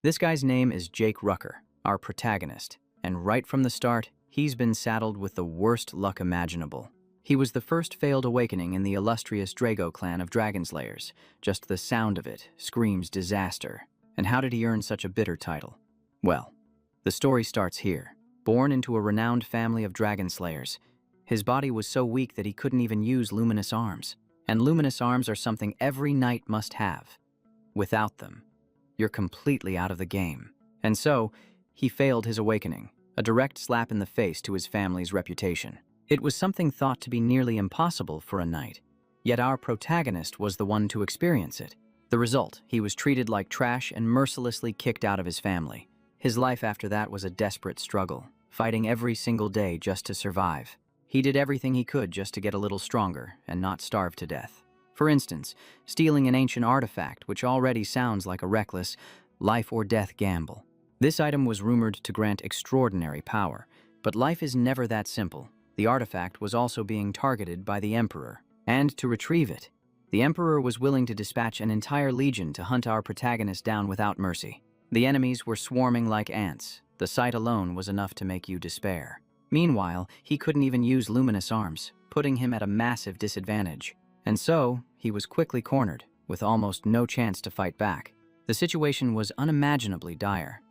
This guy's name is Jake Rucker, our protagonist, and right from the start, he's been saddled with the worst luck imaginable. He was the first failed awakening in the illustrious Drago clan of Dragonslayers. Just the sound of it screams disaster. And how did he earn such a bitter title? Well, the story starts here. Born into a renowned family of Dragonslayers, his body was so weak that he couldn't even use luminous arms. And luminous arms are something every knight must have. Without them, you're completely out of the game. And so, he failed his awakening, a direct slap in the face to his family's reputation. It was something thought to be nearly impossible for a knight, yet our protagonist was the one to experience it. The result, he was treated like trash and mercilessly kicked out of his family. His life after that was a desperate struggle, fighting every single day just to survive. He did everything he could just to get a little stronger and not starve to death. For instance, stealing an ancient artifact, which already sounds like a reckless, life-or-death gamble. This item was rumored to grant extraordinary power, but life is never that simple. The artifact was also being targeted by the Emperor, and to retrieve it, the Emperor was willing to dispatch an entire legion to hunt our protagonist down without mercy. The enemies were swarming like ants. The sight alone was enough to make you despair. Meanwhile, he couldn't even use luminous arms, putting him at a massive disadvantage. And so, he was quickly cornered, with almost no chance to fight back. The situation was unimaginably dire.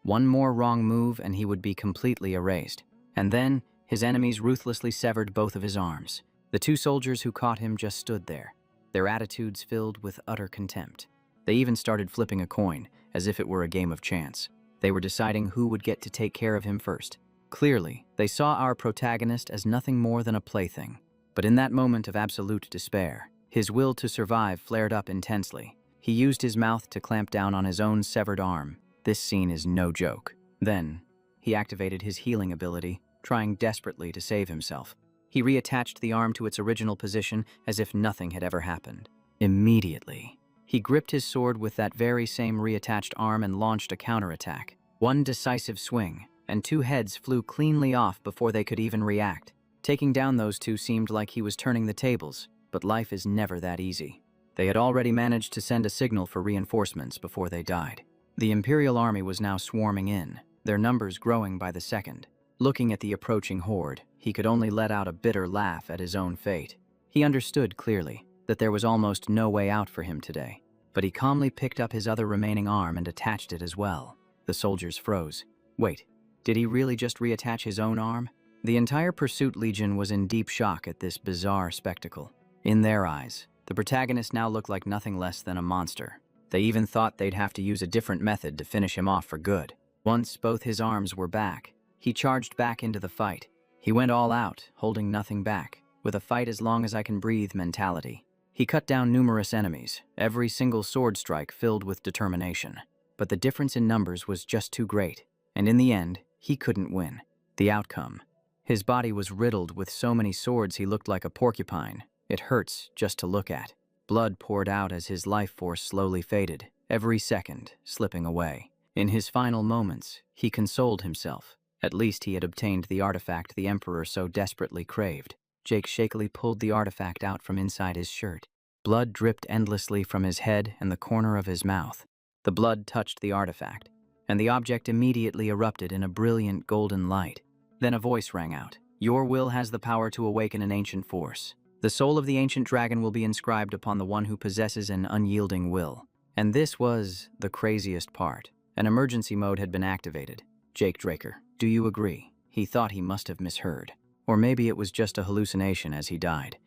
One more wrong move and he would be completely erased. And then, his enemies ruthlessly severed both of his arms. The two soldiers who caught him just stood there, their attitudes filled with utter contempt. They even started flipping a coin, as if it were a game of chance. They were deciding who would get to take care of him first. Clearly, they saw our protagonist as nothing more than a plaything. But in that moment of absolute despair, his will to survive flared up intensely. He used his mouth to clamp down on his own severed arm. This scene is no joke. Then, he activated his healing ability, trying desperately to save himself. He reattached the arm to its original position as if nothing had ever happened. Immediately, he gripped his sword with that very same reattached arm and launched a counterattack. One decisive swing, and two heads flew cleanly off before they could even react. Taking down those two seemed like he was turning the tables, but life is never that easy. They had already managed to send a signal for reinforcements before they died. The Imperial army was now swarming in, their numbers growing by the second. Looking at the approaching horde, he could only let out a bitter laugh at his own fate. He understood clearly that there was almost no way out for him today, but he calmly picked up his other remaining arm and attached it as well. The soldiers froze. Wait, did he really just reattach his own arm? The entire Pursuit Legion was in deep shock at this bizarre spectacle. In their eyes, the protagonist now looked like nothing less than a monster. They even thought they'd have to use a different method to finish him off for good. Once both his arms were back, he charged back into the fight. He went all out, holding nothing back, with a fight as long as I can breathe mentality. He cut down numerous enemies, every single sword strike filled with determination. But the difference in numbers was just too great, and in the end, he couldn't win. The outcome: his body was riddled with so many swords he looked like a porcupine. It hurts just to look at. Blood poured out as his life force slowly faded, every second slipping away. In his final moments, he consoled himself. At least he had obtained the artifact the Emperor so desperately craved. Jake shakily pulled the artifact out from inside his shirt. Blood dripped endlessly from his head and the corner of his mouth. The blood touched the artifact, and the object immediately erupted in a brilliant golden light. Then a voice rang out. "Your will has the power to awaken an ancient force. The soul of the ancient dragon will be inscribed upon the one who possesses an unyielding will." And this was the craziest part. An emergency mode had been activated. Jake Draker, do you agree? He thought he must have misheard. Or maybe it was just a hallucination as he died,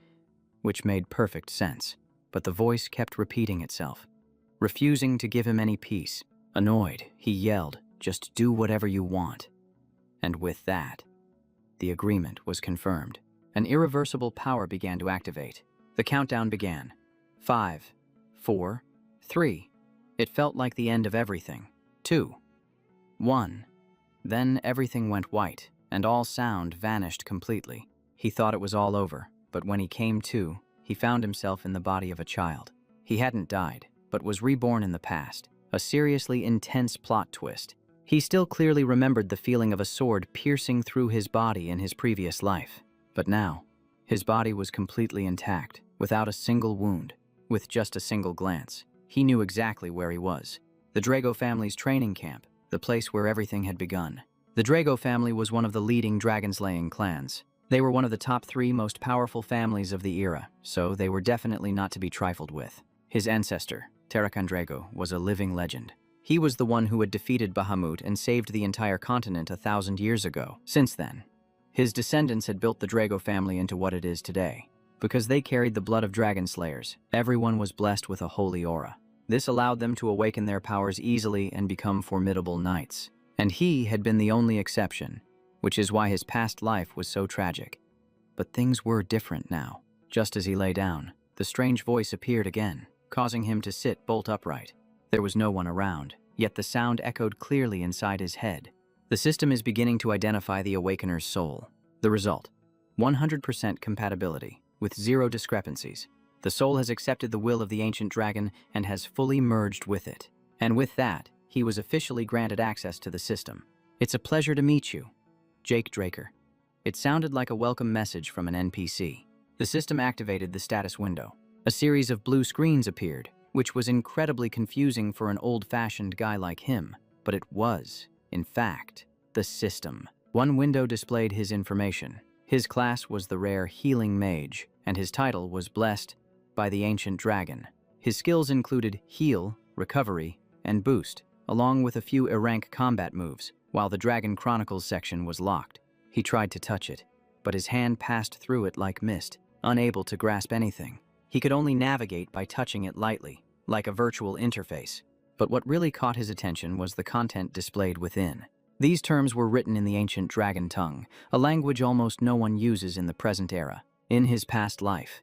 which made perfect sense. But the voice kept repeating itself, refusing to give him any peace. Annoyed, he yelled, "Just do whatever you want." And with that, the agreement was confirmed. An irreversible power began to activate. The countdown began. 5, 4, 3. It felt like the end of everything. 2, 1. Then everything went white, and all sound vanished completely. He thought it was all over, but when he came to, he found himself in the body of a child. He hadn't died, but was reborn in the past. A seriously intense plot twist. He still clearly remembered the feeling of a sword piercing through his body in his previous life. But now, his body was completely intact, without a single wound. With just a single glance, he knew exactly where he was. the Drago family's training camp, the place where everything had begun. The Drago family was one of the leading dragon-slaying clans. They were one of the top 3 most powerful families of the era, so they were definitely not to be trifled with. His ancestor, Tarakan Drago, was a living legend. He was the one who had defeated Bahamut and saved the entire continent 1,000 years ago. Since then, his descendants had built the Drago family into what it is today. Because they carried the blood of dragon slayers, everyone was blessed with a holy aura. This allowed them to awaken their powers easily and become formidable knights. And he had been the only exception, which is why his past life was so tragic. But things were different now. Just as he lay down, the strange voice appeared again, causing him to sit bolt upright. There was no one around, yet the sound echoed clearly inside his head. The system is beginning to identify the awakener's soul. The result: 100% compatibility, with 0 discrepancies. The soul has accepted the will of the ancient dragon and has fully merged with it. And with that, he was officially granted access to the system. "It's a pleasure to meet you, Jake Draker." It sounded like a welcome message from an NPC. The system activated the status window. A series of blue screens appeared, which was incredibly confusing for an old-fashioned guy like him. But it was, in fact, the system. One window displayed his information. His class was the rare Healing Mage, and his title was Blessed by the Ancient Dragon. His skills included Heal, Recovery, and Boost, along with a few rank combat moves, while the Dragon Chronicles section was locked. He tried to touch it, but his hand passed through it like mist, unable to grasp anything. He could only navigate by touching it lightly, like a virtual interface. But what really caught his attention was the content displayed within. These terms were written in the ancient dragon tongue, a language almost no one uses in the present era. In his past life,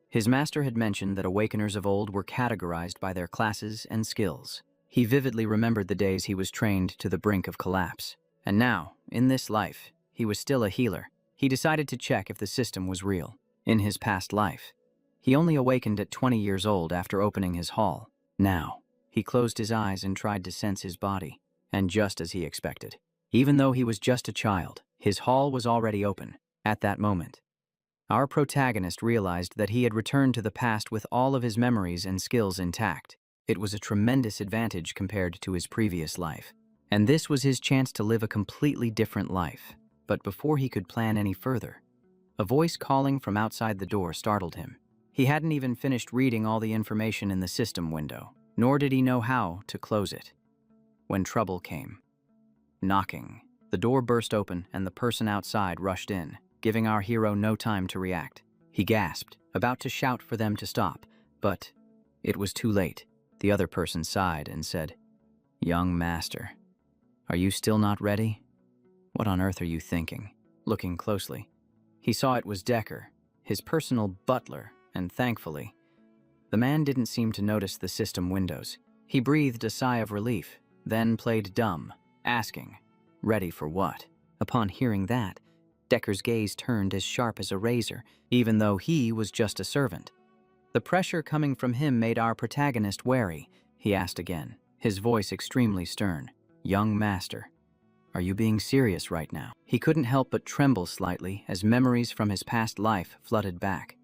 his master had mentioned that awakeners of old were categorized by their classes and skills. He vividly remembered the days he was trained to the brink of collapse. And now, in this life, he was still a healer. He decided to check if the system was real. In his past life, he only awakened at 20 years old after opening his hall. Now, he closed his eyes and tried to sense his body. And just as he expected, even though he was just a child, his hall was already open. At that moment, our protagonist realized that he had returned to the past with all of his memories and skills intact. It was a tremendous advantage compared to his previous life. And this was his chance to live a completely different life. But before he could plan any further, a voice calling from outside the door startled him. He hadn't even finished reading all the information in the system window, nor did he know how to close it, when trouble came. Knocking. The door burst open and the person outside rushed in, giving our hero no time to react. He gasped, about to shout for them to stop, but it was too late. The other person sighed and said, "Young master, are you still not ready? What on earth are you thinking?" Looking closely, he saw it was Decker, his personal butler, and thankfully, the man didn't seem to notice the system windows. He breathed a sigh of relief, then played dumb, asking, "Ready for what?" Upon hearing that, Decker's gaze turned as sharp as a razor, even though he was just a servant. The pressure coming from him made our protagonist wary. He asked again, his voice extremely stern, "Young master, are you being serious right now?" He couldn't help but tremble slightly as memories from his past life flooded back.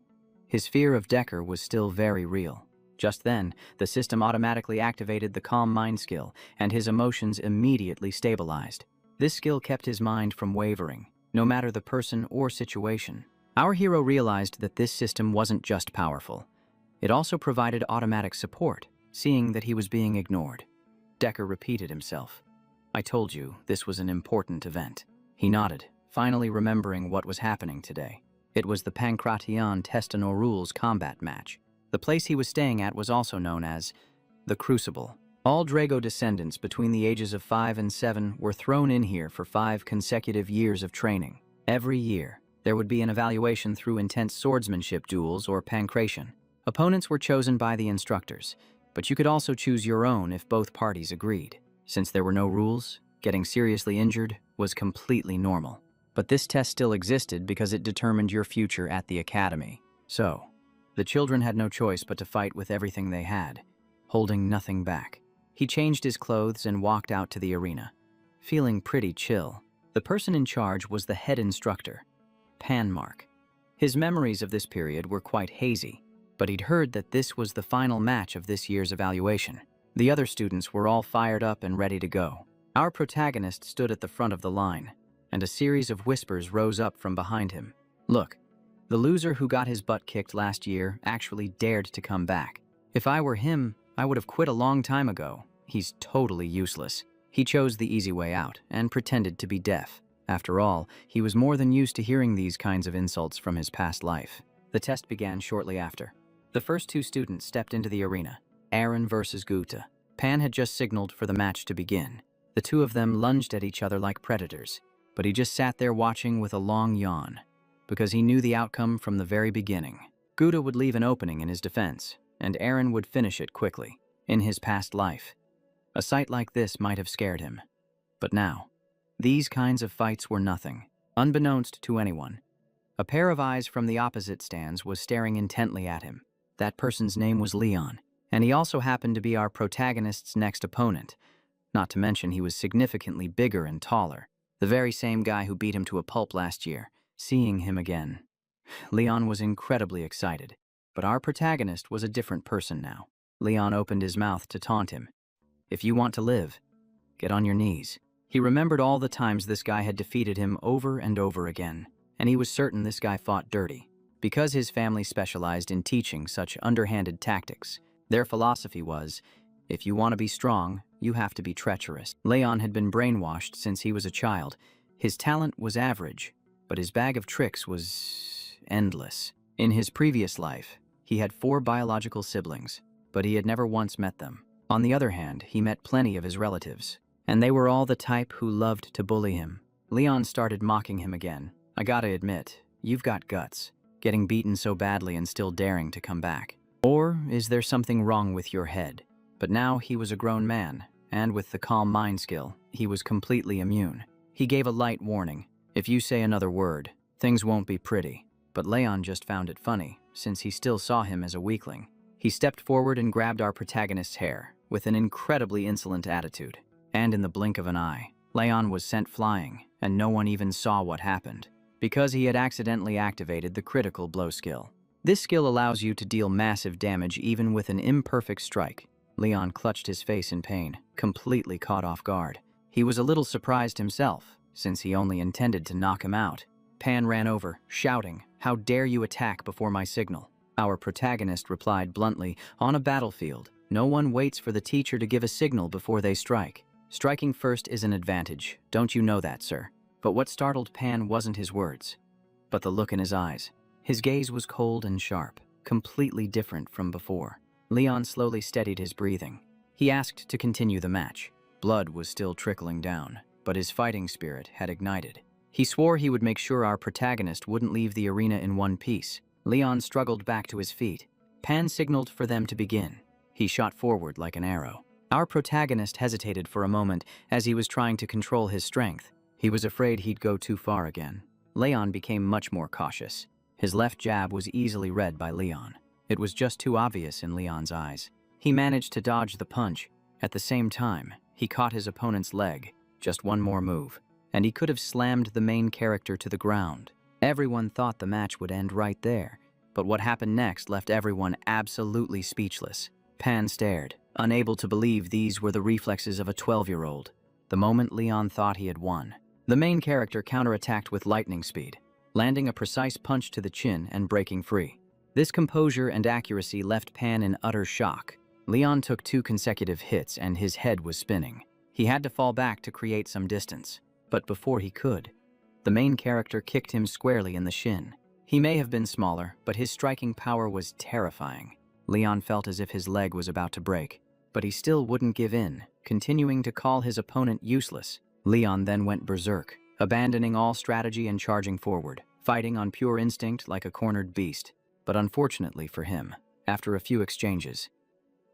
His fear of Decker was still very real. Just then, the system automatically activated the Calm Mind skill, and his emotions immediately stabilized. This skill kept his mind from wavering, no matter the person or situation. Our hero realized that this system wasn't just powerful. It also provided automatic support, seeing that he was being ignored. Decker repeated himself, "I told you this was an important event." He nodded, finally remembering what was happening today. It was the Pankration Testano Rules combat match. The place he was staying at was also known as the Crucible. All Drago descendants between the ages of 5 and 7 were thrown in here for 5 consecutive years of training. Every year, there would be an evaluation through intense swordsmanship duels or pankration. Opponents were chosen by the instructors, but you could also choose your own if both parties agreed. Since there were no rules, getting seriously injured was completely normal. But this test still existed because it determined your future at the academy. So, the children had no choice but to fight with everything they had, holding nothing back. He changed his clothes and walked out to the arena, feeling pretty chill. The person in charge was the head instructor, Panmark. His memories of this period were quite hazy, but he'd heard that this was the final match of this year's evaluation. The other students were all fired up and ready to go. Our protagonist stood at the front of the line, and a series of whispers rose up from behind him. Look, the loser who got his butt kicked last year actually dared to come back. If I were him, I would have quit a long time ago. He's totally useless. He chose the easy way out and pretended to be deaf. After all, he was more than used to hearing these kinds of insults from his past life. The test began shortly after. The first two students stepped into the arena, Aaron versus Guta. Pan had just signaled for the match to begin. The two of them lunged at each other like predators, but he just sat there watching with a long yawn, because he knew the outcome from the very beginning. Guta would leave an opening in his defense, and Aaron would finish it quickly. In his past life, a sight like this might have scared him. But now, these kinds of fights were nothing. Unbeknownst to anyone, a pair of eyes from the opposite stands was staring intently at him. That person's name was Leon, and he also happened to be our protagonist's next opponent. Not to mention he was significantly bigger and taller, the very same guy who beat him to a pulp last year. Seeing him again, Leon was incredibly excited, but our protagonist was a different person now. Leon opened his mouth to taunt him. If you want to live, get on your knees. He remembered all the times this guy had defeated him over and over again, and he was certain this guy fought dirty. Because his family specialized in teaching such underhanded tactics, their philosophy was, if you want to be strong, you have to be treacherous. Leon had been brainwashed since he was a child. His talent was average, but his bag of tricks was endless. In his previous life, he had 4 biological siblings, but he had never once met them. On the other hand, he met plenty of his relatives, and they were all the type who loved to bully him. Leon started mocking him again. I gotta admit, you've got guts, getting beaten so badly and still daring to come back. Or is there something wrong with your head? But now he was a grown man, and with the calm mind skill, he was completely immune. He gave a light warning. If you say another word, things won't be pretty. But Leon just found it funny, since he still saw him as a weakling. He stepped forward and grabbed our protagonist's hair, with an incredibly insolent attitude. And in the blink of an eye, Leon was sent flying, and no one even saw what happened, because he had accidentally activated the critical blow skill. This skill allows you to deal massive damage even with an imperfect strike. Leon clutched his face in pain, completely caught off guard. He was a little surprised himself, since he only intended to knock him out. Pan ran over, shouting, "How dare you attack before my signal?" Our protagonist replied bluntly, "On a battlefield, no one waits for the teacher to give a signal before they strike. Striking first is an advantage, don't you know that, sir?" But what startled Pan wasn't his words, but the look in his eyes. His gaze was cold and sharp, completely different from before. Leon slowly steadied his breathing. He asked to continue the match. Blood was still trickling down, but his fighting spirit had ignited. He swore he would make sure our protagonist wouldn't leave the arena in one piece. Leon struggled back to his feet. Pan signaled for them to begin. He shot forward like an arrow. Our protagonist hesitated for a moment as he was trying to control his strength. He was afraid he'd go too far again. Leon became much more cautious. His left jab was easily read by Leon. It was just too obvious in Leon's eyes. He managed to dodge the punch. At the same time, he caught his opponent's leg. Just one more move, and he could have slammed the main character to the ground. Everyone thought the match would end right there, but what happened next left everyone absolutely speechless. Pan stared, unable to believe these were the reflexes of a 12-year-old. The moment Leon thought he had won, the main character counterattacked with lightning speed, landing a precise punch to the chin and breaking free. This composure and accuracy left Pan in utter shock. Leon took 2 consecutive hits and his head was spinning. He had to fall back to create some distance, but before he could, the main character kicked him squarely in the shin. He may have been smaller, but his striking power was terrifying. Leon felt as if his leg was about to break, but he still wouldn't give in, continuing to call his opponent useless. Leon then went berserk, abandoning all strategy and charging forward, fighting on pure instinct like a cornered beast. But unfortunately for him, after a few exchanges,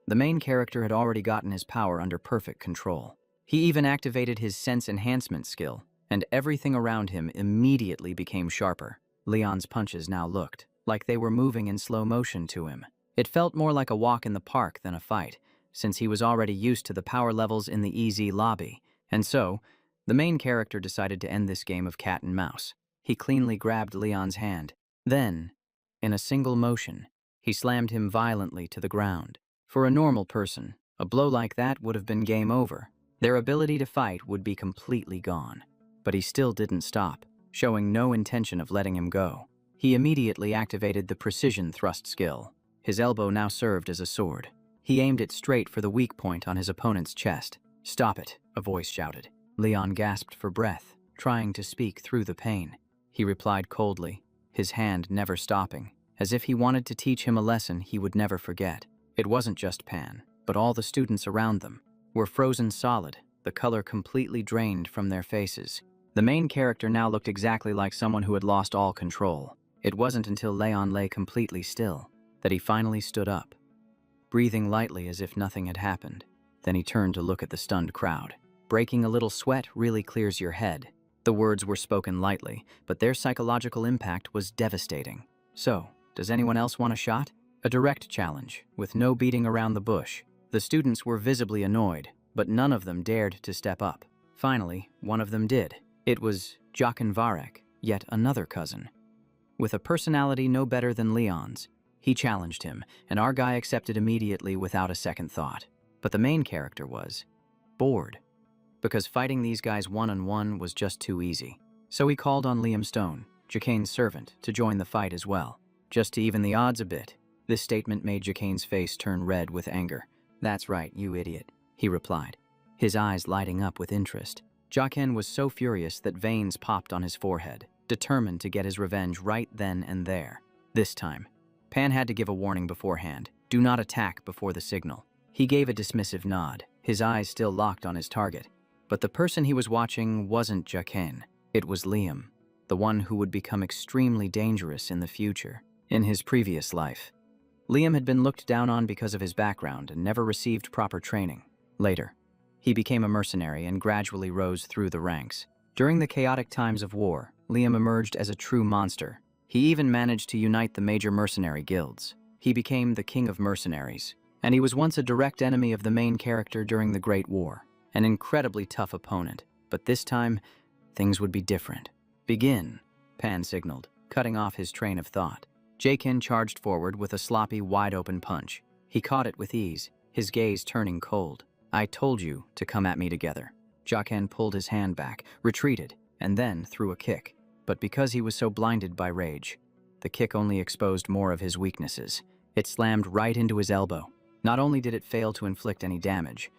the main character had already gotten his power under perfect control. He even activated his sense enhancement skill, and everything around him immediately became sharper. Leon's punches now looked like they were moving in slow motion to him. It felt more like a walk in the park than a fight, since he was already used to the power levels in the EZ lobby. And so, the main character decided to end this game of cat and mouse. He cleanly grabbed Leon's hand. Then, in a single motion, he slammed him violently to the ground. For a normal person, A blow like that would have been game over. Their ability to fight would be completely gone. But he still didn't stop, showing no intention of letting him go. He immediately activated the precision thrust skill. His elbow now served as a sword. He aimed it straight for the weak point on his opponent's chest. "Stop it," a voice shouted. Leon gasped for breath, trying to speak through the pain. He replied coldly, his hand never stopping, as if he wanted to teach him a lesson he would never forget. It wasn't just Pan, but all the students around them were frozen solid, the color completely drained from their faces. The main character now looked exactly like someone who had lost all control. It wasn't until Leon lay completely still that he finally stood up, breathing lightly as if nothing had happened. Then he turned to look at the stunned crowd. "Breaking a little sweat really clears your head." The words were spoken lightly, but their psychological impact was devastating. "So, does anyone else want a shot?" A direct challenge, with no beating around the bush. The students were visibly annoyed, but none of them dared to step up. Finally, one of them did. It was Jockin Varek, yet another cousin. With a personality no better than Leon's, he challenged him, and our guy accepted immediately without a second thought. But the main character was bored, because fighting these guys one-on-one was just too easy. So he called on Liam Stone, Jockin's servant, to join the fight as well, just to even the odds a bit. This statement made Jockin's face turn red with anger. "That's right, you idiot," he replied, his eyes lighting up with interest. Jockin was so furious that veins popped on his forehead, determined to get his revenge right then and there. This time, Pan had to give a warning beforehand. "Do not attack before the signal." He gave a dismissive nod, his eyes still locked on his target. But the person he was watching wasn't Jockin. It was Liam, the one who would become extremely dangerous in the future. In his previous life, Liam had been looked down on because of his background and never received proper training. Later, he became a mercenary and gradually rose through the ranks. During the chaotic times of war, Liam emerged as a true monster. He even managed to unite the major mercenary guilds. He became the king of mercenaries, and he was once a direct enemy of the main character during the Great War. An incredibly tough opponent, but this time, things would be different. "Begin," Pan signaled, cutting off his train of thought. Jockin charged forward with a sloppy, wide-open punch. He caught it with ease, his gaze turning cold. "I told you to come at me together." Jockin pulled his hand back, retreated, and then threw a kick. But because he was so blinded by rage, the kick only exposed more of his weaknesses. It slammed right into his elbow. Not only did it fail to inflict any damage,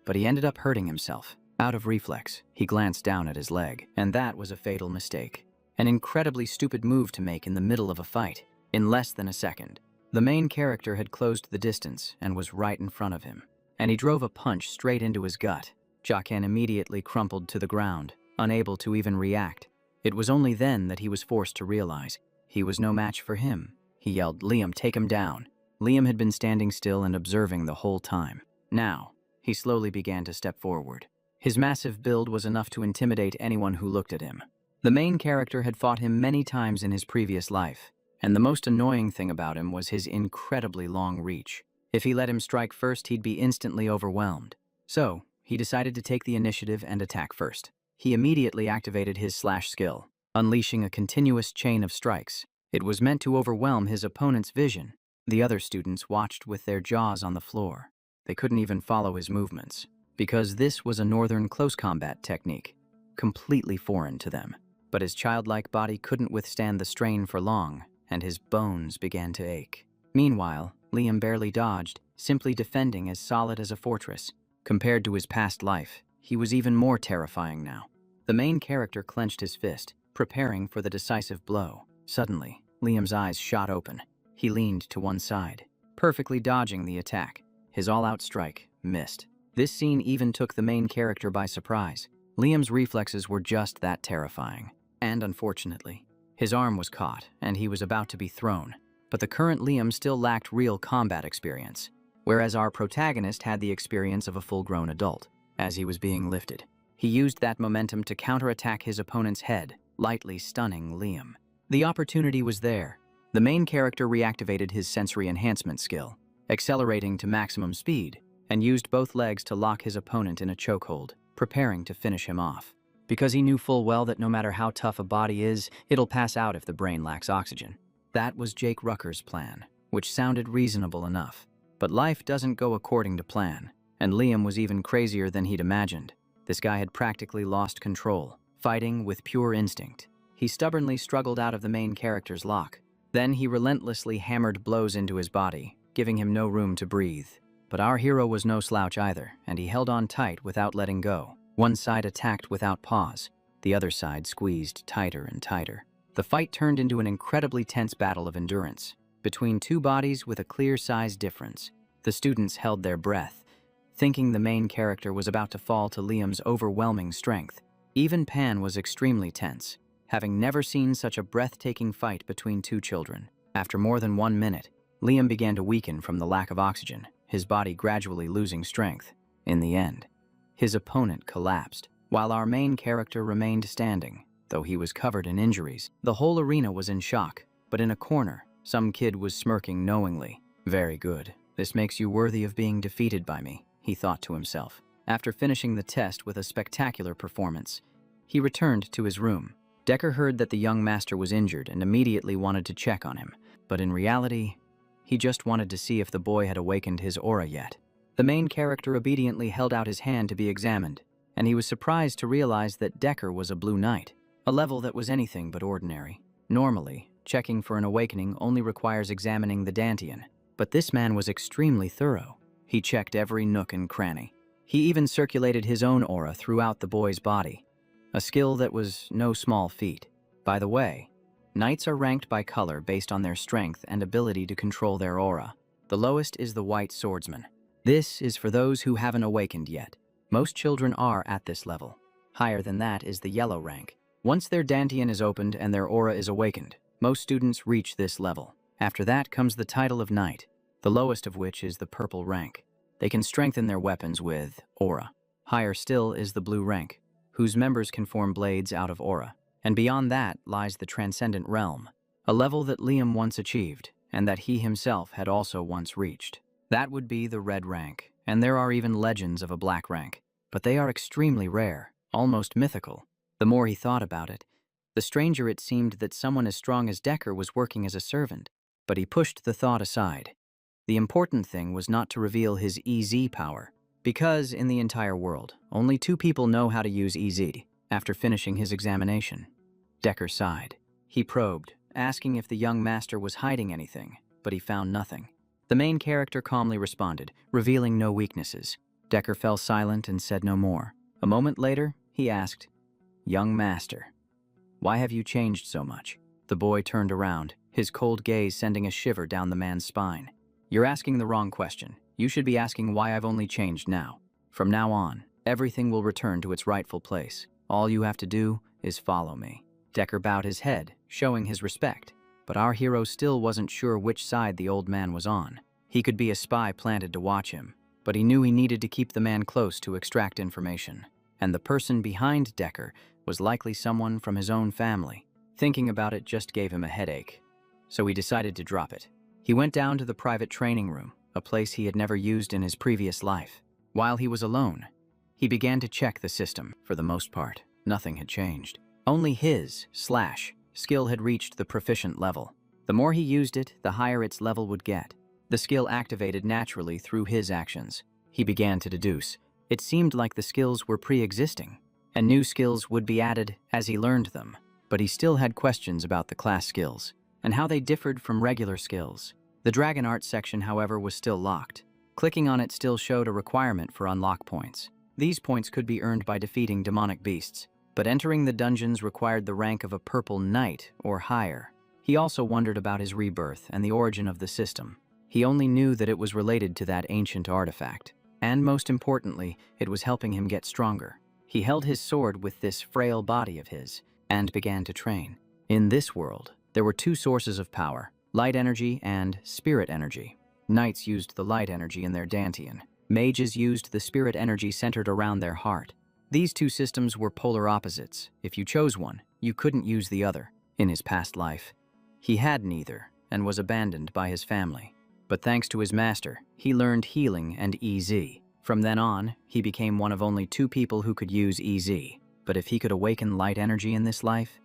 but he ended up hurting himself. Out of reflex, he glanced down at his leg, and that was a fatal mistake. An incredibly stupid move to make in the middle of a fight. In less than a second, the main character had closed the distance and was right in front of him, and he drove a punch straight into his gut. Jockin immediately crumpled to the ground, unable to even react. It was only then that he was forced to realize he was no match for him. He yelled, "Liam, take him down." Liam had been standing still and observing the whole time. Now, he slowly began to step forward. His massive build was enough to intimidate anyone who looked at him. The main character had fought him many times in his previous life, and the most annoying thing about him was his incredibly long reach. If he let him strike first, he'd be instantly overwhelmed. So, he decided to take the initiative and attack first. He immediately activated his slash skill, unleashing a continuous chain of strikes. It was meant to overwhelm his opponent's vision. The other students watched with their jaws on the floor. They couldn't even follow his movements, because this was a northern close combat technique, completely foreign to them. But his childlike body couldn't withstand the strain for long, and his bones began to ache. Meanwhile, Liam barely dodged, simply defending as solid as a fortress. Compared to his past life, he was even more terrifying now. The main character clenched his fist, preparing for the decisive blow. Suddenly, Liam's eyes shot open. He leaned to one side, perfectly dodging the attack. His all-out strike missed. This scene even took the main character by surprise. Liam's reflexes were just that terrifying. And unfortunately, his arm was caught, and he was about to be thrown. But the current Liam still lacked real combat experience, whereas our protagonist had the experience of a full-grown adult. As he was being lifted, he used that momentum to counterattack his opponent's head, lightly stunning Liam. The opportunity was there. The main character reactivated his sensory enhancement skill, accelerating to maximum speed, and used both legs to lock his opponent in a chokehold, preparing to finish him off. Because he knew full well that no matter how tough a body is, it'll pass out if the brain lacks oxygen. That was Jake Rucker's plan, which sounded reasonable enough. But life doesn't go according to plan, and Liam was even crazier than he'd imagined. This guy had practically lost control, fighting with pure instinct. He stubbornly struggled out of the main character's lock. Then he relentlessly hammered blows into his body, giving him no room to breathe. But our hero was no slouch either, and he held on tight without letting go. One side attacked without pause, the other side squeezed tighter and tighter. The fight turned into an incredibly tense battle of endurance, between two bodies with a clear size difference. The students held their breath, thinking the main character was about to fall to Liam's overwhelming strength. Even Pan was extremely tense, having never seen such a breathtaking fight between two children. After more than 1 minute, Liam began to weaken from the lack of oxygen, his body gradually losing strength. In the end, his opponent collapsed, while our main character remained standing, though he was covered in injuries. The whole arena was in shock, but in a corner, some kid was smirking knowingly. "Very good. This makes you worthy of being defeated by me," he thought to himself. After finishing the test with a spectacular performance, he returned to his room. Decker heard that the young master was injured and immediately wanted to check on him, but in reality, he just wanted to see if the boy had awakened his aura yet. The main character obediently held out his hand to be examined, and he was surprised to realize that Decker was a blue knight, a level that was anything but ordinary. Normally, checking for an awakening only requires examining the Dantian, but this man was extremely thorough. He checked every nook and cranny. He even circulated his own aura throughout the boy's body, a skill that was no small feat. By the way, knights are ranked by color based on their strength and ability to control their aura. The lowest is the white swordsman. This is for those who haven't awakened yet. Most children are at this level. Higher than that is the yellow rank. Once their Dantian is opened and their aura is awakened, most students reach this level. After that comes the title of knight, the lowest of which is the purple rank. They can strengthen their weapons with aura. Higher still is the blue rank, whose members can form blades out of aura. And beyond that lies the transcendent realm, a level that Liam once achieved, and that he himself had also once reached. That would be the red rank, and there are even legends of a black rank, but they are extremely rare, almost mythical. The more he thought about it, the stranger it seemed that someone as strong as Decker was working as a servant, but he pushed the thought aside. The important thing was not to reveal his EZ power, because in the entire world, only 2 people know how to use EZ. After finishing his examination, Decker sighed. He probed, asking if the young master was hiding anything, but he found nothing. The main character calmly responded, revealing no weaknesses. Decker fell silent and said no more. A moment later, he asked, "Young master, why have you changed so much?" The boy turned around, his cold gaze sending a shiver down the man's spine. "You're asking the wrong question. You should be asking why I've only changed now. From now on, everything will return to its rightful place. All you have to do is follow me." Decker bowed his head, showing his respect, but our hero still wasn't sure which side the old man was on. He could be a spy planted to watch him, but he knew he needed to keep the man close to extract information. And the person behind Decker was likely someone from his own family. Thinking about it just gave him a headache, so he decided to drop it. He went down to the private training room, a place he had never used in his previous life. While he was alone, he began to check the system. For the most part, nothing had changed. Only his skill had reached the proficient level. The more he used it, the higher its level would get. The skill activated naturally through his actions. He began to deduce. It seemed like the skills were pre-existing, and new skills would be added as he learned them. But he still had questions about the class skills, and how they differed from regular skills. The Dragon Art section, however, was still locked. Clicking on it still showed a requirement for unlock points. These points could be earned by defeating demonic beasts, but entering the dungeons required the rank of a purple knight or higher. He also wondered about his rebirth and the origin of the system. He only knew that it was related to that ancient artifact, and most importantly, it was helping him get stronger. He held his sword with this frail body of his and began to train. In this world, there were 2 sources of power, light energy and spirit energy. Knights used the light energy in their Dantian. Mages used the spirit energy centered around their heart. These 2 systems were polar opposites. If you chose one, you couldn't use the other. In his past life, he had neither and was abandoned by his family. But thanks to his master, he learned healing and EZ. From then on, he became one of only 2 people who could use EZ. But if he could awaken light energy in this life,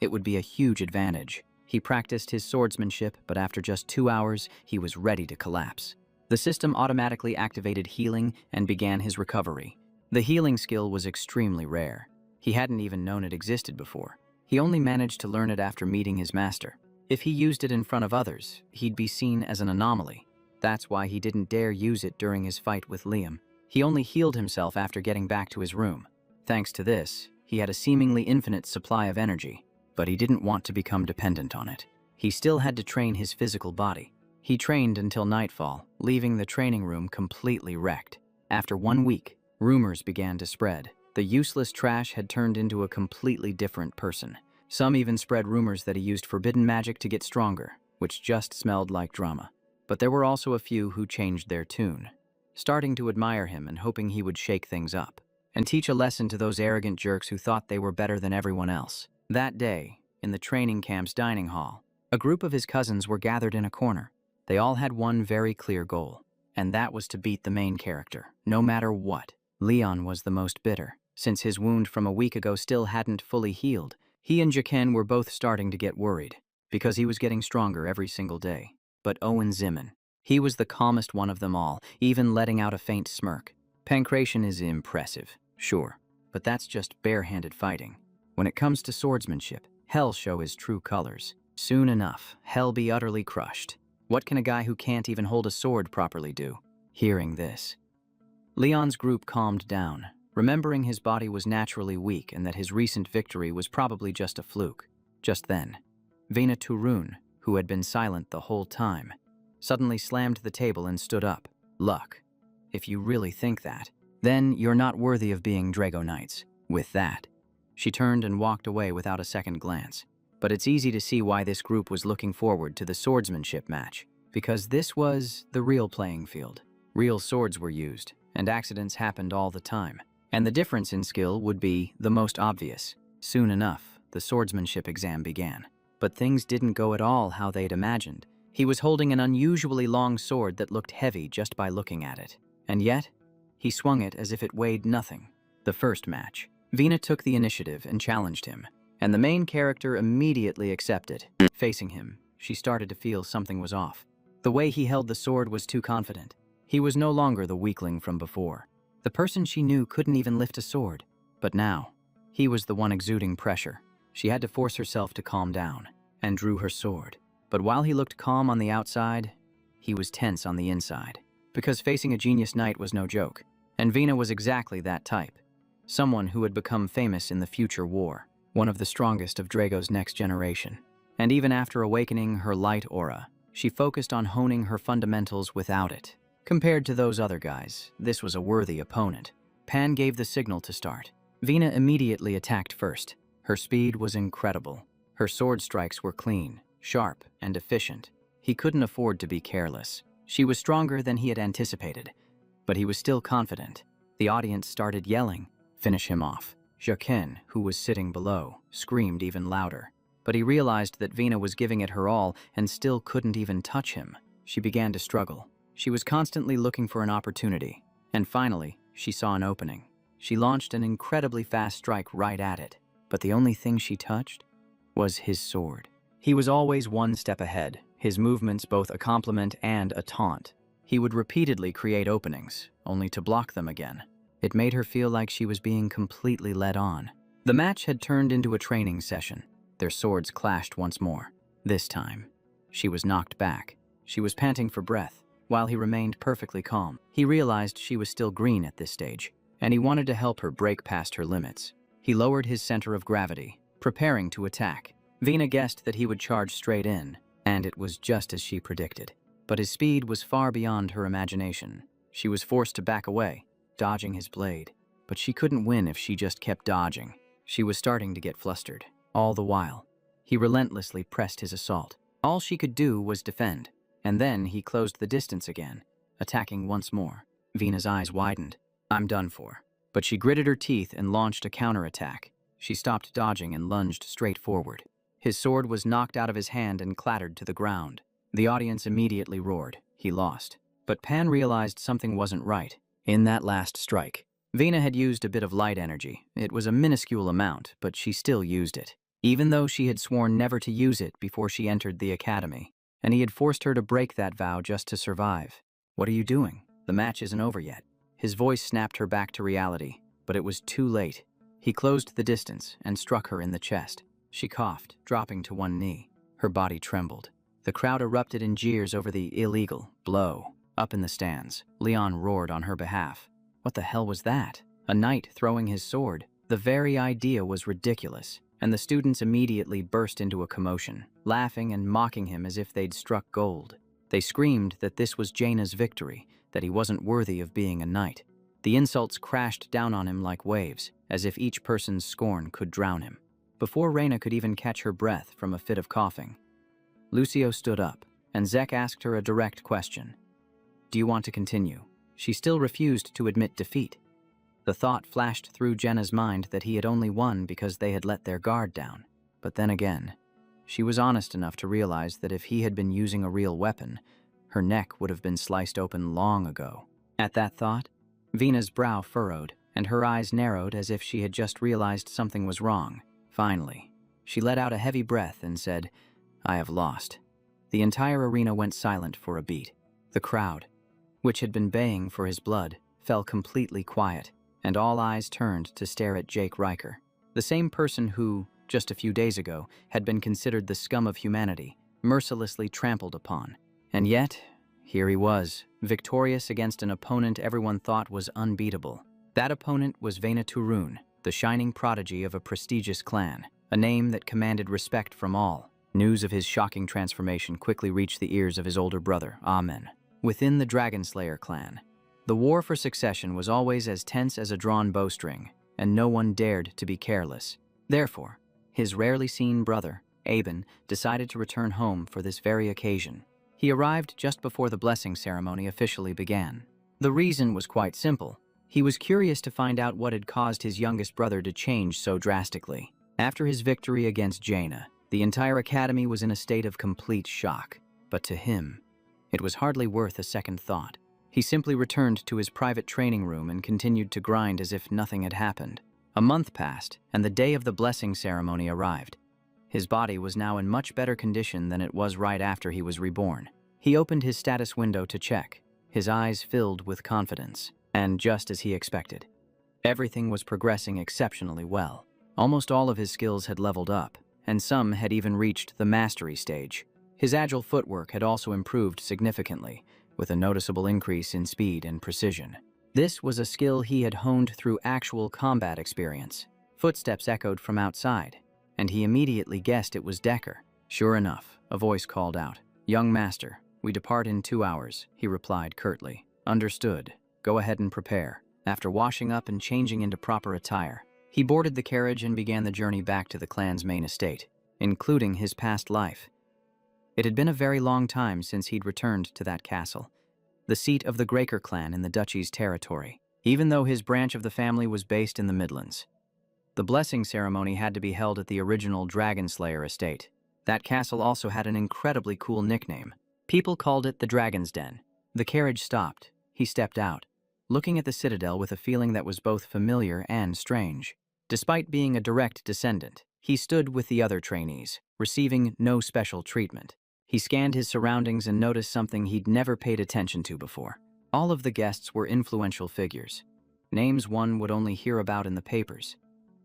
it would be a huge advantage. He practiced his swordsmanship, but after just 2 hours, he was ready to collapse. The system automatically activated healing and began his recovery. The healing skill was extremely rare. He hadn't even known it existed before. He only managed to learn it after meeting his master. If he used it in front of others, he'd be seen as an anomaly. That's why he didn't dare use it during his fight with Liam. He only healed himself after getting back to his room. Thanks to this, he had a seemingly infinite supply of energy, but he didn't want to become dependent on it. He still had to train his physical body. He trained until nightfall, leaving the training room completely wrecked. After 1 week, rumors began to spread. The useless trash had turned into a completely different person. Some even spread rumors that he used forbidden magic to get stronger, which just smelled like drama. But there were also a few who changed their tune, starting to admire him and hoping he would shake things up and teach a lesson to those arrogant jerks who thought they were better than everyone else. That day, in the training camp's dining hall, a group of his cousins were gathered in a corner. They all had one very clear goal, and that was to beat the main character, no matter what. Leon was the most bitter. Since his wound from a week ago still hadn't fully healed, he and Jaken were both starting to get worried, because he was getting stronger every single day. But Owen Zimmon, he was the calmest one of them all, even letting out a faint smirk. Pancration is impressive, sure, but that's just bare-handed fighting. When it comes to swordsmanship, Hell show his true colors. Soon enough, Hell be utterly crushed. What can a guy who can't even hold a sword properly do? Hearing this, Leon's group calmed down, remembering his body was naturally weak and that his recent victory was probably just a fluke. Just then, Vina Turun, who had been silent the whole time, suddenly slammed the table and stood up. Luck. If you really think that, then you're not worthy of being Drago Knights. With that, she turned and walked away without a second glance. But it's easy to see why this group was looking forward to the swordsmanship match, because this was the real playing field. Real swords were used, and accidents happened all the time. And the difference in skill would be the most obvious. Soon enough, the swordsmanship exam began. But things didn't go at all how they'd imagined. He was holding an unusually long sword that looked heavy just by looking at it. And yet, he swung it as if it weighed nothing. The first match, Vina took the initiative and challenged him, and the main character immediately accepted. Facing him, she started to feel something was off. The way he held the sword was too confident. He was no longer the weakling from before. The person she knew couldn't even lift a sword. But now, he was the one exuding pressure. She had to force herself to calm down, and drew her sword. But while he looked calm on the outside, he was tense on the inside. Because facing a genius knight was no joke, and Vina was exactly that type. Someone who would become famous in the future war, one of the strongest of Drago's next generation. And even after awakening her light aura, she focused on honing her fundamentals without it. Compared to those other guys, this was a worthy opponent. Pan gave the signal to start. Vina immediately attacked first. Her speed was incredible. Her sword strikes were clean, sharp, and efficient. He couldn't afford to be careless. She was stronger than he had anticipated, but he was still confident. The audience started yelling, "Finish him off." Jaken, who was sitting below, screamed even louder. But he realized that Vina was giving it her all and still couldn't even touch him. She began to struggle. She was constantly looking for an opportunity, and finally, she saw an opening. She launched an incredibly fast strike right at it, but the only thing she touched was his sword. He was always one step ahead, his movements both a compliment and a taunt. He would repeatedly create openings, only to block them again. It made her feel like she was being completely led on. The match had turned into a training session. Their swords clashed once more. This time, she was knocked back. She was panting for breath, while he remained perfectly calm. He realized she was still green at this stage, and he wanted to help her break past her limits. He lowered his center of gravity, preparing to attack. Vina guessed that he would charge straight in, and it was just as she predicted. But his speed was far beyond her imagination. She was forced to back away, dodging his blade. But she couldn't win if she just kept dodging. She was starting to get flustered. All the while, he relentlessly pressed his assault. All she could do was defend, and then he closed the distance again, attacking once more. Vina's eyes widened. "I'm done for." But she gritted her teeth and launched a counterattack. She stopped dodging and lunged straight forward. His sword was knocked out of his hand and clattered to the ground. The audience immediately roared. He lost. But Pan realized something wasn't right. In that last strike, Vina had used a bit of light energy. It was a minuscule amount, but she still used it, even though she had sworn never to use it before she entered the academy, and he had forced her to break that vow just to survive. "What are you doing? The match isn't over yet." His voice snapped her back to reality, but it was too late. He closed the distance and struck her in the chest. She coughed, dropping to one knee. Her body trembled. The crowd erupted in jeers over the illegal blow. Up in the stands, Leon roared on her behalf. What the hell was that? A knight throwing his sword? The very idea was ridiculous, and the students immediately burst into a commotion, laughing and mocking him as if they'd struck gold. They screamed that this was Jaina's victory, that he wasn't worthy of being a knight. The insults crashed down on him like waves, as if each person's scorn could drown him. Before Reina could even catch her breath from a fit of coughing, Lucio stood up, and Zek asked her a direct question. "Do you want to continue?" She still refused to admit defeat. The thought flashed through Jenna's mind that he had only won because they had let their guard down. But then again, she was honest enough to realize that if he had been using a real weapon, her neck would have been sliced open long ago. At that thought, Vina's brow furrowed, and her eyes narrowed as if she had just realized something was wrong. Finally, she let out a heavy breath and said, "I have lost." The entire arena went silent for a beat. The crowd, which had been baying for his blood, fell completely quiet, and all eyes turned to stare at Jake Riker, the same person who, just a few days ago, had been considered the scum of humanity, mercilessly trampled upon. And yet, here he was, victorious against an opponent everyone thought was unbeatable. That opponent was Vena Turun, the shining prodigy of a prestigious clan, a name that commanded respect from all. News of his shocking transformation quickly reached the ears of his older brother, Amen. Within the Dragonslayer clan, the war for succession was always as tense as a drawn bowstring, and no one dared to be careless. Therefore, his rarely seen brother, Aben, decided to return home for this very occasion. He arrived just before the blessing ceremony officially began. The reason was quite simple. He was curious to find out what had caused his youngest brother to change so drastically. After his victory against Jaina, the entire academy was in a state of complete shock. But to him, it was hardly worth a second thought. He simply returned to his private training room and continued to grind as if nothing had happened. A month passed, and the day of the blessing ceremony arrived. His body was now in much better condition than it was right after he was reborn. He opened his status window to check, his eyes filled with confidence. And just as he expected, everything was progressing exceptionally well. Almost all of his skills had leveled up, and some had even reached the mastery stage. His agile footwork had also improved significantly, with a noticeable increase in speed and precision. This was a skill he had honed through actual combat experience. Footsteps echoed from outside, and he immediately guessed it was Decker. Sure enough, a voice called out, "Young master, we depart in 2 hours," he replied curtly. "Understood. Go ahead and prepare." After washing up and changing into proper attire, he boarded the carriage and began the journey back to the clan's main estate, including his past life. It had been a very long time since he'd returned to that castle, the seat of the Graker clan in the duchy's territory, even though his branch of the family was based in the Midlands. The blessing ceremony had to be held at the original Dragonslayer estate. That castle also had an incredibly cool nickname. People called it the Dragon's Den. The carriage stopped. He stepped out, looking at the citadel with a feeling that was both familiar and strange. Despite being a direct descendant, he stood with the other trainees, receiving no special treatment. He scanned his surroundings and noticed something he'd never paid attention to before. All of the guests were influential figures, names one would only hear about in the papers,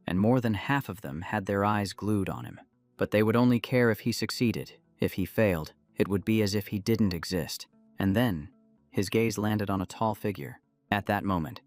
and more than half of them had their eyes glued on him. But they would only care if he succeeded. If he failed, it would be as if he didn't exist. And then, his gaze landed on a tall figure. At that moment,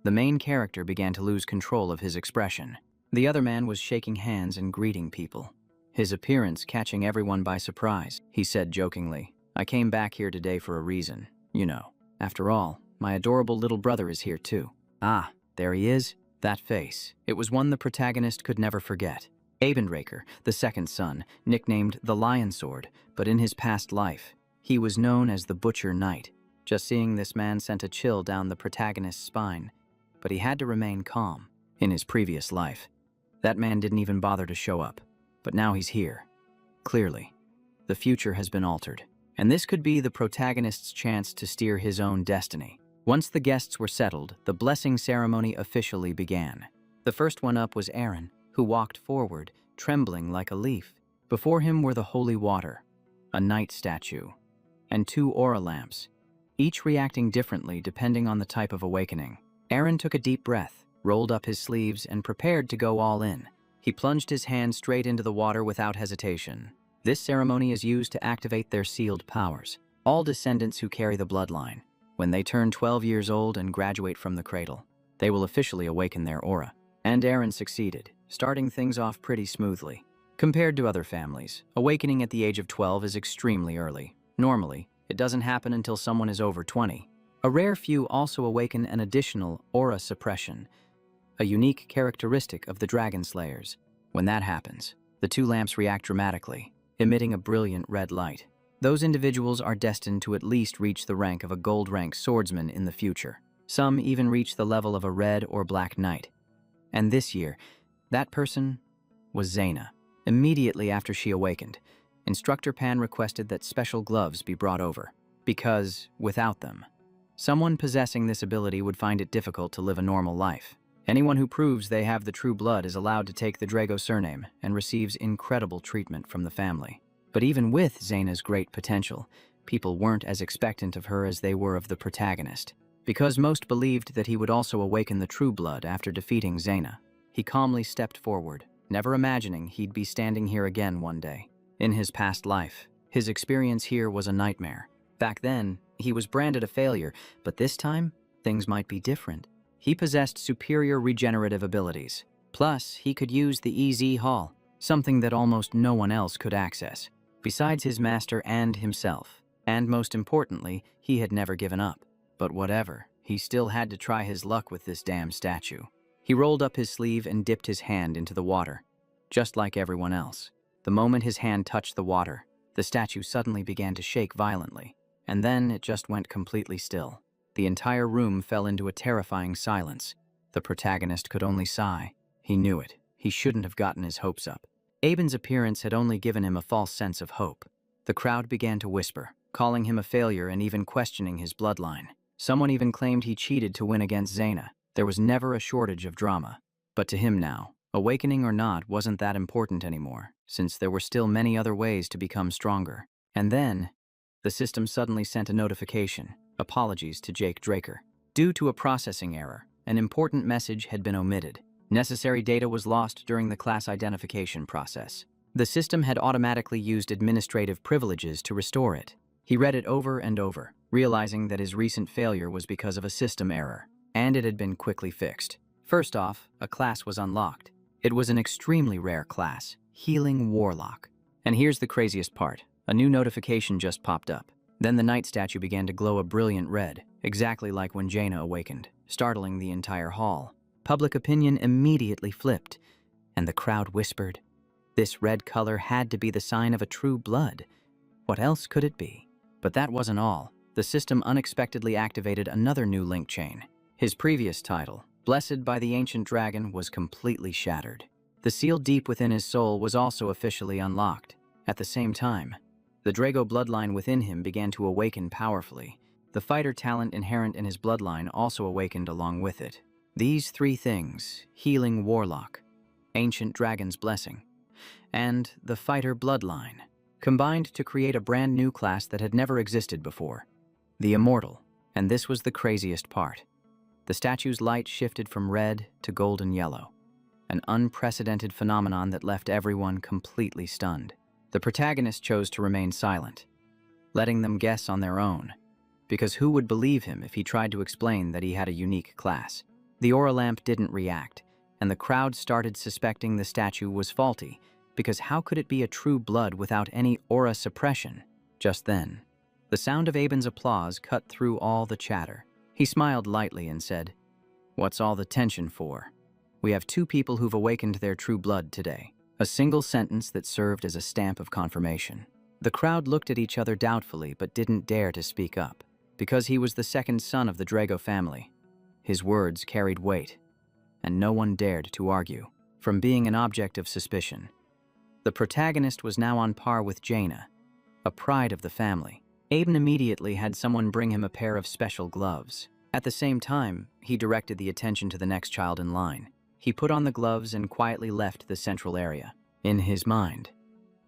the main character began to lose control of his expression. The other man was shaking hands and greeting people, his appearance catching everyone by surprise. He said jokingly, "I came back here today for a reason, you know. After all, my adorable little brother is here too." Ah, there he is. That face. It was one the protagonist could never forget. Abenraker, the second son, nicknamed the Lion Sword, but in his past life, he was known as the Butcher Knight. Just seeing this man sent a chill down the protagonist's spine, but he had to remain calm. In his previous life, that man didn't even bother to show up, but now he's here. Clearly, the future has been altered, and this could be the protagonist's chance to steer his own destiny. Once the guests were settled, the blessing ceremony officially began. The first one up was Aaron, who walked forward, trembling like a leaf. Before him were the holy water, a knight statue, and 2 aura lamps, each reacting differently depending on the type of awakening. Aaron took a deep breath, rolled up his sleeves, and prepared to go all in. He plunged his hand straight into the water without hesitation. This ceremony is used to activate their sealed powers. All descendants who carry the bloodline, when they turn 12 years old and graduate from the cradle, they will officially awaken their aura. And Aaron succeeded, starting things off pretty smoothly. Compared to other families, awakening at the age of 12 is extremely early. Normally, it doesn't happen until someone is over 20. A rare few also awaken an additional aura suppression, a unique characteristic of the Dragon Slayers. When that happens, the two lamps react dramatically, emitting a brilliant red light. Those individuals are destined to at least reach the rank of a gold-rank swordsman in the future. Some even reach the level of a red or black knight. And this year, that person was Zaina. Immediately after she awakened, Instructor Pan requested that special gloves be brought over, because, without them, someone possessing this ability would find it difficult to live a normal life. Anyone who proves they have the true blood is allowed to take the Drago surname and receives incredible treatment from the family. But even with Zaina's great potential, people weren't as expectant of her as they were of the protagonist. Because most believed that he would also awaken the true blood after defeating Zaina, he calmly stepped forward, never imagining he'd be standing here again one day. In his past life, his experience here was a nightmare. Back then, he was branded a failure, but this time, things might be different. He possessed superior regenerative abilities. Plus, he could use the EZ Hall, something that almost no one else could access, besides his master and himself. And most importantly, he had never given up. But whatever, he still had to try his luck with this damn statue. He rolled up his sleeve and dipped his hand into the water, just like everyone else. The moment his hand touched the water, the statue suddenly began to shake violently, and then it just went completely still. The entire room fell into a terrifying silence. The protagonist could only sigh. He knew it. He shouldn't have gotten his hopes up. Aben's appearance had only given him a false sense of hope. The crowd began to whisper, calling him a failure and even questioning his bloodline. Someone even claimed he cheated to win against Zaina. There was never a shortage of drama. But to him now, awakening or not wasn't that important anymore, since there were still many other ways to become stronger. And then, the system suddenly sent a notification. Apologies to Jake Draker. Due to a processing error, an important message had been omitted. Necessary data was lost during the class identification process. The system had automatically used administrative privileges to restore it. He read it over and over, realizing that his recent failure was because of a system error, and it had been quickly fixed. First off, a class was unlocked. It was an extremely rare class, Healing Warlock. And here's the craziest part. A new notification just popped up. Then the night statue began to glow a brilliant red, exactly like when Jaina awakened, startling the entire hall. Public opinion immediately flipped, and the crowd whispered, this red color had to be the sign of a true blood. What else could it be? But that wasn't all. The system unexpectedly activated another new link chain. His previous title, Blessed by the Ancient Dragon, was completely shattered. The seal deep within his soul was also officially unlocked. At the same time, the Drago bloodline within him began to awaken powerfully. The fighter talent inherent in his bloodline also awakened along with it. These three things, Healing Warlock, Ancient Dragon's Blessing, and the fighter bloodline, combined to create a brand new class that had never existed before, the Immortal. And this was the craziest part. The statue's light shifted from red to golden yellow, an unprecedented phenomenon that left everyone completely stunned. The protagonist chose to remain silent, letting them guess on their own, because who would believe him if he tried to explain that he had a unique class? The aura lamp didn't react, and the crowd started suspecting the statue was faulty, because how could it be a true blood without any aura suppression? Just then, the sound of Aben's applause cut through all the chatter. He smiled lightly and said, "What's all the tension for? We have two people who've awakened their true blood today." A single sentence that served as a stamp of confirmation. The crowd looked at each other doubtfully but didn't dare to speak up. Because he was the second son of the Drago family, his words carried weight, and no one dared to argue. From being an object of suspicion, the protagonist was now on par with Jaina, a pride of the family. Aben immediately had someone bring him a pair of special gloves. At the same time, he directed the attention to the next child in line. He put on the gloves and quietly left the central area. In his mind,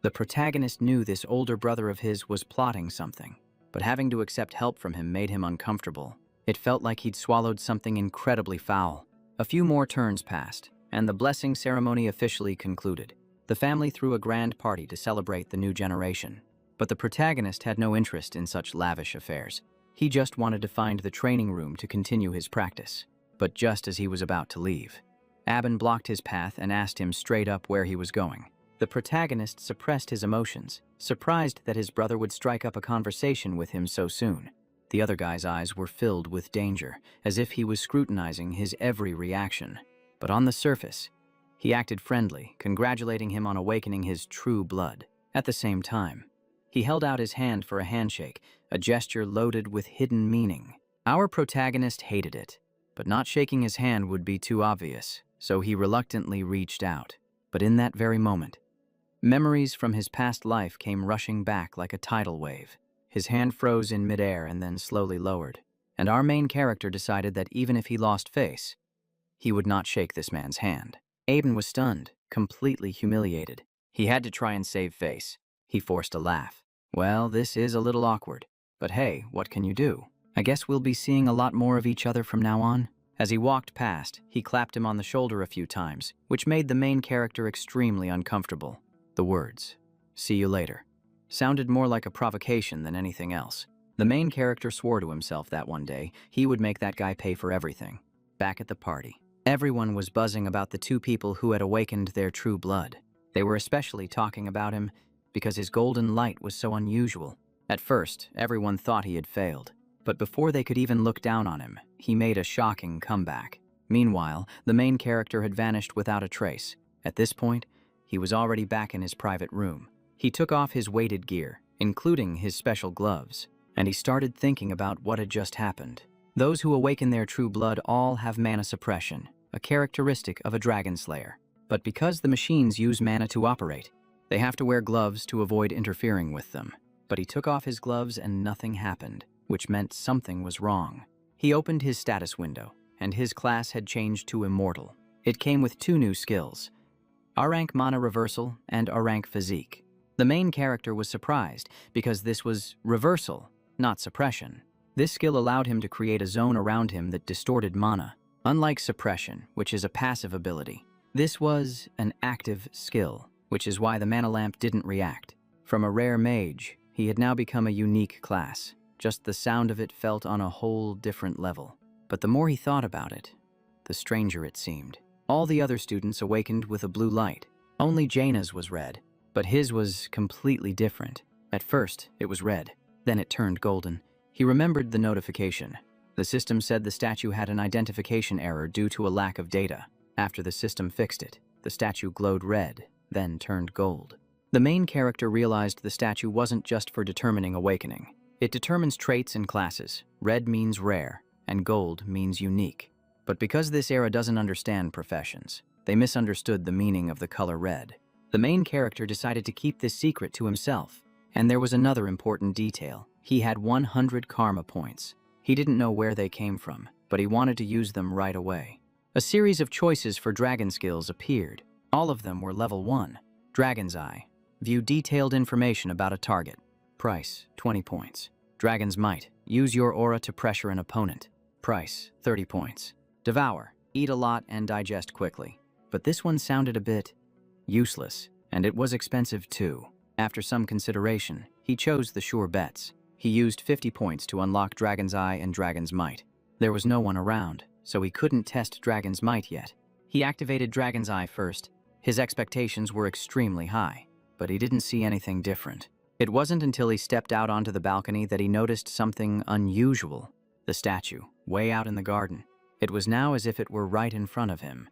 the protagonist knew this older brother of his was plotting something. but having to accept help from him made him uncomfortable. It felt like he'd swallowed something incredibly foul. A few more turns passed, and the blessing ceremony officially concluded. The family threw a grand party to celebrate the new generation. But the protagonist had no interest in such lavish affairs. He just wanted to find the training room to continue his practice. But just as he was about to leave, Aben blocked his path and asked him straight up where he was going. The protagonist suppressed his emotions, surprised that his brother would strike up a conversation with him so soon. The other guy's eyes were filled with danger, as if he was scrutinizing his every reaction. But on the surface, he acted friendly, congratulating him on awakening his true blood. At the same time, he held out his hand for a handshake, a gesture loaded with hidden meaning. Our protagonist hated it, but not shaking his hand would be too obvious, so he reluctantly reached out. But in that very moment, memories from his past life came rushing back like a tidal wave. His hand froze in midair and then slowly lowered, and our main character decided that even if he lost face, he would not shake this man's hand. Aben was stunned, completely humiliated. He had to try and save face. He forced a laugh. Well, this is a little awkward, but hey, what can you do? I guess we'll be seeing a lot more of each other from now on. As he walked past, he clapped him on the shoulder a few times, which made the main character extremely uncomfortable. The words, "See you later," sounded more like a provocation than anything else. The main character swore to himself that one day he would make that guy pay for everything. Back at the party, everyone was buzzing about the two people who had awakened their true blood. They were especially talking about him because his golden light was so unusual. At first, everyone thought he had failed, but before they could even look down on him, he made a shocking comeback. Meanwhile, the main character had vanished without a trace. At this point, he was already back in his private room. He took off his weighted gear, including his special gloves, and he started thinking about what had just happened. Those who awaken their true blood all have mana suppression, a characteristic of a dragon slayer. But because the machines use mana to operate, they have to wear gloves to avoid interfering with them. But he took off his gloves and nothing happened, which meant something was wrong. He opened his status window, and his class had changed to Immortal. It came with two new skills, R-Rank Mana Reversal and R-Rank Physique. The main character was surprised because this was reversal, not suppression. This skill allowed him to create a zone around him that distorted mana. Unlike suppression, which is a passive ability, this was an active skill, which is why the mana lamp didn't react. From a rare mage, he had now become a unique class. Just the sound of it felt on a whole different level. But the more he thought about it, the stranger it seemed. All the other students awakened with a blue light. Only Jaina's was red, but his was completely different. At first, it was red. Then it turned golden. He remembered the notification. The system said the statue had an identification error due to a lack of data. After the system fixed it, the statue glowed red, then turned gold. The main character realized the statue wasn't just for determining awakening. It determines traits and classes. Red means rare, and gold means unique. But because this era doesn't understand professions, they misunderstood the meaning of the color red. The main character decided to keep this secret to himself. And there was another important detail. He had 100 karma points. He didn't know where they came from, but he wanted to use them right away. A series of choices for dragon skills appeared. All of them were level 1. Dragon's Eye. View detailed information about a target. Price, 20 points. Dragon's Might. Use your aura to pressure an opponent. Price, 30 points. Devour. Eat a lot and digest quickly. But this one sounded a bit useless, and it was expensive too. After some consideration, he chose the sure bets. He used 50 points to unlock Dragon's Eye and Dragon's Might. There was no one around, so he couldn't test Dragon's Might yet. He activated Dragon's Eye first. His expectations were extremely high, but he didn't see anything different. It wasn't until he stepped out onto the balcony that he noticed something unusual. The statue, way out in the garden. It was now as if it were right in front of him.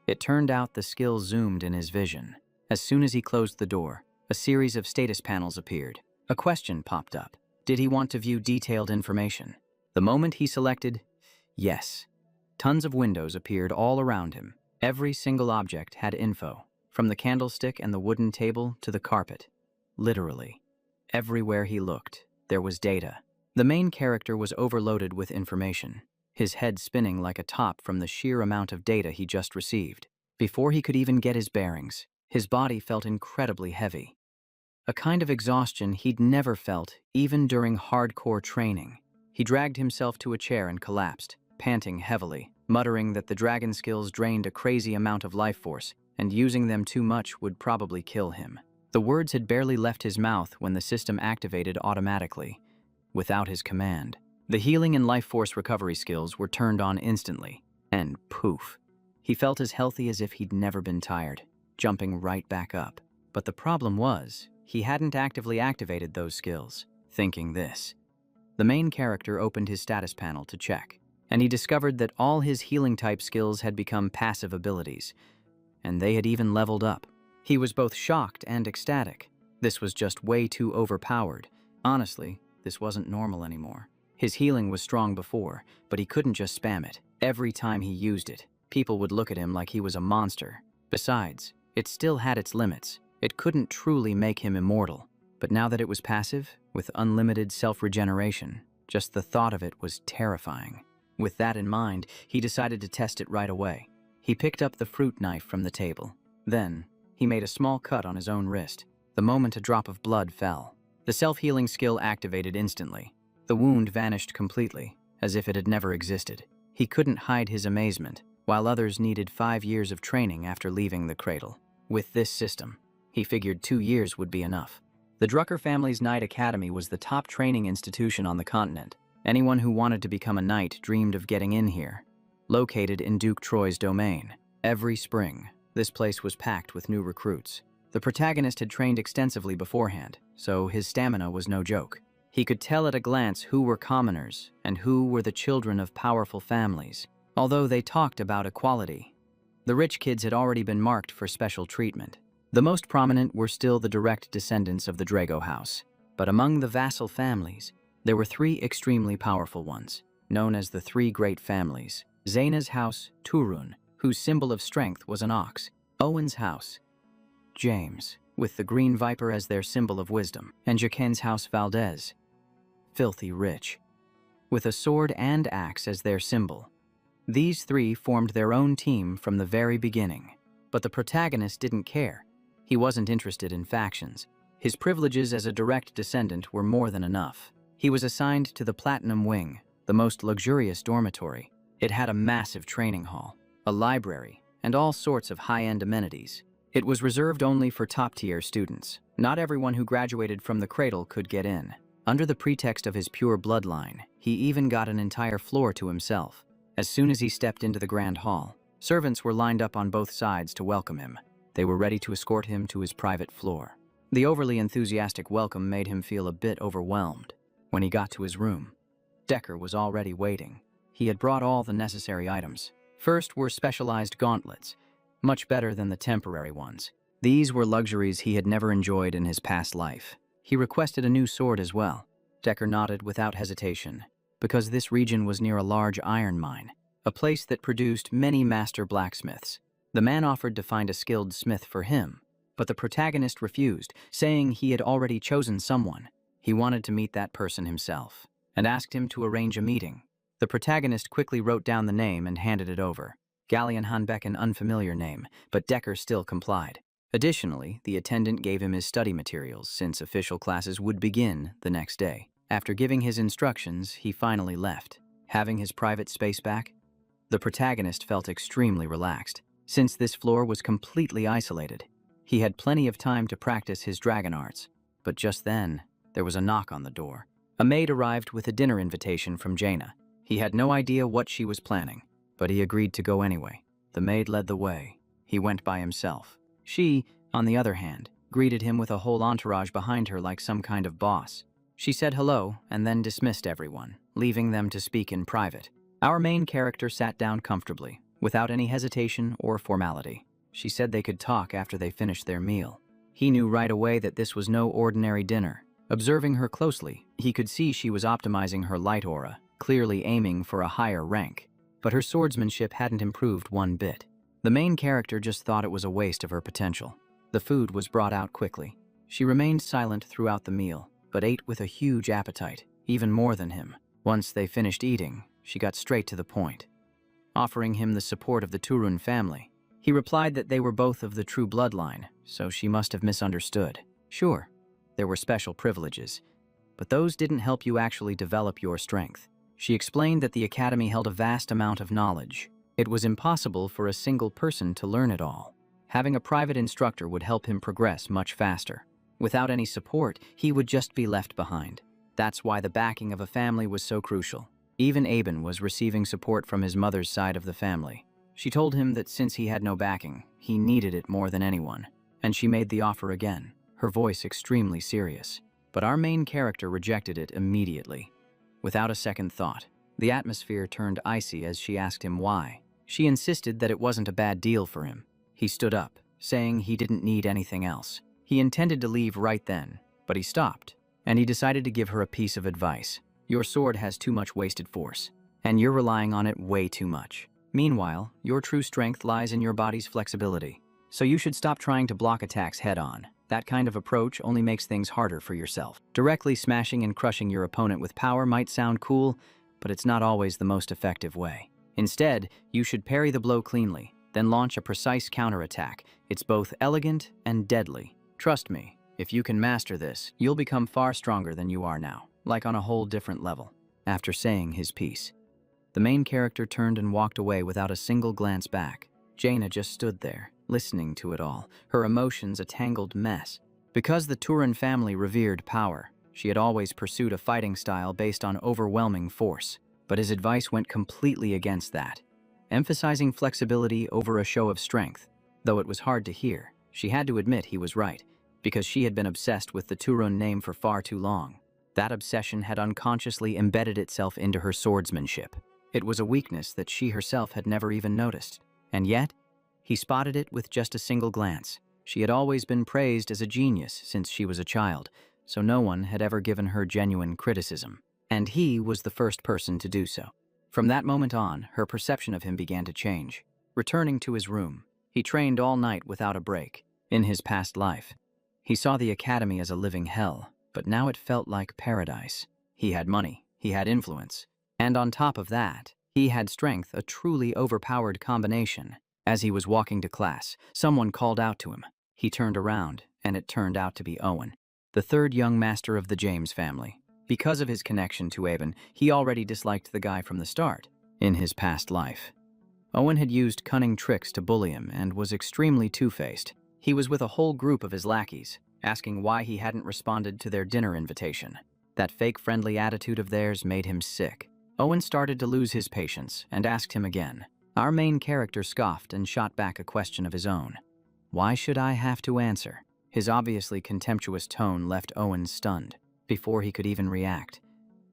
It turned out the skill zoomed in his vision. As soon as he closed the door, a series of status panels appeared. A question popped up. Did he want to view detailed information? The moment he selected yes, tons of windows appeared all around him. Every single object had info, from the candlestick and the wooden table to the carpet. Literally, everywhere he looked, there was data. The main character was overloaded with information, his head spinning like a top from the sheer amount of data he just received. Before he could even get his bearings, his body felt incredibly heavy. a kind of exhaustion he'd never felt, even during hardcore training. He dragged himself to a chair and collapsed, panting heavily, muttering that the dragon skills drained a crazy amount of life force, and using them too much would probably kill him. The words had barely left his mouth when the system activated automatically, without his command. The healing and life force recovery skills were turned on instantly, and poof. He felt as healthy as if he'd never been tired, jumping right back up. But the problem was, he hadn't actively activated those skills. Thinking this, the main character opened his status panel to check, and he discovered that all his healing type skills had become passive abilities, and they had even leveled up. He was both shocked and ecstatic. This was just way too overpowered. Honestly, this wasn't normal anymore. His healing was strong before, but he couldn't just spam it. Every time he used it, people would look at him like he was a monster. Besides, it still had its limits. It couldn't truly make him immortal. But now that it was passive, with unlimited self-regeneration, just the thought of it was terrifying. With that in mind, he decided to test it right away. He picked up the fruit knife from the table. Then, he made a small cut on his own wrist. The moment a drop of blood fell, the self-healing skill activated instantly. The wound vanished completely, as if it had never existed. He couldn't hide his amazement, while others needed 5 years of training after leaving the cradle. With this system, he figured 2 years would be enough. The Drucker family's Knight Academy was the top training institution on the continent. Anyone who wanted to become a knight dreamed of getting in here. Located in Duke Troy's domain, every spring, this place was packed with new recruits. The protagonist had trained extensively beforehand, so his stamina was no joke. He could tell at a glance who were commoners and who were the children of powerful families. Although they talked about equality, the rich kids had already been marked for special treatment. The most prominent were still the direct descendants of the Drago house. But among the vassal families, there were 3 extremely powerful ones, known as the 3 great families. Zaina's house, Turun, whose symbol of strength was an ox. Owen's house, James, with the green viper as their symbol of wisdom. And Jaquen's house, Valdez, filthy rich, with a sword and axe as their symbol. These 3 formed their own team from the very beginning. But the protagonist didn't care. He wasn't interested in factions. His privileges as a direct descendant were more than enough. He was assigned to the Platinum Wing, the most luxurious dormitory. It had a massive training hall, a library, and all sorts of high-end amenities. It was reserved only for top-tier students. Not everyone who graduated from the cradle could get in. Under the pretext of his pure bloodline, he even got an entire floor to himself. As soon as he stepped into the grand hall, servants were lined up on both sides to welcome him. They were ready to escort him to his private floor. The overly enthusiastic welcome made him feel a bit overwhelmed. When he got to his room, Decker was already waiting. He had brought all the necessary items. First were specialized gauntlets, much better than the temporary ones. These were luxuries he had never enjoyed in his past life. He requested a new sword as well. Decker nodded without hesitation, because this region was near a large iron mine, a place that produced many master blacksmiths. The man offered to find a skilled smith for him, but the protagonist refused, saying he had already chosen someone. He wanted to meet that person himself, and asked him to arrange a meeting. The protagonist quickly wrote down the name and handed it over. Gallian Hanbeck, an unfamiliar name, but Decker still complied. Additionally, the attendant gave him his study materials, since official classes would begin the next day. After giving his instructions, he finally left. Having his private space back, the protagonist felt extremely relaxed. Since this floor was completely isolated, he had plenty of time to practice his dragon arts. But just then, there was a knock on the door. A maid arrived with a dinner invitation from Jaina. He had no idea what she was planning, but he agreed to go anyway. The maid led the way. He went by himself. She, on the other hand, greeted him with a whole entourage behind her like some kind of boss. She said hello and then dismissed everyone, leaving them to speak in private. Our main character sat down comfortably, without any hesitation or formality. She said they could talk after they finished their meal. He knew right away that this was no ordinary dinner. Observing her closely, he could see she was optimizing her light aura, clearly aiming for a higher rank. But her swordsmanship hadn't improved one bit. The main character just thought it was a waste of her potential. The food was brought out quickly. She remained silent throughout the meal, but ate with a huge appetite, even more than him. Once they finished eating, she got straight to the point, offering him the support of the Turun family. He replied that they were both of the true bloodline, so she must have misunderstood. Sure, there were special privileges, but those didn't help you actually develop your strength. She explained that the academy held a vast amount of knowledge. It was impossible for a single person to learn it all. Having a private instructor would help him progress much faster. Without any support, he would just be left behind. That's why the backing of a family was so crucial. Even Aben was receiving support from his mother's side of the family. She told him that since he had no backing, he needed it more than anyone. And she made the offer again, her voice extremely serious. But our main character rejected it immediately. Without a second thought, the atmosphere turned icy as she asked him why. She insisted that it wasn't a bad deal for him. He stood up, saying he didn't need anything else. He intended to leave right then, but he stopped, and he decided to give her a piece of advice. Your sword has too much wasted force, and you're relying on it way too much. Meanwhile, your true strength lies in your body's flexibility. So you should stop trying to block attacks head-on. That kind of approach only makes things harder for yourself. Directly smashing and crushing your opponent with power might sound cool, but it's not always the most effective way. Instead, you should parry the blow cleanly, then launch a precise counterattack. It's both elegant and deadly. Trust me, if you can master this, you'll become far stronger than you are now, like on a whole different level. After saying his piece, the main character turned and walked away without a single glance back. Jaina just stood there, listening to it all, her emotions a tangled mess. Because the Turan family revered power, she had always pursued a fighting style based on overwhelming force. But his advice went completely against that, emphasizing flexibility over a show of strength. Though it was hard to hear, she had to admit he was right, because she had been obsessed with the Turun name for far too long. That obsession had unconsciously embedded itself into her swordsmanship. It was a weakness that she herself had never even noticed. And yet, he spotted it with just a single glance. She had always been praised as a genius since she was a child, so no one had ever given her genuine criticism. And he was the first person to do so. From that moment on, her perception of him began to change. Returning to his room, he trained all night without a break. In his past life, he saw the academy as a living hell, but now it felt like paradise. He had money, he had influence, and on top of that, he had strength, a truly overpowered combination. As he was walking to class, someone called out to him. He turned around, and it turned out to be Owen, the third young master of the James family. Because of his connection to Aben, he already disliked the guy from the start. In his past life, Owen had used cunning tricks to bully him and was extremely two-faced. He was with a whole group of his lackeys, asking why he hadn't responded to their dinner invitation. That fake friendly attitude of theirs made him sick. Owen started to lose his patience and asked him again. Our main character scoffed and shot back a question of his own. Why should I have to answer? His obviously contemptuous tone left Owen stunned. Before he could even react,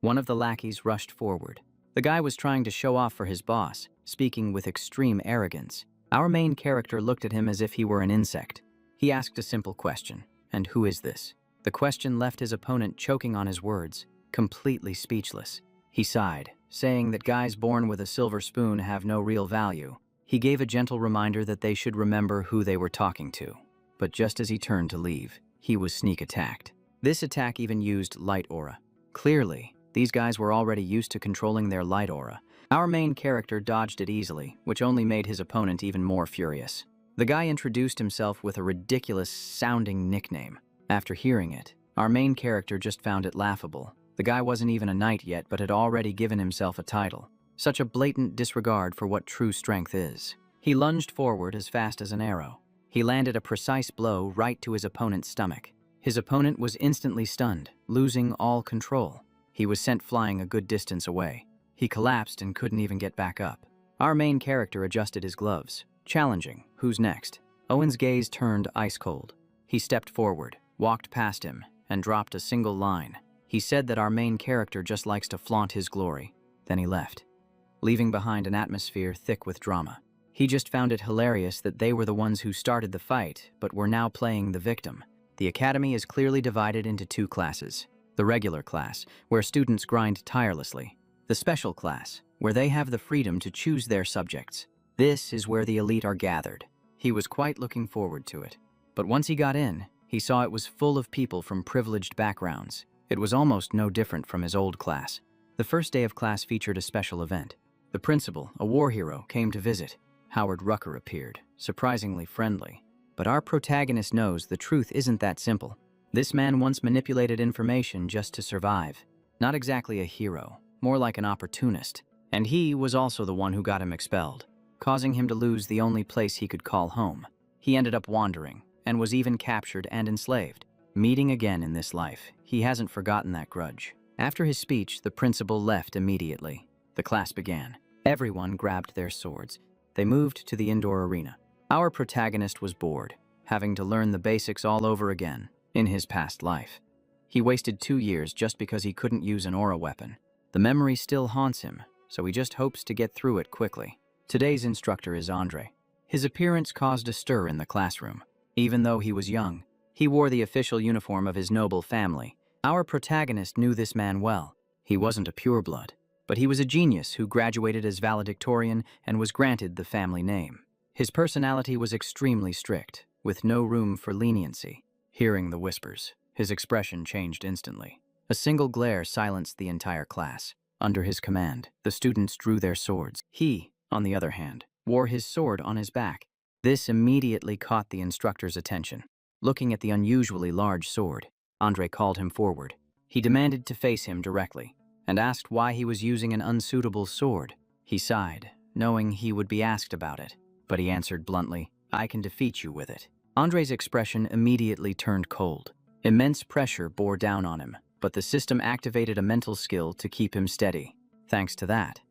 one of the lackeys rushed forward. The guy was trying to show off for his boss, speaking with extreme arrogance. Our main character looked at him as if he were an insect. He asked a simple question, and who is this? The question left his opponent choking on his words, completely speechless. He sighed, saying that guys born with a silver spoon have no real value. He gave a gentle reminder that they should remember who they were talking to. But just as he turned to leave, he was sneak attacked. This attack even used light aura. Clearly, these guys were already used to controlling their light aura. Our main character dodged it easily, which only made his opponent even more furious. The guy introduced himself with a ridiculous-sounding nickname. After hearing it, our main character just found it laughable. The guy wasn't even a knight yet, but had already given himself a title. Such a blatant disregard for what true strength is. He lunged forward as fast as an arrow. He landed a precise blow right to his opponent's stomach. His opponent was instantly stunned, losing all control. He was sent flying a good distance away. He collapsed and couldn't even get back up. Our main character adjusted his gloves, challenging, who's next? Owen's gaze turned ice cold. He stepped forward, walked past him, and dropped a single line. He said that our main character just likes to flaunt his glory. Then he left, leaving behind an atmosphere thick with drama. He just found it hilarious that they were the ones who started the fight, but were now playing the victim. The academy is clearly divided into two classes. The regular class, where students grind tirelessly. The special class, where they have the freedom to choose their subjects. This is where the elite are gathered. He was quite looking forward to it. But once he got in, he saw it was full of people from privileged backgrounds. It was almost no different from his old class. The first day of class featured a special event. The principal, a war hero, came to visit. Howard Rucker appeared, surprisingly friendly. But our protagonist knows the truth isn't that simple. This man once manipulated information just to survive. Not exactly a hero, more like an opportunist. And he was also the one who got him expelled, causing him to lose the only place he could call home. He ended up wandering, and was even captured and enslaved. Meeting again in this life, he hasn't forgotten that grudge. After his speech, the principal left immediately. The class began. Everyone grabbed their swords. They moved to the indoor arena. Our protagonist was bored, having to learn the basics all over again in his past life. He wasted 2 years just because he couldn't use an aura weapon. The memory still haunts him, so he just hopes to get through it quickly. Today's instructor is Andre. His appearance caused a stir in the classroom. Even though he was young, he wore the official uniform of his noble family. Our protagonist knew this man well. He wasn't a pureblood, but he was a genius who graduated as valedictorian and was granted the family name. His personality was extremely strict, with no room for leniency. Hearing the whispers, his expression changed instantly. A single glare silenced the entire class. Under his command, the students drew their swords. He, on the other hand, wore his sword on his back. This immediately caught the instructor's attention. Looking at the unusually large sword, Andre called him forward. He demanded to face him directly, and asked why he was using an unsuitable sword. He sighed, knowing he would be asked about it, but he answered bluntly, "I can defeat you with it." Andre's expression immediately turned cold. Immense pressure bore down on him, but the system activated a mental skill to keep him steady. Thanks to that,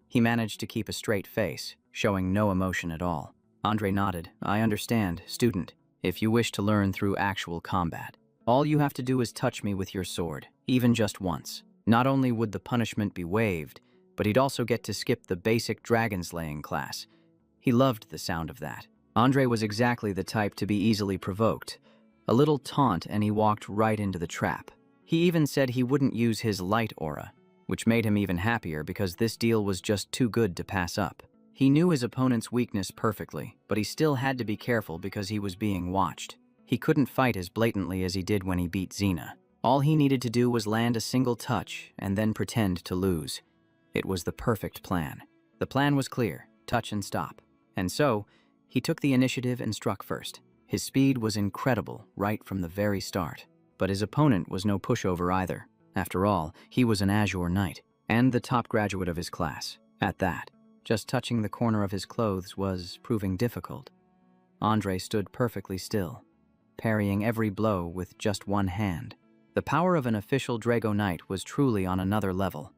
he managed to keep a straight face, showing no emotion at all. Andre nodded. "I understand, student. If you wish to learn through actual combat, all you have to do is touch me with your sword, even just once." Not only would the punishment be waived, but he'd also get to skip the basic dragon slaying class. He loved the sound of that. Andre was exactly the type to be easily provoked. A little taunt and he walked right into the trap. He even said he wouldn't use his light aura, which made him even happier because this deal was just too good to pass up. He knew his opponent's weakness perfectly, but he still had to be careful because he was being watched. He couldn't fight as blatantly as he did when he beat Xena. All he needed to do was land a single touch and then pretend to lose. It was the perfect plan. The plan was clear: touch and stop. And so, he took the initiative and struck first. His speed was incredible right from the very start. But his opponent was no pushover either. After all, he was an Azure Knight, and the top graduate of his class. At that, just touching the corner of his clothes was proving difficult. Andre stood perfectly still, parrying every blow with just one hand. The power of an official Drago Knight was truly on another level.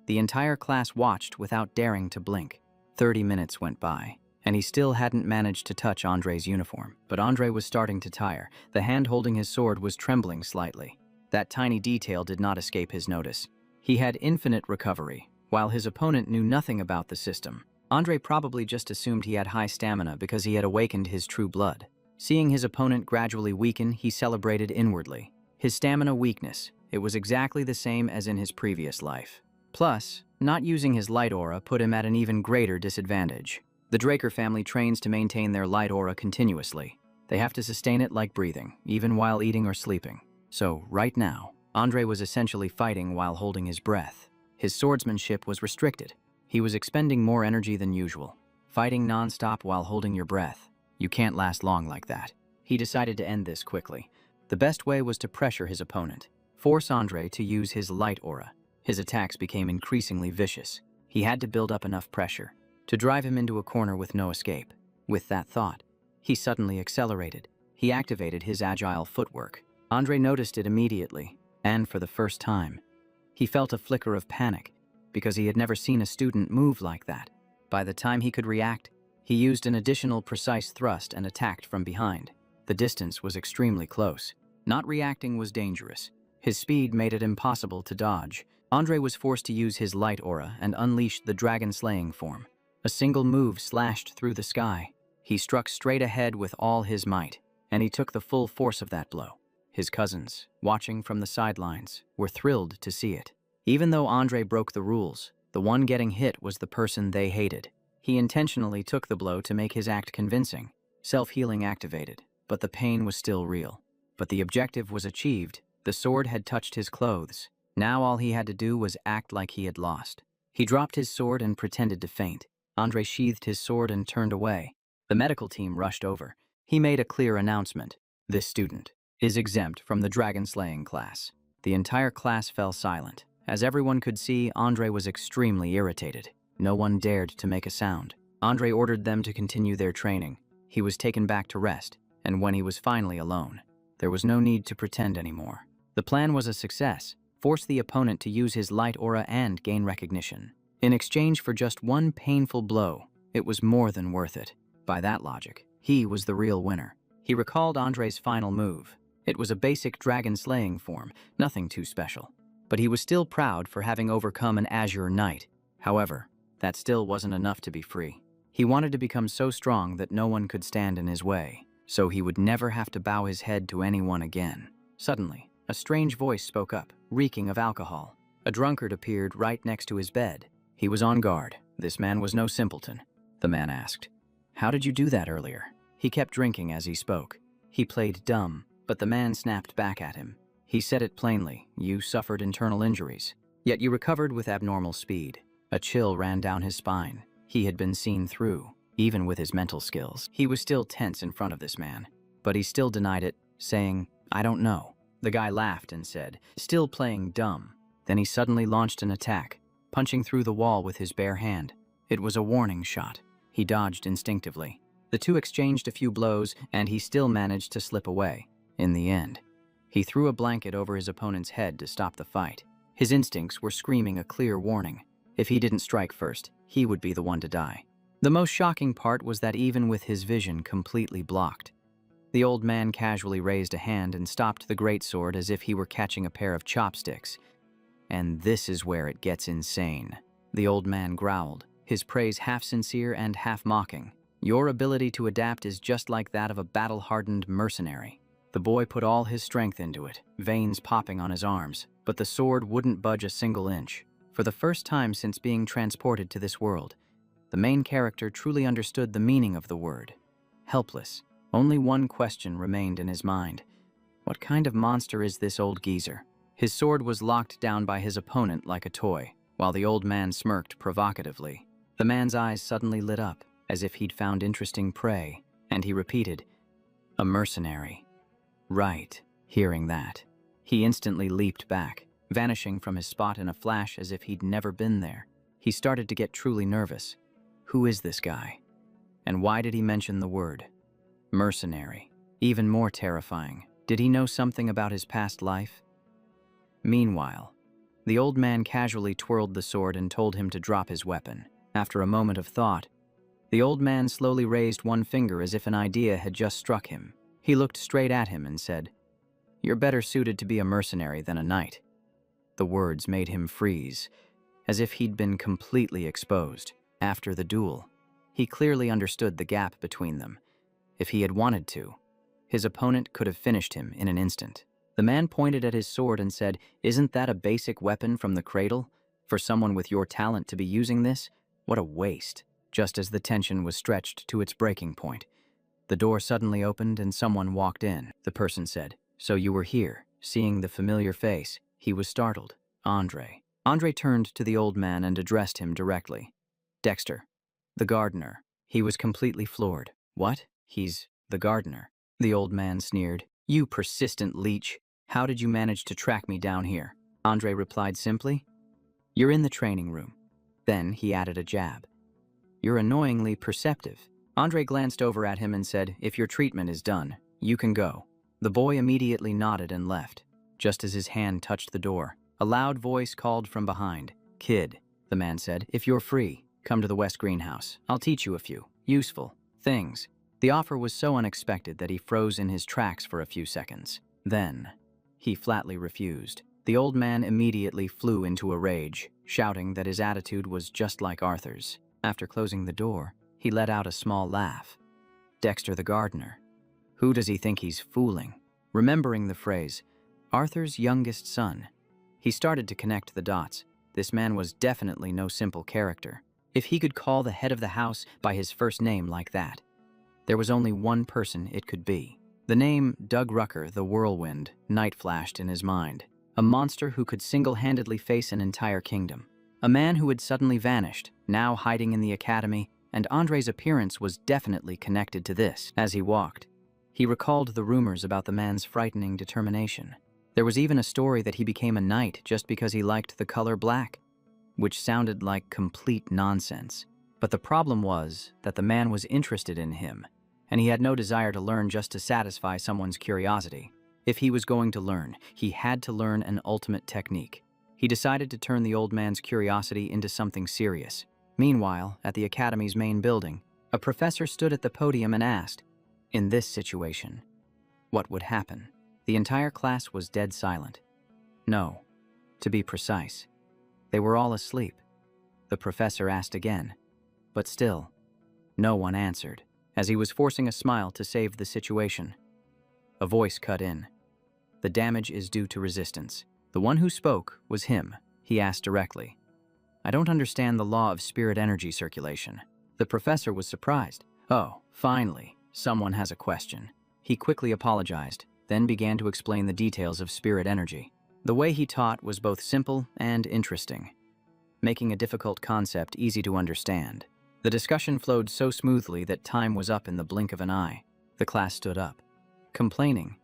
The entire class watched without daring to blink. 30 minutes went by, and he still hadn't managed to touch Andre's uniform. But Andre was starting to tire. The hand holding his sword was trembling slightly. That tiny detail did not escape his notice. He had infinite recovery, while his opponent knew nothing about the system. Andre probably just assumed he had high stamina because he had awakened his true blood. Seeing his opponent gradually weaken, he celebrated inwardly. His stamina weakness, it was exactly the same as in his previous life. Plus, not using his light aura put him at an even greater disadvantage. The Draker family trains to maintain their light aura continuously. They have to sustain it like breathing, even while eating or sleeping. So, right now, Andre was essentially fighting while holding his breath. His swordsmanship was restricted. He was expending more energy than usual. Fighting non-stop while holding your breath. You can't last long like that. He decided to end this quickly. The best way was to pressure his opponent. Force Andre to use his light aura. His attacks became increasingly vicious. He had to build up enough pressure to drive him into a corner with no escape. With that thought, he suddenly accelerated. He activated his agile footwork. Andre noticed it immediately, and for the first time, he felt a flicker of panic because he had never seen a student move like that. By the time he could react, he used an additional precise thrust and attacked from behind. The distance was extremely close. Not reacting was dangerous. His speed made it impossible to dodge. Andre was forced to use his light aura and unleashed the dragon-slaying form. A single move slashed through the sky. He struck straight ahead with all his might, and he took the full force of that blow. His cousins, watching from the sidelines, were thrilled to see it. Even though Andre broke the rules, the one getting hit was the person they hated. He intentionally took the blow to make his act convincing. Self-healing activated, but the pain was still real. But the objective was achieved. The sword had touched his clothes. Now all he had to do was act like he had lost. He dropped his sword and pretended to faint. Andre sheathed his sword and turned away. The medical team rushed over. He made a clear announcement. This student is exempt from the dragon-slaying class. The entire class fell silent. As everyone could see, Andre was extremely irritated. No one dared to make a sound. Andre ordered them to continue their training. He was taken back to rest, and when he was finally alone, there was no need to pretend anymore. The plan was a success. Force the opponent to use his light aura and gain recognition. In exchange for just one painful blow, it was more than worth it. By that logic, he was the real winner. He recalled Andre's final move. It was a basic dragon-slaying form, nothing too special. But he was still proud for having overcome an Azure Knight. However, that still wasn't enough to be free. He wanted to become so strong that no one could stand in his way, so he would never have to bow his head to anyone again. Suddenly, a strange voice spoke up, reeking of alcohol. A drunkard appeared right next to his bed. He was on guard. This man was no simpleton. The man asked, "How did you do that earlier?" He kept drinking as he spoke. He played dumb, but the man snapped back at him. He said it plainly, "You suffered internal injuries, yet you recovered with abnormal speed." A chill ran down his spine. He had been seen through, even with his mental skills. He was still tense in front of this man, but he still denied it, saying, "I don't know." The guy laughed and said, still playing dumb. Then he suddenly launched an attack, punching through the wall with his bare hand. It was a warning shot. He dodged instinctively. The two exchanged a few blows, and he still managed to slip away. In the end, he threw a blanket over his opponent's head to stop the fight. His instincts were screaming a clear warning. If he didn't strike first, he would be the one to die. The most shocking part was that even with his vision completely blocked, the old man casually raised a hand and stopped the greatsword as if he were catching a pair of chopsticks. And this is where it gets insane. The old man growled, his praise half sincere and half mocking. "Your ability to adapt is just like that of a battle-hardened mercenary." The boy put all his strength into it, veins popping on his arms, but the sword wouldn't budge a single inch. For the first time since being transported to this world, the main character truly understood the meaning of the word. Helpless. Only one question remained in his mind. What kind of monster is this old geezer? His sword was locked down by his opponent like a toy, while the old man smirked provocatively. The man's eyes suddenly lit up, as if he'd found interesting prey, and he repeated, "A mercenary." Right. Hearing that, he instantly leaped back, vanishing from his spot in a flash as if he'd never been there. He started to get truly nervous. Who is this guy? And why did he mention the word? Mercenary. Even more terrifying. Did he know something about his past life? Meanwhile, the old man casually twirled the sword and told him to drop his weapon. After a moment of thought, the old man slowly raised one finger as if an idea had just struck him. He looked straight at him and said, "You're better suited to be a mercenary than a knight." The words made him freeze, as if he'd been completely exposed. After the duel, he clearly understood the gap between them. If he had wanted to, his opponent could have finished him in an instant. The man pointed at his sword and said, "Isn't that a basic weapon from the cradle? For someone with your talent to be using this? What a waste." Just as the tension was stretched to its breaking point, the door suddenly opened and someone walked in. The person said, "So you were here." Seeing the familiar face, he was startled. Andre. Andre turned to the old man and addressed him directly. "Dexter, the gardener." He was completely floored. "What? He's the gardener?" The old man sneered. "You persistent leech. How did you manage to track me down here?" Andre replied simply, "You're in the training room." Then he added a jab. "You're annoyingly perceptive." Andre glanced over at him and said, "If your treatment is done, you can go." The boy immediately nodded and left. Just as his hand touched the door, a loud voice called from behind. "Kid," the man said, "if you're free, come to the West Greenhouse. I'll teach you a few useful things." The offer was so unexpected that he froze in his tracks for a few seconds. Then, he flatly refused. The old man immediately flew into a rage, shouting that his attitude was just like Arthur's. After closing the door, he let out a small laugh. Dexter the gardener. Who does he think he's fooling? Remembering the phrase, Arthur's youngest son, he started to connect the dots. This man was definitely no simple character. If he could call the head of the house by his first name like that, there was only one person it could be. The name Doug Rucker, the Whirlwind, night flashed in his mind. A monster who could single-handedly face an entire kingdom. A man who had suddenly vanished, now hiding in the academy, and Andre's appearance was definitely connected to this. As he walked, He recalled the rumors about the man's frightening determination. There was even a story that he became a knight just because he liked the color black, which sounded like complete nonsense. But the problem was that the man was interested in him, and he had no desire to learn just to satisfy someone's curiosity. If he was going to learn, he had to learn an ultimate technique. He decided to turn the old man's curiosity into something serious. Meanwhile, at the academy's main building, a professor stood at the podium and asked, "In this situation, what would happen?" The entire class was dead silent. No, to be precise, they were all asleep. The professor asked again, but still, no one answered. As he was forcing a smile to save the situation, a voice cut in. "The damage is due to resistance." The one who spoke was him. He asked directly, "I don't understand the law of spirit energy circulation." The professor was surprised. Oh, finally, someone has a question. He quickly apologized, then began to explain the details of spirit energy. The way he taught was both simple and interesting, making a difficult concept easy to understand. The discussion flowed so smoothly that time was up in the blink of an eye. The class stood up, complaining,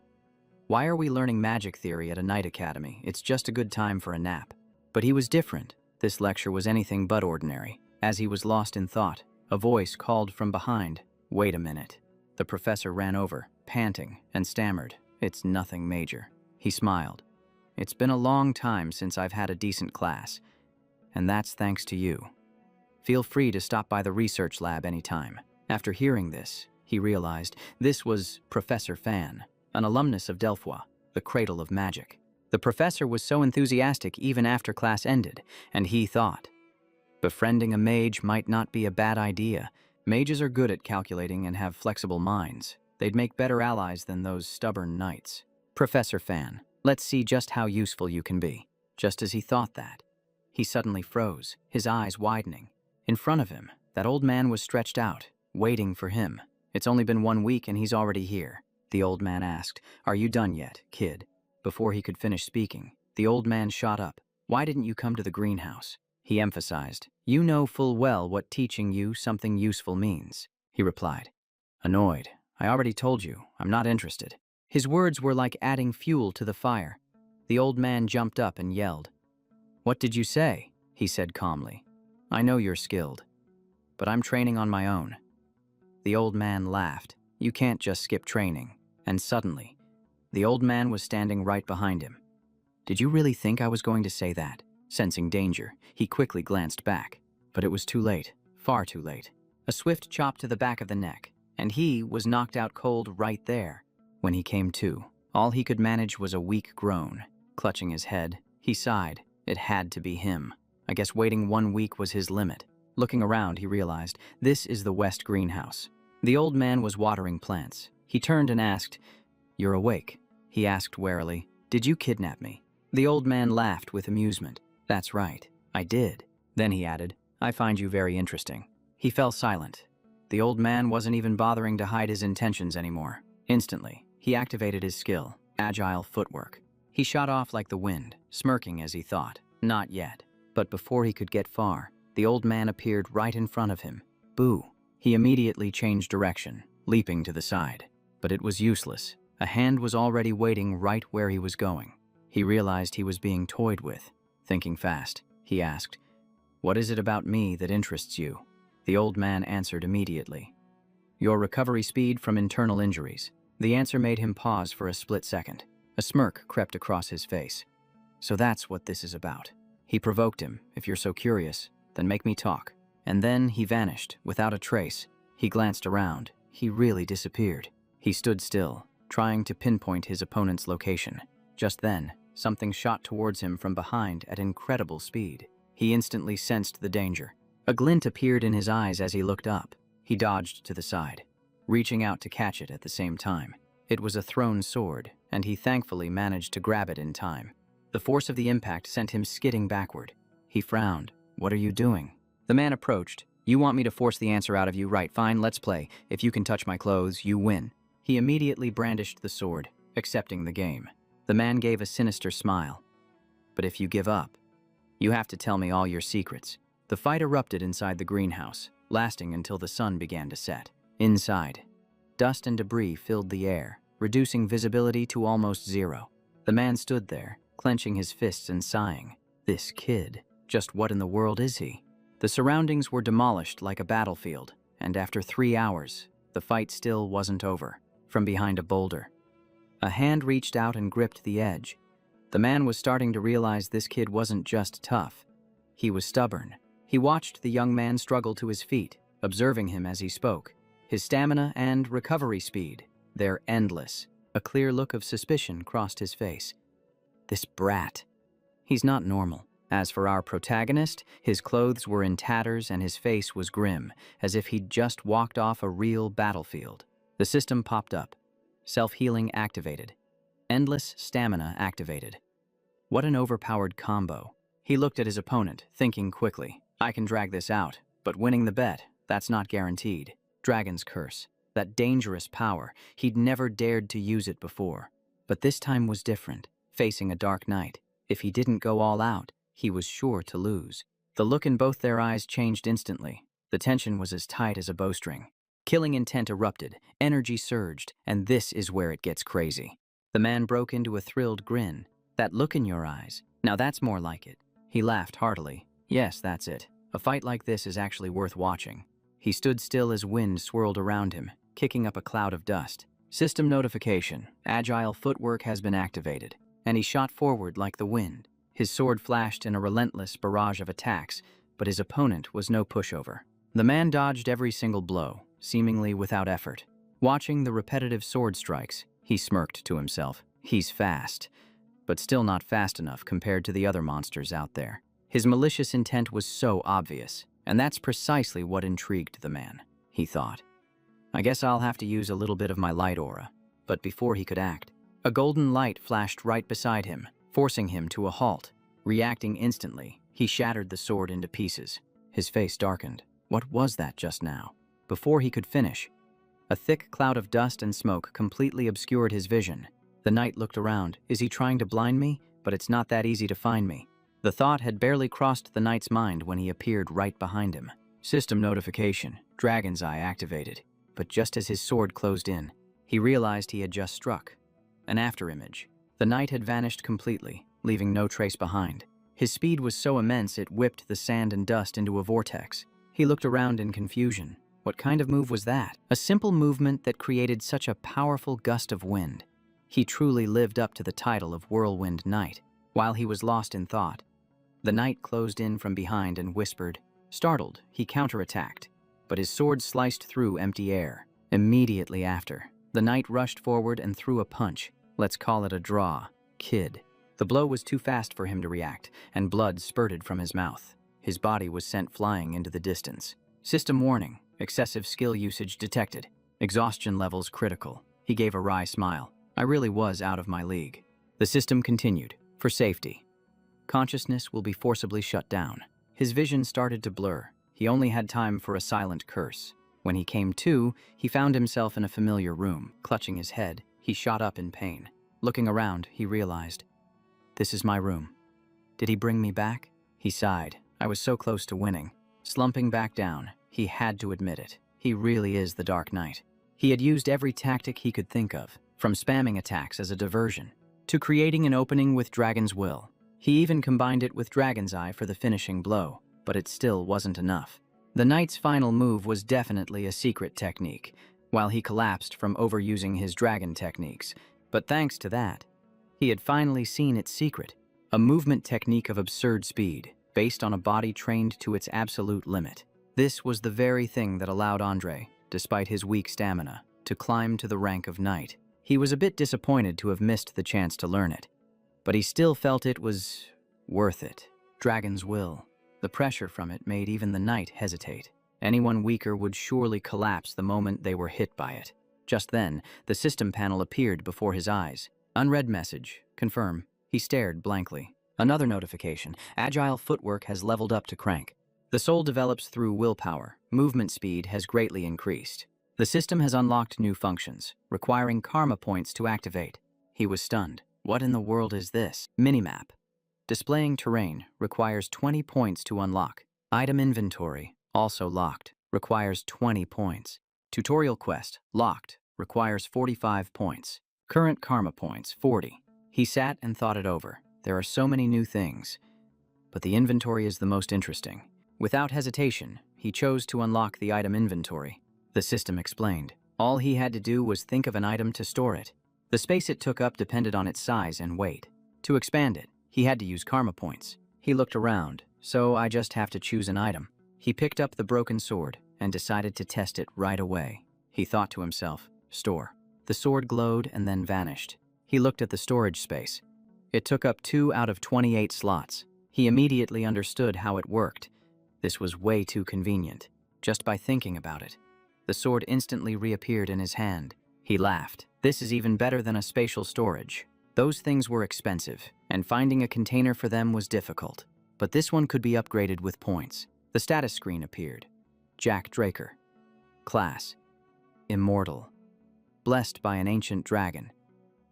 "Why are we learning magic theory at a night academy? It's just a good time for a nap." But he was different. This lecture was anything but ordinary. As he was lost in thought, a voice called from behind, "Wait a minute." The professor ran over, panting, and stammered, "It's nothing major." He smiled. "It's been a long time since I've had a decent class, and that's thanks to you. Feel free to stop by the research lab anytime." After hearing this, he realized this was Professor Fan, an alumnus of Devours, the cradle of magic. The professor was so enthusiastic even after class ended, and he thought, befriending a mage might not be a bad idea. Mages are good at calculating and have flexible minds. They'd make better allies than those stubborn knights. "Professor Fan, let's see just how useful you can be." Just as he thought that, he suddenly froze, his eyes widening. In front of him, that old man was stretched out, waiting for him. "It's only been 1 week and he's already here," the old man asked. "Are you done yet, kid?" Before he could finish speaking, the old man shot up. "Why didn't you come to the greenhouse?" He emphasized. "You know full well what teaching you something useful means," he replied. Annoyed, "I already told you, I'm not interested." His words were like adding fuel to the fire. The old man jumped up and yelled. "What did you say?" he said calmly. "I know you're skilled, but I'm training on my own." The old man laughed. "You can't just skip training." And suddenly, the old man was standing right behind him. "Did you really think I was going to say that?" Sensing danger, he quickly glanced back. But it was too late, far too late. A swift chop to the back of the neck, and he was knocked out cold right there. When he came to, all he could manage was a weak groan. Clutching his head, he sighed. It had to be him. I guess waiting 1 week was his limit. Looking around, he realized, this is the West greenhouse. The old man was watering plants. He turned and asked, "You're awake?" He asked warily, "Did you kidnap me?" The old man laughed with amusement. "That's right, I did." Then he added, "I find you very interesting." He fell silent. The old man wasn't even bothering to hide his intentions anymore. Instantly, he activated his skill, agile footwork. He shot off like the wind, smirking as he thought, "Not yet." But before he could get far, the old man appeared right in front of him. Boo! He immediately changed direction, leaping to the side. But it was useless. A hand was already waiting right where he was going. He realized he was being toyed with. Thinking fast, he asked, "What is it about me that interests you?" The old man answered immediately, "Your recovery speed from internal injuries." The answer made him pause for a split second. A smirk crept across his face. "So that's what this is about." He provoked him. "If you're so curious, then make me talk." And then he vanished, without a trace. He glanced around. He really disappeared. He stood still, trying to pinpoint his opponent's location. Just then, something shot towards him from behind at incredible speed. He instantly sensed the danger. A glint appeared in his eyes as he looked up. He dodged to the side, reaching out to catch it at the same time. It was a thrown sword, and he thankfully managed to grab it in time. The force of the impact sent him skidding backward. He frowned. "What are you doing?" The man approached. "You want me to force the answer out of you, right? Fine, let's play. If you can touch my clothes, you win." He immediately brandished the sword, accepting the game. The man gave a sinister smile. "But if you give up, you have to tell me all your secrets." The fight erupted inside the greenhouse, lasting until the sun began to set. Inside, Dust and debris filled the air, reducing visibility to almost zero. The man stood there, clenching his fists and sighing. This kid, just what in the world is he? The surroundings were demolished like a battlefield, and after 3 hours, the fight still wasn't over. From behind a boulder, a hand reached out and gripped the edge. The man was starting to realize this kid wasn't just tough. He was stubborn. He watched the young man struggle to his feet, observing him as he spoke. His stamina and recovery speed, they're endless. A clear look of suspicion crossed his face. This brat. He's not normal. As for our protagonist, his clothes were in tatters and his face was grim, as if he'd just walked off a real battlefield. The system popped up. Self-healing activated. Endless stamina activated. What an overpowered combo. He looked at his opponent, thinking quickly. I can drag this out, but winning the bet, that's not guaranteed. Dragon's curse. That dangerous power. He'd never dared to use it before. But this time was different. Facing a dark night. If he didn't go all out, he was sure to lose. The look in both their eyes changed instantly. The tension was as tight as a bowstring. Killing intent erupted, energy surged, and this is where it gets crazy. The man broke into a thrilled grin. That look in your eyes, now that's more like it. He laughed heartily. Yes, that's it. A fight like this is actually worth watching. He stood still as wind swirled around him, kicking up a cloud of dust. System notification. Agile footwork has been activated. And he shot forward like the wind. His sword flashed in a relentless barrage of attacks, but his opponent was no pushover. The man dodged every single blow, seemingly without effort. Watching the repetitive sword strikes, he smirked to himself. He's fast, but still not fast enough compared to the other monsters out there. His malicious intent was so obvious, and that's precisely what intrigued the man, he thought. I guess I'll have to use a little bit of my light aura. But before he could act, a golden light flashed right beside him, forcing him to a halt. Reacting instantly, he shattered the sword into pieces. His face darkened. What was that just now? Before he could finish, a thick cloud of dust and smoke completely obscured his vision. The knight looked around. Is he trying to blind me? But it's not that easy to find me. The thought had barely crossed the knight's mind when he appeared right behind him. System notification. Dragon's Eye activated. But just as his sword closed in, he realized he had just struck. An afterimage. The knight had vanished completely, leaving no trace behind. His speed was so immense it whipped the sand and dust into a vortex. He looked around in confusion. What kind of move was that? A simple movement that created such a powerful gust of wind. He truly lived up to the title of Whirlwind Knight. While he was lost in thought, the knight closed in from behind and whispered. Startled, he counterattacked, but his sword sliced through empty air. Immediately after, the knight rushed forward and threw a punch. Let's call it a draw. Kid. The blow was too fast for him to react, and blood spurted from his mouth. His body was sent flying into the distance. System warning. Excessive skill usage detected. Exhaustion levels critical. He gave a wry smile. I really was out of my league. The system continued. For safety. Consciousness will be forcibly shut down. His vision started to blur. He only had time for a silent curse. When he came to, he found himself in a familiar room. Clutching his head, he shot up in pain. Looking around, he realized, this is my room. Did he bring me back? He sighed. I was so close to winning. Slumping back down, he had to admit it. He really is the Dark Knight. He had used every tactic he could think of, from spamming attacks as a diversion, to creating an opening with Dragon's Will. He even combined it with Dragon's Eye for the finishing blow, but it still wasn't enough. The knight's final move was definitely a secret technique, while he collapsed from overusing his dragon techniques. But thanks to that, he had finally seen its secret, a movement technique of absurd speed, based on a body trained to its absolute limit. This was the very thing that allowed Andre, despite his weak stamina, to climb to the rank of knight. He was a bit disappointed to have missed the chance to learn it, but he still felt it was worth it. Dragon's Will. The pressure from it made even the knight hesitate. Anyone weaker would surely collapse the moment they were hit by it. Just then, the system panel appeared before his eyes. Unread message. Confirm. He stared blankly. Another notification. Agile footwork has leveled up to crank. The soul develops through willpower. Movement speed has greatly increased. The system has unlocked new functions, requiring karma points to activate. He was stunned. What in the world is this? Minimap. Displaying terrain requires 20 points to unlock. Item inventory, also locked, requires 20 points. Tutorial quest, locked, Requires 45 points. Current karma points, 40. He sat and thought it over. There are so many new things. But the inventory is the most interesting. Without hesitation, he chose to unlock the item inventory. The system explained. All he had to do was think of an item to store it. The space it took up depended on its size and weight. To expand it, he had to use karma points. He looked around, so I just have to choose an item. He picked up the broken sword and decided to test it right away. He thought to himself, store. The sword glowed and then vanished. He looked at the storage space. It took up 2 out of 28 slots. He immediately understood how it worked. This was way too convenient. Just by thinking about it, the sword instantly reappeared in his hand. He laughed. This is even better than a spatial storage. Those things were expensive, and finding a container for them was difficult. But this one could be upgraded with points. The status screen appeared. Jack Draker. Class: Immortal. Blessed by an ancient dragon.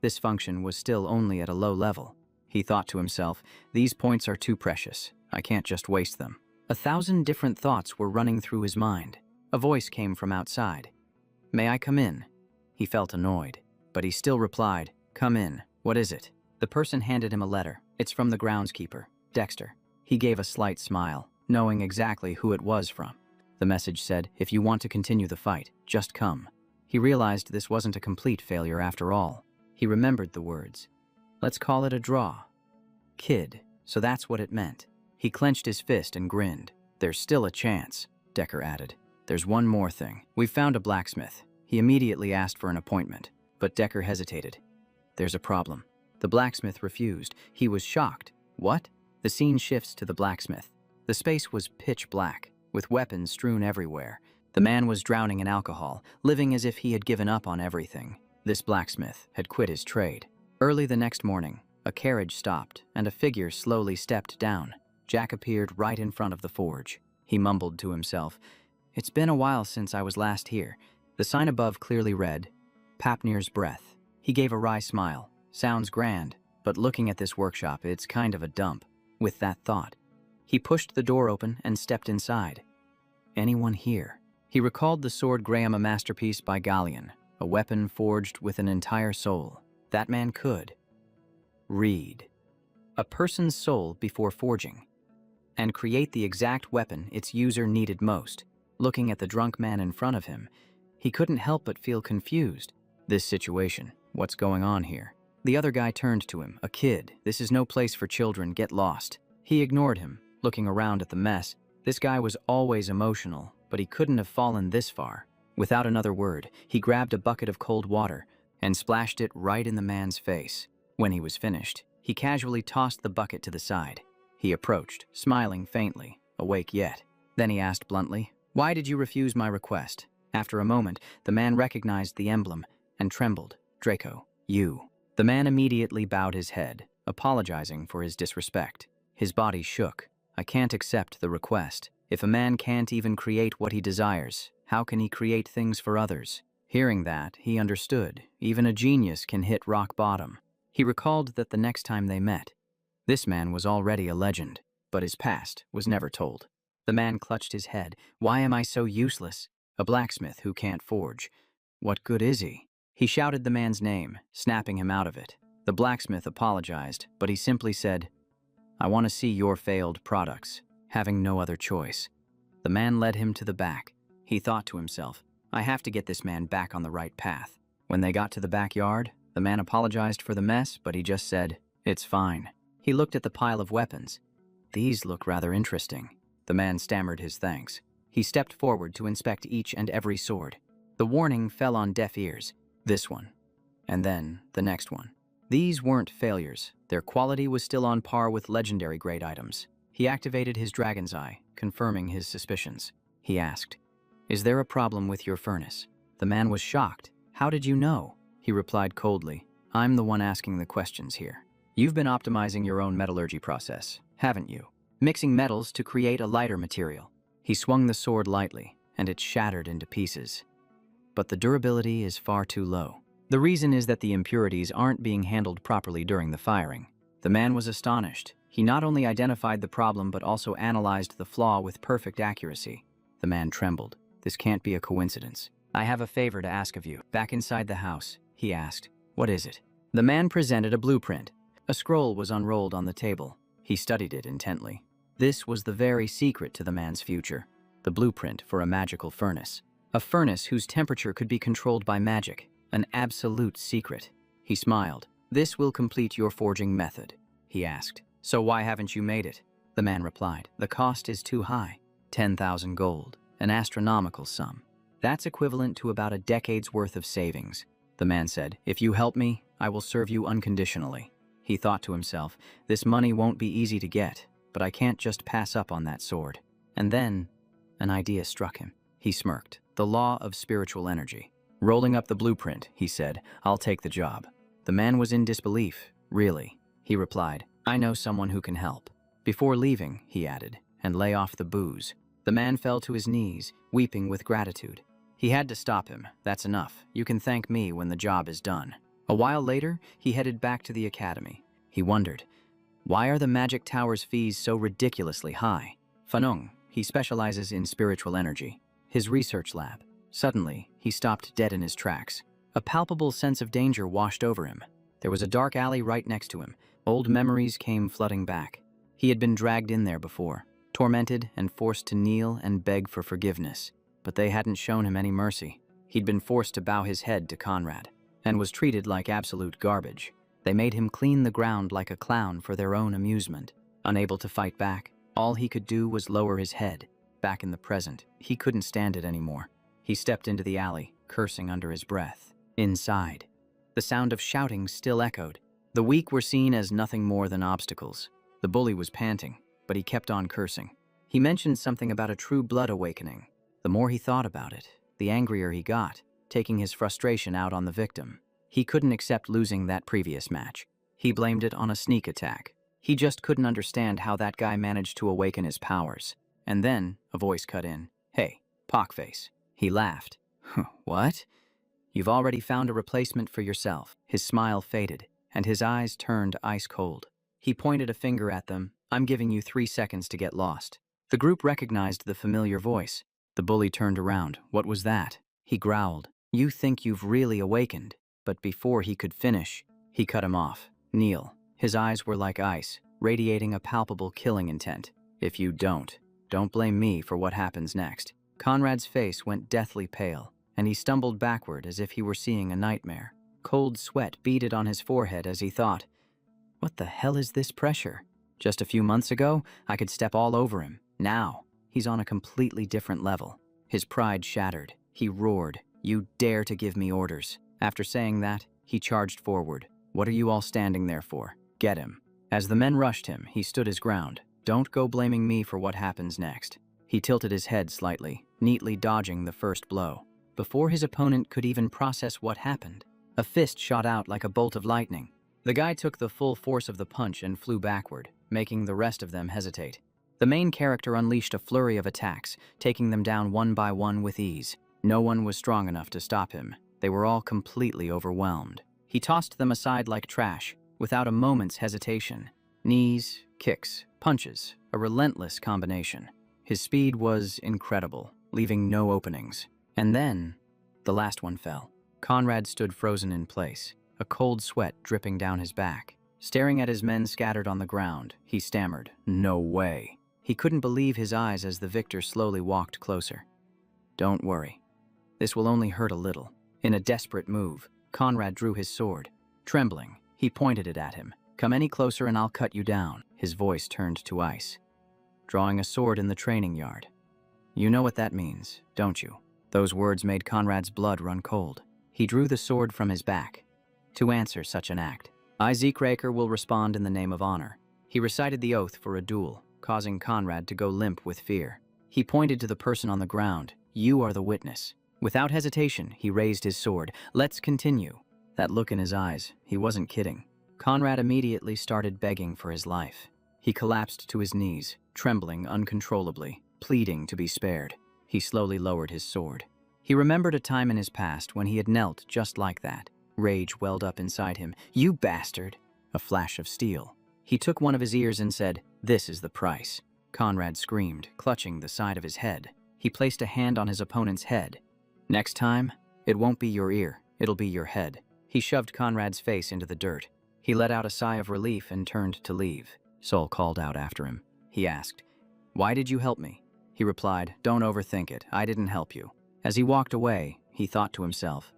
This function was still only at a low level. He thought to himself, these points are too precious. I can't just waste them. 1,000 different thoughts were running through his mind. A voice came from outside. May I come in? He felt annoyed, but he still replied, come in. What is it? The person handed him a letter. It's from the groundskeeper, Dexter. He gave a slight smile, knowing exactly who it was from. The message said, if you want to continue the fight, just come. He realized this wasn't a complete failure after all. He remembered the words. Let's call it a draw. Kid, so that's what it meant. He clenched his fist and grinned. There's still a chance, Decker added. There's one more thing. We've found a blacksmith. He immediately asked for an appointment, but Decker hesitated. There's a problem. The blacksmith refused. He was shocked. What? The scene shifts to the blacksmith. The space was pitch black, with weapons strewn everywhere. The man was drowning in alcohol, living as if he had given up on everything. This blacksmith had quit his trade. Early the next morning, a carriage stopped, and a figure slowly stepped down. Jack appeared right in front of the forge. He mumbled to himself, it's been a while since I was last here. The sign above clearly read, Papnir's Breath. He gave a wry smile. Sounds grand, but looking at this workshop, it's kind of a dump. With that thought, he pushed the door open and stepped inside. Anyone here? He recalled the sword Graham, a masterpiece by Galleon, a weapon forged with an entire soul. That man could read a person's soul before forging and create the exact weapon its user needed most. Looking at the drunk man in front of him, he couldn't help but feel confused. This situation, what's going on here? The other guy turned to him. A kid, this is no place for children, get lost. He ignored him, looking around at the mess. This guy was always emotional, but he couldn't have fallen this far. Without another word, he grabbed a bucket of cold water and splashed it right in the man's face. When he was finished, he casually tossed the bucket to the side. He approached, smiling faintly, awake yet. Then he asked bluntly, why did you refuse my request? After a moment, the man recognized the emblem and trembled. Draco, you. The man immediately bowed his head, apologizing for his disrespect. His body shook. I can't accept the request. If a man can't even create what he desires, how can he create things for others? Hearing that, he understood. Even a genius can hit rock bottom. He recalled that the next time they met, this man was already a legend, but his past was never told. The man clutched his head. Why am I so useless? A blacksmith who can't forge. What good is he? He shouted the man's name, snapping him out of it. The blacksmith apologized, but he simply said, I want to see your failed products. Having no other choice, the man led him to the back. He thought to himself, I have to get this man back on the right path. When they got to the backyard, the man apologized for the mess, but he just said, it's fine. He looked at the pile of weapons. These look rather interesting. The man stammered his thanks. He stepped forward to inspect each and every sword. The warning fell on deaf ears. This one. And then the next one. These weren't failures. Their quality was still on par with legendary grade items. He activated his dragon's eye, confirming his suspicions. He asked, is there a problem with your furnace? The man was shocked. How did you know? He replied coldly, I'm the one asking the questions here. You've been optimizing your own metallurgy process, haven't you? Mixing metals to create a lighter material. He swung the sword lightly, and it shattered into pieces. But the durability is far too low. The reason is that the impurities aren't being handled properly during the firing. The man was astonished. He not only identified the problem but also analyzed the flaw with perfect accuracy. The man trembled. This can't be a coincidence. I have a favor to ask of you. Back inside the house, he asked. What is it? The man presented a blueprint. A scroll was unrolled on the table. He studied it intently. This was the very secret to the man's future. The blueprint for a magical furnace. A furnace whose temperature could be controlled by magic. An absolute secret. He smiled. This will complete your forging method, he asked. So why haven't you made it? The man replied. The cost is too high. 10,000 gold. An astronomical sum. That's equivalent to about a decade's worth of savings. The man said, if you help me, I will serve you unconditionally. He thought to himself, this money won't be easy to get, but I can't just pass up on that sword. And then, an idea struck him. He smirked. The law of spiritual energy. Rolling up the blueprint, he said, I'll take the job. The man was in disbelief. Really? He replied, I know someone who can help. Before leaving, he added, and lay off the booze. The man fell to his knees, weeping with gratitude. He had to stop him. That's enough. You can thank me when the job is done. A while later, he headed back to the academy. He wondered, why are the magic tower's fees so ridiculously high? Fanung, he specializes in spiritual energy. His research lab. Suddenly, he stopped dead in his tracks. A palpable sense of danger washed over him. There was a dark alley right next to him. Old memories came flooding back. He had been dragged in there before, tormented and forced to kneel and beg for forgiveness. But they hadn't shown him any mercy. He'd been forced to bow his head to Conrad, and was treated like absolute garbage. They made him clean the ground like a clown for their own amusement. Unable to fight back, all he could do was lower his head. Back in the present, he couldn't stand it anymore. He stepped into the alley, cursing under his breath. Inside, the sound of shouting still echoed. The weak were seen as nothing more than obstacles. The bully was panting, but he kept on cursing. He mentioned something about a true blood awakening. The more he thought about it, the angrier he got, taking his frustration out on the victim. He couldn't accept losing that previous match. He blamed it on a sneak attack. He just couldn't understand how that guy managed to awaken his powers. And then, a voice cut in. Hey, Pockface. He laughed. What? You've already found a replacement for yourself. His smile faded, and his eyes turned ice cold. He pointed a finger at them. I'm giving you 3 seconds to get lost. The group recognized the familiar voice. The bully turned around. What was that? He growled. You think you've really awakened. But before he could finish, he cut him off. Kneel. His eyes were like ice, radiating a palpable killing intent. If you don't blame me for what happens next. Conrad's face went deathly pale, and he stumbled backward as if he were seeing a nightmare. Cold sweat beaded on his forehead as he thought, what the hell is this pressure? Just a few months ago, I could step all over him. Now, he's on a completely different level. His pride shattered. He roared, you dare to give me orders. After saying that, he charged forward. What are you all standing there for? Get him. As the men rushed him, he stood his ground. Don't go blaming me for what happens next. He tilted his head slightly, neatly dodging the first blow. Before his opponent could even process what happened, a fist shot out like a bolt of lightning. The guy took the full force of the punch and flew backward, making the rest of them hesitate. The main character unleashed a flurry of attacks, taking them down one by one with ease. No one was strong enough to stop him. They were all completely overwhelmed. He tossed them aside like trash, without a moment's hesitation. Knees, kicks, punches, a relentless combination. His speed was incredible, leaving no openings. And then, the last one fell. Conrad stood frozen in place, a cold sweat dripping down his back. Staring at his men scattered on the ground, he stammered, "No way." He couldn't believe his eyes as the victor slowly walked closer. "Don't worry. This will only hurt a little." In a desperate move, Conrad drew his sword. Trembling, he pointed it at him. "Come any closer and I'll cut you down." His voice turned to ice. "Drawing a sword in the training yard. You know what that means, don't you?" Those words made Conrad's blood run cold. He drew the sword from his back. To answer such an act, I, Zeekraker, will respond in the name of honor. He recited the oath for a duel, causing Conrad to go limp with fear. He pointed to the person on the ground. "You are the witness." Without hesitation, he raised his sword. "Let's continue." That look in his eyes, he wasn't kidding. Conrad immediately started begging for his life. He collapsed to his knees, trembling uncontrollably, pleading to be spared. He slowly lowered his sword. He remembered a time in his past when he had knelt just like that. Rage welled up inside him. "You bastard!" A flash of steel. He took one of his ears and said, "This is the price." Conrad screamed, clutching the side of his head. He placed a hand on his opponent's head. Next time, it won't be your ear, it'll be your head. He shoved Conrad's face into the dirt. He let out a sigh of relief and turned to leave. Sol called out after him. He asked, "Why did you help me?" He replied, "Don't overthink it, I didn't help you." As he walked away, he thought to himself,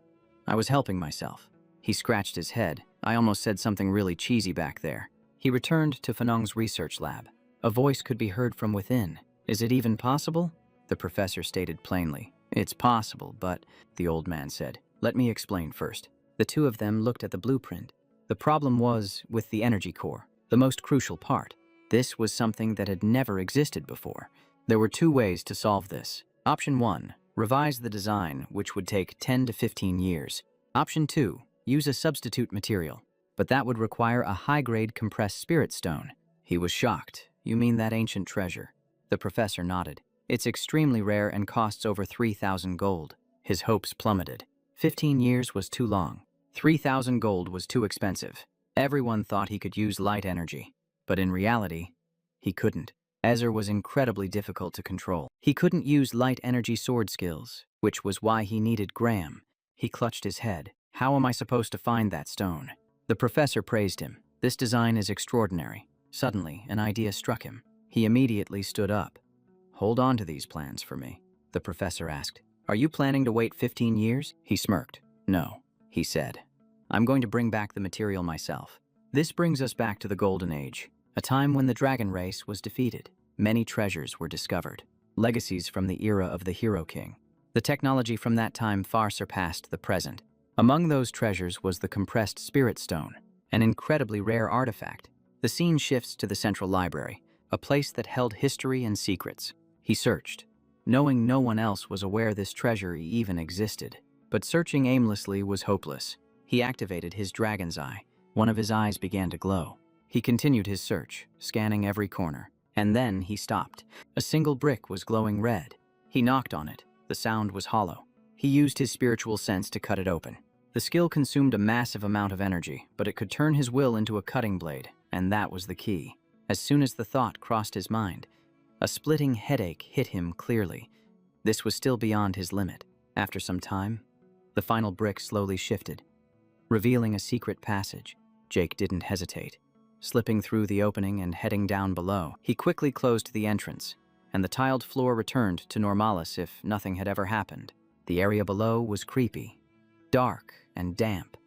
"I was helping myself." He scratched his head. I almost said something really cheesy back there. He returned to Fanong's research lab. A voice could be heard from within. "Is it even possible?" The professor stated plainly. "It's possible, but," the old man said, "let me explain first." The two of them looked at the blueprint. The problem was with the energy core, the most crucial part. This was something that had never existed before. There were two ways to solve this. Option 1, revise the design, which would take 10 to 15 years. Option 2, use a substitute material, but that would require a high-grade compressed spirit stone. He was shocked. "You mean that ancient treasure?" The professor nodded. "It's extremely rare and costs over 3,000 gold." His hopes plummeted. 15 years was too long. 3,000 gold was too expensive. Everyone thought he could use light energy, but in reality, he couldn't. Ezer was incredibly difficult to control. He couldn't use light energy sword skills, which was why he needed Graham. He clutched his head. "How am I supposed to find that stone?" The professor praised him. "This design is extraordinary." Suddenly, an idea struck him. He immediately stood up. "Hold on to these plans for me," the professor asked. "Are you planning to wait 15 years? He smirked. "No," he said. "I'm going to bring back the material myself." This brings us back to the Golden Age, a time when the dragon race was defeated. Many treasures were discovered, legacies from the era of the Hero King. The technology from that time far surpassed the present. Among those treasures was the compressed spirit stone, an incredibly rare artifact. The scene shifts to the central library, a place that held history and secrets. He searched, knowing no one else was aware this treasure even existed. But searching aimlessly was hopeless. He activated his dragon's eye. One of his eyes began to glow. He continued his search, scanning every corner. And then he stopped. A single brick was glowing red. He knocked on it. The sound was hollow. He used his spiritual sense to cut it open. The skill consumed a massive amount of energy, but it could turn his will into a cutting blade, and that was the key. As soon as the thought crossed his mind, a splitting headache hit him clearly. This was still beyond his limit. After some time, the final brick slowly shifted, revealing a secret passage. Jake didn't hesitate. Slipping through the opening and heading down below, he quickly closed the entrance, and the tiled floor returned to normalis if nothing had ever happened. The area below was creepy, dark and damp,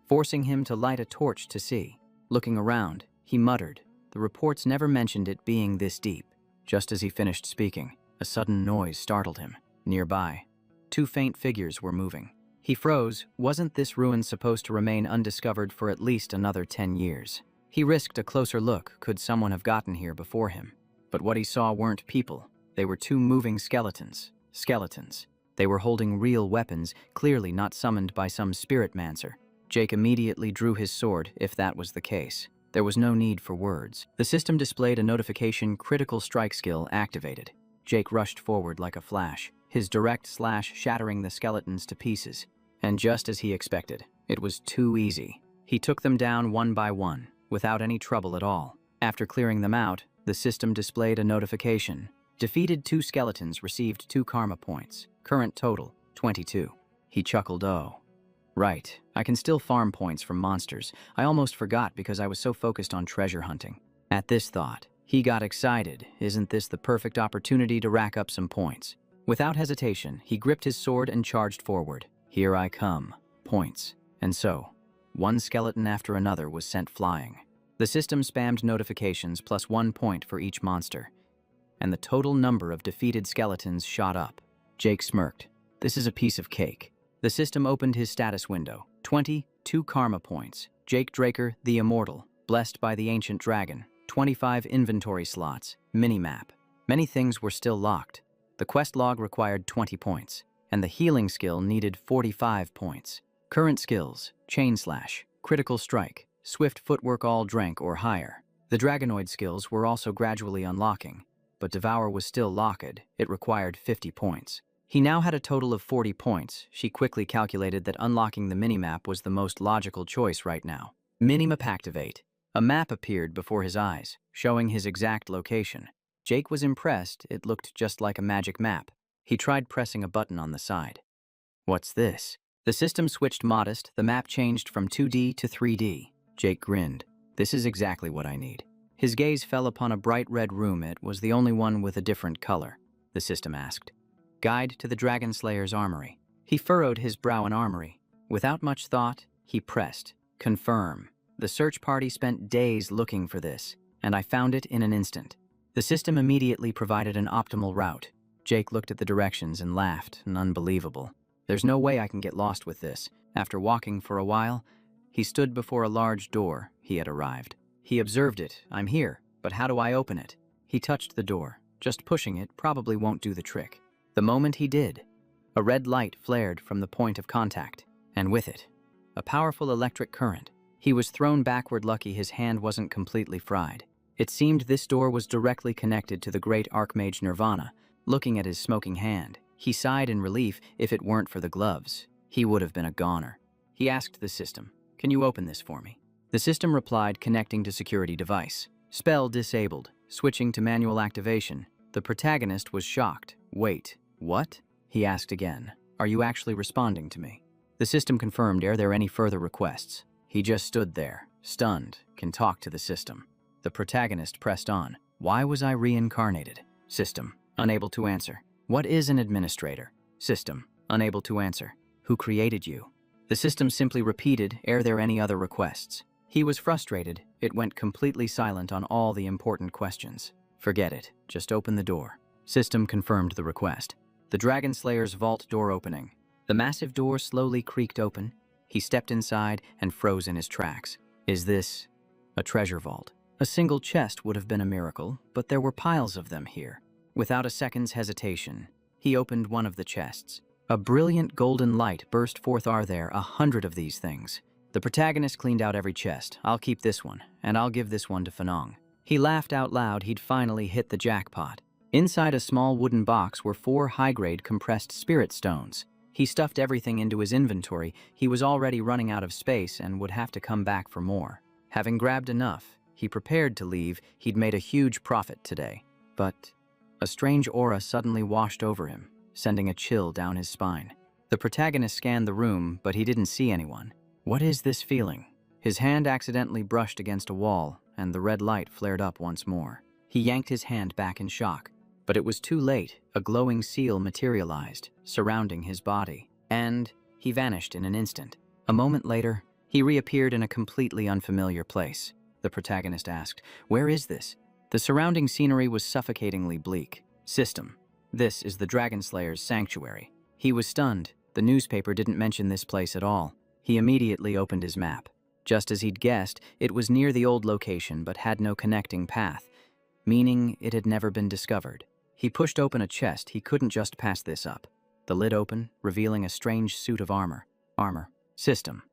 forcing him to light a torch to see. Looking around, he muttered. The reports never mentioned it being this deep. Just as he finished speaking, a sudden noise startled him. Nearby, two faint figures were moving. He froze. Wasn't this ruin supposed to remain undiscovered for at least another 10 years? He risked a closer look. Could someone have gotten here before him? But what he saw weren't people. They were two moving skeletons. Skeletons. They were holding real weapons, clearly not summoned by some spirit mancer. Jake immediately drew his sword, if that was the case. There was no need for words. The system displayed a notification: critical strike skill activated. Jake rushed forward like a flash, his direct slash shattering the skeletons to pieces. And just as he expected, it was too easy. He took them down one by one, without any trouble at all. After clearing them out, the system displayed a notification. Defeated 2 skeletons received 2 karma points. Current total, 22. He chuckled. "Oh. Right, I can still farm points from monsters. I almost forgot because I was so focused on treasure hunting." At this thought, he got excited. Isn't this the perfect opportunity to rack up some points? Without hesitation, he gripped his sword and charged forward. Here I come. Points. And so, one skeleton after another was sent flying. The system spammed notifications plus 1 point for each monster, and the total number of defeated skeletons shot up. Jake smirked. This is a piece of cake. The system opened his status window. 22 karma points. Jake Draker, the Immortal, blessed by the ancient dragon. 25 inventory slots. Minimap. Many things were still locked. The quest log required 20 points, and the healing skill needed 45 points. Current skills: Chain Slash, Critical Strike, Swift Footwork all rank or higher. The Dragonoid skills were also gradually unlocking, but Devour was still locked. It required 50 points. He now had a total of 40 points. She quickly calculated that unlocking the minimap was the most logical choice right now. Minimap activate. A map appeared before his eyes, showing his exact location. Jake was impressed. It looked just like a magic map. He tried pressing a button on the side. What's this? The system switched modest, the map changed from 2D to 3D. Jake grinned. This is exactly what I need. His gaze fell upon a bright red room. It was the only one with a different color. The system asked. Guide to the Dragon Slayer's armory. He furrowed his brow in armory. Without much thought, he pressed. Confirm. The search party spent days looking for this, and I found it in an instant. The system immediately provided an optimal route. Jake looked at the directions and laughed, unbelievable. There's no way I can get lost with this. After walking for a while, he stood before a large door. He had arrived. He observed it. I'm here, but how do I open it? He touched the door. Just pushing it probably won't do the trick. The moment he did, a red light flared from the point of contact, and with it, a powerful electric current. He was thrown backward, lucky his hand wasn't completely fried. It seemed this door was directly connected to the great Archmage Nirvana. Looking at his smoking hand, he sighed in relief. If it weren't for the gloves, he would have been a goner. He asked the system, "Can you open this for me?" The system replied, connecting to security device. Spell disabled. Switching to manual activation. The protagonist was shocked. Wait, what? He asked again. Are you actually responding to me? The system confirmed. Are there any further requests? He just stood there, stunned, can talk to the system. The protagonist pressed on. Why was I reincarnated? System, unable to answer. What is an administrator? System, unable to answer. Who created you? The system simply repeated, are there any other requests? He was frustrated. It went completely silent on all the important questions. Forget it. Just open the door. System confirmed the request. The Dragon Slayer's vault door opening. The massive door slowly creaked open. He stepped inside and froze in his tracks. Is this a treasure vault? A single chest would have been a miracle, but there were piles of them here. Without a second's hesitation, he opened one of the chests. A brilliant golden light burst forth. Are there 100 of these things? The protagonist cleaned out every chest. I'll keep this one, and I'll give this one to Fanong. He laughed out loud. He'd finally hit the jackpot. Inside a small wooden box were 4 high-grade compressed spirit stones. He stuffed everything into his inventory. He was already running out of space and would have to come back for more. Having grabbed enough, he prepared to leave. He'd made a huge profit today. But a strange aura suddenly washed over him, sending a chill down his spine. The protagonist scanned the room, but he didn't see anyone. What is this feeling? His hand accidentally brushed against a wall, and the red light flared up once more. He yanked his hand back in shock, but it was too late. A glowing seal materialized, surrounding his body, and he vanished in an instant. A moment later, he reappeared in a completely unfamiliar place. The protagonist asked, "Where is this?" The surrounding scenery was suffocatingly bleak. System. This is the Dragon Slayer's sanctuary. He was stunned. The newspaper didn't mention this place at all. He immediately opened his map. Just as he'd guessed, it was near the old location but had no connecting path, meaning it had never been discovered. He pushed open a chest. He couldn't just pass this up. The lid opened, revealing a strange suit of armor. System.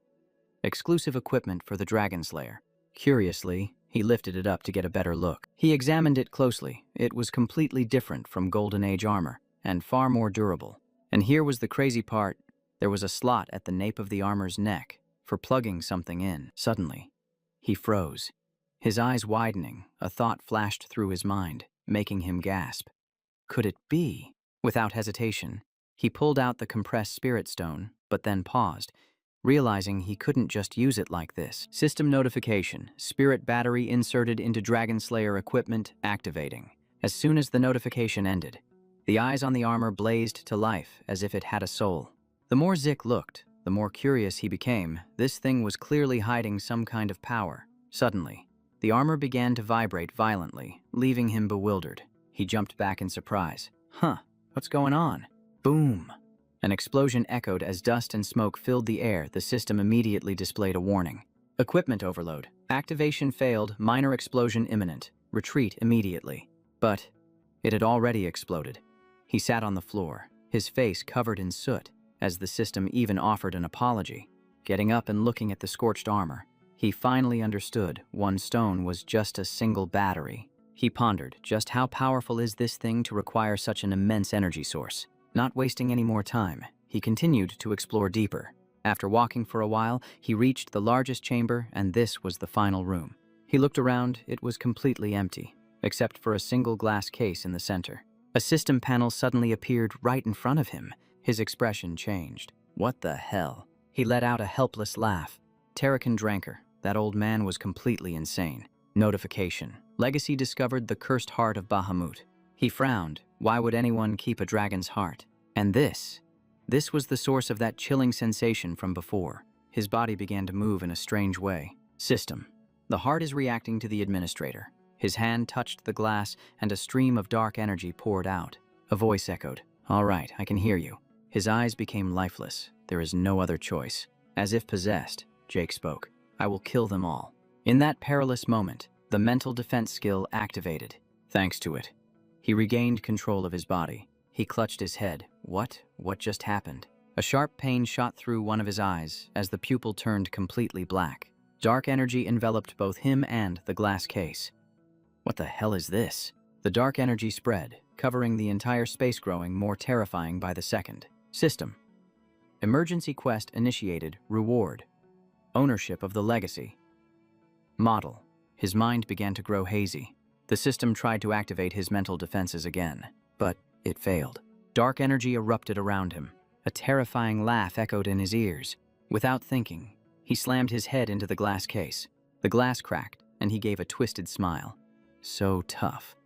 Exclusive equipment for the Dragon Slayer. Curiously, he lifted it up to get a better look. He examined it closely. It was completely different from Golden Age armor, and far more durable. And here was the crazy part. There was a slot at the nape of the armor's neck for plugging something in. Suddenly, he froze. His eyes widening, a thought flashed through his mind, making him gasp. Could it be? Without hesitation, he pulled out the compressed spirit stone, but then paused, realizing he couldn't just use it like this. System notification. Spirit battery inserted into Dragon Slayer equipment activating. As soon as the notification ended, the eyes on the armor blazed to life as if it had a soul. The more Zik looked, the more curious he became. This thing was clearly hiding some kind of power. Suddenly, the armor began to vibrate violently, leaving him bewildered. He jumped back in surprise. What's going on? Boom! An explosion echoed as dust and smoke filled the air. The system immediately displayed a warning. Equipment overload. Activation failed. Minor explosion imminent. Retreat immediately. But it had already exploded. He sat on the floor, his face covered in soot, as the system even offered an apology. Getting up and looking at the scorched armor, he finally understood one stone was just a single battery. He pondered, just how powerful is this thing to require such an immense energy source? Not wasting any more time, he continued to explore deeper. After walking for a while, he reached the largest chamber, and this was the final room. He looked around. It was completely empty, except for a single glass case in the center. A system panel suddenly appeared right in front of him. His expression changed. What the hell? He let out a helpless laugh. Terrakin Dranker, that old man was completely insane. Notification. Legacy discovered the cursed heart of Bahamut. He frowned. Why would anyone keep a dragon's heart? And this was the source of that chilling sensation from before. His body began to move in a strange way. System. The heart is reacting to the administrator. His hand touched the glass and a stream of dark energy poured out. A voice echoed. All right, I can hear you. His eyes became lifeless. There is no other choice. As if possessed, Jake spoke. I will kill them all. In that perilous moment, the mental defense skill activated. Thanks to it, he regained control of his body. He clutched his head. What just happened? A sharp pain shot through one of his eyes as the pupil turned completely black. Dark energy enveloped both him and the glass case. What the hell is this? The dark energy spread, covering the entire space, growing more terrifying by the second. System. Emergency quest initiated. Reward. Ownership of the legacy. Model. His mind began to grow hazy. The system tried to activate his mental defenses again, but it failed. Dark energy erupted around him. A terrifying laugh echoed in his ears. Without thinking, he slammed his head into the glass case. The glass cracked, and he gave a twisted smile. So tough.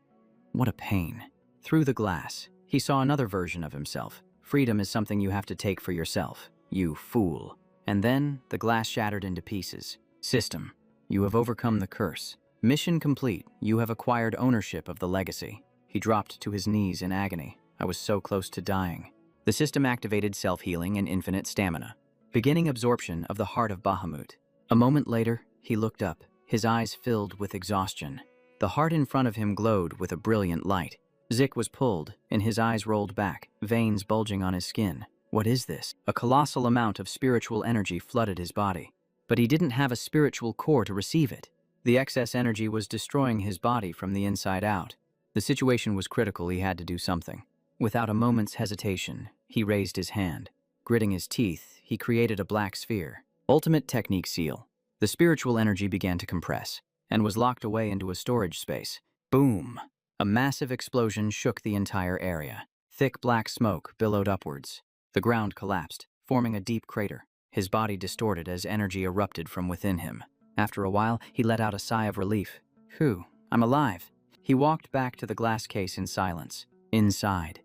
What a pain. Through the glass, he saw another version of himself. Freedom is something you have to take for yourself, you fool. And then, the glass shattered into pieces. System. You have overcome the curse. Mission complete. You have acquired ownership of the legacy. He dropped to his knees in agony. I was so close to dying. The system activated self-healing and infinite stamina, beginning absorption of the heart of Bahamut. A moment later, he looked up, his eyes filled with exhaustion. The heart in front of him glowed with a brilliant light. Zik was pulled, and his eyes rolled back, veins bulging on his skin. What is this? A colossal amount of spiritual energy flooded his body. But he didn't have a spiritual core to receive it. The excess energy was destroying his body from the inside out. The situation was critical. He had to do something. Without a moment's hesitation, he raised his hand. Gritting his teeth, he created a black sphere. Ultimate technique seal. The spiritual energy began to compress, and was locked away into a storage space. Boom! A massive explosion shook the entire area. Thick black smoke billowed upwards. The ground collapsed, forming a deep crater. His body distorted as energy erupted from within him. After a while, he let out a sigh of relief. Phew, I'm alive. He walked back to the glass case in silence. Inside,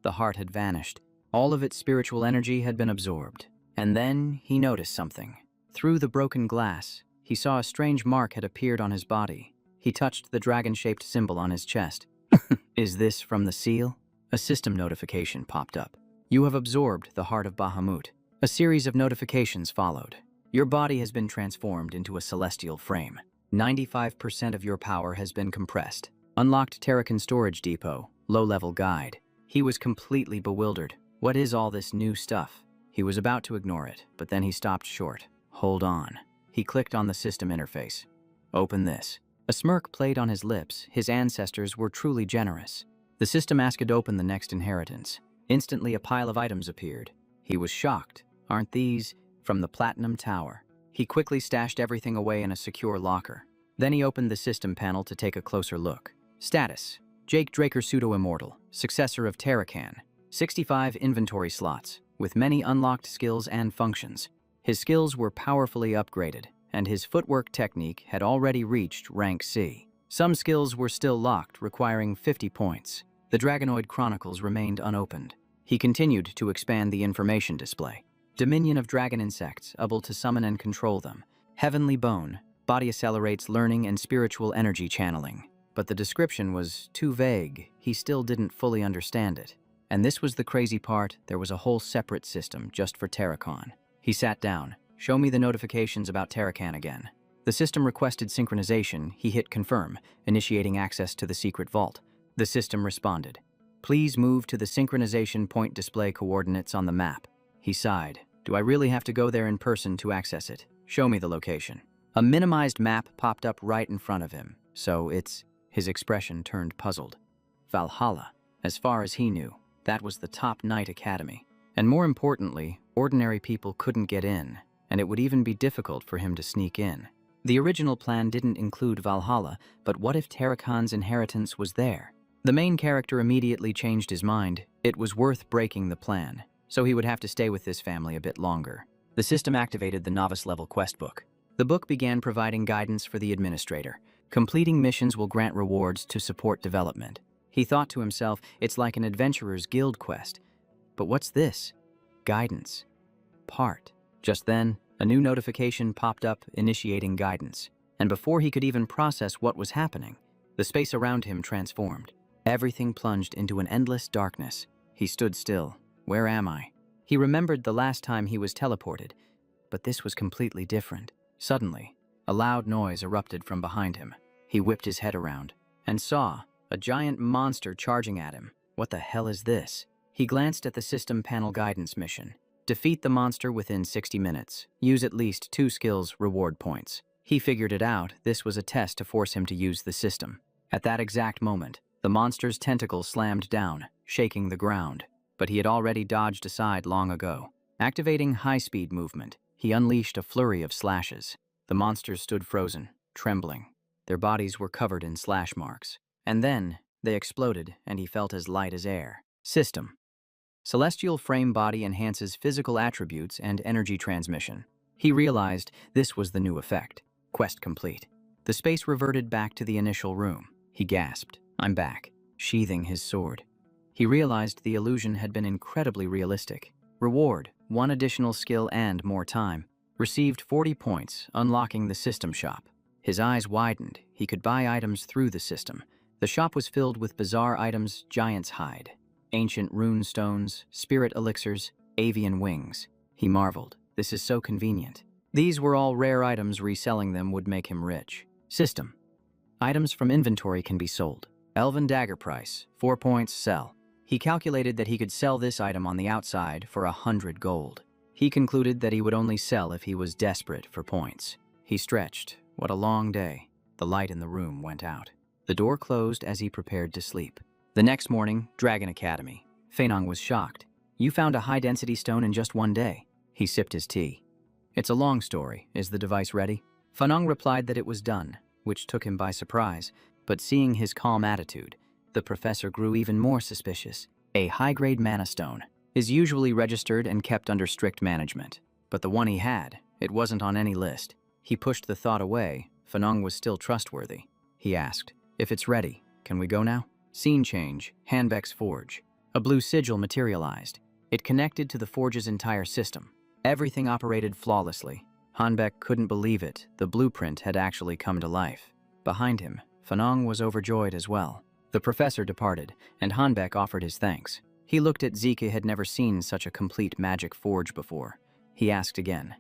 the heart had vanished. All of its spiritual energy had been absorbed. And then he noticed something. Through the broken glass, he saw a strange mark had appeared on his body. He touched the dragon-shaped symbol on his chest. Is this from the seal? A system notification popped up. You have absorbed the heart of Bahamut. A series of notifications followed. Your body has been transformed into a celestial frame. 95% of your power has been compressed. Unlocked Terrakin Storage Depot. Low-level guide. He was completely bewildered. What is all this new stuff? He was about to ignore it, but then he stopped short. Hold on. He clicked on the system interface. Open this. A smirk played on his lips. His ancestors were truly generous. The system asked to open the next inheritance. Instantly, a pile of items appeared. He was shocked. Aren't these from the Platinum Tower? He quickly stashed everything away in a secure locker. Then he opened the system panel to take a closer look. Status. Jake Draker Pseudo-Immortal, successor of Terrakan. 65 inventory slots, with many unlocked skills and functions. His skills were powerfully upgraded, and his footwork technique had already reached rank C. Some skills were still locked, requiring 50 points. The Dragonoid Chronicles remained unopened. He continued to expand the information display. Dominion of dragon insects, able to summon and control them. Heavenly Bone, body accelerates learning and spiritual energy channeling. But the description was too vague. He still didn't fully understand it. And this was the crazy part, there was a whole separate system just for Terrakan. He sat down. Show me the notifications about Terrakan again. The system requested synchronization. He hit confirm, initiating access to the secret vault. The system responded. Please move to the synchronization point, display coordinates on the map. He sighed. Do I really have to go there in person to access it? Show me the location. A minimized map popped up right in front of him. So it's... His expression turned puzzled. Valhalla. As far as he knew, that was the top knight academy. And more importantly, ordinary people couldn't get in, and it would even be difficult for him to sneak in. The original plan didn't include Valhalla, but what if Terrakan's inheritance was there? The main character immediately changed his mind. It was worth breaking the plan. so he would have to stay with this family a bit longer. The system activated the novice-level quest book. The book began providing guidance for the administrator. Completing missions will grant rewards to support development. He thought to himself, it's like an adventurer's guild quest. But what's this? Guidance. Part. Just then, a new notification popped up initiating guidance. And before he could even process what was happening, the space around him transformed. Everything plunged into an endless darkness. He stood still. Where am I? He remembered the last time he was teleported, but this was completely different. Suddenly, a loud noise erupted from behind him. He whipped his head around and saw a giant monster charging at him. What the hell is this? He glanced at the system panel guidance mission. Defeat the monster within 60 minutes. Use at least 2 skills reward points. He figured it out. This was a test to force him to use the system. At that exact moment, the monster's tentacle slammed down, shaking the ground. But he had already dodged aside long ago. Activating high-speed movement, he unleashed a flurry of slashes. The monsters stood frozen, trembling. Their bodies were covered in slash marks. And then, they exploded, and he felt as light as air. System. Celestial frame body enhances physical attributes and energy transmission. He realized this was the new effect. Quest complete. The space reverted back to the initial room. He gasped, "I'm back," sheathing his sword. He realized the illusion had been incredibly realistic. Reward, 1 additional skill and more time. Received 40 points, unlocking the system shop. His eyes widened. He could buy items through the system. The shop was filled with bizarre items, giant's hide, ancient rune stones, spirit elixirs, avian wings. He marveled. This is so convenient. These were all rare items. Reselling them would make him rich. System. Items from inventory can be sold. Elven dagger price, 4 points, sell. He calculated that he could sell this item on the outside for 100 gold. He concluded that he would only sell if he was desperate for points. He stretched. What a long day. The light in the room went out. The door closed as he prepared to sleep. The next morning, Dragon Academy. Feinong was shocked. You found a high-density stone in just 1 day. He sipped his tea. It's a long story. Is the device ready? Feinong replied that it was done, which took him by surprise. But seeing his calm attitude, the professor grew even more suspicious. A high-grade mana stone is usually registered and kept under strict management. But the one he had, it wasn't on any list. He pushed the thought away. Feinong was still trustworthy. He asked, "If it's ready, can we go now?" Scene change, Hanbeck's forge. A blue sigil materialized. It connected to the forge's entire system. Everything operated flawlessly. Hanbeck couldn't believe it. The blueprint had actually come to life. Behind him, Feinong was overjoyed as well. The professor departed, and Hanbeck offered his thanks. He looked at Zeke. Had never seen such a complete magic forge before. He asked again,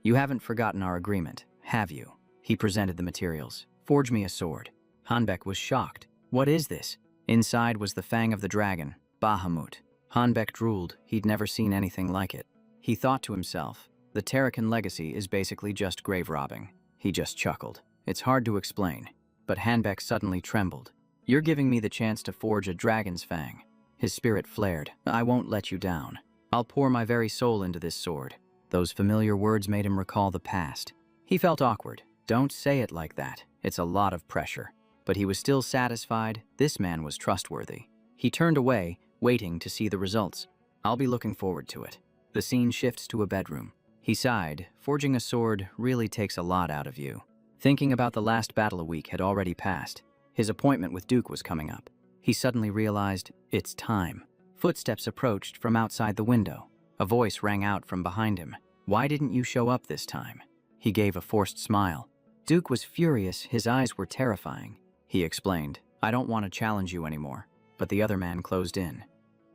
"You haven't forgotten our agreement, have you?" He presented the materials. "Forge me a sword." Hanbeck was shocked. "What is this?" Inside was the fang of the dragon, Bahamut. Hanbeck drooled. He'd never seen anything like it. He thought to himself, the Terrakan legacy is basically just grave robbing. He just chuckled. It's hard to explain. But Hanbeck suddenly trembled. "You're giving me the chance to forge a dragon's fang." His spirit flared. "I won't let you down. I'll pour my very soul into this sword." Those familiar words made him recall the past. He felt awkward. Don't say it like that. It's a lot of pressure. But he was still satisfied. This man was trustworthy. He turned away, waiting to see the results. "I'll be looking forward to it." The scene shifts to a bedroom. He sighed. Forging a sword really takes a lot out of you. Thinking about the last battle a week had already passed. His appointment with Duke was coming up. He suddenly realized, it's time. Footsteps approached from outside the window. A voice rang out from behind him. "Why didn't you show up this time?" He gave a forced smile. Duke was furious. His eyes were terrifying. He explained, "I don't want to challenge you anymore." But the other man closed in.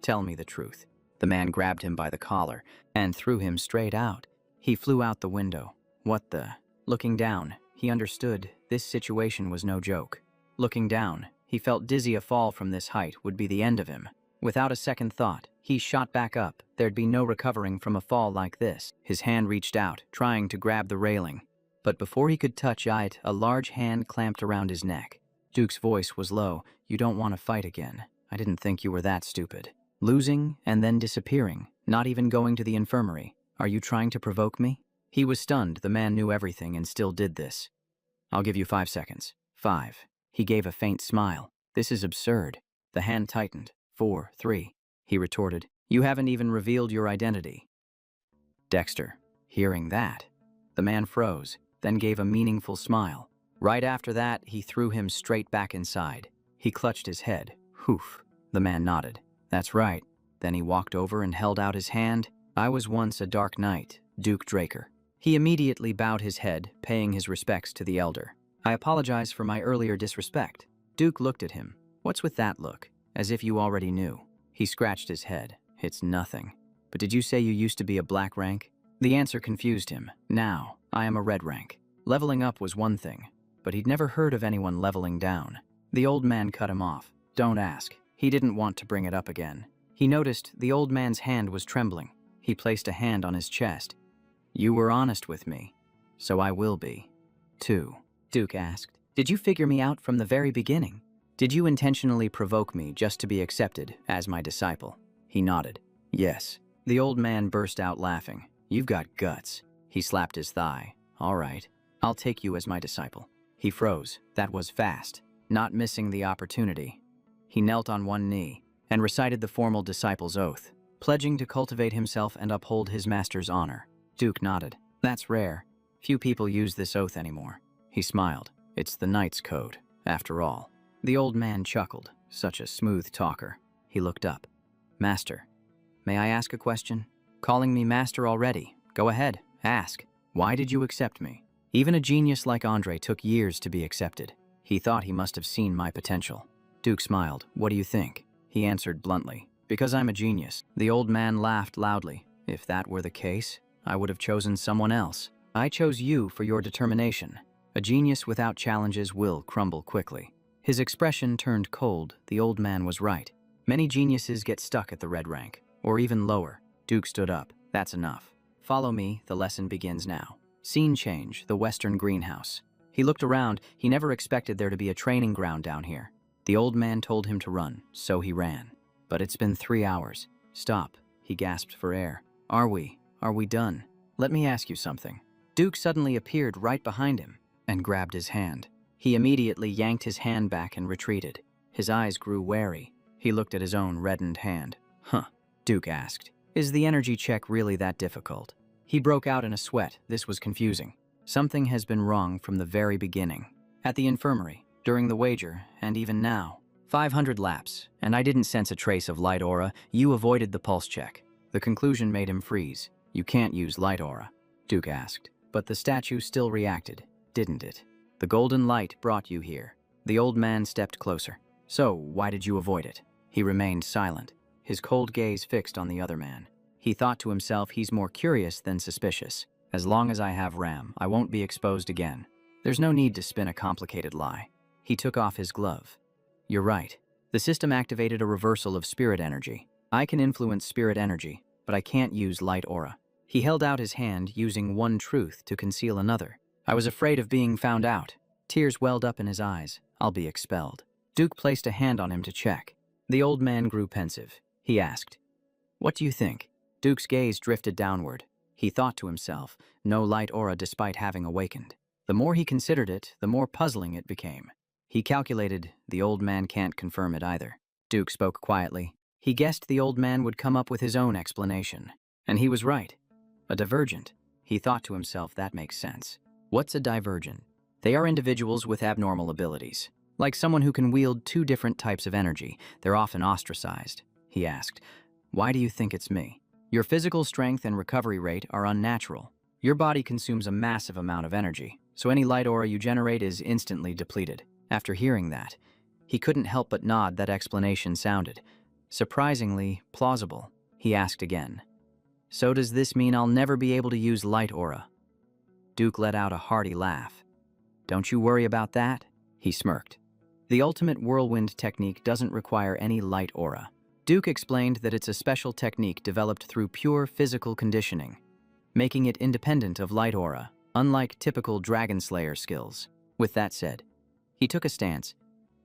"Tell me the truth." The man grabbed him by the collar and threw him straight out. He flew out the window. What the? Looking down, he understood this situation was no joke. Looking down, he felt dizzy. A fall from this height would be the end of him. Without a second thought, he shot back up. There'd be no recovering from a fall like this. His hand reached out, trying to grab the railing. But before he could touch it, a large hand clamped around his neck. Duke's voice was low. "You don't want to fight again. I didn't think you were that stupid. Losing and then disappearing, not even going to the infirmary. Are you trying to provoke me?" He was stunned. The man knew everything and still did this. "I'll give you 5 seconds. 5. He gave a faint smile. "This is absurd." The hand tightened. 4, 3. He retorted, You haven't even revealed your identity." Dexter, hearing that, the man froze, then gave a meaningful smile. Right after that, he threw him straight back inside. He clutched his head. "Hoof." The man nodded. "That's right." Then he walked over and held out his hand. "I was once a dark knight, Duke Draker." He immediately bowed his head, paying his respects to the elder. "I apologize for my earlier disrespect." Duke looked at him. "What's with that look? As if you already knew." He scratched his head. "It's nothing. But did you say you used to be a black rank?" The answer confused him. "Now, I am a red rank." Leveling up was one thing, but he'd never heard of anyone leveling down. The old man cut him off. "Don't ask." He didn't want to bring it up again. He noticed the old man's hand was trembling. He placed a hand on his chest. "You were honest with me, so I will be, too." Duke asked, "Did you figure me out from the very beginning? Did you intentionally provoke me just to be accepted as my disciple?" He nodded. "Yes." The old man burst out laughing. "You've got guts." He slapped his thigh. "All right, I'll take you as my disciple." He froze. That was fast. Not missing the opportunity. He knelt on one knee and recited the formal disciple's oath, pledging to cultivate himself and uphold his master's honor. Duke nodded. "That's rare. Few people use this oath anymore." He smiled. "It's the knight's code, after all." The old man chuckled. Such a smooth talker. He looked up. "Master, may I ask a question?" "Calling me master already. Go ahead, ask. Why did you accept me?" Even a genius like Andre took years to be accepted. He thought he must have seen my potential. Duke smiled. "What do you think?" He answered bluntly. "Because I'm a genius." The old man laughed loudly. "If that were the case, I would have chosen someone else. I chose you for your determination. A genius without challenges will crumble quickly." His expression turned cold. The old man was right. Many geniuses get stuck at the red rank, or even lower. Duke stood up. "That's enough. Follow me, the lesson begins now." Scene change, the western greenhouse. He looked around. He never expected there to be a training ground down here. The old man told him to run, so he ran. "But it's been 3 hours. Stop." He gasped for air. Are we done? Let me ask you something." Duke suddenly appeared right behind him and grabbed his hand. He immediately yanked his hand back and retreated. His eyes grew wary. He looked at his own reddened hand. "Huh," Duke asked. "Is the energy check really that difficult?" He broke out in a sweat. This was confusing. Something has been wrong from the very beginning. At the infirmary, during the wager, and even now. 500 laps, and I didn't sense a trace of light aura. You avoided the pulse check. The conclusion made him freeze. "You can't use light aura?" Duke asked. "But the statue still reacted, didn't it? The golden light brought you here." The old man stepped closer. "So, why did you avoid it?" He remained silent, his cold gaze fixed on the other man. He thought to himself, he's more curious than suspicious. As long as I have Ram, I won't be exposed again. There's no need to spin a complicated lie. He took off his glove. "You're right. The system activated a reversal of spirit energy. I can influence spirit energy, but I can't use light aura." He held out his hand, using one truth to conceal another. "I was afraid of being found out." Tears welled up in his eyes. "I'll be expelled." Duke placed a hand on him to check. The old man grew pensive. He asked, "What do you think?" Duke's gaze drifted downward. He thought to himself, no light aura despite having awakened. The more he considered it, the more puzzling it became. He calculated the old man can't confirm it either. Duke spoke quietly. He guessed the old man would come up with his own explanation. And he was right. A divergent. He thought to himself, that makes sense. What's a divergent? They are individuals with abnormal abilities. Like someone who can wield 2 different types of energy. They're often ostracized. He asked, "Why do you think it's me?" "Your physical strength and recovery rate are unnatural. Your body consumes a massive amount of energy, so any light aura you generate is instantly depleted." After hearing that, he couldn't help but nod. That explanation sounded surprisingly plausible. He asked again, "So does this mean I'll never be able to use light aura?" Duke let out a hearty laugh. "Don't you worry about that," he smirked. "The ultimate whirlwind technique doesn't require any light aura." Duke explained that it's a special technique developed through pure physical conditioning, making it independent of light aura, unlike typical Dragon Slayer skills. With that said, he took a stance.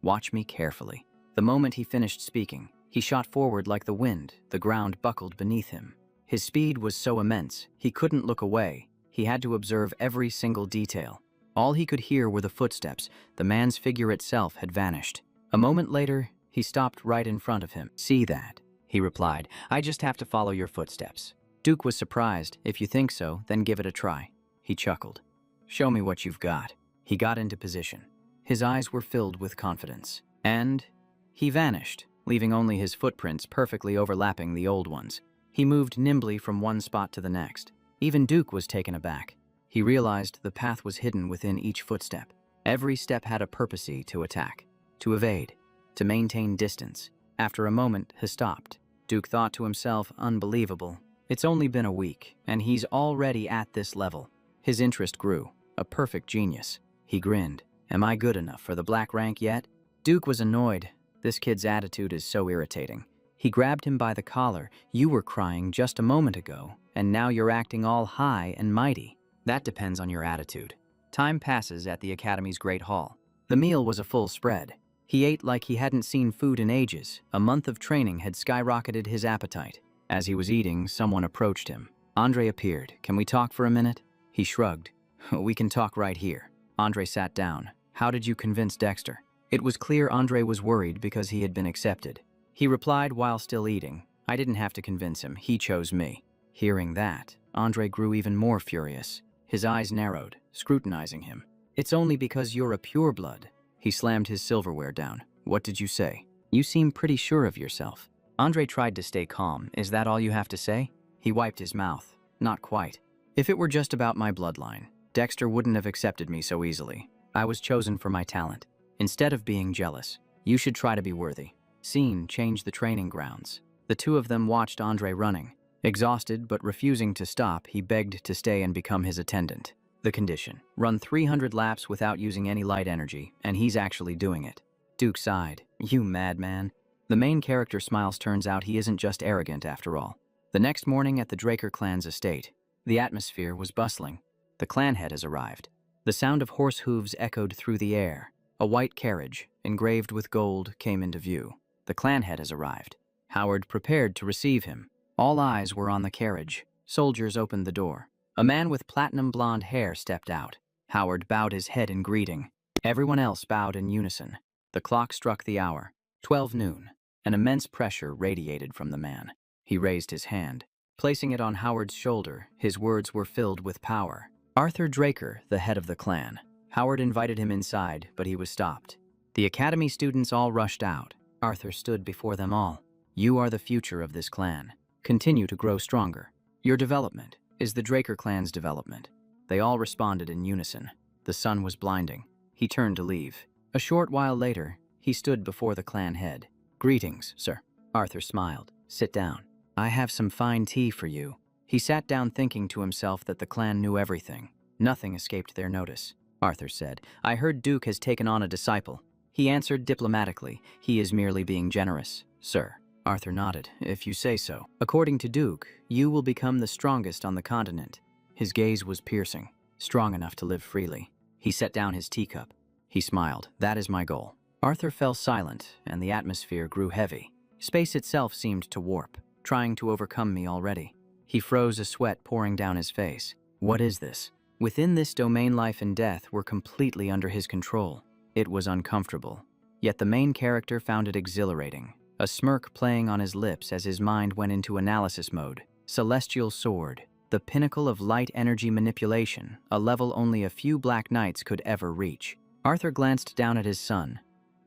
"Watch me carefully." The moment he finished speaking, he shot forward like the wind. The ground buckled beneath him. His speed was so immense, he couldn't look away. He had to observe every single detail. All he could hear were the footsteps. The man's figure itself had vanished. A moment later, he stopped right in front of him. "See that?" he replied. I just have to follow your footsteps. Duke was surprised. If you think so, then give it a try. He chuckled. Show me what you've got. He got into position. His eyes were filled with confidence. And he vanished, leaving only his footprints perfectly overlapping the old ones. He moved nimbly from one spot to the next. Even Duke was taken aback. He realized the path was hidden within each footstep. Every step had a purpose: to attack, to evade, to maintain distance. After a moment, he stopped. Duke thought to himself, unbelievable. It's only been a week, and he's already at this level. His interest grew. A perfect genius. He grinned. Am I good enough for the black rank yet? Duke was annoyed. This kid's attitude is so irritating. He grabbed him by the collar. You were crying just a moment ago, and now you're acting all high and mighty. That depends on your attitude. Time passes at the Academy's Great Hall. The meal was a full spread. He ate like he hadn't seen food in ages. A month of training had skyrocketed his appetite. As he was eating, someone approached him. Andre appeared. Can we talk for a minute? He shrugged. We can talk right here. Andre sat down. How did you convince Dexter? It was clear Andre was worried because he had been accepted. He replied while still eating. I didn't have to convince him. He chose me. Hearing that, Andre grew even more furious. His eyes narrowed, scrutinizing him. It's only because you're a pureblood. He slammed his silverware down. What did you say? You seem pretty sure of yourself. Andre tried to stay calm. Is that all you have to say? He wiped his mouth. Not quite. If it were just about my bloodline, Dexter wouldn't have accepted me so easily. I was chosen for my talent. Instead of being jealous, you should try to be worthy. Scene changed the training grounds. The two of them watched Andre running. Exhausted but refusing to stop, he begged to stay and become his attendant. The condition: run 300 laps without using any light energy, and he's actually doing it. Duke sighed. You madman. The main character smiles. Turns out he isn't just arrogant after all. The next morning at the Draker clan's estate, the atmosphere was bustling. The clan head has arrived. The sound of horse hooves echoed through the air. A white carriage, engraved with gold, came into view. The clan head has arrived. Howard prepared to receive him. All eyes were on the carriage. Soldiers opened the door. A man with platinum blonde hair stepped out. Howard bowed his head in greeting. Everyone else bowed in unison. The clock struck the hour. 12 noon. An immense pressure radiated from the man. He raised his hand. Placing it on Howard's shoulder, his words were filled with power. Arthur Draker, the head of the clan. Howard invited him inside, but he was stopped. The academy students all rushed out. Arthur stood before them all. You are the future of this clan. Continue to grow stronger. Your development is the Draker clan's development. They all responded in unison. The sun was blinding. He turned to leave. A short while later, he stood before the clan head. Greetings, sir. Arthur smiled. Sit down. I have some fine tea for you. He sat down thinking to himself that the clan knew everything. Nothing escaped their notice. Arthur said, I heard Duke has taken on a disciple. He answered diplomatically, he is merely being generous, sir. Arthur nodded. If you say so. According to Duke, you will become the strongest on the continent. His gaze was piercing, strong enough to live freely. He set down his teacup. He smiled. That is my goal. Arthur fell silent, and the atmosphere grew heavy. Space itself seemed to warp, trying to overcome me already. He froze, a sweat pouring down his face. What is this? Within this domain, life and death were completely under his control. It was uncomfortable. Yet the main character found it exhilarating, a smirk playing on his lips as his mind went into analysis mode. Celestial Sword, the pinnacle of light energy manipulation, a level only a few Black Knights could ever reach. Arthur glanced down at his son,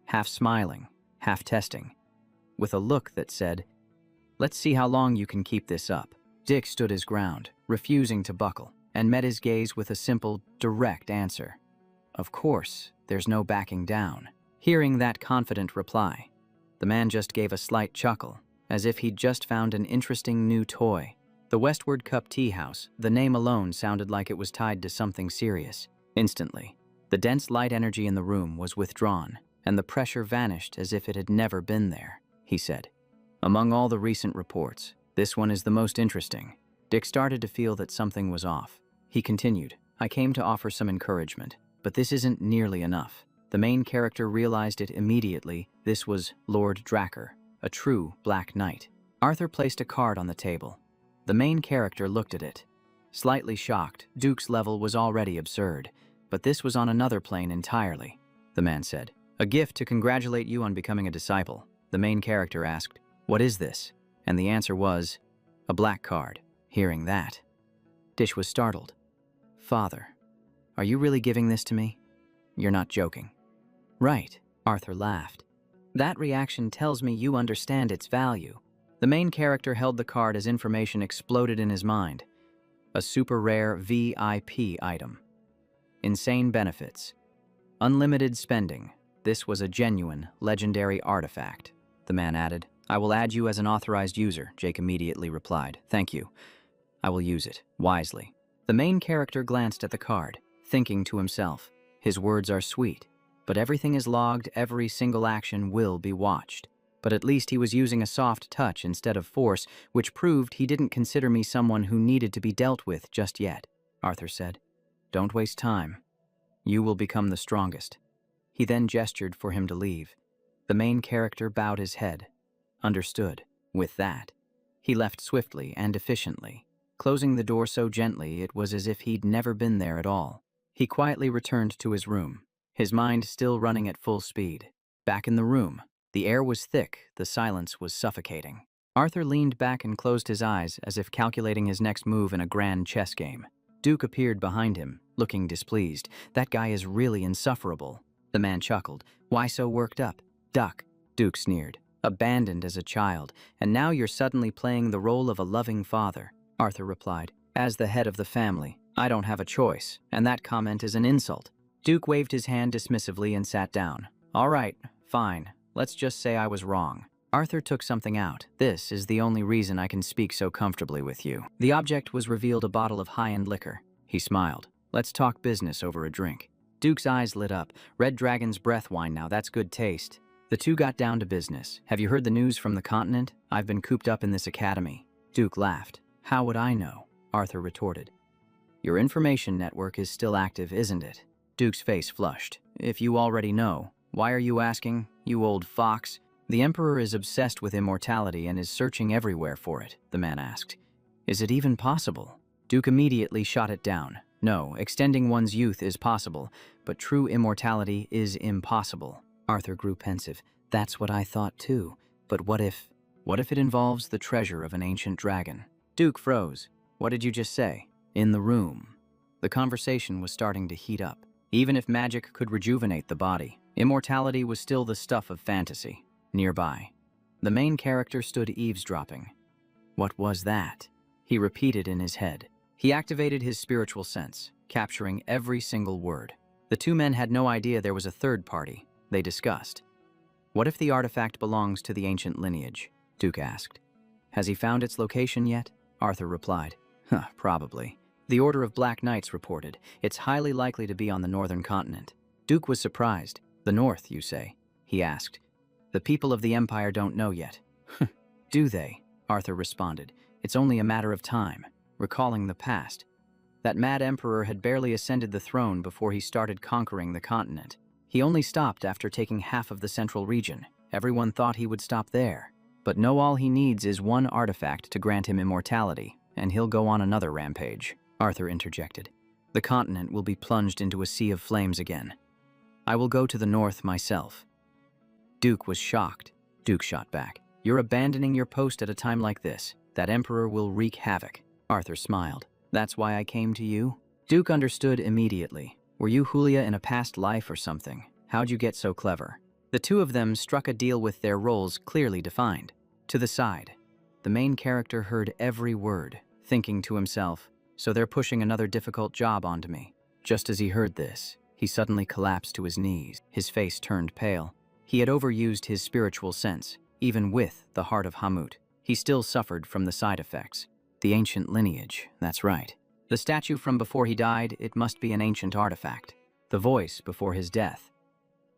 half smiling, half testing, with a look that said, let's see how long you can keep this up. Dick stood his ground, refusing to buckle, and met his gaze with a simple, direct answer. Of course, there's no backing down. Hearing that confident reply, the man just gave a slight chuckle, as if he'd just found an interesting new toy. The Westward Cup Tea House, the name alone sounded like it was tied to something serious. Instantly, the dense light energy in the room was withdrawn, and the pressure vanished as if it had never been there. He said, among all the recent reports, this one is the most interesting. Dick started to feel that something was off. He continued, I came to offer some encouragement, but this isn't nearly enough. The main character realized it immediately. This was Lord Draker, a true Black Knight. Arthur placed a card on the table. The main character looked at it. Slightly shocked, Duke's level was already absurd, but this was on another plane entirely. The man said, a gift to congratulate you on becoming a disciple. The main character asked, what is this? And the answer was, a black card. Hearing that, Dish was startled. Father, are you really giving this to me? You're not joking. Right, Arthur laughed. That reaction tells me you understand its value. The main character held the card as information exploded in his mind. A super rare VIP item. Insane benefits. Unlimited spending. This was a genuine, legendary artifact, the man added. I will add you as an authorized user, Jake immediately replied. Thank you. I will use it, wisely. The main character glanced at the card, thinking to himself, his words are sweet, but everything is logged, every single action will be watched. But at least he was using a soft touch instead of force, which proved he didn't consider me someone who needed to be dealt with just yet, Arthur said. Don't waste time. You will become the strongest. He then gestured for him to leave. The main character bowed his head. Understood. With that, he left swiftly and efficiently, closing the door so gently it was as if he'd never been there at all. He quietly returned to his room, his mind still running at full speed. Back in the room, the air was thick, the silence was suffocating. Arthur leaned back and closed his eyes as if calculating his next move in a grand chess game. Duke appeared behind him, looking displeased. That guy is really insufferable. The man chuckled. Why so worked up? Duck, Duke sneered. Abandoned as a child, and now you're suddenly playing the role of a loving father, Arthur replied. As the head of the family, I don't have a choice, and that comment is an insult. Duke waved his hand dismissively and sat down. All right, fine. Let's just say I was wrong. Arthur took something out. This is the only reason I can speak so comfortably with you. The object was revealed a bottle of high-end liquor. He smiled. Let's talk business over a drink. Duke's eyes lit up. Red Dragon's breath wine now, that's good taste. The two got down to business. Have you heard the news from the continent? I've been cooped up in this academy. Duke laughed. How would I know? Arthur retorted. Your information network is still active, isn't it? Duke's face flushed. If you already know, why are you asking, you old fox? The Emperor is obsessed with immortality and is searching everywhere for it, the man asked. Is it even possible? Duke immediately shot it down. No, extending one's youth is possible, but true immortality is impossible. Arthur grew pensive. That's what I thought too. But what if it involves the treasure of an ancient dragon? Duke froze. What did you just say? In the room. The conversation was starting to heat up. Even if magic could rejuvenate the body, immortality was still the stuff of fantasy. Nearby, the main character stood eavesdropping. What was that? He repeated in his head. He activated his spiritual sense, capturing every single word. The two men had no idea there was a third party. They discussed. What if the artifact belongs to the ancient lineage? Duke asked. Has he found its location yet? Arthur replied. Probably. The Order of Black Knights reported. It's highly likely to be on the northern continent. Duke was surprised. The north, you say? He asked. The people of the Empire don't know yet. Do they? Arthur responded. It's only a matter of time. Recalling the past. That mad emperor had barely ascended the throne before he started conquering the continent. He only stopped after taking half of the central region. Everyone thought he would stop there. But no, all he needs is one artifact to grant him immortality, and he'll go on another rampage. Arthur interjected. The continent will be plunged into a sea of flames again. I will go to the north myself. Duke was shocked. Duke shot back. You're abandoning your post at a time like this. That emperor will wreak havoc. Arthur smiled. That's why I came to you? Duke understood immediately. Were you Julia in a past life or something? How'd you get so clever? The two of them struck a deal with their roles clearly defined. To the side, the main character heard every word, thinking to himself, so they're pushing another difficult job onto me. Just as he heard this, he suddenly collapsed to his knees. His face turned pale. He had overused his spiritual sense, even with the heart of Hamut. He still suffered from the side effects. The ancient lineage, that's right. The statue from before he died, it must be an ancient artifact. The voice before his death.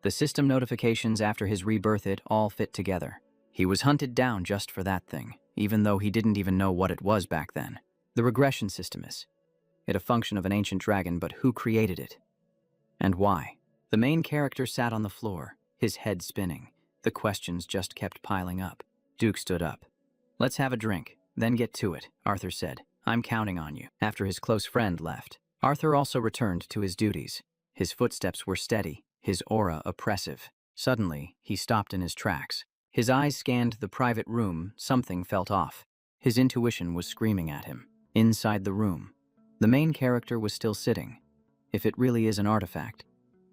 The system notifications after his rebirth, it all fit together. He was hunted down just for that thing, even though he didn't even know what it was back then. The regression system is. It a function of an ancient dragon, but who created it? And why? The main character sat on the floor, his head spinning. The questions just kept piling up. Duke stood up. Let's have a drink, then get to it, Arthur said. I'm counting on you. After his close friend left, Arthur also returned to his duties. His footsteps were steady, his aura oppressive. Suddenly, he stopped in his tracks. His eyes scanned the private room. Something felt off. His intuition was screaming at him. Inside the room, the main character was still sitting. If it really is an artifact,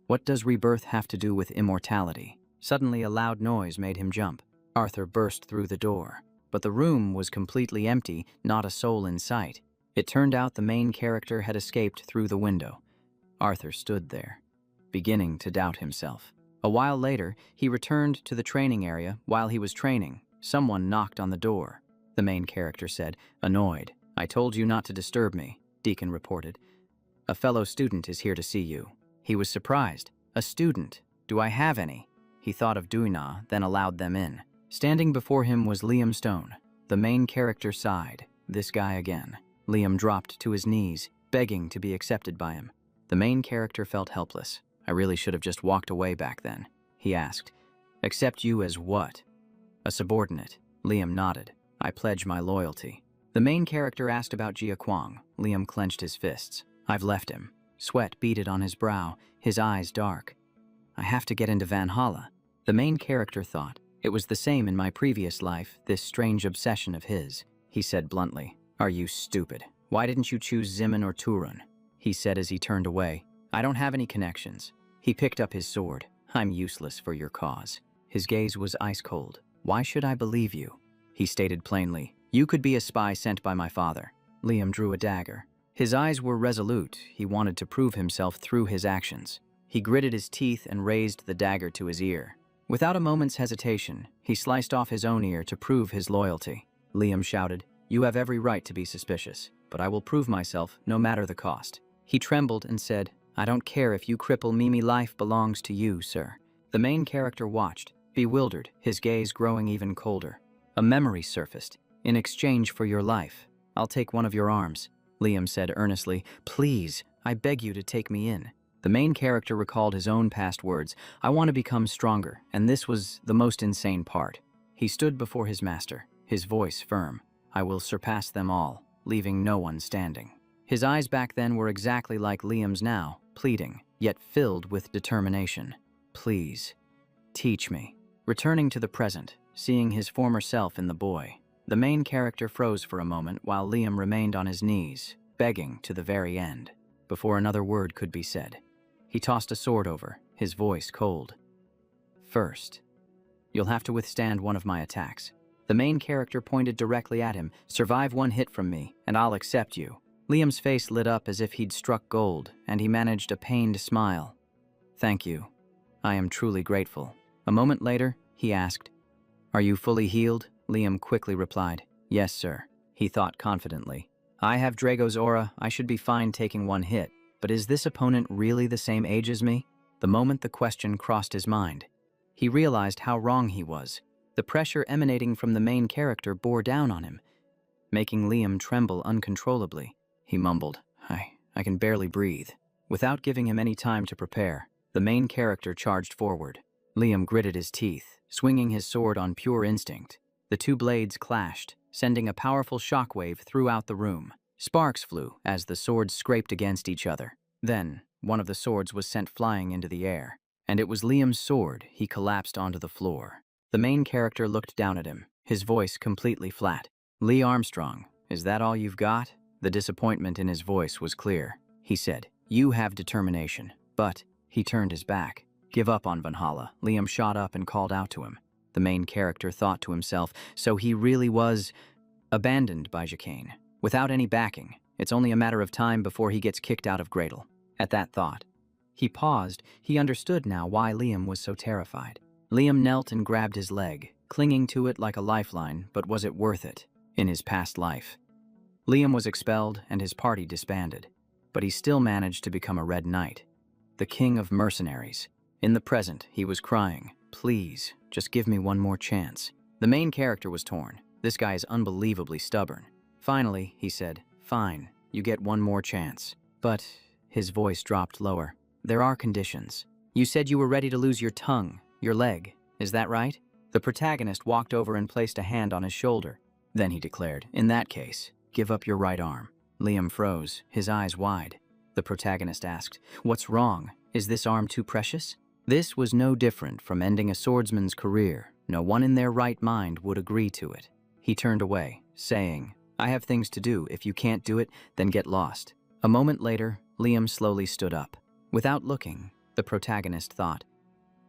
what does rebirth have to do with immortality? Suddenly, a loud noise made him jump. Arthur burst through the door. But the room was completely empty, not a soul in sight. It turned out the main character had escaped through the window. Arthur stood there, beginning to doubt himself. A while later, he returned to the training area. While he was training, someone knocked on the door. The main character said, annoyed. I told you not to disturb me, Deacon reported. A fellow student is here to see you. He was surprised. A student? Do I have any? He thought of Duina, then allowed them in. Standing before him was Liam Stone. The main character sighed. This guy again. Liam dropped to his knees, begging to be accepted by him. The main character felt helpless. I really should have just walked away back then, he asked. Accept you as what? A subordinate. Liam nodded. I pledge my loyalty. The main character asked about Jia Kwang. Liam clenched his fists. I've left him. Sweat beaded on his brow, his eyes dark. I have to get into Valhalla. The main character thought. It was the same in my previous life, this strange obsession of his. He said bluntly, Are you stupid? Why didn't you choose Zimin or Turun? He said as he turned away. I don't have any connections. He picked up his sword. I'm useless for your cause. His gaze was ice cold. Why should I believe you? He stated plainly. You could be a spy sent by my father. Liam drew a dagger. His eyes were resolute. He wanted to prove himself through his actions. He gritted his teeth and raised the dagger to his ear. Without a moment's hesitation, he sliced off his own ear to prove his loyalty. Liam shouted, You have every right to be suspicious, but I will prove myself no matter the cost. He trembled and said, I don't care if you cripple Mimi, life belongs to you, sir. The main character watched, bewildered, his gaze growing even colder. A memory surfaced. In exchange for your life, I'll take one of your arms. Liam said earnestly, Please, I beg you to take me in. The main character recalled his own past words, I want to become stronger, and this was the most insane part. He stood before his master, his voice firm. I will surpass them all, leaving no one standing. His eyes back then were exactly like Liam's now, pleading, yet filled with determination. Please, teach me. Returning to the present, seeing his former self in the boy, the main character froze for a moment while Liam remained on his knees, begging to the very end, before another word could be said. He tossed a sword over, his voice cold. First, you'll have to withstand one of my attacks. The main character pointed directly at him. Survive one hit from me, and I'll accept you. Liam's face lit up as if he'd struck gold, and he managed a pained smile. Thank you. I am truly grateful. A moment later, he asked, Are you fully healed? Liam quickly replied, Yes, sir. He thought confidently. I have Drago's aura. I should be fine taking one hit. But is this opponent really the same age as me? The moment the question crossed his mind, he realized how wrong he was. The pressure emanating from the main character bore down on him, making Liam tremble uncontrollably. He mumbled, I can barely breathe. Without giving him any time to prepare, the main character charged forward. Liam gritted his teeth, swinging his sword on pure instinct. The two blades clashed, sending a powerful shockwave throughout the room. Sparks flew as the swords scraped against each other. Then, one of the swords was sent flying into the air, and it was Liam's sword. He collapsed onto the floor. The main character looked down at him, his voice completely flat. Lee Armstrong, is that all you've got? The disappointment in his voice was clear. He said, You have determination, but he turned his back. Give up on Valhalla. Liam shot up and called out to him. The main character thought to himself, so he really was abandoned by Jacane. Without any backing, it's only a matter of time before he gets kicked out of Gradle. At that thought, he paused. He understood now why Liam was so terrified. Liam knelt and grabbed his leg, clinging to it like a lifeline, but was it worth it? In his past life, Liam was expelled and his party disbanded, but he still managed to become a Red Knight, the king of mercenaries. In the present, he was crying, Please, just give me one more chance. The main character was torn. This guy is unbelievably stubborn. Finally, he said, Fine, you get one more chance. But his voice dropped lower. There are conditions. You said you were ready to lose your tongue, your leg. Is that right? The protagonist walked over and placed a hand on his shoulder. Then he declared, In that case, give up your right arm. Liam froze, his eyes wide. The protagonist asked, What's wrong? Is this arm too precious? This was no different from ending a swordsman's career. No one in their right mind would agree to it. He turned away, saying, "I have things to do. If you can't do it, then get lost." A moment later, Liam slowly stood up. Without looking, the protagonist thought,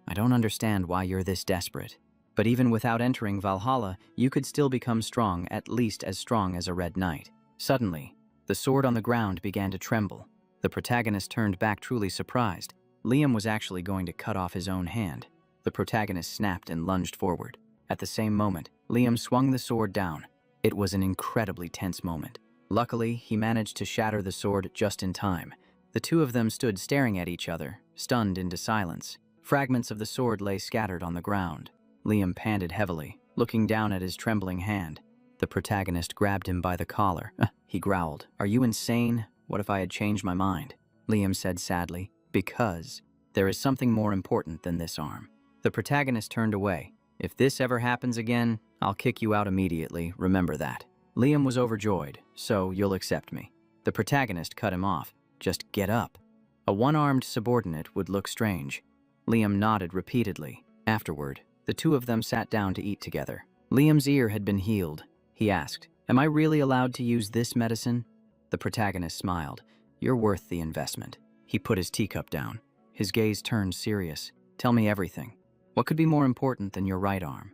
"I don't understand why you're this desperate. But even without entering Valhalla, you could still become strong, at least as strong as a Red Knight." Suddenly, the sword on the ground began to tremble. The protagonist turned back, truly surprised. Liam was actually going to cut off his own hand. The protagonist snapped and lunged forward. At the same moment, Liam swung the sword down. It was an incredibly tense moment. Luckily, he managed to shatter the sword just in time. The two of them stood staring at each other, stunned into silence. Fragments of the sword lay scattered on the ground. Liam panted heavily, looking down at his trembling hand. The protagonist grabbed him by the collar. He growled, "Are you insane? What if I had changed my mind?" Liam said sadly, "Because there is something more important than this arm." The protagonist turned away. "If this ever happens again, I'll kick you out immediately, remember that." Liam was overjoyed. "So you'll accept me." The protagonist cut him off. "Just get up." A one-armed subordinate would look strange. Liam nodded repeatedly. Afterward, the two of them sat down to eat together. Liam's ear had been healed. He asked, "Am I really allowed to use this medicine?" The protagonist smiled. "You're worth the investment." He put his teacup down. His gaze turned serious. "Tell me everything. What could be more important than your right arm?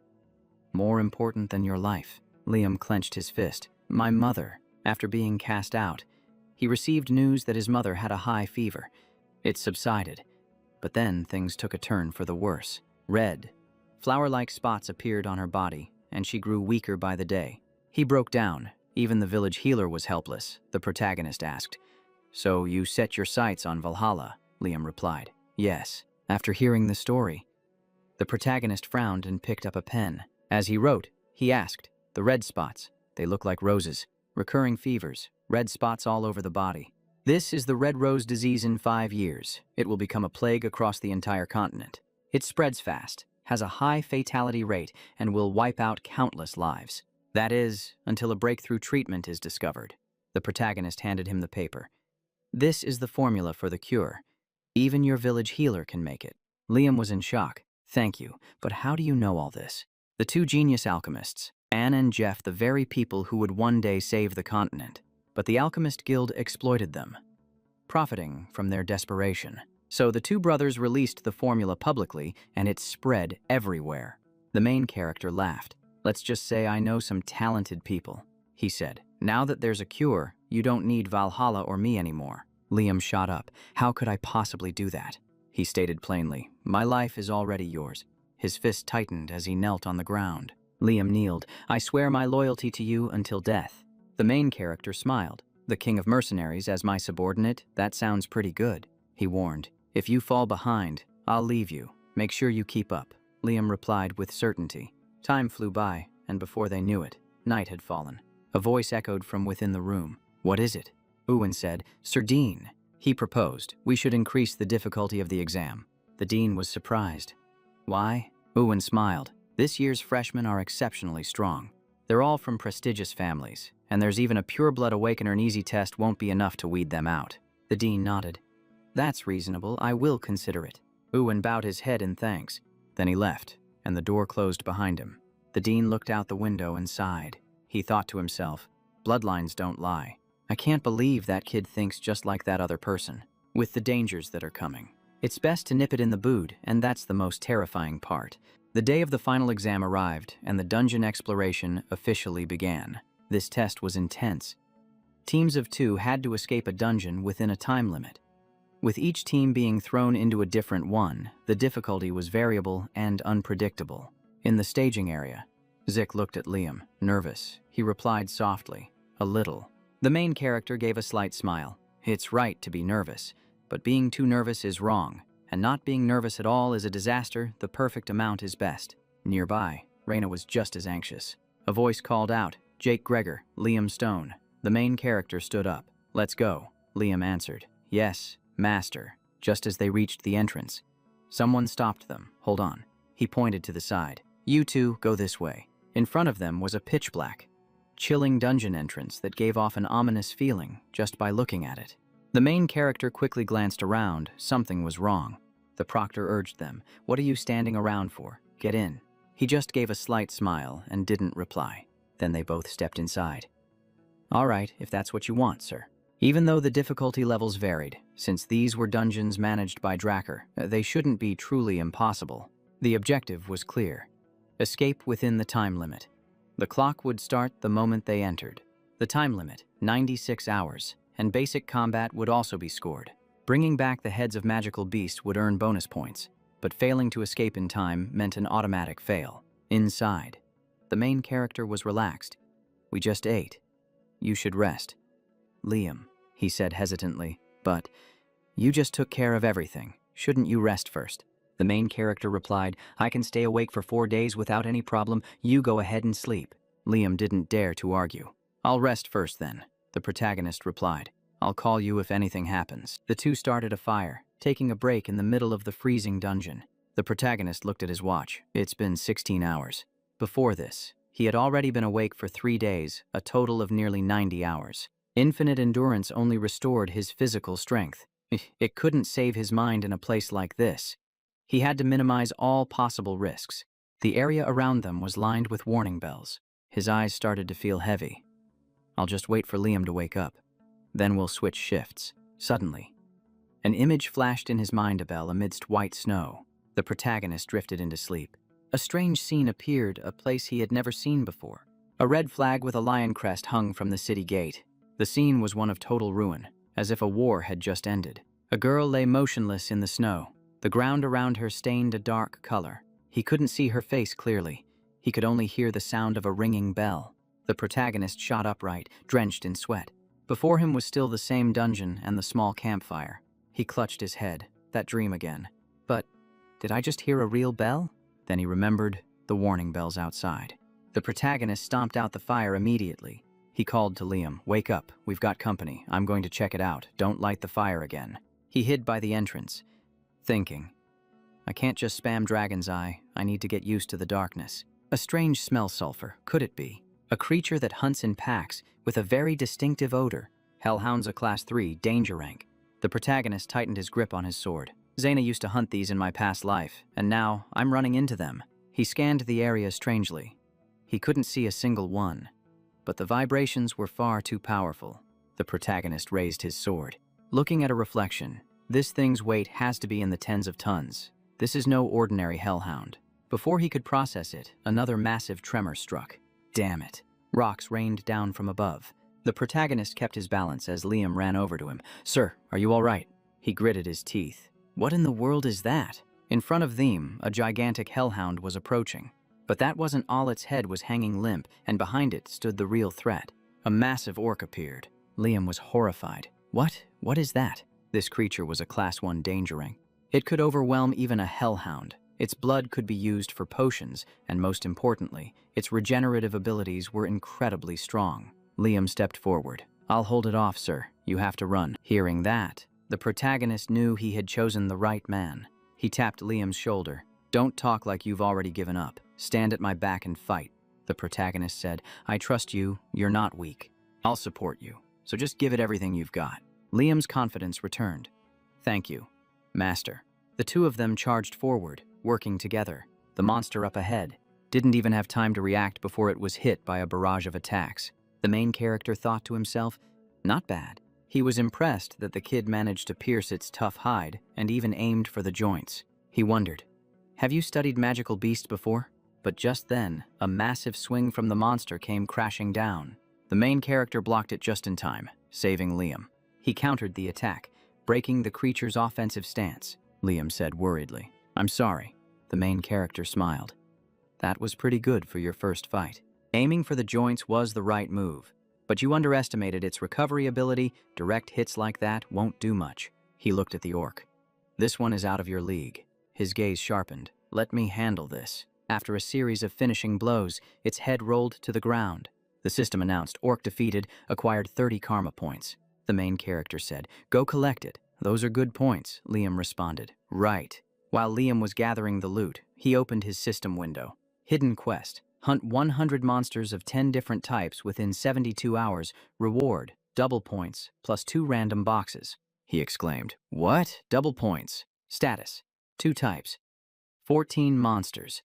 More important than your life?" Liam clenched his fist. "My mother, after being cast out, he received news that his mother had a high fever. It subsided, but then things took a turn for the worse. Red, flower-like spots appeared on her body, and she grew weaker by the day." He broke down. Even the village healer was helpless. The protagonist asked, "So you set your sights on Valhalla?" Liam replied, "Yes." After hearing the story, the protagonist frowned and picked up a pen. As he wrote, he asked, "The red spots, they look like roses. Recurring fevers, red spots all over the body. This is the red rose disease in 5 years. It will become a plague across the entire continent. It spreads fast, has a high fatality rate, and will wipe out countless lives. That is, until a breakthrough treatment is discovered." The protagonist handed him the paper. "This is the formula for the cure. Even your village healer can make it." Liam was in shock. "Thank you, but how do you know all this?" The two genius alchemists, Anne and Jeff, the very people who would one day save the continent. But the Alchemist Guild exploited them, profiting from their desperation. So the two brothers released the formula publicly, and it spread everywhere. The main character laughed. "Let's just say I know some talented people," he said. "Now that there's a cure, you don't need Valhalla or me anymore." Liam shot up. "How could I possibly do that?" He stated plainly, "My life is already yours." His fist tightened as he knelt on the ground. Liam kneeled. "I swear my loyalty to you until death." The main character smiled. "The king of mercenaries as my subordinate, that sounds pretty good," he warned. "If you fall behind, I'll leave you. Make sure you keep up." Liam replied with certainty. Time flew by, and before they knew it, night had fallen. A voice echoed from within the room. "What is it?" Owen said. "Sir Dean." He proposed, "We should increase the difficulty of the exam." The dean was surprised. "Why?" Owen smiled. "This year's freshmen are exceptionally strong. They're all from prestigious families, and there's even a pure-blood awakener, and easy test won't be enough to weed them out." The dean nodded. "That's reasonable. I will consider it." Owen bowed his head in thanks. Then he left, and the door closed behind him. The dean looked out the window and sighed. He thought to himself, "Bloodlines don't lie. I can't believe that kid thinks just like that other person. With the dangers that are coming, it's best to nip it in the bud, and that's the most terrifying part." The day of the final exam arrived, and the dungeon exploration officially began. This test was intense. Teams of 2 had to escape a dungeon within a time limit. With each team being thrown into a different one, the difficulty was variable and unpredictable. In the staging area, Zik looked at Liam, nervous. He replied softly, "A little." The main character gave a slight smile. "It's right to be nervous, but being too nervous is wrong, and not being nervous at all is a disaster. The perfect amount is best." Nearby, Raina was just as anxious. A voice called out, "Jake Gregor, Liam Stone." The main character stood up. "Let's go," Liam answered. "Yes, master." Just as they reached the entrance, someone stopped them. "Hold on." He pointed to the side. "You two, go this way." In front of them was a pitch-black, chilling dungeon entrance that gave off an ominous feeling just by looking at it. The main character quickly glanced around. Something was wrong. The proctor urged them. "What are you standing around for? Get in." He just gave a slight smile and didn't reply. Then they both stepped inside. All right, if that's what you want, sir. Even though the difficulty levels varied, since these were dungeons managed by Drakkar, they shouldn't be truly impossible. The objective was clear. Escape within the time limit. The clock would start the moment they entered. The time limit, 96 hours, and basic combat would also be scored. Bringing back the heads of magical beasts would earn bonus points, but failing to escape in time meant an automatic fail. Inside, the main character was relaxed. We just ate. You should rest. Liam, he said hesitantly, but you just took care of everything. Shouldn't you rest first? The main character replied, I can stay awake for 4 days without any problem. You go ahead and sleep. Liam didn't dare to argue. I'll rest first then, the protagonist replied. I'll call you if anything happens. The two started a fire, taking a break in the middle of the freezing dungeon. The protagonist looked at his watch. It's been 16 hours. Before this, he had already been awake for 3 days, a total of nearly 90 hours. Infinite endurance only restored his physical strength. It couldn't save his mind in a place like this. He had to minimize all possible risks. The area around them was lined with warning bells. His eyes started to feel heavy. I'll just wait for Liam to wake up. Then we'll switch shifts. Suddenly, an image flashed in his mind amidst white snow. The protagonist drifted into sleep. A strange scene appeared, a place he had never seen before. A red flag with a lion crest hung from the city gate. The scene was one of total ruin, as if a war had just ended. A girl lay motionless in the snow. The ground around her stained a dark color. He couldn't see her face clearly. He could only hear the sound of a ringing bell. The protagonist shot upright, drenched in sweat. Before him was still the same dungeon and the small campfire. He clutched his head. That dream again. But did I just hear a real bell? Then he remembered the warning bells outside. The protagonist stomped out the fire immediately. He called to Liam, wake up, we've got company. I'm going to check it out. Don't light the fire again. He hid by the entrance, thinking, I can't just spam Dragon's Eye. I need to get used to the darkness. A strange smell sulfur, could it be? A creature that hunts in packs with a very distinctive odor. Hellhound's a class 3, danger rank. The protagonist tightened his grip on his sword. Zaina used to hunt these in my past life, and now I'm running into them. He scanned the area strangely. He couldn't see a single one, but the vibrations were far too powerful. The protagonist raised his sword. Looking at a reflection, this thing's weight has to be in the tens of tons. This is no ordinary hellhound. Before he could process it, another massive tremor struck. Damn it. Rocks rained down from above. The protagonist kept his balance as Liam ran over to him. Sir, are you all right? He gritted his teeth. What in the world is that? In front of them, a gigantic hellhound was approaching. But that wasn't all. Its head was hanging limp, and behind it stood the real threat. A massive orc appeared. Liam was horrified. What is that? This creature was a class 1 danger rank. It could overwhelm even a hellhound. Its blood could be used for potions, and most importantly, its regenerative abilities were incredibly strong. Liam stepped forward. I'll hold it off, sir. You have to run. Hearing that, the protagonist knew he had chosen the right man. He tapped Liam's shoulder. Don't talk like you've already given up. Stand at my back and fight. The protagonist said, I trust you. You're not weak. I'll support you. So just give it everything you've got. Liam's confidence returned. Thank you, Master. The two of them charged forward, working together. The monster up ahead didn't even have time to react before it was hit by a barrage of attacks. The main character thought to himself, not bad. He was impressed that the kid managed to pierce its tough hide and even aimed for the joints. He wondered, have you studied magical beasts before? But just then, a massive swing from the monster came crashing down. The main character blocked it just in time, saving Liam. He countered the attack, breaking the creature's offensive stance. Liam said worriedly, I'm sorry. The main character smiled. That was pretty good for your first fight. Aiming for the joints was the right move, but you underestimated its recovery ability. Direct hits like that won't do much. He looked at the orc. This one is out of your league. His gaze sharpened. Let me handle this. After a series of finishing blows, its head rolled to the ground. The system announced orc defeated, acquired 30 karma points. The main character said, go collect it. Those are good points, Liam responded. Right. While Liam was gathering the loot, he opened his system window. Hidden quest. Hunt 100 monsters of 10 different types within 72 hours. Reward, double points, plus 2 random boxes. He exclaimed. What? Double points. Status. 2 types. 14 monsters.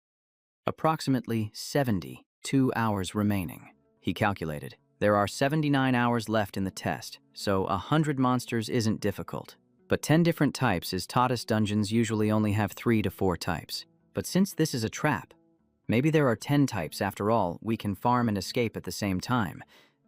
Approximately 72 hours remaining. He calculated. There are 79 hours left in the test, so 100 monsters isn't difficult. But 10 different types, as Tadas dungeons usually only have 3 to 4 types. But since this is a trap, maybe there are 10 types after all we can farm and escape at the same time.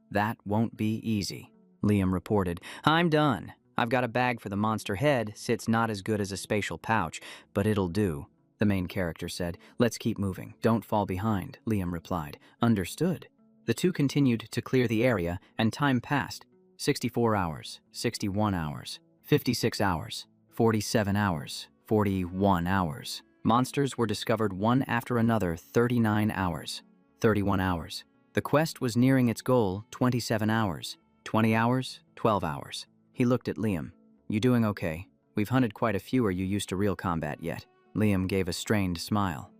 That won't be easy, Liam reported. I'm done. I've got a bag for the monster head. It's not as good as a spatial pouch, but it'll do, the main character said. Let's keep moving. Don't fall behind, Liam replied. Understood. The two continued to clear the area, and time passed. 64 hours, 61 hours, 56 hours, 47 hours, 41 hours. Monsters were discovered one after another. 39 hours, 31 hours. The quest was nearing its goal. 27 hours, 20 hours, 12 hours. He looked at Liam. You doing okay? We've hunted quite a few. Are you used to real combat yet? Liam gave a strained smile.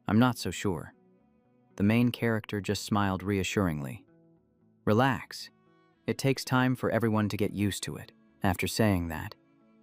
I'm not so sure. The main character just smiled reassuringly. Relax. It takes time for everyone to get used to it. After saying that,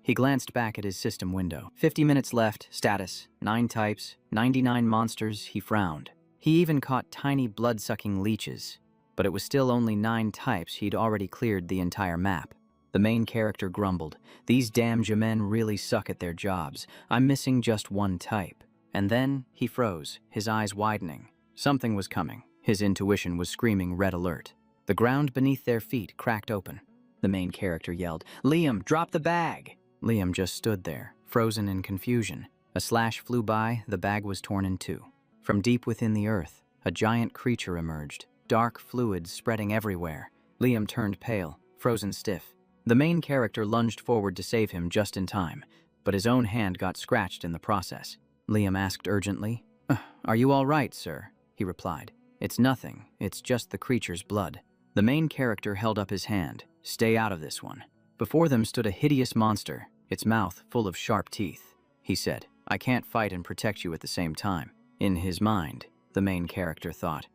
he glanced back at his system window. 50 minutes left, status, 9 types, 99 monsters. He frowned. He even caught tiny blood-sucking leeches, but it was still only 9 types. He'd already cleared the entire map. The main character grumbled. These damn Jamen really suck at their jobs. I'm missing just 1 type. And then he froze, his eyes widening. Something was coming. His intuition was screaming red alert. The ground beneath their feet cracked open. The main character yelled, Liam, drop the bag! Liam just stood there, frozen in confusion. A slash flew by. The bag was torn in two. From deep within the earth, a giant creature emerged, dark fluids spreading everywhere. Liam turned pale, frozen stiff. The main character lunged forward to save him just in time, but his own hand got scratched in the process. Liam asked urgently, Are you all right, sir? He replied. It's nothing. It's just the creature's blood. The main character held up his hand. Stay out of this one. Before them stood a hideous monster, its mouth full of sharp teeth. He said, I can't fight and protect you at the same time. In his mind, the main character thought.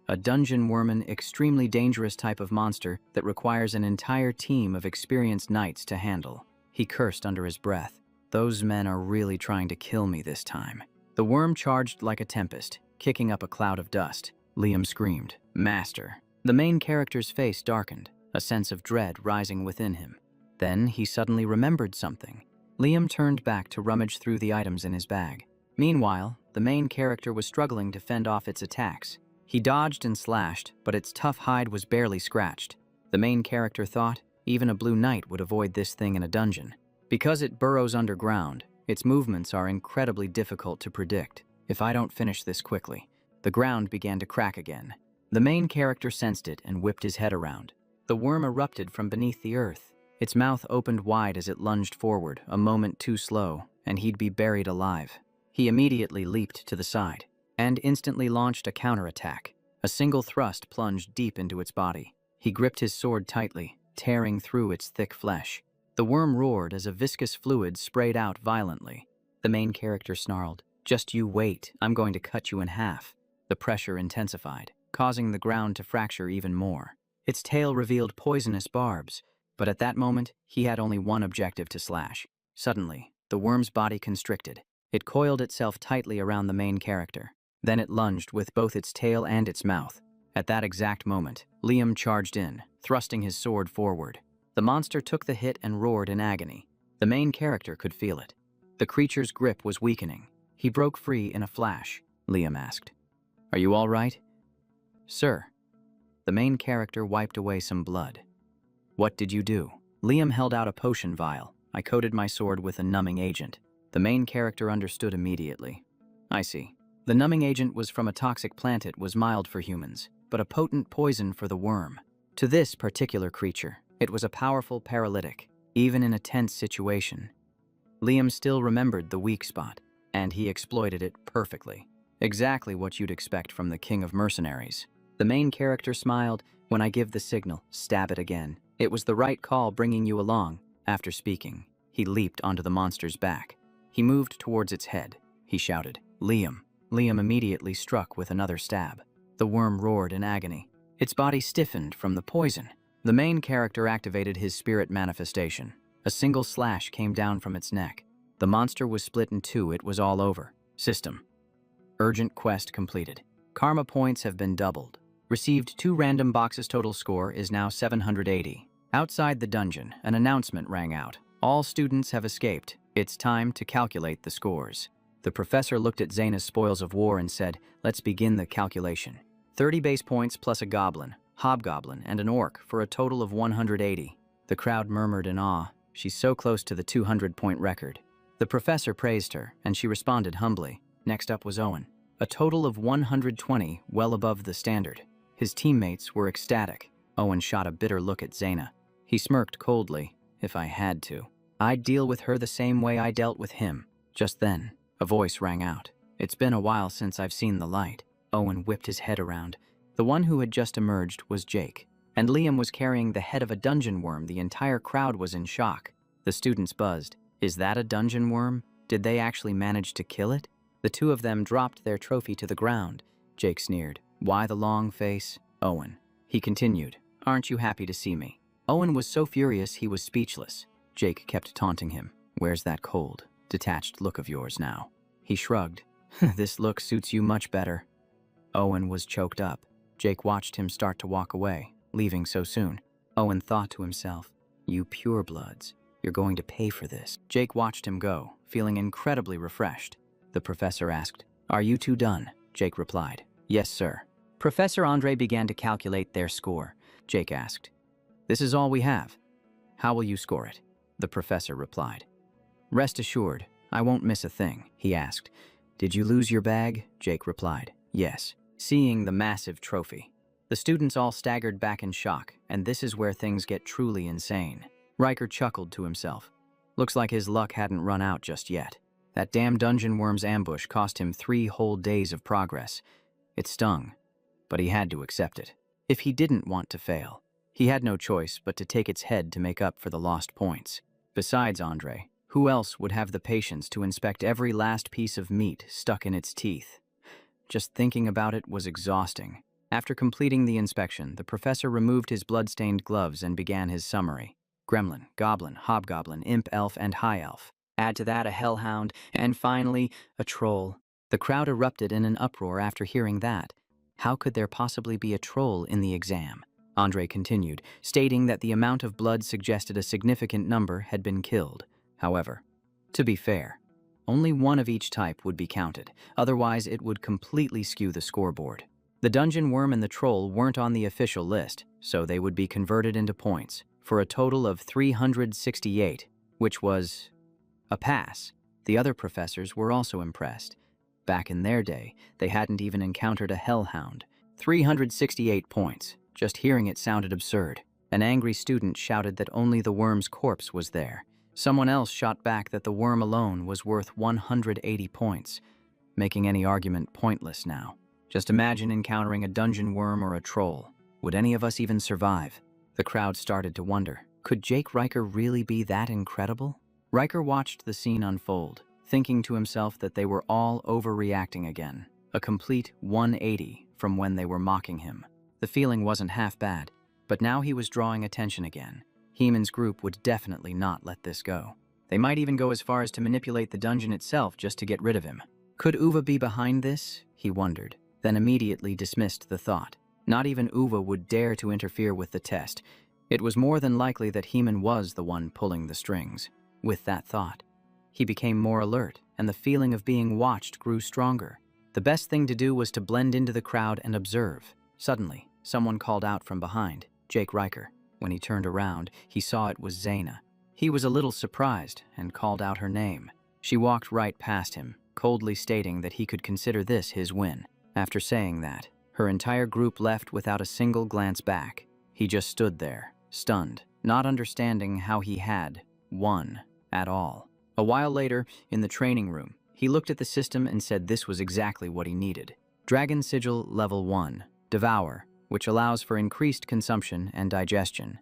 A dungeon worm, extremely dangerous type of monster that requires an entire team of experienced knights to handle. He cursed under his breath. Those men are really trying to kill me this time. The worm charged like a tempest, kicking up a cloud of dust. Liam screamed, Master. The main character's face darkened, a sense of dread rising within him. Then he suddenly remembered something. Liam turned back to rummage through the items in his bag. Meanwhile, the main character was struggling to fend off its attacks. He dodged and slashed, but its tough hide was barely scratched. The main character thought even a blue knight would avoid this thing in a dungeon. Because it burrows underground, its movements are incredibly difficult to predict. If I don't finish this quickly, the ground began to crack again. The main character sensed it and whipped his head around. The worm erupted from beneath the earth. Its mouth opened wide as it lunged forward, a moment too slow, and he'd be buried alive. He immediately leaped to the side and instantly launched a counterattack. A single thrust plunged deep into its body. He gripped his sword tightly, tearing through its thick flesh. The worm roared as a viscous fluid sprayed out violently. The main character snarled, Just you wait, I'm going to cut you in half. The pressure intensified, causing the ground to fracture even more. Its tail revealed poisonous barbs, but at that moment, he had only one objective to slash. Suddenly, the worm's body constricted. It coiled itself tightly around the main character. Then it lunged with both its tail and its mouth. At that exact moment, Liam charged in, thrusting his sword forward. The monster took the hit and roared in agony. The main character could feel it. The creature's grip was weakening. He broke free in a flash. Liam asked, Are you all right? Sir. The main character wiped away some blood. What did you do? Liam held out a potion vial. I coated my sword with a numbing agent. The main character understood immediately. I see. The numbing agent was from a toxic plant. It was mild for humans, but a potent poison for the worm. To this particular creature, it was a powerful paralytic, even in a tense situation. Liam still remembered the weak spot, and he exploited it perfectly. Exactly what you'd expect from the king of mercenaries. The main character smiled. When I give the signal, stab it again. It was the right call bringing you along. After speaking, he leaped onto the monster's back. He moved towards its head. He shouted, Liam. Liam immediately struck with another stab. The worm roared in agony. Its body stiffened from the poison. The main character activated his spirit manifestation. A single slash came down from its neck. The monster was split in two. It was all over. System. Urgent quest completed. Karma points have been doubled. Received 2 random boxes. Total score is now 780. Outside the dungeon, an announcement rang out. All students have escaped. It's time to calculate the scores. The professor looked at Zaina's spoils of war and said, "Let's begin the calculation. 30 base points plus a goblin, hobgoblin, and an orc for a total of 180. The crowd murmured in awe. She's so close to the 200-point record. The professor praised her, and she responded humbly. Next up was Owen. A total of 120, well above the standard. His teammates were ecstatic. Owen shot a bitter look at Zaina. He smirked coldly. If I had to, I'd deal with her the same way I dealt with him. Just then, a voice rang out. It's been a while since I've seen the light. Owen whipped his head around. The one who had just emerged was Jake, and Liam was carrying the head of a dungeon worm. The entire crowd was in shock. The students buzzed. Is that a dungeon worm? Did they actually manage to kill it? The two of them dropped their trophy to the ground. Jake sneered. Why the long face? Owen. He continued. Aren't you happy to see me? Owen was so furious he was speechless. Jake kept taunting him. Where's that cold, detached look of yours now? He shrugged. This look suits you much better. Owen was choked up. Jake watched him start to walk away, leaving so soon. Owen thought to himself, you purebloods, you're going to pay for this. Jake watched him go, feeling incredibly refreshed. The professor asked, Are you two done? Jake replied, Yes, sir. Professor Andre began to calculate their score. Jake asked, This is all we have. How will you score it? The professor replied. Rest assured, I won't miss a thing, he asked. Did you lose your bag? Jake replied, Yes. Seeing the massive trophy, the students all staggered back in shock, and this is where things get truly insane. Riker chuckled to himself. Looks like his luck hadn't run out just yet. That damn dungeon worm's ambush cost him 3 whole days of progress. It stung, but he had to accept it. If he didn't want to fail, he had no choice but to take its head to make up for the lost points. Besides Andre, who else would have the patience to inspect every last piece of meat stuck in its teeth? Just thinking about it was exhausting. After completing the inspection, the professor removed his blood-stained gloves and began his summary. Gremlin, goblin, hobgoblin, imp elf, and high elf. Add to that a hellhound, and finally, a troll. The crowd erupted in an uproar after hearing that. How could there possibly be a troll in the exam? Andre continued, stating that the amount of blood suggested a significant number had been killed. However, to be fair, only one of each type would be counted, otherwise it would completely skew the scoreboard. The dungeon worm and the troll weren't on the official list, so they would be converted into points, for a total of 368, which was a pass. The other professors were also impressed. Back in their day, they hadn't even encountered a hellhound. 368 points. Just hearing it sounded absurd. An angry student shouted that only the worm's corpse was there. Someone else shot back that the worm alone was worth 180 points, making any argument pointless now. Just imagine encountering a dungeon worm or a troll. Would any of us even survive? The crowd started to wonder, could Jake Riker really be that incredible? Riker watched the scene unfold, thinking to himself that they were all overreacting again. A complete 180 from when they were mocking him. The feeling wasn't half bad, but now he was drawing attention again. Heeman's group would definitely not let this go. They might even go as far as to manipulate the dungeon itself just to get rid of him. Could Uva be behind this? He wondered, then immediately dismissed the thought. Not even Uva would dare to interfere with the test. It was more than likely that Heeman was the one pulling the strings. With that thought, he became more alert, and the feeling of being watched grew stronger. The best thing to do was to blend into the crowd and observe. Suddenly, someone called out from behind, Jake Riker. When he turned around, he saw it was Zaina. He was a little surprised and called out her name. She walked right past him, coldly stating that he could consider this his win. After saying that, her entire group left without a single glance back. He just stood there, stunned, not understanding how he had won at all. A while later, in the training room, he looked at the system and said this was exactly what he needed. Dragon Sigil Level 1, Devour, which allows for increased consumption and digestion.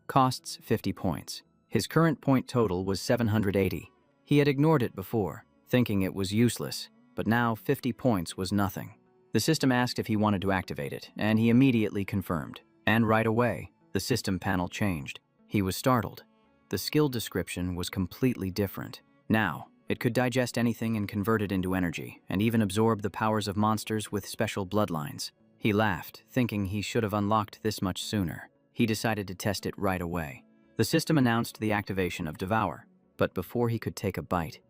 Costs 50 points. His current point total was 780. He had ignored it before, thinking it was useless, but now 50 points was nothing. The system asked if he wanted to activate it, and he immediately confirmed. And right away, the system panel changed. He was startled. The skill description was completely different. Now, It could digest anything and convert it into energy, and even absorb the powers of monsters with special bloodlines. He laughed, thinking he should have unlocked this much sooner. He decided to test it right away. The system announced the activation of Devour, but before he could take a bite,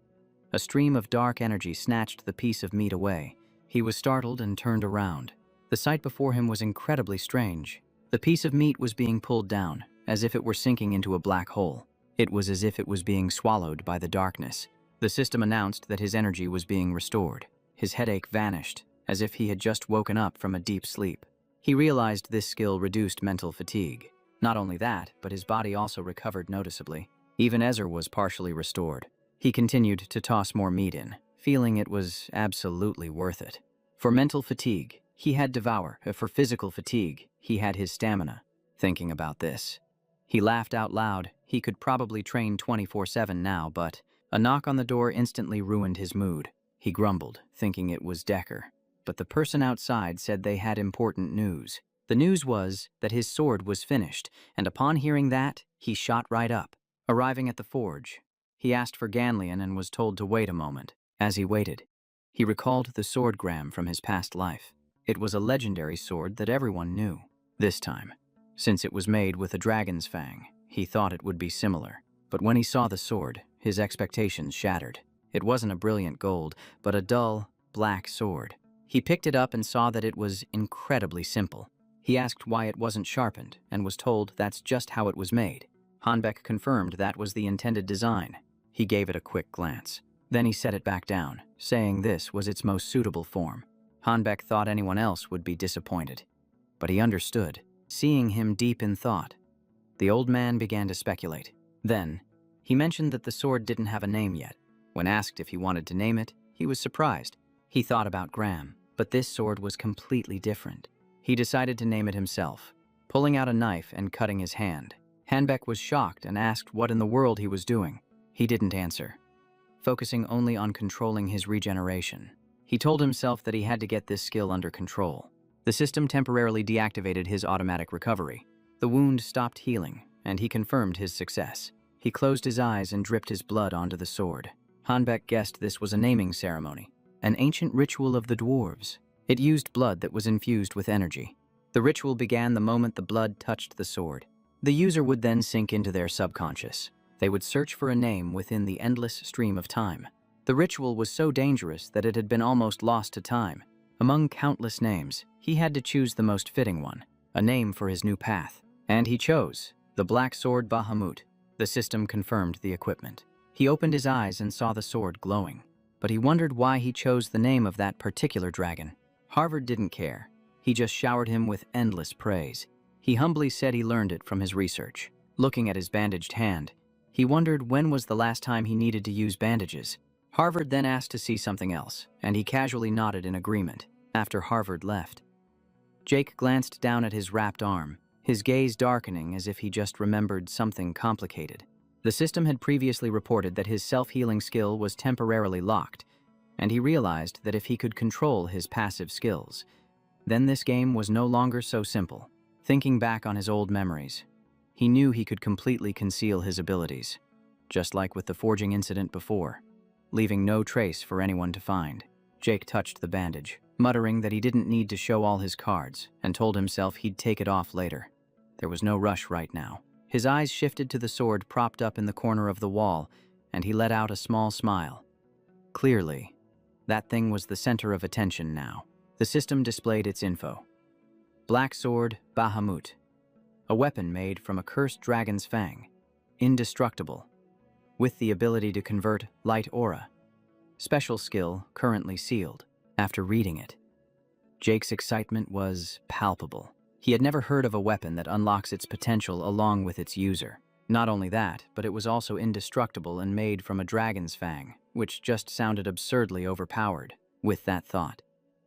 a stream of dark energy snatched the piece of meat away. He was startled and turned around. The sight before him was incredibly strange. The piece of meat was being pulled down, as if it were sinking into a black hole. It was as if it was being swallowed by the darkness. The system announced that his energy was being restored. His headache vanished, as if he had just woken up from a deep sleep. He realized this skill reduced mental fatigue. Not only that, but his body also recovered noticeably. Even Ezer was partially restored. He continued to toss more meat in, feeling it was absolutely worth it. For mental fatigue, he had Devour. For physical fatigue, he had his stamina. Thinking about this, he laughed out loud. He could probably train 24/7 now, but a knock on the door instantly ruined his mood. He grumbled, thinking it was Decker. But the person outside said they had important news. The news was that his sword was finished, and upon hearing that, he shot right up. Arriving at the forge, he asked for Ganlion and was told to wait a moment. As he waited, he recalled the swordgram from his past life. It was a legendary sword that everyone knew. This time, since it was made with a dragon's fang, he thought it would be similar. But when he saw the sword, his expectations shattered. It wasn't a brilliant gold, but a dull, black sword. He picked it up and saw that it was incredibly simple. He asked why it wasn't sharpened, and was told that's just how it was made. Hanbeck confirmed that was the intended design. He gave it a quick glance. Then he set it back down, saying this was its most suitable form. Hanbeck thought anyone else would be disappointed. But he understood, seeing him deep in thought. The old man began to speculate. Then, he mentioned that the sword didn't have a name yet. When asked if he wanted to name it, he was surprised. He thought about Graham, but this sword was completely different. He decided to name it himself, pulling out a knife and cutting his hand. Hanbeck was shocked and asked what in the world he was doing. He didn't answer, focusing only on controlling his regeneration. He told himself that he had to get this skill under control. The system temporarily deactivated his automatic recovery. The wound stopped healing, and he confirmed his success. He closed his eyes and dripped his blood onto the sword. Hanbeck guessed this was a naming ceremony, an ancient ritual of the Dwarves. It used blood that was infused with energy. The ritual began the moment the blood touched the sword. The user would then sink into their subconscious. They would search for a name within the endless stream of time. The ritual was so dangerous that it had been almost lost to time. Among countless names, he had to choose the most fitting one, a name for his new path. And he chose the Black Sword Bahamut. The system confirmed the equipment. He opened his eyes and saw the sword glowing, but he wondered why he chose the name of that particular dragon. Harvard didn't care. He just showered him with endless praise. He humbly said he learned it from his research. Looking at his bandaged hand, he wondered when was the last time he needed to use bandages. Harvard then asked to see something else, and he casually nodded in agreement. After Harvard left, Jake glanced down at his wrapped arm, his gaze darkening as if he just remembered something complicated. The system had previously reported that his self-healing skill was temporarily locked, and he realized that if he could control his passive skills, then this game was no longer so simple. Thinking back on his old memories, he knew he could completely conceal his abilities, just like with the forging incident before, leaving no trace for anyone to find. Jake touched the bandage, muttering that he didn't need to show all his cards, and told himself he'd take it off later. There was no rush right now. His eyes shifted to the sword propped up in the corner of the wall, and he let out a small smile. Clearly, that thing was the center of attention now. The system displayed its info. Black Sword Bahamut, a weapon made from a cursed dragon's fang, indestructible, with the ability to convert light aura. Special skill currently sealed. After reading it, Jake's excitement was palpable. He had never heard of a weapon that unlocks its potential along with its user. Not only that, but it was also indestructible and made from a dragon's fang, which just sounded absurdly overpowered. With that thought,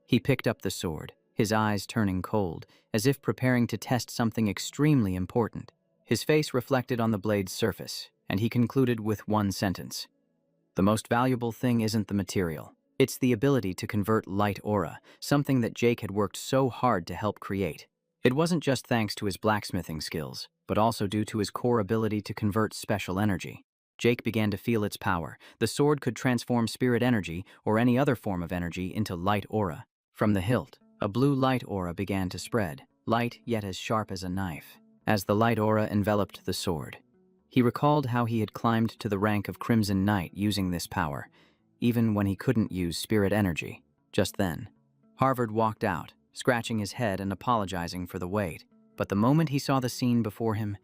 he picked up the sword, his eyes turning cold, as if preparing to test something extremely important. His face reflected on the blade's surface, and he concluded with one sentence. The most valuable thing isn't the material. It's the ability to convert light aura, something that Jake had worked so hard to help create. It wasn't just thanks to his blacksmithing skills, but also due to his core ability to convert special energy. Jake began to feel its power. The sword could transform spirit energy or any other form of energy into light aura. From the hilt, a blue light aura began to spread, light yet as sharp as a knife. As the light aura enveloped the sword, he recalled how he had climbed to the rank of Crimson Knight using this power, even when he couldn't use spirit energy. Just then, Harvard walked out, scratching his head and apologizing for the wait. But the moment he saw the scene before him,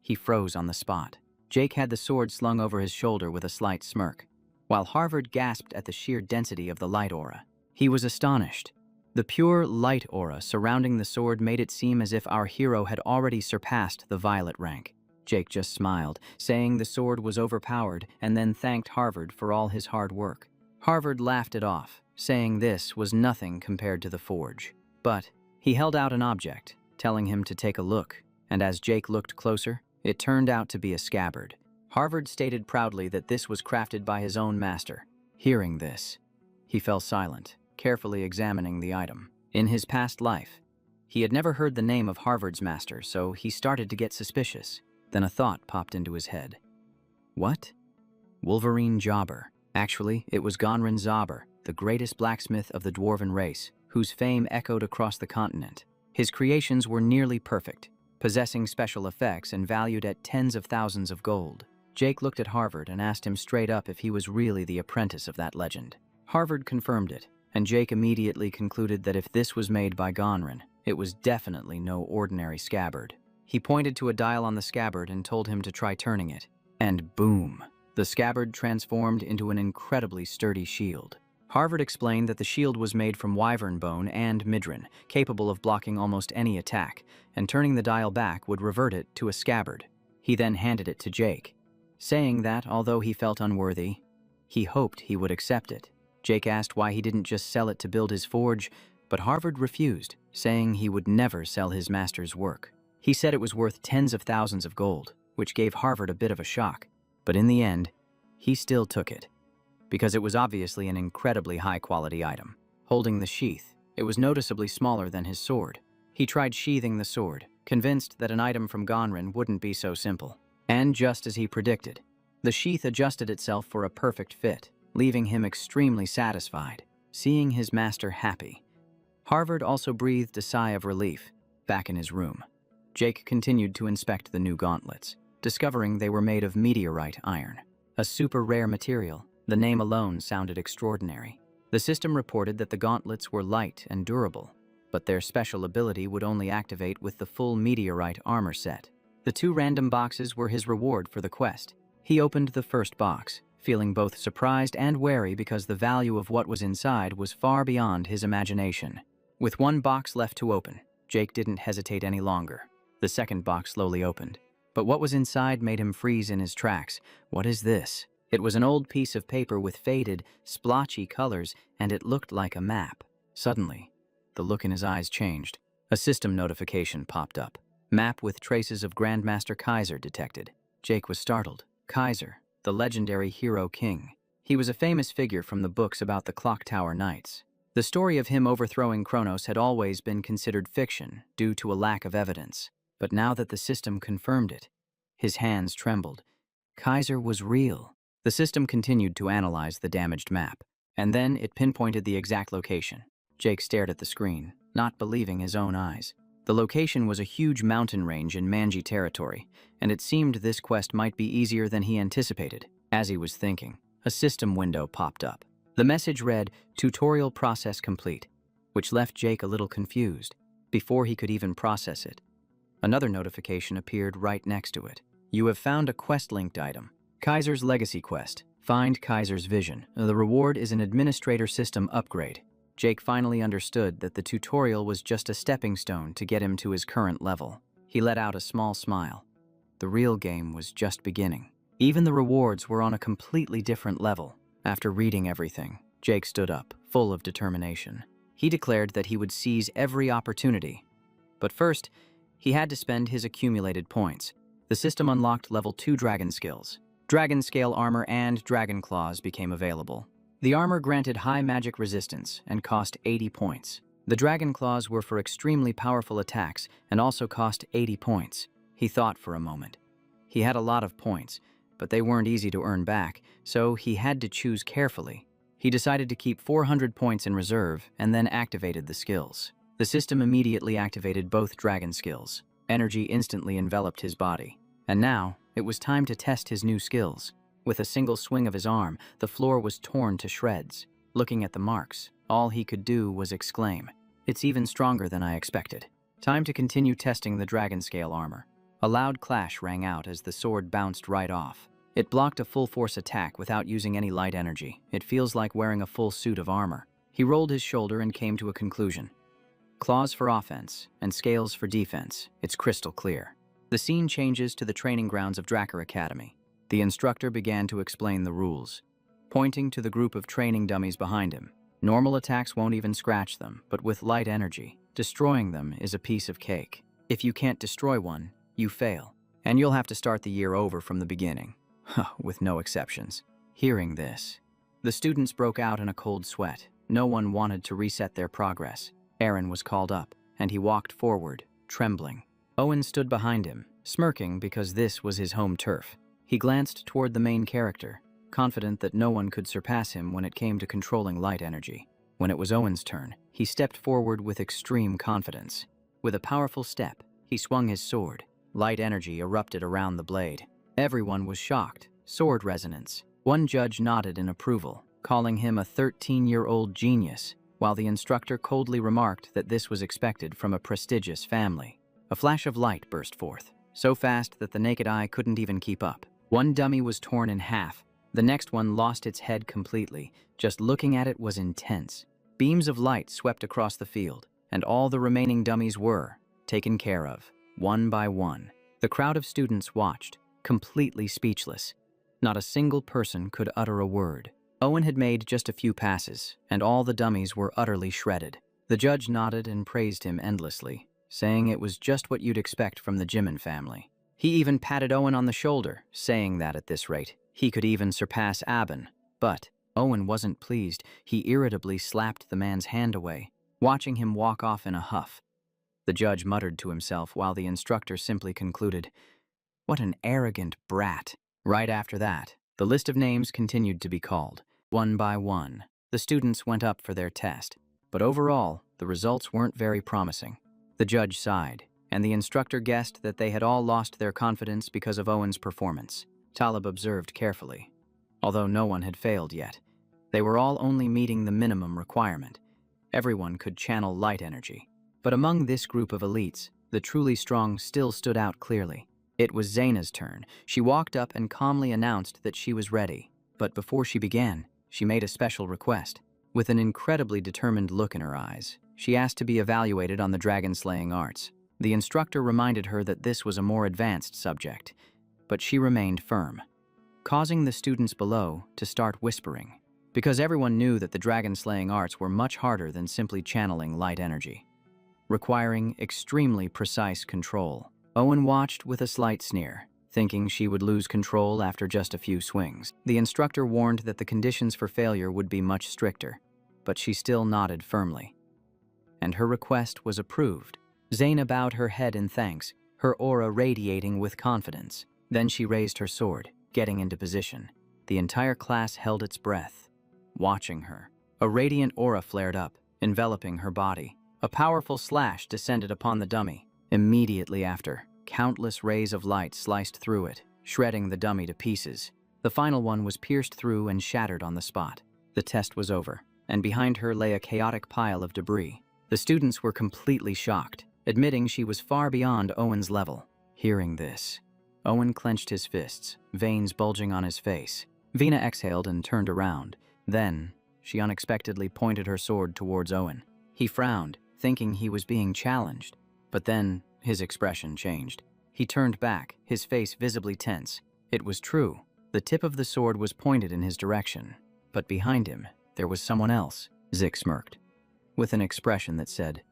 he froze on the spot. Jake had the sword slung over his shoulder with a slight smirk, while Harvard gasped at the sheer density of the light aura. He was astonished. The pure light aura surrounding the sword made it seem as if our hero had already surpassed the violet rank. Jake just smiled, saying the sword was overpowered, and then thanked Harvard for all his hard work. Harvard laughed it off, saying this was nothing compared to the forge. But he held out an object, telling him to take a look, and as Jake looked closer, it turned out to be a scabbard. Harvard stated proudly that this was crafted by his own master. Hearing this, he fell silent, carefully examining the item. In his past life, he had never heard the name of Harvard's master, so he started to get suspicious. Then a thought popped into his head. What? Wolverine Jobber. Actually, it was Gonrin Zobber, the greatest blacksmith of the dwarven race, whose fame echoed across the continent. His creations were nearly perfect, possessing special effects and valued at tens of thousands of gold. Jake looked at Harvard and asked him straight up if he was really the apprentice of that legend. Harvard confirmed it, and Jake immediately concluded that if this was made by Gonrin, it was definitely no ordinary scabbard. He pointed to a dial on the scabbard and told him to try turning it. And boom! The scabbard transformed into an incredibly sturdy shield. Harvard explained that the shield was made from wyvern bone and midrin, capable of blocking almost any attack, and turning the dial back would revert it to a scabbard. He then handed it to Jake, saying that, although he felt unworthy, he hoped he would accept it. Jake asked why he didn't just sell it to build his forge, but Harvard refused, saying he would never sell his master's work. He said it was worth tens of thousands of gold, which gave Harvard a bit of a shock. But in the end, he still took it, because it was obviously an incredibly high-quality item. Holding the sheath, it was noticeably smaller than his sword. He tried sheathing the sword, convinced that an item from Gonrin wouldn't be so simple. And just as he predicted, the sheath adjusted itself for a perfect fit, leaving him extremely satisfied, seeing his master happy. Harvard also breathed a sigh of relief, back in his room. Jake continued to inspect the new gauntlets, discovering they were made of meteorite iron, a super rare material. The name alone sounded extraordinary. The system reported that the gauntlets were light and durable, but their special ability would only activate with the full meteorite armor set. The 2 random boxes were his reward for the quest. He opened the first box, feeling both surprised and wary because the value of what was inside was far beyond his imagination. With 1 box left to open, Jake didn't hesitate any longer. The second box slowly opened, but what was inside made him freeze in his tracks. What is this? It was an old piece of paper with faded, splotchy colors, and it looked like a map. Suddenly, the look in his eyes changed. A system notification popped up. Map with traces of Grandmaster Kaiser detected. Jake was startled. Kaiser, the legendary hero king. He was a famous figure from the books about the Clock Tower Knights. The story of him overthrowing Kronos had always been considered fiction due to a lack of evidence. But now that the system confirmed it, his hands trembled. Kaiser was real. The system continued to analyze the damaged map, and then it pinpointed the exact location. Jake stared at the screen, not believing his own eyes. The location was a huge mountain range in Manji territory, and it seemed this quest might be easier than he anticipated. As he was thinking, a system window popped up. The message read, "Tutorial process complete," which left Jake a little confused before he could even process it. Another notification appeared right next to it. "You have found a quest-linked item. Kaiser's Legacy Quest. Find Kaiser's Vision. The reward is an administrator system upgrade." Jake finally understood that the tutorial was just a stepping stone to get him to his current level. He let out a small smile. The real game was just beginning. Even the rewards were on a completely different level. After reading everything, Jake stood up, full of determination. He declared that he would seize every opportunity. But first, he had to spend his accumulated points. The system unlocked level 2 dragon skills. Dragon scale armor and dragon claws became available. The armor granted high magic resistance and cost 80 points. The dragon claws were for extremely powerful attacks and also cost 80 points. He thought for a moment. He had a lot of points, but they weren't easy to earn back, so he had to choose carefully. He decided to keep 400 points in reserve and then activated the skills. The system immediately activated both dragon skills. Energy instantly enveloped his body. And now, it was time to test his new skills. With a single swing of his arm, the floor was torn to shreds. Looking at the marks, all he could do was exclaim, "It's even stronger than I expected." Time to continue testing the dragon scale armor. A loud clash rang out as the sword bounced right off. It blocked a full-force attack without using any light energy. It feels like wearing a full suit of armor. He rolled his shoulder and came to a conclusion. Claws for offense and scales for defense. It's crystal clear. The scene changes to the training grounds of Drakkar Academy. The instructor began to explain the rules, pointing to the group of training dummies behind him. Normal attacks won't even scratch them, but with light energy, destroying them is a piece of cake. If you can't destroy one, you fail, and you'll have to start the year over from the beginning. With no exceptions. Hearing this, the students broke out in a cold sweat. No one wanted to reset their progress. Aaron was called up, and he walked forward, trembling. Owen stood behind him, smirking because this was his home turf. He glanced toward the main character, confident that no one could surpass him when it came to controlling light energy. When it was Owen's turn, he stepped forward with extreme confidence. With a powerful step, he swung his sword. Light energy erupted around the blade. Everyone was shocked. Sword resonance. One judge nodded in approval, calling him a 13-year-old genius, while the instructor coldly remarked that this was expected from a prestigious family. A flash of light burst forth, so fast that the naked eye couldn't even keep up. One dummy was torn in half. The next one lost its head completely. Just looking at it was intense. Beams of light swept across the field, and all the remaining dummies were taken care of, one by one. The crowd of students watched, completely speechless. Not a single person could utter a word. Owen had made just a few passes, and all the dummies were utterly shredded. The judge nodded and praised him endlessly, saying it was just what you'd expect from the Jimin family. He even patted Owen on the shoulder, saying that at this rate, he could even surpass Aben. But Owen wasn't pleased. He irritably slapped the man's hand away, watching him walk off in a huff. The judge muttered to himself while the instructor simply concluded, "What an arrogant brat." Right after that, the list of names continued to be called. One by one, the students went up for their test. But overall, the results weren't very promising. The judge sighed, and the instructor guessed that they had all lost their confidence because of Owen's performance. Talib observed carefully. Although no one had failed yet, they were all only meeting the minimum requirement. Everyone could channel light energy. But among this group of elites, the truly strong still stood out clearly. It was Zaina's turn. She walked up and calmly announced that she was ready. But before she began, she made a special request. With an incredibly determined look in her eyes, she asked to be evaluated on the dragon-slaying arts. The instructor reminded her that this was a more advanced subject, but she remained firm, causing the students below to start whispering, because everyone knew that the dragon-slaying arts were much harder than simply channeling light energy, requiring extremely precise control. Owen watched with a slight sneer, thinking she would lose control after just a few swings. The instructor warned that the conditions for failure would be much stricter, but she still nodded firmly. And her request was approved. Zaina bowed her head in thanks, her aura radiating with confidence. Then she raised her sword, getting into position. The entire class held its breath, watching her. A radiant aura flared up, enveloping her body. A powerful slash descended upon the dummy. Immediately after, countless rays of light sliced through it, shredding the dummy to pieces. The final one was pierced through and shattered on the spot. The test was over, and behind her lay a chaotic pile of debris. The students were completely shocked, admitting she was far beyond Owen's level. Hearing this, Owen clenched his fists, veins bulging on his face. Vina exhaled and turned around. Then, she unexpectedly pointed her sword towards Owen. He frowned, thinking he was being challenged. But then, his expression changed. He turned back, his face visibly tense. It was true. The tip of the sword was pointed in his direction. But behind him, there was someone else. Zik smirked, with an expression that said,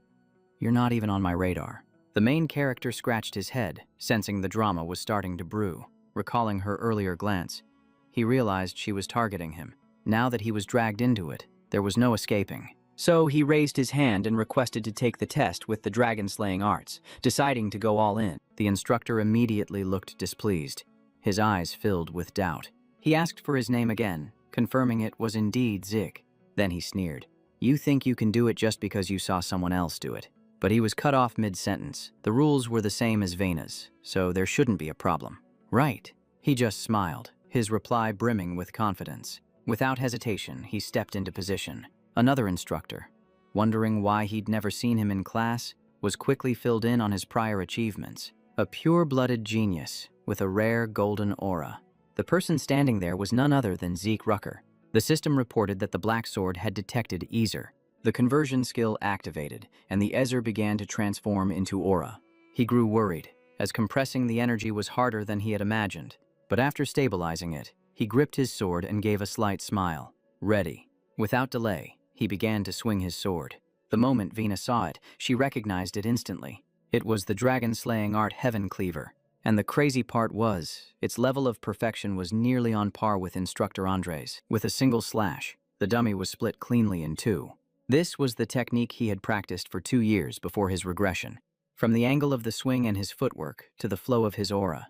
"You're not even on my radar." The main character scratched his head, sensing the drama was starting to brew. Recalling her earlier glance, he realized she was targeting him. Now that he was dragged into it, there was no escaping. So he raised his hand and requested to take the test with the dragon-slaying arts, deciding to go all in. The instructor immediately looked displeased. his eyes filled with doubt. He asked for his name again, confirming it was indeed Zik. Then he sneered. You think you can do it just because you saw someone else do it. But he was cut off mid-sentence. The rules were the same as Vena's, so there shouldn't be a problem. Right. He just smiled, his reply brimming with confidence. Without hesitation, he stepped into position. Another instructor, wondering why he'd never seen him in class, was quickly filled in on his prior achievements. A pure-blooded genius with a rare golden aura. The person standing there was none other than Zeke Rucker. The system reported that the black sword had detected Ezer. The conversion skill activated, and the Ezer began to transform into aura. He grew worried, as compressing the energy was harder than he had imagined. But after stabilizing it, he gripped his sword and gave a slight smile. Ready. Without delay, he began to swing his sword. The moment Vina saw it, she recognized it instantly. It was the dragon-slaying art Heaven Cleaver. And the crazy part was, its level of perfection was nearly on par with Instructor Andre's. With a single slash, the dummy was split cleanly in two. This was the technique he had practiced for 2 years before his regression. From the angle of the swing and his footwork to the flow of his aura,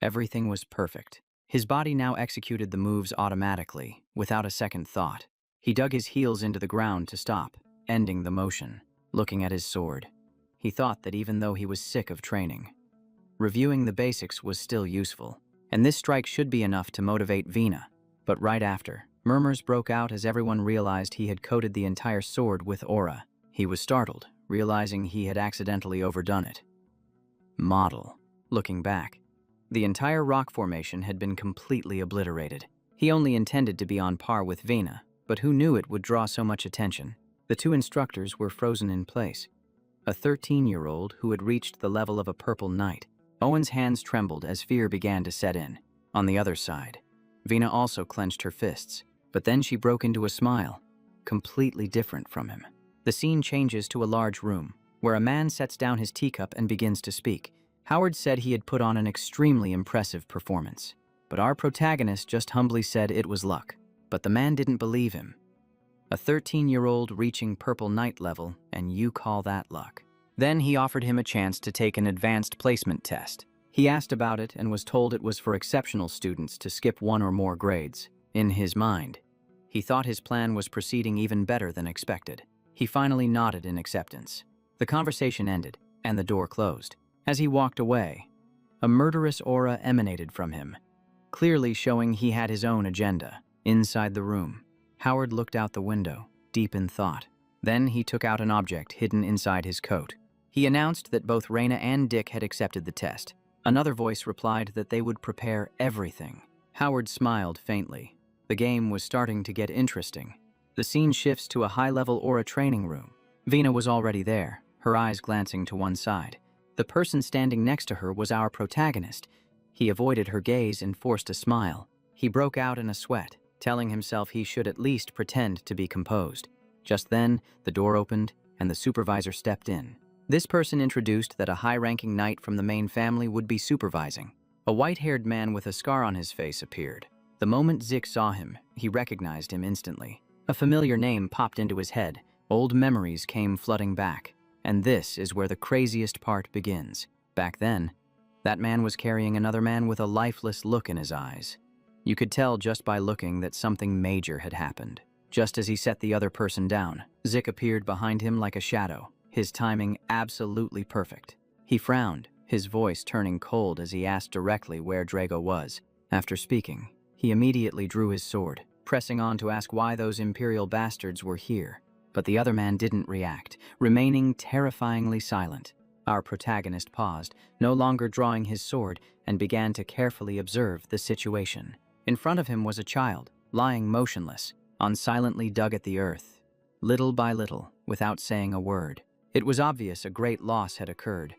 everything was perfect. His body now executed the moves automatically, without a second thought. He dug his heels into the ground to stop, ending the motion. Looking at his sword, he thought that even though he was sick of training, reviewing the basics was still useful, and this strike should be enough to motivate Vina. But right after, murmurs broke out as everyone realized he had coated the entire sword with aura. He was startled, realizing he had accidentally overdone it. Model. Looking back, the entire rock formation had been completely obliterated. He only intended to be on par with Vina, but who knew it would draw so much attention? The two instructors were frozen in place. A 13-year-old who had reached the level of a purple knight. Owen's hands trembled as fear began to set in. On the other side, Vina also clenched her fists, but then she broke into a smile, completely different from him. The scene changes to a large room, where a man sets down his teacup and begins to speak. Howard said he had put on an extremely impressive performance, but our protagonist just humbly said it was luck. But the man didn't believe him. A 13-year-old reaching purple knight level, and you call that luck. Then he offered him a chance to take an advanced placement test. He asked about it and was told it was for exceptional students to skip 1 or more grades. In his mind, he thought his plan was proceeding even better than expected. He finally nodded in acceptance. The conversation ended, and the door closed. As he walked away, a murderous aura emanated from him, clearly showing he had his own agenda. Inside the room, Howard looked out the window, deep in thought. Then he took out an object hidden inside his coat. He announced that both Raina and Dick had accepted the test. Another voice replied that they would prepare everything. Howard smiled faintly. The game was starting to get interesting. The scene shifts to a high-level aura training room. Vina was already there, her eyes glancing to one side. The person standing next to her was our protagonist. He avoided her gaze and forced a smile. He broke out in a sweat, telling himself he should at least pretend to be composed. Just then, the door opened, and the supervisor stepped in. This person introduced that a high-ranking knight from the main family would be supervising. A white-haired man with a scar on his face appeared. The moment Zik saw him, he recognized him instantly. A familiar name popped into his head. Old memories came flooding back. And this is where the craziest part begins. Back then, that man was carrying another man with a lifeless look in his eyes. You could tell just by looking that something major had happened. Just as he set the other person down, Zik appeared behind him like a shadow, his timing absolutely perfect. He frowned, his voice turning cold as he asked directly where Drago was. After speaking, he immediately drew his sword, pressing on to ask why those Imperial bastards were here. But the other man didn't react, remaining terrifyingly silent. Our protagonist paused, no longer drawing his sword, and began to carefully observe the situation. In front of him was a child, lying motionless, silently dug at the earth, little by little, without saying a word. It was obvious a great loss had occurred,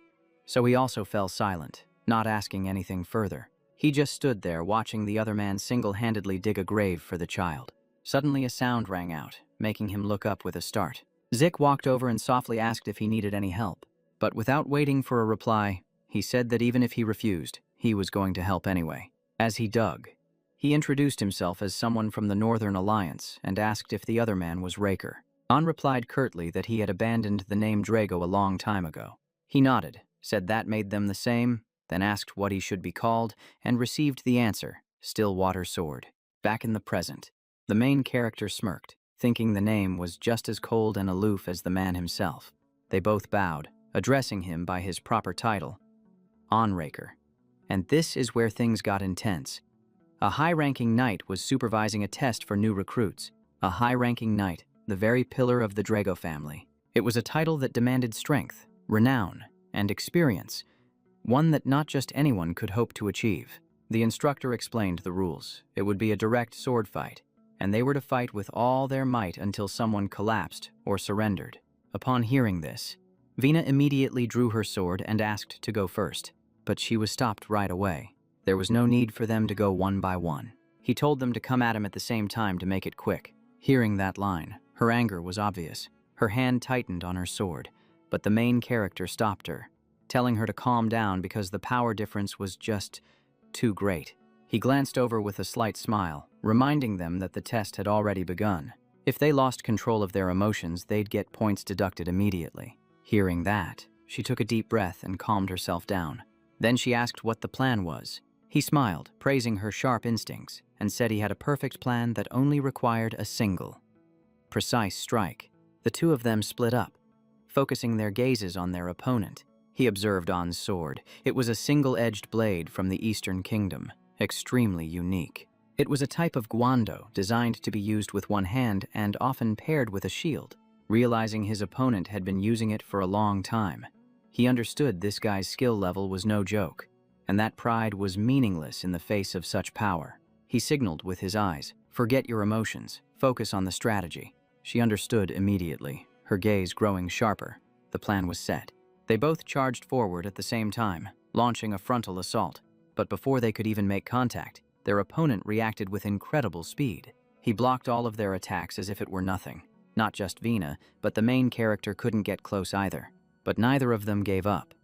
so he also fell silent, not asking anything further. He just stood there watching the other man single-handedly dig a grave for the child. Suddenly a sound rang out, making him look up with a start. Zik walked over and softly asked if he needed any help, but without waiting for a reply, he said that even if he refused, he was going to help anyway. As he dug, he introduced himself as someone from the Northern Alliance and asked if the other man was Raker. An replied curtly that he had abandoned the name Drago a long time ago. He nodded, said that made them the same, then asked what he should be called, and received the answer, Stillwater Sword. Back in the present, the main character smirked, thinking the name was just as cold and aloof as the man himself. They both bowed, addressing him by his proper title, Onraker. And this is where things got intense. A high-ranking knight was supervising a test for new recruits. A high-ranking knight, the very pillar of the Drago family. It was a title that demanded strength, renown, and experience, one that not just anyone could hope to achieve. The instructor explained the rules. It would be a direct sword fight, and they were to fight with all their might until someone collapsed or surrendered. Upon hearing this, Vina immediately drew her sword and asked to go first, but she was stopped right away. There was no need for them to go one by one. He told them to come at him at the same time to make it quick. Hearing that line, her anger was obvious. Her hand tightened on her sword, but the main character stopped her, telling her to calm down because the power difference was just too great. He glanced over with a slight smile, reminding them that the test had already begun. If they lost control of their emotions, they'd get points deducted immediately. Hearing that, she took a deep breath and calmed herself down. Then she asked what the plan was. He smiled, praising her sharp instincts, and said he had a perfect plan that only required a single, precise strike. The two of them split up, focusing their gazes on their opponent. He observed On's sword. It was a single-edged blade from the Eastern Kingdom, extremely unique. It was a type of guando designed to be used with one hand and often paired with a shield. Realizing his opponent had been using it for a long time, he understood this guy's skill level was no joke, and that pride was meaningless in the face of such power. He signaled with his eyes, "Forget your emotions, focus on the strategy." She understood immediately, her gaze growing sharper. The plan was set. They both charged forward at the same time, launching a frontal assault. But before they could even make contact, their opponent reacted with incredible speed. He blocked all of their attacks as if it were nothing. Not just Vina, but the main character couldn't get close either. But neither of them gave up,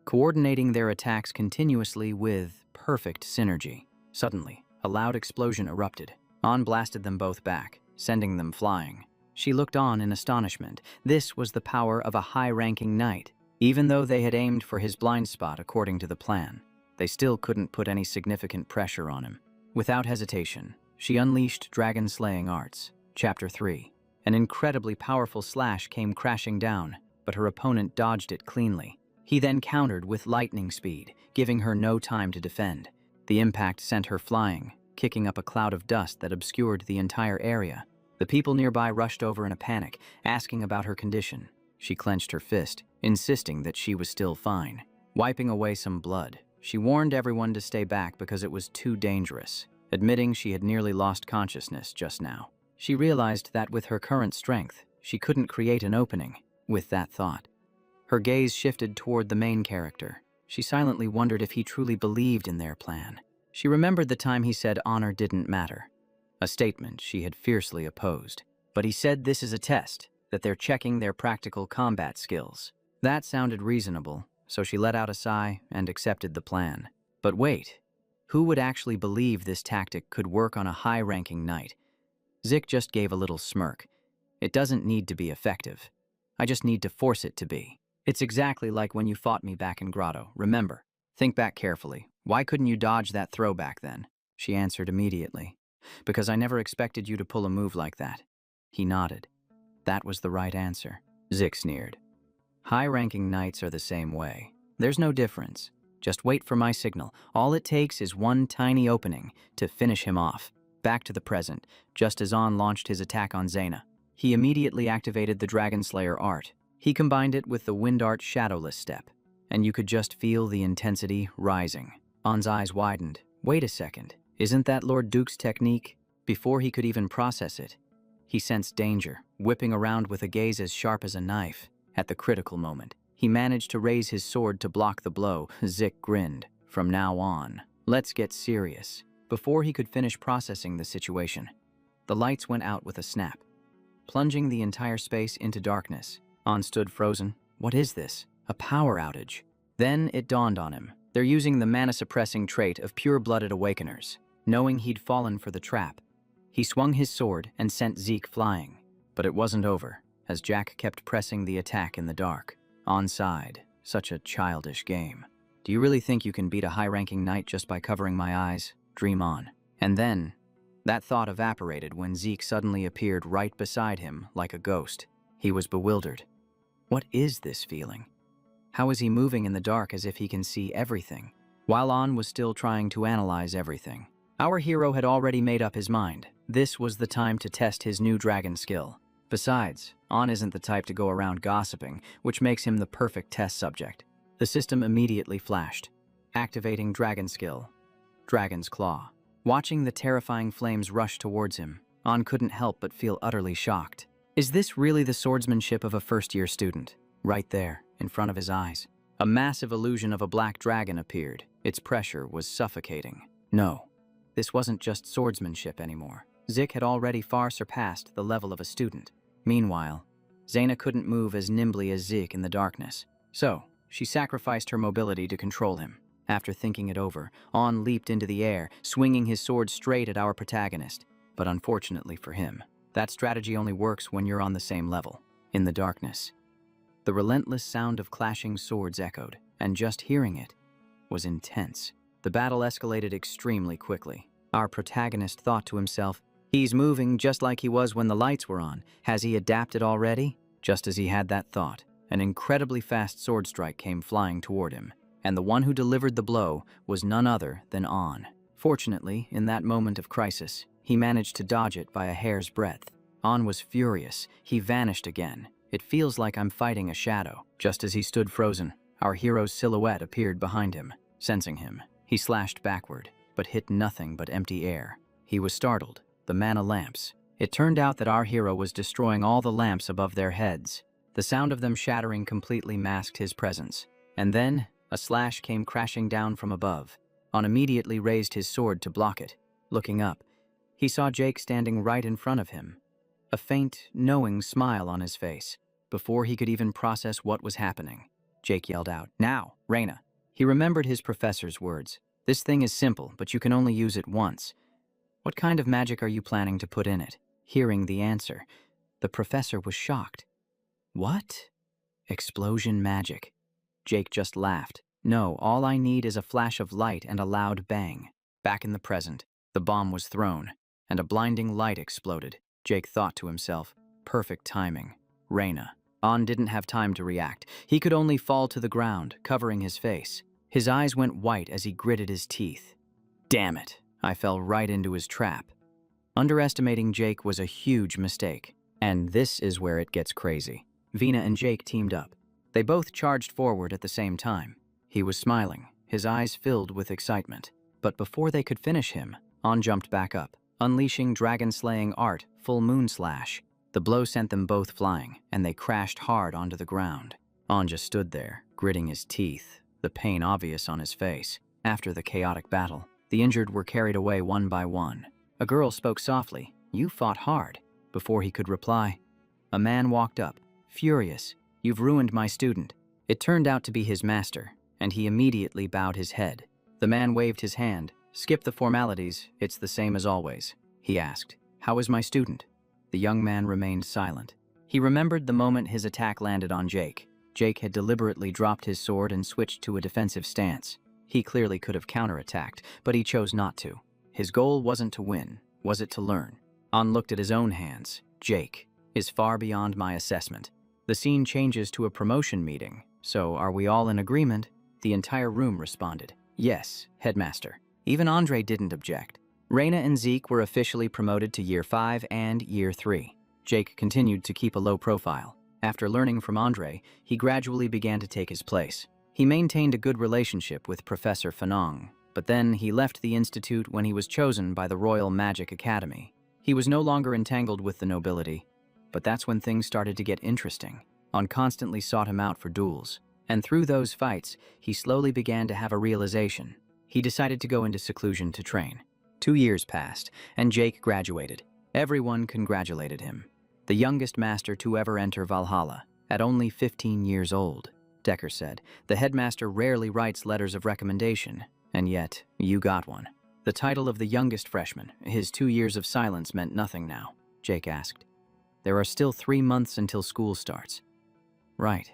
coordinating their attacks continuously with perfect synergy. Suddenly, a loud explosion erupted. On blasted them both back, sending them flying. She looked on in astonishment. This was the power of a high-ranking knight. Even though they had aimed for his blind spot according to the plan, they still couldn't put any significant pressure on him. Without hesitation, she unleashed dragon-slaying arts. Chapter 3. An incredibly powerful slash came crashing down, but her opponent dodged it cleanly. He then countered with lightning speed, giving her no time to defend. The impact sent her flying, kicking up a cloud of dust that obscured the entire area. The people nearby rushed over in a panic, asking about her condition. She clenched her fist, insisting that she was still fine. Wiping away some blood, she warned everyone to stay back because it was too dangerous, admitting she had nearly lost consciousness just now. She realized that with her current strength, she couldn't create an opening. With that thought, her gaze shifted toward the main character. She silently wondered if he truly believed in their plan. She remembered the time he said honor didn't matter, a statement she had fiercely opposed. But he said this is a test, that they're checking their practical combat skills. That sounded reasonable, so she let out a sigh and accepted the plan. But wait, who would actually believe this tactic could work on a high-ranking knight? Zik just gave a little smirk. It doesn't need to be effective. I just need to force it to be. It's exactly like when you fought me back in Grotto, remember? Think back carefully. Why couldn't you dodge that throw back then? She answered immediately. Because I never expected you to pull a move like that. He nodded. That was the right answer. Zik sneered. High-ranking knights are the same way. There's no difference. Just wait for my signal. All it takes is one tiny opening to finish him off. Back to the present, just as On launched his attack on Zaina. He immediately activated the Dragon Slayer art. He combined it with the Wind Art Shadowless step, and you could just feel the intensity rising. On's eyes widened. Wait a second, isn't that Lord Duke's technique? Before he could even process it, he sensed danger, whipping around with a gaze as sharp as a knife. At the critical moment, he managed to raise his sword to block the blow. Zik grinned. From now on, let's get serious. Before he could finish processing the situation, the lights went out with a snap, plunging the entire space into darkness. On stood frozen. What is this? A power outage. Then it dawned on him. They're using the mana-suppressing trait of pure-blooded awakeners. Knowing he'd fallen for the trap, he swung his sword and sent Zeke flying. But it wasn't over, as Jack kept pressing the attack in the dark. On sighed. Such a childish game. Do you really think you can beat a high-ranking knight just by covering my eyes? Dream on. And then, that thought evaporated when Zeke suddenly appeared right beside him like a ghost. He was bewildered. What is this feeling? How is he moving in the dark as if he can see everything? While An was still trying to analyze everything, our hero had already made up his mind. This was the time to test his new dragon skill. Besides, An isn't the type to go around gossiping, which makes him the perfect test subject. The system immediately flashed, activating dragon skill, Dragon's Claw. Watching the terrifying flames rush towards him, An couldn't help but feel utterly shocked. Is this really the swordsmanship of a first-year student? Right there, in front of his eyes. A massive illusion of a black dragon appeared. Its pressure was suffocating. No, this wasn't just swordsmanship anymore. Zik had already far surpassed the level of a student. Meanwhile, Zaina couldn't move as nimbly as Zik in the darkness. So, she sacrificed her mobility to control him. After thinking it over, An leaped into the air, swinging his sword straight at our protagonist. But unfortunately for him, that strategy only works when you're on the same level. In the darkness, the relentless sound of clashing swords echoed, and just hearing it was intense. The battle escalated extremely quickly. Our protagonist thought to himself, he's moving just like he was when the lights were on. Has he adapted already? Just as he had that thought, an incredibly fast sword strike came flying toward him, and the one who delivered the blow was none other than An. Fortunately, in that moment of crisis, he managed to dodge it by a hair's breadth. An was furious. He vanished again. It feels like I'm fighting a shadow. Just as he stood frozen, our hero's silhouette appeared behind him. Sensing him, he slashed backward, but hit nothing but empty air. He was startled. The mana lamps. It turned out that our hero was destroying all the lamps above their heads. The sound of them shattering completely masked his presence. And then, a slash came crashing down from above. An immediately raised his sword to block it. Looking up, he saw Jake standing right in front of him, a faint, knowing smile on his face. Before he could even process what was happening, Jake yelled out, "Now, Reina!" He remembered his professor's words. "This thing is simple, but you can only use it once. What kind of magic are you planning to put in it?" Hearing the answer, the professor was shocked. "What? Explosion magic?" Jake just laughed. "No, all I need is a flash of light and a loud bang." Back in the present, the bomb was thrown, and a blinding light exploded. Jake thought to himself, perfect timing. Reina. An didn't have time to react. He could only fall to the ground, covering his face. His eyes went white as he gritted his teeth. Damn it, I fell right into his trap. Underestimating Jake was a huge mistake. And this is where it gets crazy. Vina and Jake teamed up. They both charged forward at the same time. He was smiling, his eyes filled with excitement. But before they could finish him, An jumped back up, unleashing dragon-slaying art, Full Moon Slash. The blow sent them both flying, and they crashed hard onto the ground. An just stood there, gritting his teeth, the pain obvious on his face. After the chaotic battle, the injured were carried away one by one. A girl spoke softly, "You fought hard." Before he could reply, a man walked up, furious. "You've ruined my student." It turned out to be his master, and he immediately bowed his head. The man waved his hand. "Skip the formalities, it's the same as always." He asked, "How is my student?" The young man remained silent. He remembered the moment his attack landed on Jake. Jake had deliberately dropped his sword and switched to a defensive stance. He clearly could have counterattacked, but he chose not to. His goal wasn't to win, was it to learn? An looked at his own hands. Jake is far beyond my assessment. The scene changes to a promotion meeting. So, are we all in agreement? The entire room responded. Yes, headmaster. Even Andre didn't object. Reina and Zeke were officially promoted to Year 5 and Year 3. Jake continued to keep a low profile. After learning from Andre, he gradually began to take his place. He maintained a good relationship with Professor Fanong, but then he left the institute when he was chosen by the Royal Magic Academy. He was no longer entangled with the nobility, but that's when things started to get interesting. An constantly sought him out for duels, and through those fights, he slowly began to have a realization. He decided to go into seclusion to train. 2 years passed, and Jake graduated. Everyone congratulated him. The youngest master to ever enter Valhalla, at only 15 years old. Decker said, "The headmaster rarely writes letters of recommendation, and yet, you got one." The title of the youngest freshman, his 2 years of silence meant nothing now. Jake asked, "There are still 3 months until school starts." "Right.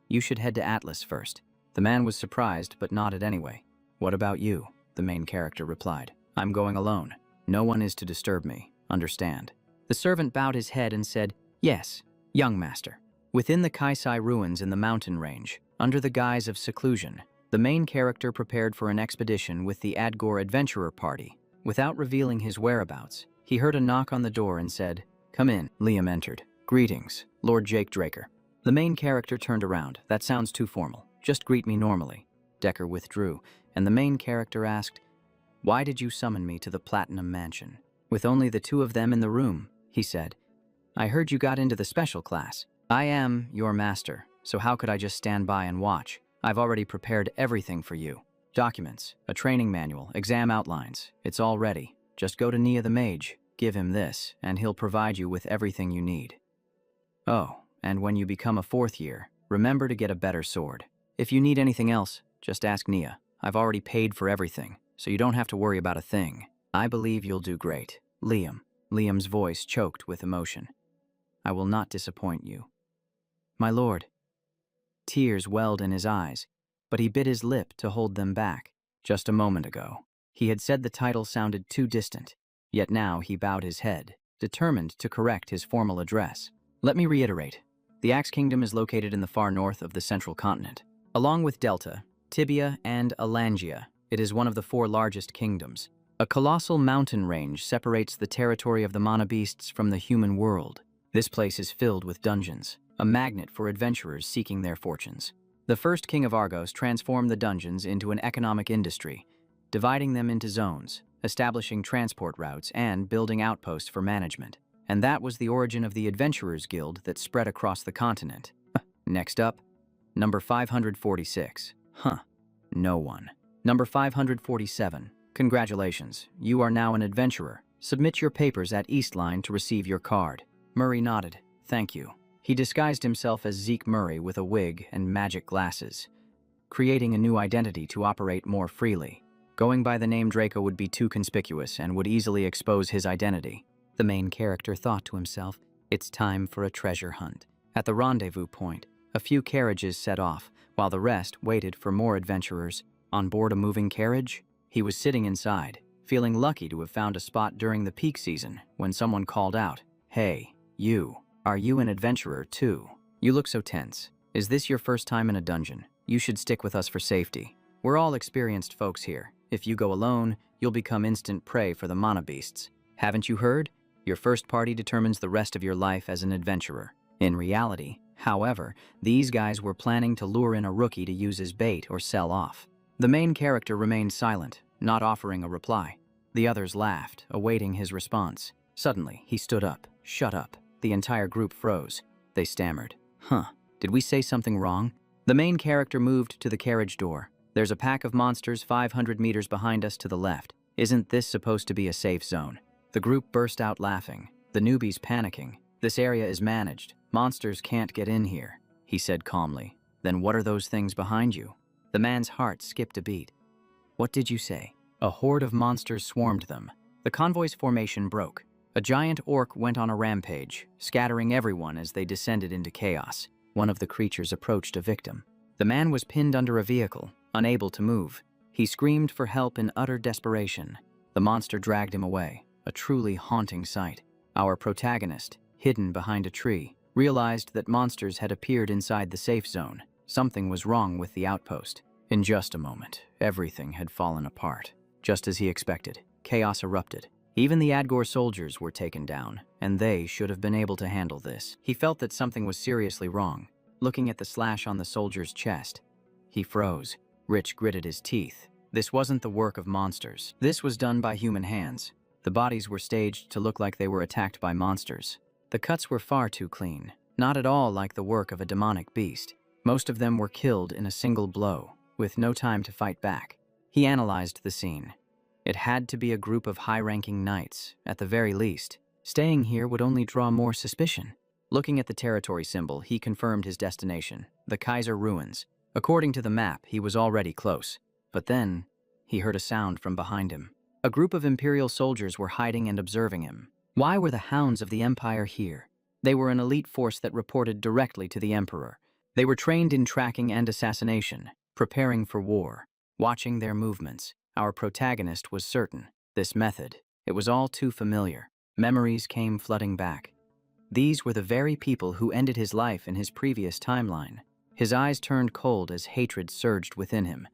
You should head to Atlas first. The man was surprised, but nodded anyway. "What about you?" the main character replied. "I'm going alone. No one is to disturb me. Understand?" The servant bowed his head and said, "Yes, young master." Within the Kaisai ruins in the mountain range, under the guise of seclusion, the main character prepared for an expedition with the Adgor adventurer party. Without revealing his whereabouts, he heard a knock on the door and said, "Come in." Liam entered. "Greetings, Lord Jake Draker." The main character turned around. "That sounds too formal. Just greet me normally." Decker withdrew, and the main character asked, "Why did you summon me to the Platinum Mansion?" "With only the two of them in the room," he said. "I heard you got into the special class." "I am your master, so how could I just stand by and watch? I've already prepared everything for you. Documents, a training manual, exam outlines. It's all ready. Just go to Nia the Mage, give him this, and he'll provide you with everything you need. Oh, and when you become a 4th year, remember to get a better sword. If you need anything else, just ask Nia. I've already paid for everything, so you don't have to worry about a thing. I believe you'll do great. Liam." Liam's voice choked with emotion. "I will not disappoint you." "My lord." Tears welled in his eyes, but he bit his lip to hold them back. Just a moment ago, he had said the title sounded too distant, yet now he bowed his head, determined to correct his formal address. "Let me reiterate. The Axe Kingdom is located in the far north of the central continent. Along with Delta, Tibia, and Alangia, it is one of the 4 largest kingdoms. A colossal mountain range separates the territory of the mana beasts from the human world. This place is filled with dungeons, a magnet for adventurers seeking their fortunes. The first king of Argos transformed the dungeons into an economic industry, dividing them into zones, establishing transport routes, and building outposts for management. And that was the origin of the Adventurers Guild that spread across the continent. Next up, number 546. No one. Number 547. Congratulations, you are now an adventurer. Submit your papers at Eastline to receive your card. Murray nodded. "Thank you." He disguised himself as Zeke Murray with a wig and magic glasses, creating a new identity to operate more freely. Going by the name Draco would be too conspicuous and would easily expose his identity. The main character thought to himself, "It's time for a treasure hunt." At the rendezvous point, a few carriages set off, while the rest waited for more adventurers. On board a moving carriage, he was sitting inside, feeling lucky to have found a spot during the peak season when someone called out, "Hey, you. Are you an adventurer too? You look so tense. Is this your first time in a dungeon? You should stick with us for safety. We're all experienced folks here. If you go alone, you'll become instant prey for the mana beasts. Haven't you heard? Your first party determines the rest of your life as an adventurer." In reality, however, these guys were planning to lure in a rookie to use as bait or sell off. The main character remained silent, not offering a reply. The others laughed, awaiting his response. Suddenly, he stood up. "Shut up." The entire group froze. They stammered. Did we say something wrong?" The main character moved to the carriage door. "There's a pack of monsters 500 meters behind us to the left. Isn't this supposed to be a safe zone?" The group burst out laughing, the newbies panicking. "This area is managed. Monsters can't get in here," he said calmly. "Then what are those things behind you?" The man's heart skipped a beat. "What did you say?" A horde of monsters swarmed them. The convoy's formation broke. A giant orc went on a rampage, scattering everyone as they descended into chaos. One of the creatures approached a victim. The man was pinned under a vehicle, unable to move. He screamed for help in utter desperation. The monster dragged him away, a truly haunting sight. Our protagonist, hidden behind a tree, realized that monsters had appeared inside the safe zone. Something was wrong with the outpost. In just a moment, everything had fallen apart. Just as he expected, chaos erupted. Even the Adgor soldiers were taken down, and they should have been able to handle this. He felt that something was seriously wrong. Looking at the slash on the soldier's chest, he froze. Rich gritted his teeth. This wasn't the work of monsters. This was done by human hands. The bodies were staged to look like they were attacked by monsters. The cuts were far too clean, not at all like the work of a demonic beast. Most of them were killed in a single blow, with no time to fight back. He analyzed the scene. It had to be a group of high-ranking knights, at the very least. Staying here would only draw more suspicion. Looking at the territory symbol, he confirmed his destination, the Kaiser Ruins. According to the map, he was already close. But then, he heard a sound from behind him. A group of Imperial soldiers were hiding and observing him. Why were the Hounds of the Empire here? They were an elite force that reported directly to the Emperor. They were trained in tracking and assassination, preparing for war. Watching their movements, our protagonist was certain. This method, it was all too familiar. Memories came flooding back. These were the very people who ended his life in his previous timeline. His eyes turned cold as hatred surged within him.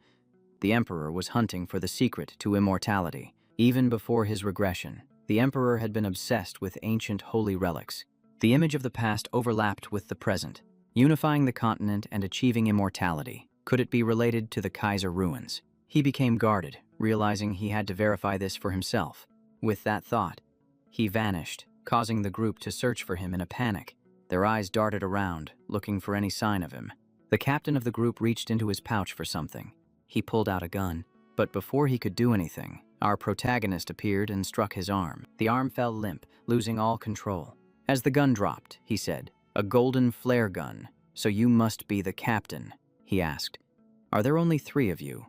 The Emperor was hunting for the secret to immortality. Even before his regression, the Emperor had been obsessed with ancient holy relics. The image of the past overlapped with the present, unifying the continent and achieving immortality. Could it be related to the Kaiser ruins? He became guarded, realizing he had to verify this for himself. With that thought, he vanished, causing the group to search for him in a panic. Their eyes darted around, looking for any sign of him. The captain of the group reached into his pouch for something. He pulled out a gun, but before he could do anything, our protagonist appeared and struck his arm. The arm fell limp, losing all control. As the gun dropped, he said, "A golden flare gun. So you must be the captain," he asked. "Are there only 3 of you?"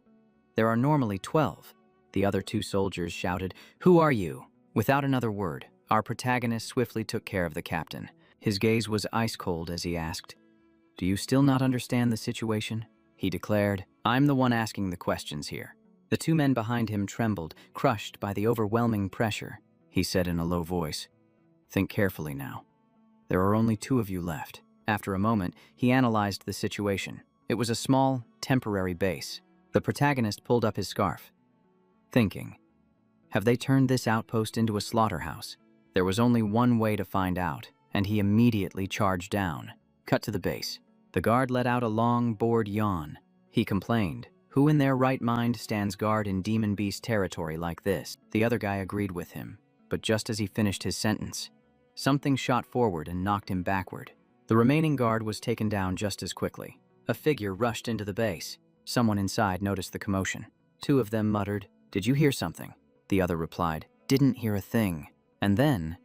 "There are normally 12. The other 2 soldiers shouted, "Who are you?" Without another word, our protagonist swiftly took care of the captain. His gaze was ice-cold as he asked, "Do you still not understand the situation?" He declared, "I'm the one asking the questions here." The 2 men behind him trembled, crushed by the overwhelming pressure. He said in a low voice, "Think carefully now. There are only 2 of you left." After a moment, he analyzed the situation. It was a small, temporary base. The protagonist pulled up his scarf, thinking, have they turned this outpost into a slaughterhouse? There was only one way to find out, and he immediately charged down. Cut to the base. The guard let out a long, bored yawn. He complained, "Who in their right mind stands guard in demon beast territory like this?" The other guy agreed with him, but just as he finished his sentence, something shot forward and knocked him backward. The remaining guard was taken down just as quickly. A figure rushed into the base. Someone inside noticed the commotion. 2 of them muttered, "Did you hear something?" The other replied, "Didn't hear a thing." And then,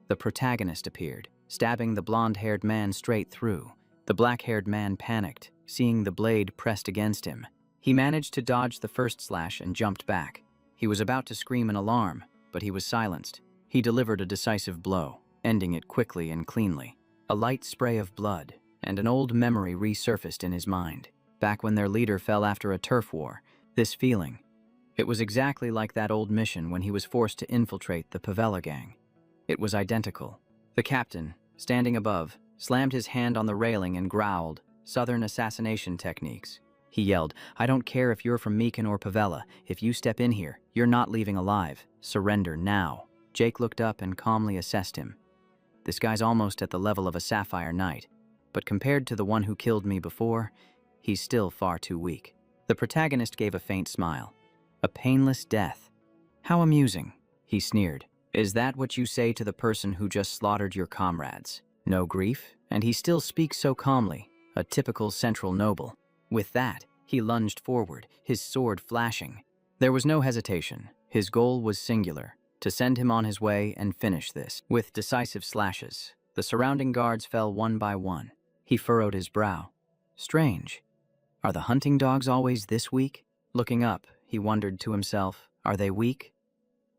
the protagonist appeared, stabbing the blonde-haired man straight through. The black-haired man panicked, seeing the blade pressed against him. He managed to dodge the first slash and jumped back. He was about to scream in alarm, but he was silenced. He delivered a decisive blow, ending it quickly and cleanly. A light spray of blood, and an old memory resurfaced in his mind. Back when their leader fell after a turf war, this feeling. It was exactly like that old mission when he was forced to infiltrate the Pavella gang. It was identical. The captain, standing above, slammed his hand on the railing and growled, "Southern assassination techniques." He yelled, "I don't care if you're from Meekin or Pavella. If you step in here, you're not leaving alive. Surrender now." Jake looked up and calmly assessed him. "This guy's almost at the level of a Sapphire Knight, but compared to the one who killed me before, he's still far too weak." The protagonist gave a faint smile. "A painless death. How amusing," he sneered. "Is that what you say to the person who just slaughtered your comrades? No grief? And he still speaks so calmly, a typical central noble." With that, he lunged forward, his sword flashing. There was no hesitation. His goal was singular, to send him on his way and finish this. With decisive slashes, the surrounding guards fell one by one. He furrowed his brow. Strange. Are the hunting dogs always this weak? Looking up, he wondered to himself, are they weak?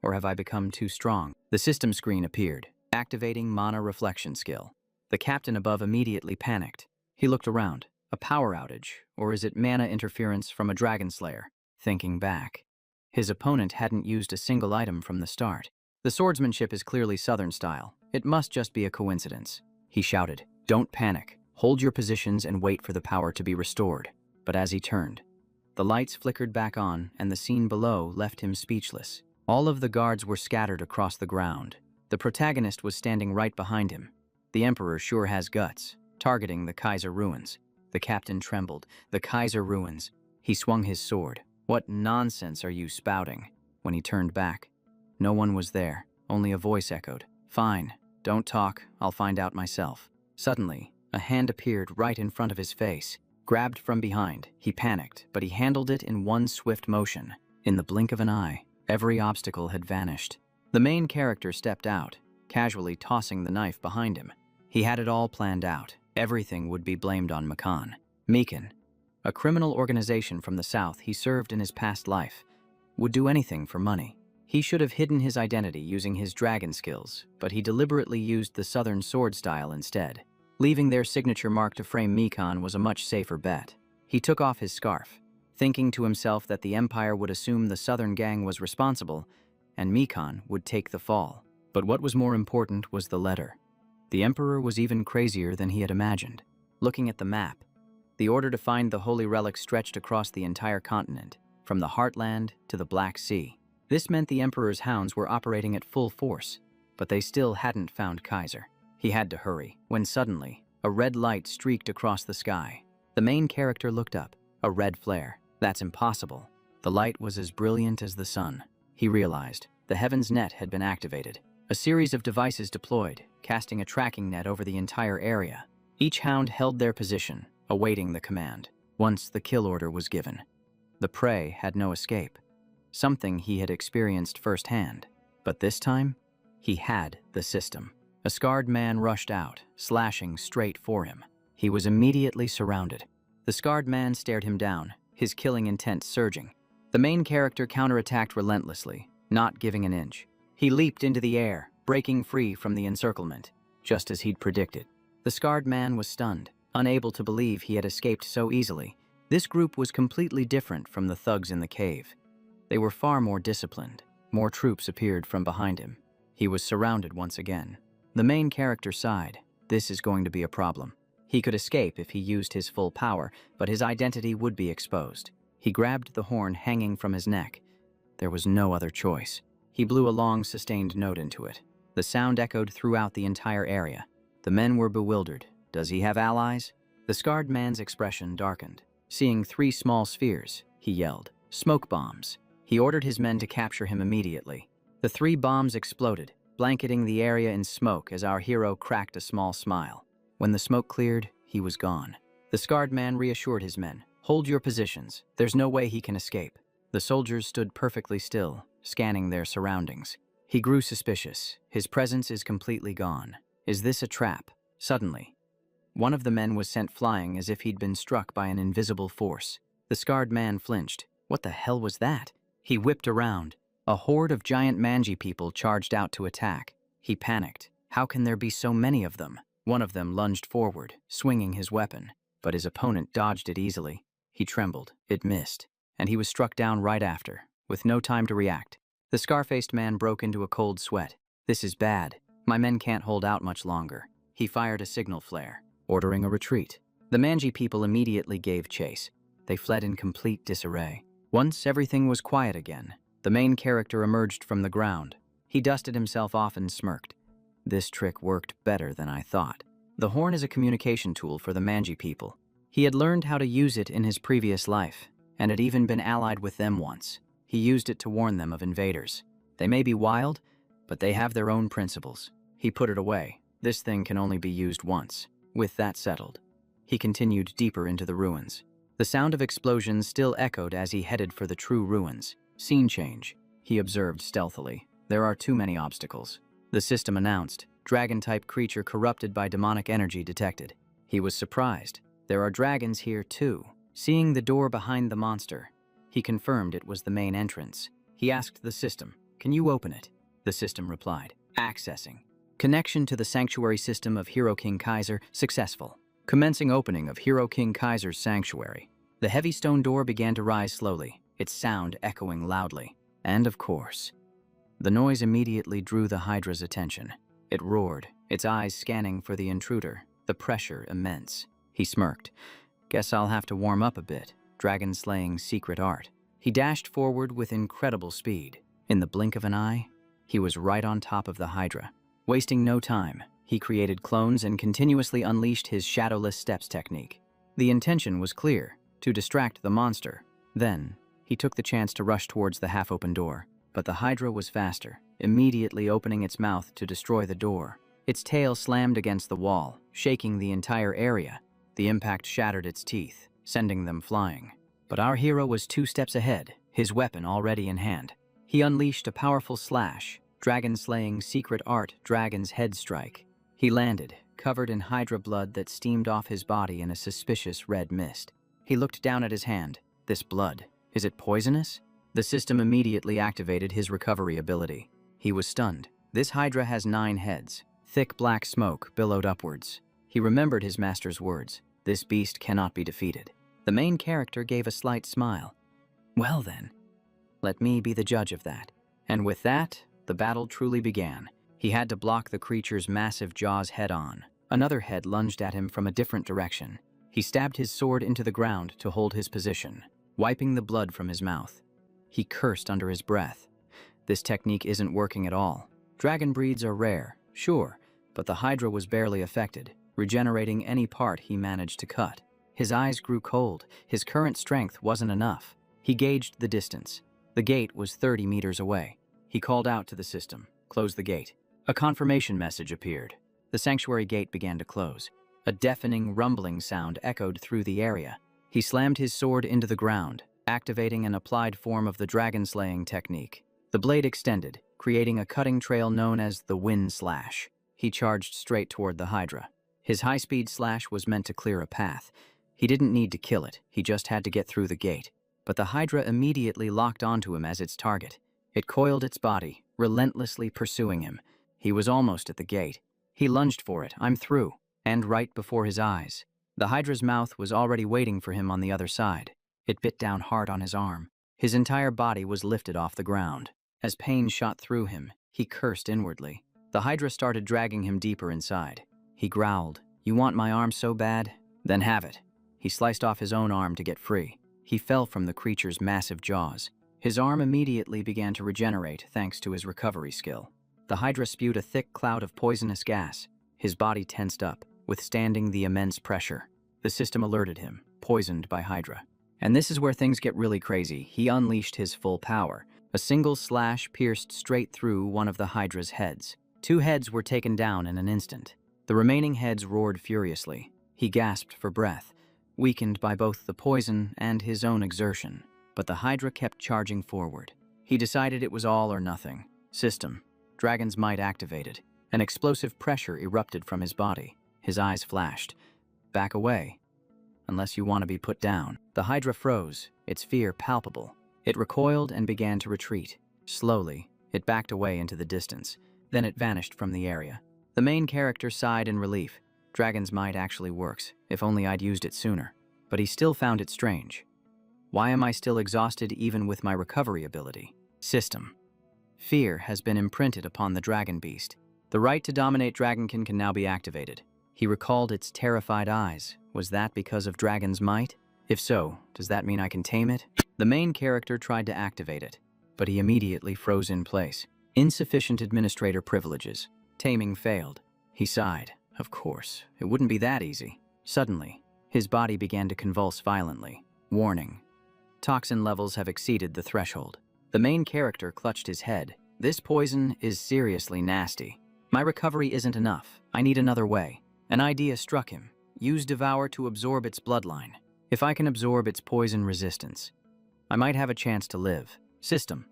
Or have I become too strong? The system screen appeared, activating mana reflection skill. The captain above immediately panicked. He looked around. A power outage, or is it mana interference from a dragon slayer? Thinking back, his opponent hadn't used a single item from the start. The swordsmanship is clearly Southern style. It must just be a coincidence. He shouted, "Don't panic. Hold your positions and wait for the power to be restored." But as he turned, the lights flickered back on and the scene below left him speechless. All of the guards were scattered across the ground. The protagonist was standing right behind him. The Emperor sure has guts, targeting the Kaiser ruins. The captain trembled. The Kaiser ruins. He swung his sword. "What nonsense are you spouting?" When he turned back, no one was there. Only a voice echoed, "Fine, don't talk, I'll find out myself." Suddenly, a hand appeared right in front of his face. Grabbed from behind, he panicked, but he handled it in one swift motion. In the blink of an eye, every obstacle had vanished. The main character stepped out, casually tossing the knife behind him. He had it all planned out. Everything would be blamed on Meekin, a criminal organization from the south he served in his past life, would do anything for money. He should have hidden his identity using his dragon skills, but he deliberately used the southern sword style instead. Leaving their signature mark to frame Meekin was a much safer bet. He took off his scarf, thinking to himself that the Empire would assume the Southern Gang was responsible and Mikan would take the fall. But what was more important was the letter. The Emperor was even crazier than he had imagined. Looking at the map, the order to find the holy relic stretched across the entire continent, from the Heartland to the Black Sea. This meant the Emperor's hounds were operating at full force, but they still hadn't found Kaiser. He had to hurry, when suddenly, a red light streaked across the sky. The main character looked up. A red flare. That's impossible. The light was as brilliant as the sun. He realized the Heaven's Net had been activated. A series of devices deployed, casting a tracking net over the entire area. Each hound held their position, awaiting the command. Once the kill order was given, the prey had no escape, something he had experienced firsthand. But this time, he had the system. A scarred man rushed out, slashing straight for him. He was immediately surrounded. The scarred man stared him down, his killing intent surging. The main character counterattacked relentlessly, not giving an inch. He leaped into the air, breaking free from the encirclement, just as he'd predicted. The scarred man was stunned, unable to believe he had escaped so easily. This group was completely different from the thugs in the cave. They were far more disciplined. More troops appeared from behind him. He was surrounded once again. The main character sighed. This is going to be a problem. He could escape if he used his full power, but his identity would be exposed. He grabbed the horn hanging from his neck. There was no other choice. He blew a long, sustained note into it. The sound echoed throughout the entire area. The men were bewildered. Does he have allies? The scarred man's expression darkened. Seeing 3 small spheres, he yelled, "Smoke bombs." He ordered his men to capture him immediately. The 3 bombs exploded, blanketing the area in smoke as our hero cracked a small smile. When the smoke cleared, he was gone. The scarred man reassured his men. "Hold your positions. There's no way he can escape." The soldiers stood perfectly still, scanning their surroundings. He grew suspicious. His presence is completely gone. Is this a trap? Suddenly, one of the men was sent flying as if he'd been struck by an invisible force. The scarred man flinched. What the hell was that? He whipped around. A horde of giant manji people charged out to attack. He panicked. How can there be so many of them? One of them lunged forward, swinging his weapon, but his opponent dodged it easily. He trembled. It missed, and he was struck down right after, with no time to react. The scar-faced man broke into a cold sweat. This is bad. My men can't hold out much longer. He fired a signal flare, ordering a retreat. The manji people immediately gave chase. They fled in complete disarray. Once everything was quiet again, the main character emerged from the ground. He dusted himself off and smirked. This trick worked better than I thought. The horn is a communication tool for the manji people. He had learned how to use it in his previous life, and had even been allied with them once. He used it to warn them of invaders. They may be wild, but they have their own principles. He put it away. This thing can only be used once. With that settled, he continued deeper into the ruins. The sound of explosions still echoed as he headed for the true ruins. Scene change, he observed stealthily. There are too many obstacles. The system announced, dragon-type creature corrupted by demonic energy detected. He was surprised. There are dragons here too. Seeing the door behind the monster, he confirmed it was the main entrance. He asked the system, "Can you open it?" The system replied, "Accessing. Connection to the sanctuary system of Hero King Kaiser successful. Commencing opening of Hero King Kaiser's sanctuary." The heavy stone door began to rise slowly, its sound echoing loudly. And of course, the noise immediately drew the Hydra's attention. It roared, its eyes scanning for the intruder, the pressure immense. He smirked. "Guess I'll have to warm up a bit. Dragon-slaying secret art." He dashed forward with incredible speed. In the blink of an eye, he was right on top of the Hydra. Wasting no time, he created clones and continuously unleashed his shadowless steps technique. The intention was clear, to distract the monster. Then, he took the chance to rush towards the half-open door. But the Hydra was faster, immediately opening its mouth to destroy the door. Its tail slammed against the wall, shaking the entire area. The impact shattered its teeth, sending them flying. But our hero was 2 steps ahead, his weapon already in hand. He unleashed a powerful slash, dragon-slaying secret art Dragon's Head Strike. He landed, covered in Hydra blood that steamed off his body in a suspicious red mist. He looked down at his hand. This blood, is it poisonous? The system immediately activated his recovery ability. He was stunned. This Hydra has 9 heads. Thick black smoke billowed upwards. He remembered his master's words. This beast cannot be defeated. The main character gave a slight smile. Well then, let me be the judge of that. And with that, the battle truly began. He had to block the creature's massive jaws head-on. Another head lunged at him from a different direction. He stabbed his sword into the ground to hold his position, wiping the blood from his mouth. He cursed under his breath. This technique isn't working at all. Dragon breeds are rare, sure, but the Hydra was barely affected, regenerating any part he managed to cut. His eyes grew cold. His current strength wasn't enough. He gauged the distance. The gate was 30 meters away. He called out to the system, "Close the gate." A confirmation message appeared. The sanctuary gate began to close. A deafening rumbling sound echoed through the area. He slammed his sword into the ground, activating an applied form of the dragon-slaying technique. The blade extended, creating a cutting trail known as the Wind Slash. He charged straight toward the Hydra. His high-speed slash was meant to clear a path. He didn't need to kill it, he just had to get through the gate. But the Hydra immediately locked onto him as its target. It coiled its body, relentlessly pursuing him. He was almost at the gate. He lunged for it, "I'm through," and right before his eyes. The Hydra's mouth was already waiting for him on the other side. It bit down hard on his arm. His entire body was lifted off the ground. As pain shot through him, he cursed inwardly. The Hydra started dragging him deeper inside. He growled, "You want my arm so bad? Then have it." He sliced off his own arm to get free. He fell from the creature's massive jaws. His arm immediately began to regenerate thanks to his recovery skill. The Hydra spewed a thick cloud of poisonous gas. His body tensed up, withstanding the immense pressure. The system alerted him, poisoned by Hydra. And this is where things get really crazy. He unleashed his full power. A single slash pierced straight through one of the Hydra's heads. 2 heads were taken down in an instant. The remaining heads roared furiously. He gasped for breath, weakened by both the poison and his own exertion. But the Hydra kept charging forward. He decided it was all or nothing. System. Dragon's might activated. An explosive pressure erupted from his body. His eyes flashed. Back away. Unless you want to be put down. The Hydra froze, its fear palpable. It recoiled and began to retreat. Slowly, it backed away into the distance. Then it vanished from the area. The main character sighed in relief. Dragon's might actually works, if only I'd used it sooner. But he still found it strange. Why am I still exhausted even with my recovery ability? System. Fear has been imprinted upon the dragon beast. The right to dominate Dragonkin can now be activated. He recalled its terrified eyes. Was that because of Dragon's might? If so, does that mean I can tame it? The main character tried to activate it, but he immediately froze in place. Insufficient administrator privileges. Taming failed. He sighed. Of course, it wouldn't be that easy. Suddenly, his body began to convulse violently. Warning. Toxin levels have exceeded the threshold. The main character clutched his head. This poison is seriously nasty. My recovery isn't enough. I need another way. An idea struck him. Use Devour to absorb its bloodline. If I can absorb its poison resistance, I might have a chance to live. System.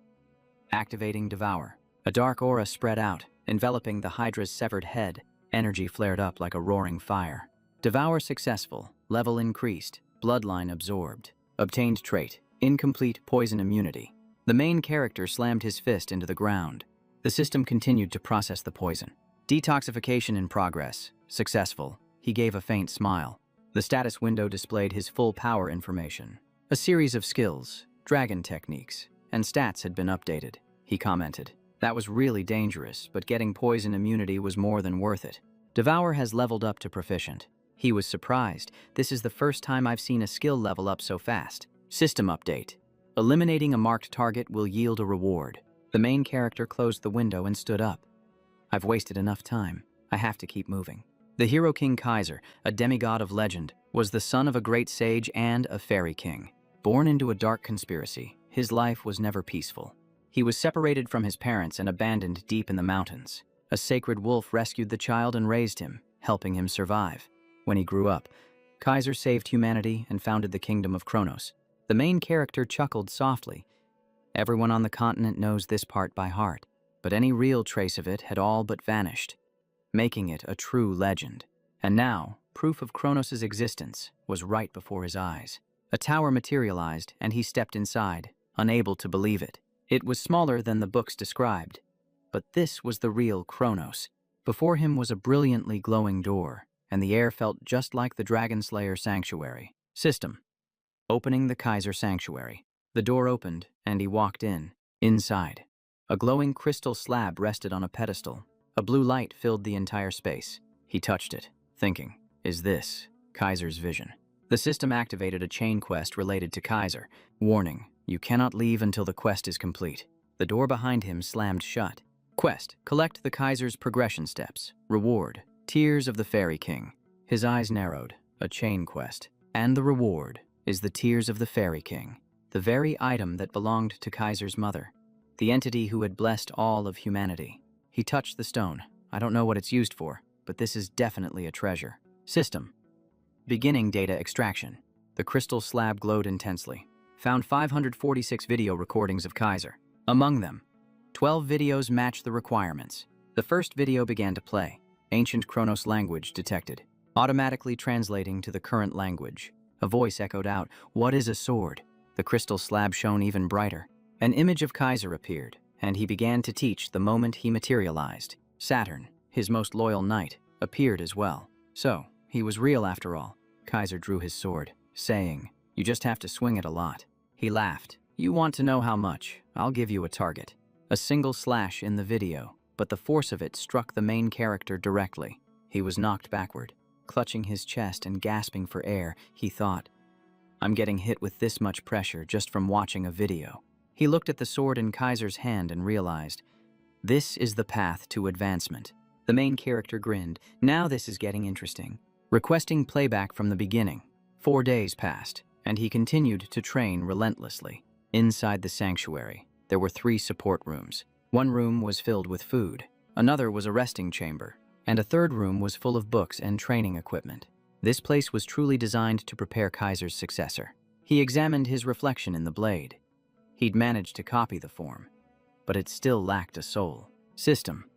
Activating Devour. A dark aura spread out, enveloping the Hydra's severed head. Energy flared up like a roaring fire. Devour successful. Level increased. Bloodline absorbed. Obtained trait. Incomplete poison immunity. The main character slammed his fist into the ground. The system continued to process the poison. Detoxification in progress. Successful. He gave a faint smile. The status window displayed his full power information. A series of skills, dragon techniques, and stats had been updated. He commented. That was really dangerous, but getting poison immunity was more than worth it. Devour has leveled up to proficient. He was surprised. This is the first time I've seen a skill level up so fast. System update. Eliminating a marked target will yield a reward. The main character closed the window and stood up. I've wasted enough time. I have to keep moving. The hero King Kaiser, a demigod of legend, was the son of a great sage and a fairy king. Born into a dark conspiracy, his life was never peaceful. He was separated from his parents and abandoned deep in the mountains. A sacred wolf rescued the child and raised him, helping him survive. When he grew up, Kaiser saved humanity and founded the kingdom of Kronos. The main character chuckled softly. Everyone on the continent knows this part by heart, but any real trace of it had all but vanished, making it a true legend. And now, proof of Kronos' existence was right before his eyes. A tower materialized, and he stepped inside, unable to believe it. It was smaller than the books described, but this was the real Kronos. Before him was a brilliantly glowing door, and the air felt just like the Dragon Slayer sanctuary. System. opening the Kaiser sanctuary. The door opened, and he walked in. Inside, a glowing crystal slab rested on a pedestal. A blue light filled the entire space. He touched it, thinking, is this Kaiser's vision? The system activated a chain quest related to Kaiser. Warning, you cannot leave until the quest is complete. The door behind him slammed shut. Quest, collect the Kaiser's progression steps. Reward, Tears of the Fairy King. His eyes narrowed. A chain quest. And the reward is the Tears of the Fairy King, the very item that belonged to Kaiser's mother, the entity who had blessed all of humanity. He touched the stone. I don't know what it's used for, but this is definitely a treasure. System. Beginning data extraction. The crystal slab glowed intensely. Found 546 video recordings of Kaiser. Among them, 12 videos matched the requirements. The first video began to play. Ancient Chronos language detected, automatically translating to the current language. A voice echoed out, "What is a sword?" The crystal slab shone even brighter. An image of Kaiser appeared, and he began to teach the moment he materialized. Saturn, his most loyal knight, appeared as well. So, he was real after all. Kaiser drew his sword, saying, "You just have to swing it a lot." He laughed. "You want to know how much? I'll give you a target." A single slash in the video, but the force of it struck the main character directly. He was knocked backward. Clutching his chest and gasping for air, he thought, I'm getting hit with this much pressure just from watching a video. He looked at the sword in Kaiser's hand and realized, this is the path to advancement. The main character grinned. Now this is getting interesting. Requesting playback from the beginning. 4 days passed, and he continued to train relentlessly. Inside the sanctuary, there were 3 support rooms. One room was filled with food, another was a resting chamber, and a third room was full of books and training equipment. This place was truly designed to prepare Kaiser's successor. He examined his reflection in the blade. He'd managed to copy the form, but it still lacked a soul. System.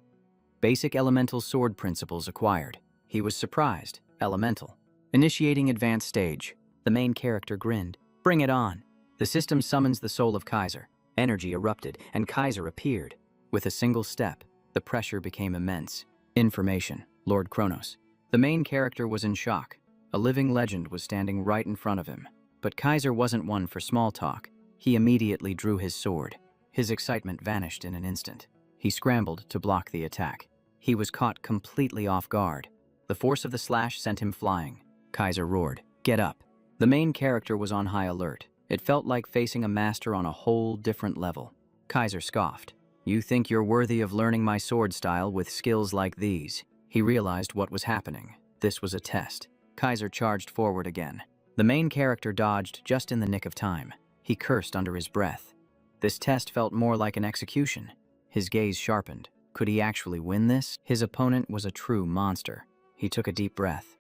Basic elemental sword principles acquired. He was surprised. Elemental. Initiating advanced stage. The main character grinned. Bring it on. The system summons the soul of Kaiser. Energy erupted, and Kaiser appeared. With a single step, the pressure became immense. Information. Lord Kronos. The main character was in shock. A living legend was standing right in front of him. But Kaiser wasn't one for small talk. He immediately drew his sword. His excitement vanished in an instant. He scrambled to block the attack. He was caught completely off guard. The force of the slash sent him flying. Kaiser roared, "Get up!" The main character was on high alert. It felt like facing a master on a whole different level. Kaiser scoffed. "You think you're worthy of learning my sword style with skills like these?" He realized what was happening. This was a test. Kaiser charged forward again. The main character dodged just in the nick of time. He cursed under his breath. This test felt more like an execution. His gaze sharpened. Could he actually win this? His opponent was a true monster. He took a deep breath.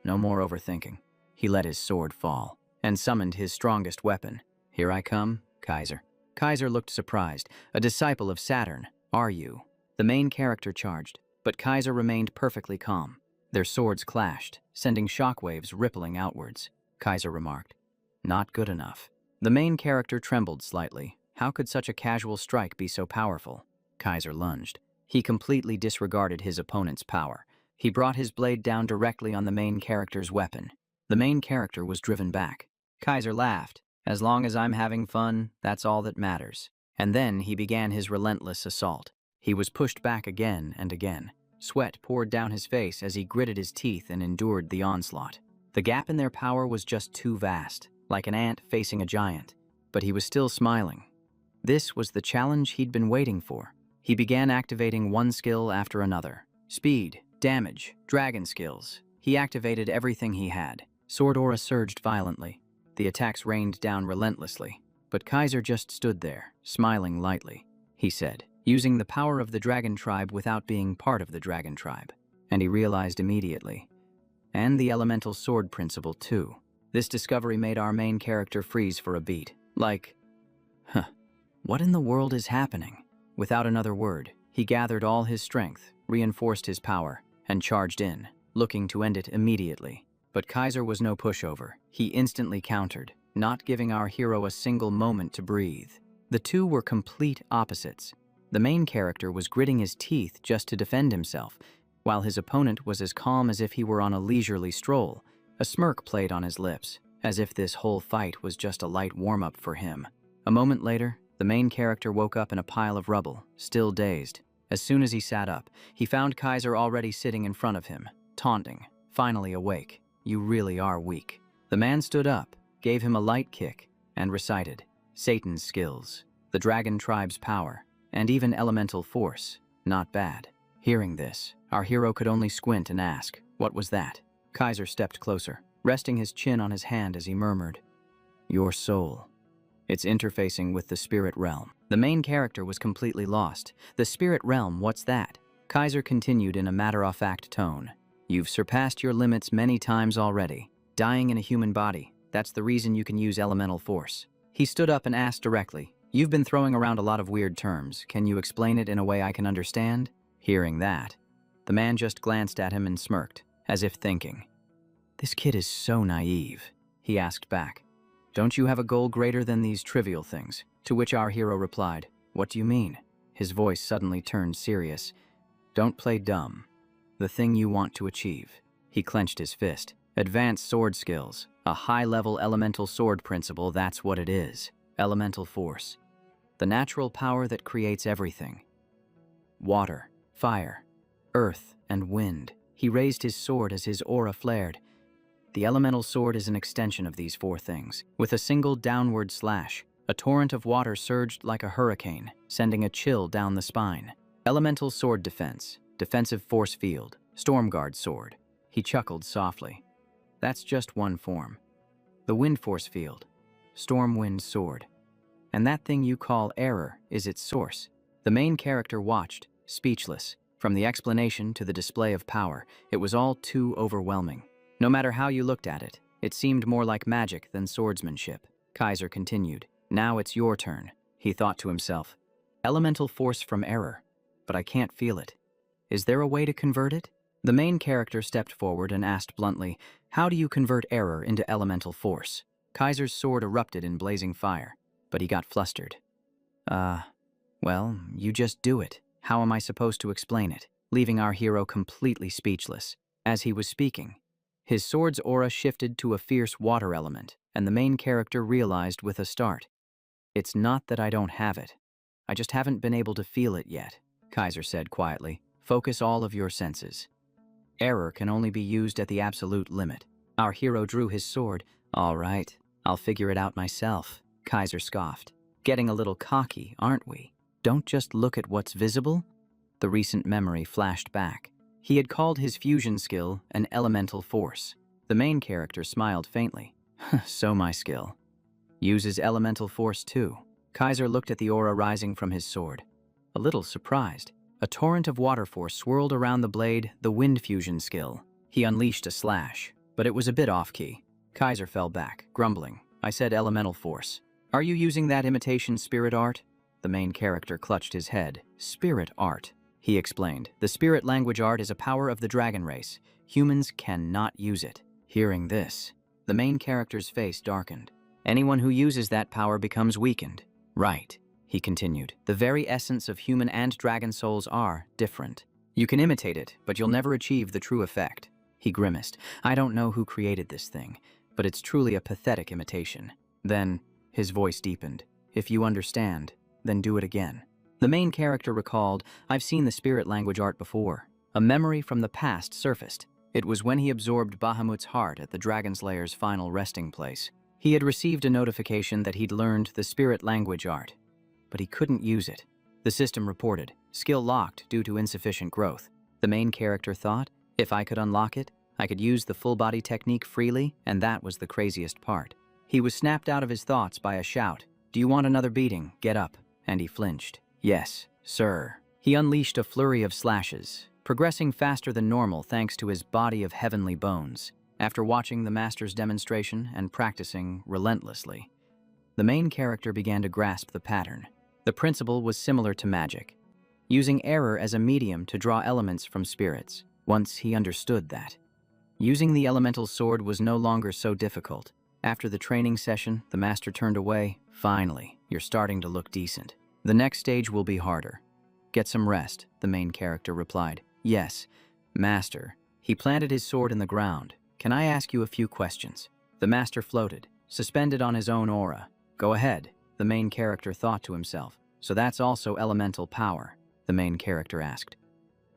No more overthinking. He let his sword fall and summoned his strongest weapon. "Here I come, Kaiser." Kaiser looked surprised. "A disciple of Saturn, are you?" The main character charged, but Kaiser remained perfectly calm. Their swords clashed, sending shockwaves rippling outwards. Kaiser remarked, "Not good enough." The main character trembled slightly. How could such a casual strike be so powerful? Kaiser lunged. He completely disregarded his opponent's power. He brought his blade down directly on the main character's weapon. The main character was driven back. Kaiser laughed. "As long as I'm having fun, that's all that matters." And then he began his relentless assault. He was pushed back again and again. Sweat poured down his face as he gritted his teeth and endured the onslaught. The gap in their power was just too vast, like an ant facing a giant. But he was still smiling. This was the challenge he'd been waiting for. He began activating one skill after another. Speed, damage, dragon skills. He activated everything he had. Sword aura surged violently. The attacks rained down relentlessly. But Kaiser just stood there, smiling lightly. He said, using the power of the dragon tribe without being part of the dragon tribe. And he realized immediately. And the elemental sword principle too. This discovery made our main character freeze for a beat. Like, what in the world is happening? Without another word, he gathered all his strength, reinforced his power, and charged in, looking to end it immediately. But Kaiser was no pushover. He instantly countered, not giving our hero a single moment to breathe. The two were complete opposites. The main character was gritting his teeth just to defend himself, while his opponent was as calm as if he were on a leisurely stroll. A smirk played on his lips, as if this whole fight was just a light warm-up for him. A moment later, the main character woke up in a pile of rubble, still dazed. As soon as he sat up, he found Kaiser already sitting in front of him, taunting. Finally awake. You really are weak. The man stood up, gave him a light kick, and recited Satan's skills, the dragon tribe's power, and even elemental force. Not bad. Hearing this, our hero could only squint and ask, what was that? Kaiser stepped closer, resting his chin on his hand as he murmured, your soul. It's interfacing with the spirit realm. The main character was completely lost. The spirit realm, what's that? Kaiser continued in a matter-of-fact tone. You've surpassed your limits many times already. Dying in a human body, that's the reason you can use elemental force. He stood up and asked directly, you've been throwing around a lot of weird terms. Can you explain it in a way I can understand? Hearing that, the man just glanced at him and smirked, as if thinking, this kid is so naive. He asked back, don't you have a goal greater than these trivial things? To which our hero replied, what do you mean? His voice suddenly turned serious. Don't play dumb. The thing you want to achieve. He clenched his fist. Advanced sword skills. A high-level elemental sword principle, that's what it is. Elemental force. The natural power that creates everything. Water, fire, earth, and wind. He raised his sword as his aura flared. The elemental sword is an extension of these four things. With a single downward slash, a torrent of water surged like a hurricane, sending a chill down the spine. Elemental sword defense, defensive force field, storm guard sword. He chuckled softly. That's just one form. The wind force field, storm wind sword. And that thing you call error is its source. The main character watched, speechless. From the explanation to the display of power, it was all too overwhelming. No matter how you looked at it, it seemed more like magic than swordsmanship. Kaiser continued. Now it's your turn, he thought to himself. Elemental force from error, but I can't feel it. Is there a way to convert it? The main character stepped forward and asked bluntly, how do you convert error into elemental force? Kaiser's sword erupted in blazing fire, but he got flustered. Well, you just do it. How am I supposed to explain it? Leaving our hero completely speechless. As he was speaking, his sword's aura shifted to a fierce water element, and the main character realized with a start. It's not that I don't have it. I just haven't been able to feel it yet, Kaiser said quietly. Focus all of your senses. Error can only be used at the absolute limit. Our hero drew his sword. All right, I'll figure it out myself, Kaiser scoffed. Getting a little cocky, aren't we? Don't just look at what's visible. The recent memory flashed back. He had called his fusion skill an elemental force. The main character smiled faintly. So my skill uses elemental force too. Kaiser looked at the aura rising from his sword. A little surprised. A torrent of water force swirled around the blade, the wind fusion skill. He unleashed a slash, but it was a bit off-key. Kaiser fell back, grumbling. I said elemental force. Are you using that imitation spirit art? The main character clutched his head. Spirit art, he explained. The spirit language art is a power of the dragon race. Humans cannot use it. Hearing this, the main character's face darkened. Anyone who uses that power becomes weakened. Right, he continued. The very essence of human and dragon souls are different. You can imitate it, but you'll never achieve the true effect. He grimaced. I don't know who created this thing, but it's truly a pathetic imitation. Then, his voice deepened. If you understand, then do it again. The main character recalled, I've seen the spirit language art before. A memory from the past surfaced. It was when he absorbed Bahamut's heart at the Dragon Slayer's final resting place. He had received a notification that he'd learned the spirit language art, but he couldn't use it. The system reported, skill locked due to insufficient growth. The main character thought, if I could unlock it, I could use the full body technique freely, and that was the craziest part. He was snapped out of his thoughts by a shout. Do you want another beating? Get up. And he flinched. Yes, sir. He unleashed a flurry of slashes, progressing faster than normal thanks to his body of heavenly bones. After watching the master's demonstration and practicing relentlessly, the main character began to grasp the pattern. The principle was similar to magic, using error as a medium to draw elements from spirits. Once he understood that, using the elemental sword was no longer so difficult. After the training session, the master turned away. Finally, you're starting to look decent. The next stage will be harder. Get some rest, the main character replied. Yes, master. He planted his sword in the ground. Can I ask you a few questions? The master floated, suspended on his own aura. Go ahead, the main character thought to himself. So that's also elemental power, the main character asked.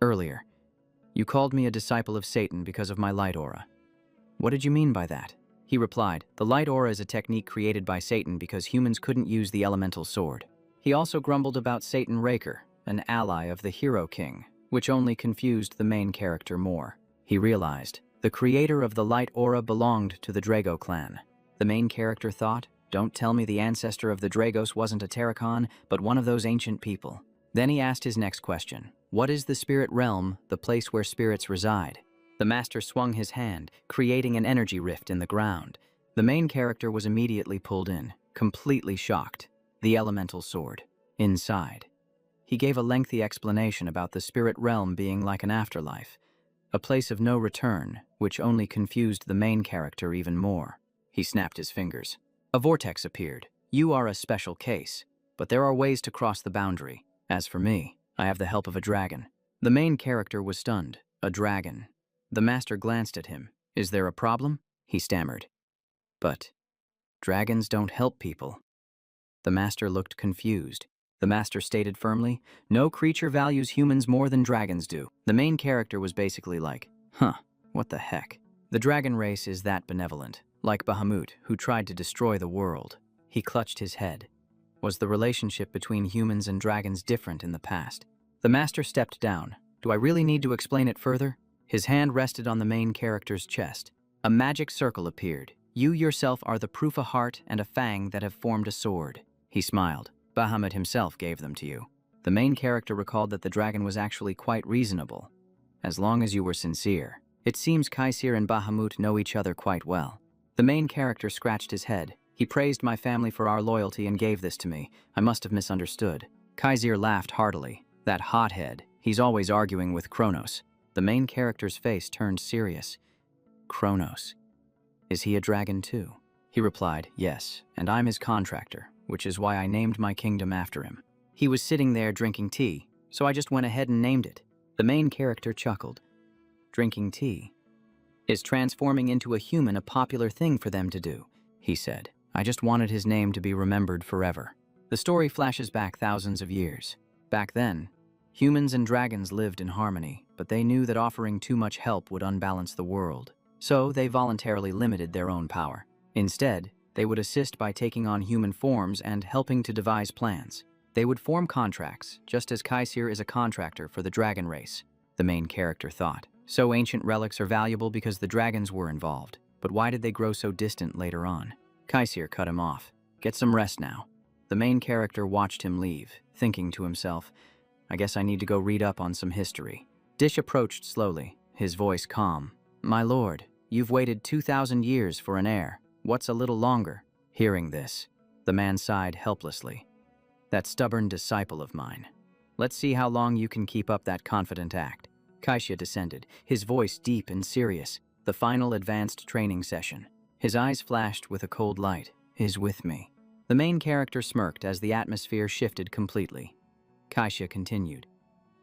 Earlier, you called me a disciple of Satan because of my light aura. What did you mean by that? He replied, the light aura is a technique created by Satan because humans couldn't use the elemental sword. He also grumbled about Satan Raker, an ally of the Hero King, which only confused the main character more. He realized the creator of the light aura belonged to the Drago clan. The main character thought, don't tell me the ancestor of the Dragos wasn't a Terracon, but one of those ancient people. Then he asked his next question. What is the spirit realm, the place where spirits reside? The master swung his hand, creating an energy rift in the ground. The main character was immediately pulled in, completely shocked. The elemental sword. Inside. He gave a lengthy explanation about the spirit realm being like an afterlife, a place of no return, which only confused the main character even more. He snapped his fingers. A vortex appeared. You are a special case, but there are ways to cross the boundary. As for me, I have the help of a dragon. The main character was stunned. A dragon. The master glanced at him. Is there a problem? He stammered. But dragons don't help people. The master looked confused. The master stated firmly, no creature values humans more than dragons do. The main character was basically like, what the heck? The dragon race is that benevolent, like Bahamut, who tried to destroy the world. He clutched his head. Was the relationship between humans and dragons different in the past? The master stepped down. Do I really need to explain it further? His hand rested on the main character's chest. A magic circle appeared. You yourself are the proof a heart and a fang that have formed a sword. He smiled. Bahamut himself gave them to you. The main character recalled that the dragon was actually quite reasonable, as long as you were sincere. It seems Kaisir and Bahamut know each other quite well. The main character scratched his head. He praised my family for our loyalty and gave this to me. I must have misunderstood. Kaisir laughed heartily. That hothead. He's always arguing with Kronos. The main character's face turned serious. Kronos. Is he a dragon too? He replied, yes, and I'm his contractor, which is why I named my kingdom after him. He was sitting there drinking tea, so I just went ahead and named it. The main character chuckled. Drinking tea. Is transforming into a human a popular thing for them to do? He said. I just wanted his name to be remembered forever. The story flashes back thousands of years. Back then, humans and dragons lived in harmony, but they knew that offering too much help would unbalance the world. So they voluntarily limited their own power. Instead, they would assist by taking on human forms and helping to devise plans. They would form contracts, just as Kaisir is a contractor for the dragon race, the main character thought. So ancient relics are valuable because the dragons were involved. But why did they grow so distant later on? Kaisir cut him off. Get some rest now. The main character watched him leave, thinking to himself, I guess I need to go read up on some history. Dish approached slowly, his voice calm. My lord, you've waited 2,000 years for an heir. What's a little longer? Hearing this, the man sighed helplessly. That stubborn disciple of mine. Let's see how long you can keep up that confident act. Kaisha descended, his voice deep and serious. The final advanced training session. His eyes flashed with a cold light. Is with me. The main character smirked as the atmosphere shifted completely. Kaisha continued.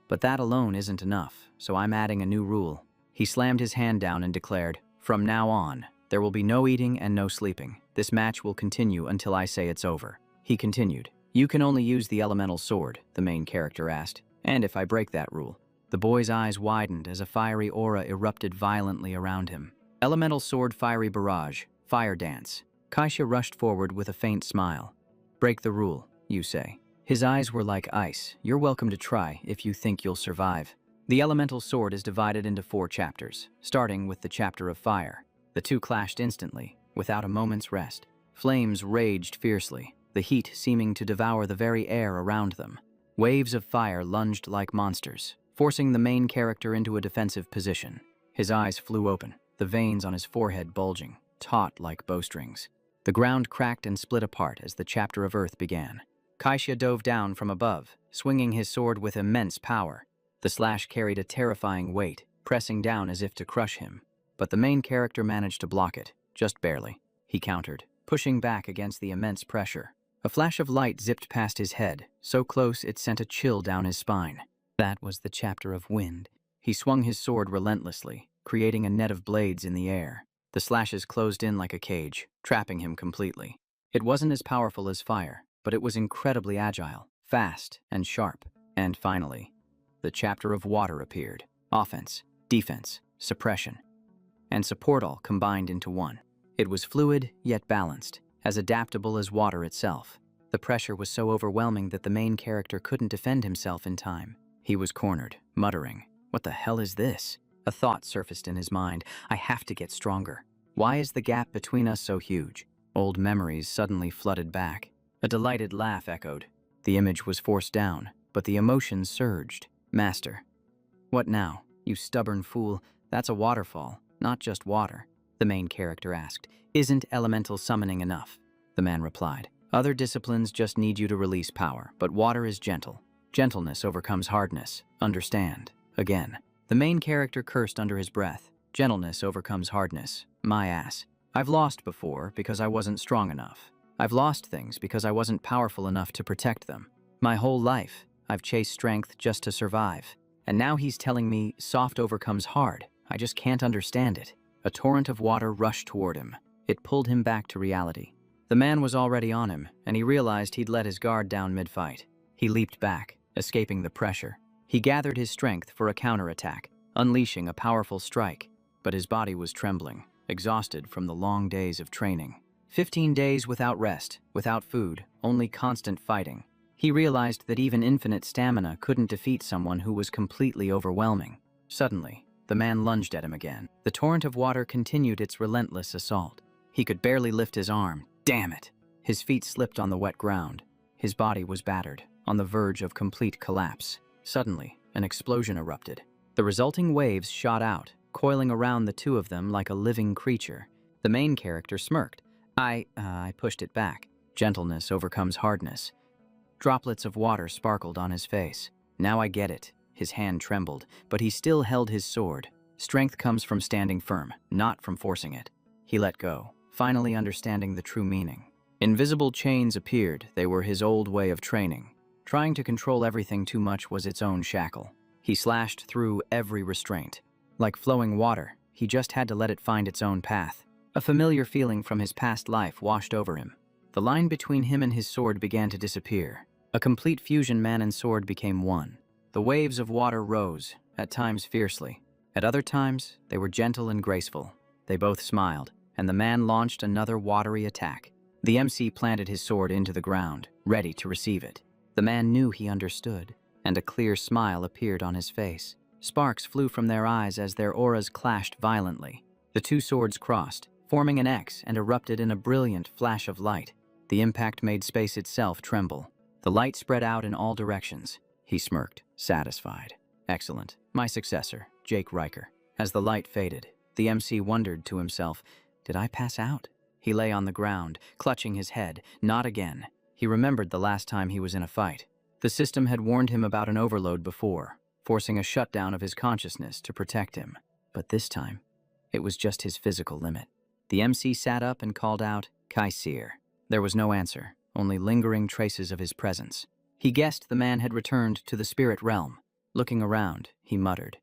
But that alone isn't enough, so I'm adding a new rule. He slammed his hand down and declared, from now on, there will be no eating and no sleeping. This match will continue until I say it's over. He continued. You can only use the elemental sword, the main character asked. And if I break that rule? The boy's eyes widened as a fiery aura erupted violently around him. Elemental sword fiery barrage, fire dance. Kaisha rushed forward with a faint smile. Break the rule, you say. His eyes were like ice. You're welcome to try if you think you'll survive. The elemental sword is divided into 4 chapters, starting with the chapter of fire. The two clashed instantly, without a moment's rest. Flames raged fiercely, the heat seeming to devour the very air around them. Waves of fire lunged like monsters, forcing the main character into a defensive position. His eyes flew open, the veins on his forehead bulging, taut like bowstrings. The ground cracked and split apart as the chapter of earth began. Kaisha dove down from above, swinging his sword with immense power. The slash carried a terrifying weight, pressing down as if to crush him. But the main character managed to block it, just barely. He countered, pushing back against the immense pressure. A flash of light zipped past his head, so close it sent a chill down his spine. That was the chapter of wind. He swung his sword relentlessly, creating a net of blades in the air. The slashes closed in like a cage, trapping him completely. It wasn't as powerful as fire, but it was incredibly agile, fast, and sharp. And finally, the chapter of water appeared. Offense, defense, suppression, and support all combined into one. It was fluid, yet balanced, as adaptable as water itself. The pressure was so overwhelming that the main character couldn't defend himself in time. He was cornered, muttering, "What the hell is this?" A thought surfaced in his mind. I have to get stronger. Why is the gap between us so huge? Old memories suddenly flooded back. A delighted laugh echoed. The image was forced down, but the emotions surged. Master. What now? You stubborn fool. That's a waterfall, not just water. The main character asked. Isn't elemental summoning enough? The man replied. Other disciplines just need you to release power, but water is gentle. Gentleness overcomes hardness. Understand. Again. The main character cursed under his breath. Gentleness overcomes hardness. My ass. I've lost before because I wasn't strong enough. I've lost things because I wasn't powerful enough to protect them. My whole life, I've chased strength just to survive. And now he's telling me soft overcomes hard. I just can't understand it. A torrent of water rushed toward him. It pulled him back to reality. The man was already on him, and he realized he'd let his guard down mid-fight. He leaped back, escaping the pressure. He gathered his strength for a counterattack, unleashing a powerful strike, but his body was trembling, exhausted from the long days of training. 15 days without rest, without food, only constant fighting. He realized that even infinite stamina couldn't defeat someone who was completely overwhelming. Suddenly, the man lunged at him again. The torrent of water continued its relentless assault. He could barely lift his arm. Damn it! His feet slipped on the wet ground. His body was battered, on the verge of complete collapse. Suddenly, an explosion erupted. The resulting waves shot out, coiling around the two of them like a living creature. The main character smirked. I pushed it back. Gentleness overcomes hardness. Droplets of water sparkled on his face. Now I get it. His hand trembled, but he still held his sword. Strength comes from standing firm, not from forcing it. He let go, finally understanding the true meaning. Invisible chains appeared. They were his old way of training. Trying to control everything too much was its own shackle. He slashed through every restraint. Like flowing water, he just had to let it find its own path. A familiar feeling from his past life washed over him. The line between him and his sword began to disappear. A complete fusion, man and sword became one. The waves of water rose, at times fiercely. At other times, they were gentle and graceful. They both smiled, and the man launched another watery attack. The MC planted his sword into the ground, ready to receive it. The man knew he understood, and a clear smile appeared on his face. Sparks flew from their eyes as their auras clashed violently. The two swords crossed, forming an X, and erupted in a brilliant flash of light. The impact made space itself tremble. The light spread out in all directions. He smirked, satisfied. Excellent. My successor, Jake Riker. As the light faded, the MC wondered to himself, did I pass out? He lay on the ground, clutching his head. Not again. He remembered the last time he was in a fight. The system had warned him about an overload before, forcing a shutdown of his consciousness to protect him. But this time, it was just his physical limit. The MC sat up and called out, Kaisir. There was no answer, only lingering traces of his presence. He guessed the man had returned to the spirit realm. Looking around, he muttered,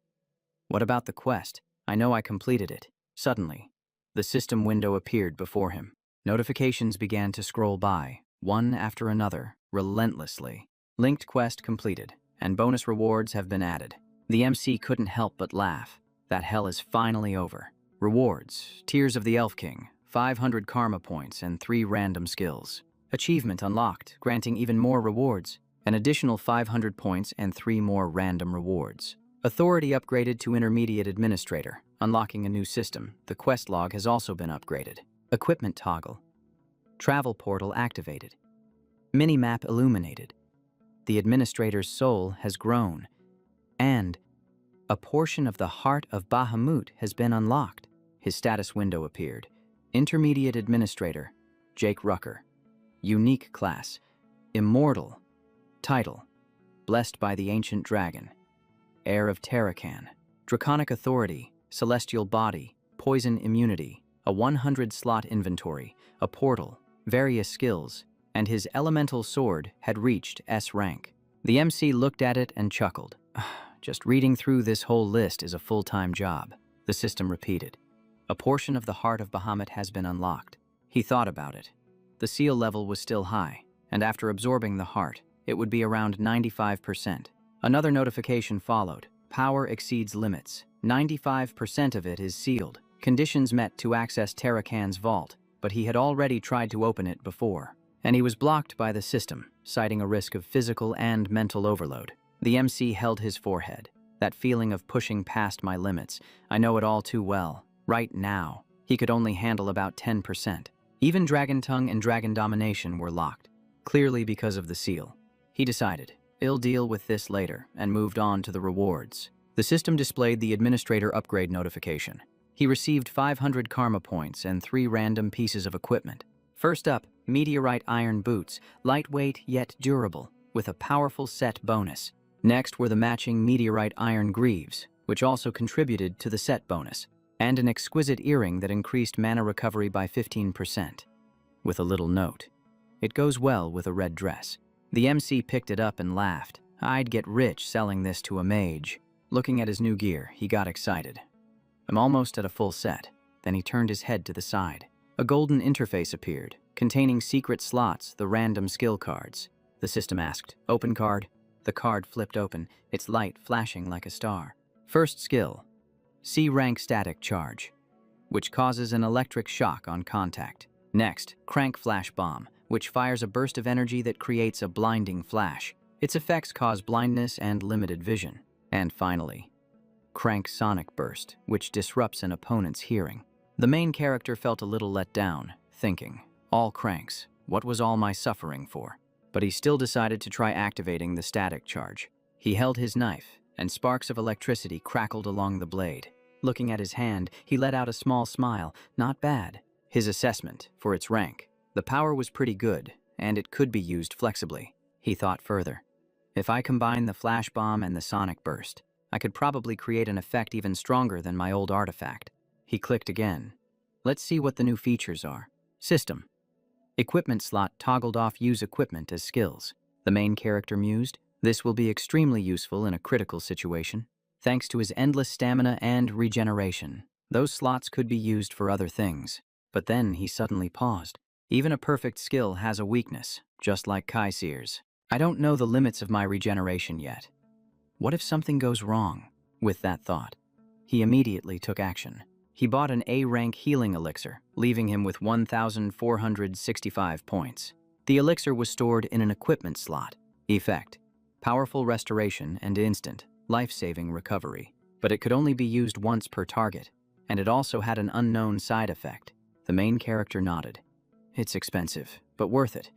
What about the quest? I know I completed it. Suddenly, the system window appeared before him. Notifications began to scroll by, one after another, relentlessly. Linked quest completed, and bonus rewards have been added. The MC couldn't help but laugh. That hell is finally over. Rewards, Tears of the Elf King, 500 karma points and 3 random skills. Achievement unlocked, granting even more rewards. An additional 500 points and 3 more random rewards. Authority upgraded to Intermediate Administrator, unlocking a new system. The quest log has also been upgraded. Equipment toggle. Travel portal activated. Minimap illuminated. The administrator's soul has grown. And a portion of the heart of Bahamut has been unlocked. His status window appeared. Intermediate Administrator, Jake Rucker. Unique class, Immortal. Title, Blessed by the Ancient Dragon. Heir of Tarakan. Draconic Authority, Celestial Body, Poison Immunity, a 100-slot inventory, a portal, various skills, and his elemental sword had reached S rank. The MC looked at it and chuckled. Just reading through this whole list is a full-time job, the system repeated. A portion of the heart of Bahamut has been unlocked. He thought about it. The seal level was still high, and after absorbing the heart, it would be around 95%. Another notification followed. Power exceeds limits. 95% of it is sealed. Conditions met to access Tarakan's vault, but he had already tried to open it before, and he was blocked by the system, citing a risk of physical and mental overload. The MC held his forehead. That feeling of pushing past my limits, I know it all too well. Right now, he could only handle about 10%. Even Dragon Tongue and Dragon Domination were locked, clearly because of the seal. He decided, he'll deal with this later, and moved on to the rewards. The system displayed the administrator upgrade notification. He received 500 karma points and 3 random pieces of equipment. First up, meteorite iron boots, lightweight yet durable, with a powerful set bonus. Next were the matching meteorite iron greaves, which also contributed to the set bonus, and an exquisite earring that increased mana recovery by 15%. With a little note, it goes well with a red dress. The MC picked it up and laughed. I'd get rich selling this to a mage. Looking at his new gear, he got excited. I'm almost at a full set. Then he turned his head to the side. A golden interface appeared, containing secret slots, the random skill cards. The system asked, "Open card." The card flipped open, its light flashing like a star. First skill, C-rank static charge, which causes an electric shock on contact. Next, crank flash bomb, which fires a burst of energy that creates a blinding flash. Its effects cause blindness and limited vision. And finally, crank sonic burst, which disrupts an opponent's hearing. The main character felt a little let down, thinking, all cranks, what was all my suffering for? But he still decided to try activating the static charge. He held his knife, and sparks of electricity crackled along the blade. Looking at his hand, he let out a small smile. Not bad. His assessment, for its rank. The power was pretty good, and it could be used flexibly. He thought further. If I combine the flash bomb and the sonic burst, I could probably create an effect even stronger than my old artifact. He clicked again. Let's see what the new features are. System. Equipment slot toggled off use equipment as skills. The main character mused. This will be extremely useful in a critical situation. Thanks to his endless stamina and regeneration, those slots could be used for other things. But then he suddenly paused. Even a perfect skill has a weakness, just like Kaisir's. I don't know the limits of my regeneration yet. What if something goes wrong? With that thought, he immediately took action. He bought an A-rank healing elixir, leaving him with 1,465 points. The elixir was stored in an equipment slot. Effect: powerful restoration and instant, life-saving recovery. But it could only be used once per target, and it also had an unknown side effect. The main character nodded. It's expensive, but worth it.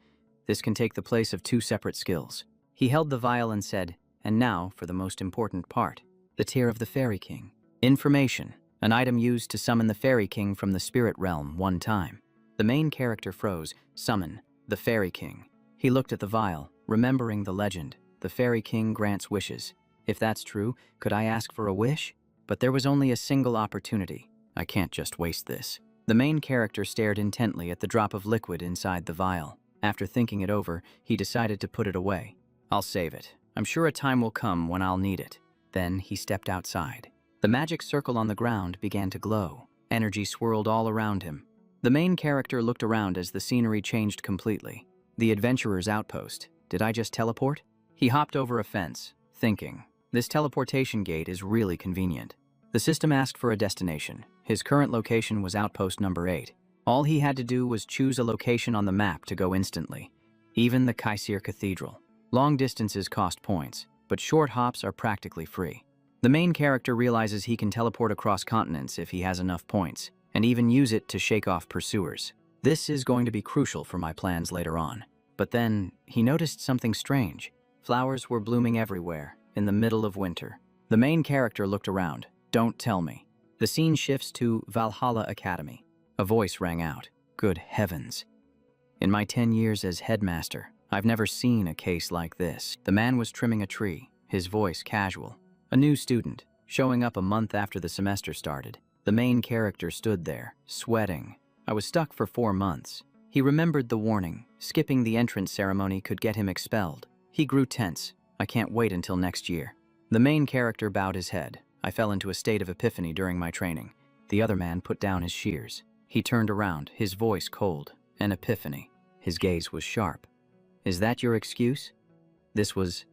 This can take the place of 2 separate skills. He held the vial and said, and now for the most important part, the Tear of the Fairy King. Information, an item used to summon the Fairy King from the spirit realm one time. The main character froze. Summon the Fairy King. He looked at the vial, remembering the legend. The Fairy King grants wishes. If that's true, could I ask for a wish? But there was only a single opportunity. I can't just waste this. The main character stared intently at the drop of liquid inside the vial. After thinking it over, he decided to put it away. I'll save it. I'm sure a time will come when I'll need it. Then he stepped outside. The magic circle on the ground began to glow. Energy swirled all around him. The main character looked around as the scenery changed completely. The adventurer's outpost. Did I just teleport? He hopped over a fence, thinking, this teleportation gate is really convenient. The system asked for a destination. His current location was outpost number 8. All he had to do was choose a location on the map to go instantly. Even the Kaisir Cathedral. Long distances cost points, but short hops are practically free. The main character realizes he can teleport across continents if he has enough points, and even use it to shake off pursuers. This is going to be crucial for my plans later on. But then, he noticed something strange. Flowers were blooming everywhere, in the middle of winter. The main character looked around. Don't tell me. The scene shifts to Valhalla Academy. A voice rang out. Good heavens. In my 10 years as headmaster, I've never seen a case like this. The man was trimming a tree, his voice casual. A new student, showing up a month after the semester started. The main character stood there, sweating. I was stuck for 4 months. He remembered the warning. Skipping the entrance ceremony could get him expelled. He grew tense. I can't wait until next year. The main character bowed his head. I fell into a state of epiphany during my training. The other man put down his shears. He turned around, his voice cold. An epiphany. His gaze was sharp. Is that your excuse? This was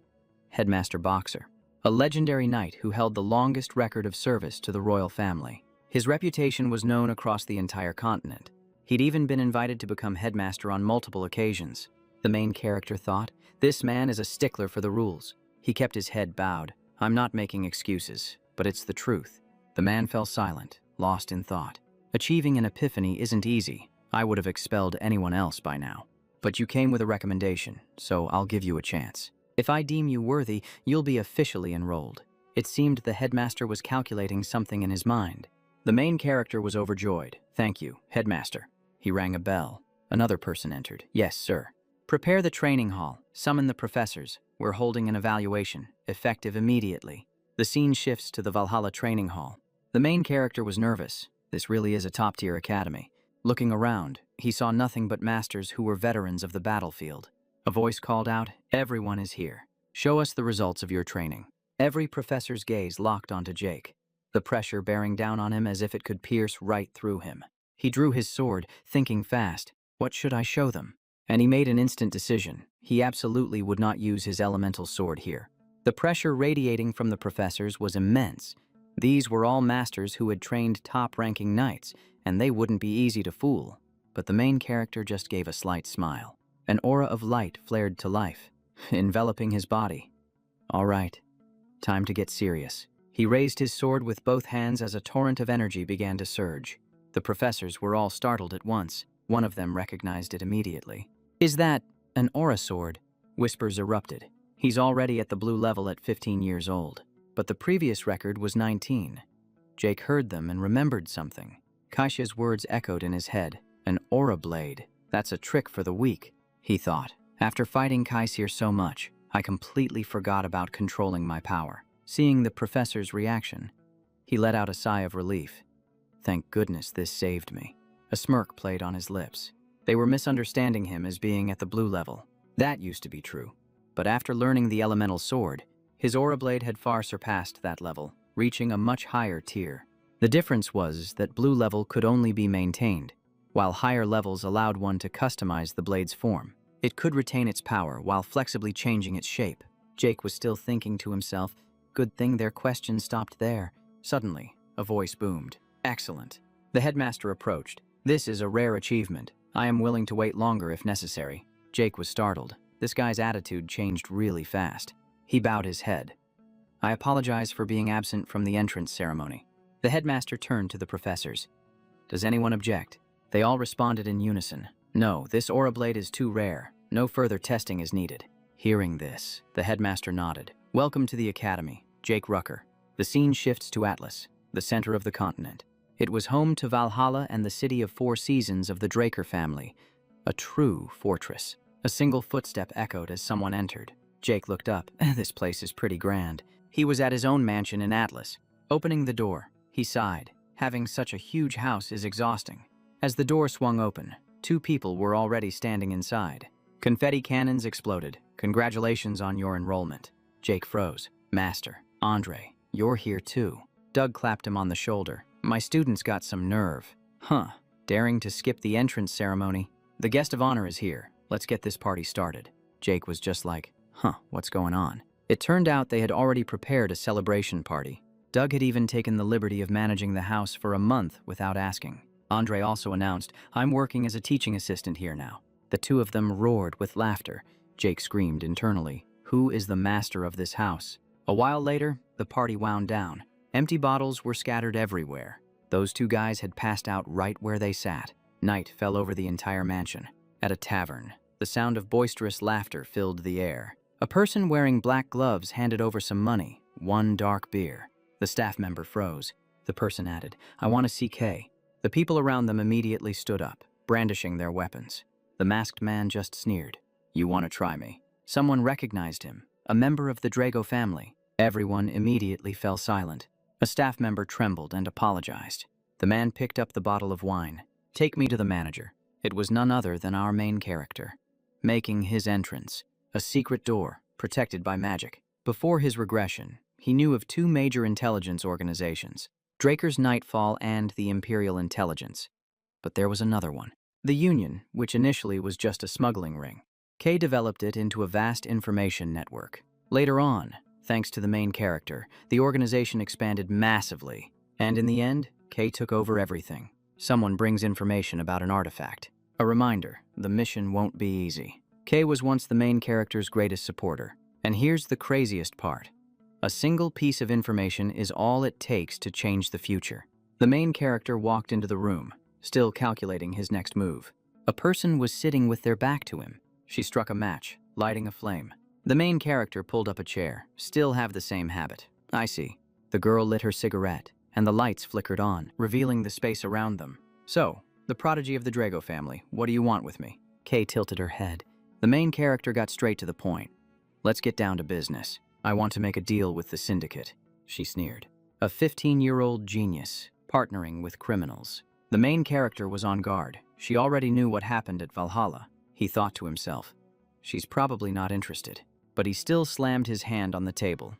Headmaster Boxer, a legendary knight who held the longest record of service to the royal family. His reputation was known across the entire continent. He'd even been invited to become headmaster on multiple occasions. The main character thought, this man is a stickler for the rules. He kept his head bowed. I'm not making excuses, but it's the truth. The man fell silent, lost in thought. Achieving an epiphany isn't easy. I would have expelled anyone else by now. But you came with a recommendation, so I'll give you a chance. If I deem you worthy, you'll be officially enrolled. It seemed the headmaster was calculating something in his mind. The main character was overjoyed. Thank you, headmaster. He rang a bell. Another person entered. Yes, sir. Prepare the training hall. Summon the professors. We're holding an evaluation, effective immediately. The scene shifts to the Valhalla training hall. The main character was nervous. This really is a top-tier academy. Looking around, he saw nothing but masters who were veterans of the battlefield. A voice called out, everyone is here. Show us the results of your training. Every professor's gaze locked onto Jake, the pressure bearing down on him as if it could pierce right through him. He drew his sword, thinking fast, what should I show them? And he made an instant decision. He absolutely would not use his elemental sword here. The pressure radiating from the professors was immense. These were all masters who had trained top-ranking knights, and they wouldn't be easy to fool. But the main character just gave a slight smile. An aura of light flared to life, enveloping his body. All right, time to get serious. He raised his sword with both hands as a torrent of energy began to surge. The professors were all startled at once. One of them recognized it immediately. Is that an aura sword? Whispers erupted. He's already at the blue level at 15 years old. But the previous record was 19. Jake heard them and remembered something. Kaisha's words echoed in his head. An aura blade. That's a trick for the weak, he thought. After fighting Kaisir so much, I completely forgot about controlling my power. Seeing the professor's reaction, he let out a sigh of relief. Thank goodness this saved me. A smirk played on his lips. They were misunderstanding him as being at the blue level. That used to be true. But after learning the elemental sword, his aura blade had far surpassed that level, reaching a much higher tier. The difference was that blue level could only be maintained, while higher levels allowed one to customize the blade's form. It could retain its power while flexibly changing its shape. Jake was still thinking to himself, good thing their question stopped there. Suddenly, a voice boomed. Excellent. The headmaster approached. This is a rare achievement. I am willing to wait longer if necessary. Jake was startled. This guy's attitude changed really fast. He bowed his head. I apologize for being absent from the entrance ceremony. The headmaster turned to the professors. Does anyone object? They all responded in unison. No, this aura blade is too rare. No further testing is needed. Hearing this, the headmaster nodded. Welcome to the academy, Jake Rucker. The scene shifts to Atlas, the center of the continent. It was home to Valhalla and the city of 4 seasons of the Draker family. A true fortress. A single footstep echoed as someone entered. Jake looked up. This place is pretty grand. He was at his own mansion in Atlas. Opening the door, he sighed. Having such a huge house is exhausting. As the door swung open, 2 people were already standing inside. Confetti cannons exploded. Congratulations on your enrollment. Jake froze. Master, Andre, you're here too. Doug clapped him on the shoulder. My students got some nerve. Huh, daring to skip the entrance ceremony. The guest of honor is here. Let's get this party started. Jake was just like, what's going on? It turned out they had already prepared a celebration party. Doug had even taken the liberty of managing the house for a month without asking. Andre also announced, I'm working as a teaching assistant here now. The 2 of them roared with laughter. Jake screamed internally, who is the master of this house? A while later, the party wound down. Empty bottles were scattered everywhere. Those 2 guys had passed out right where they sat. Night fell over the entire mansion. At a tavern, the sound of boisterous laughter filled the air. A person wearing black gloves handed over some money, 1 dark beer. The staff member froze. The person added, I want a CK. The people around them immediately stood up, brandishing their weapons. The masked man just sneered. You want to try me? Someone recognized him, a member of the Drago family. Everyone immediately fell silent. A staff member trembled and apologized. The man picked up the bottle of wine. Take me to the manager. It was none other than our main character. Making his entrance, a secret door, protected by magic. Before his regression, he knew of 2 major intelligence organizations, Draker's Nightfall and the Imperial Intelligence. But there was another one. The Union, which initially was just a smuggling ring. Kay developed it into a vast information network. Later on, thanks to the main character, the organization expanded massively. And in the end, Kay took over everything. Someone brings information about an artifact. A reminder, the mission won't be easy. Kay was once the main character's greatest supporter. And here's the craziest part. A single piece of information is all it takes to change the future. The main character walked into the room, still calculating his next move. A person was sitting with their back to him. She struck a match, lighting a flame. The main character pulled up a chair, still have the same habit. I see. The girl lit her cigarette, and the lights flickered on, revealing the space around them. So, the prodigy of the Drago family, what do you want with me? Kay tilted her head. The main character got straight to the point. Let's get down to business. I want to make a deal with the syndicate, she sneered. A 15-year-old genius, partnering with criminals. The main character was on guard. She already knew what happened at Valhalla. He thought to himself, she's probably not interested. But he still slammed his hand on the table.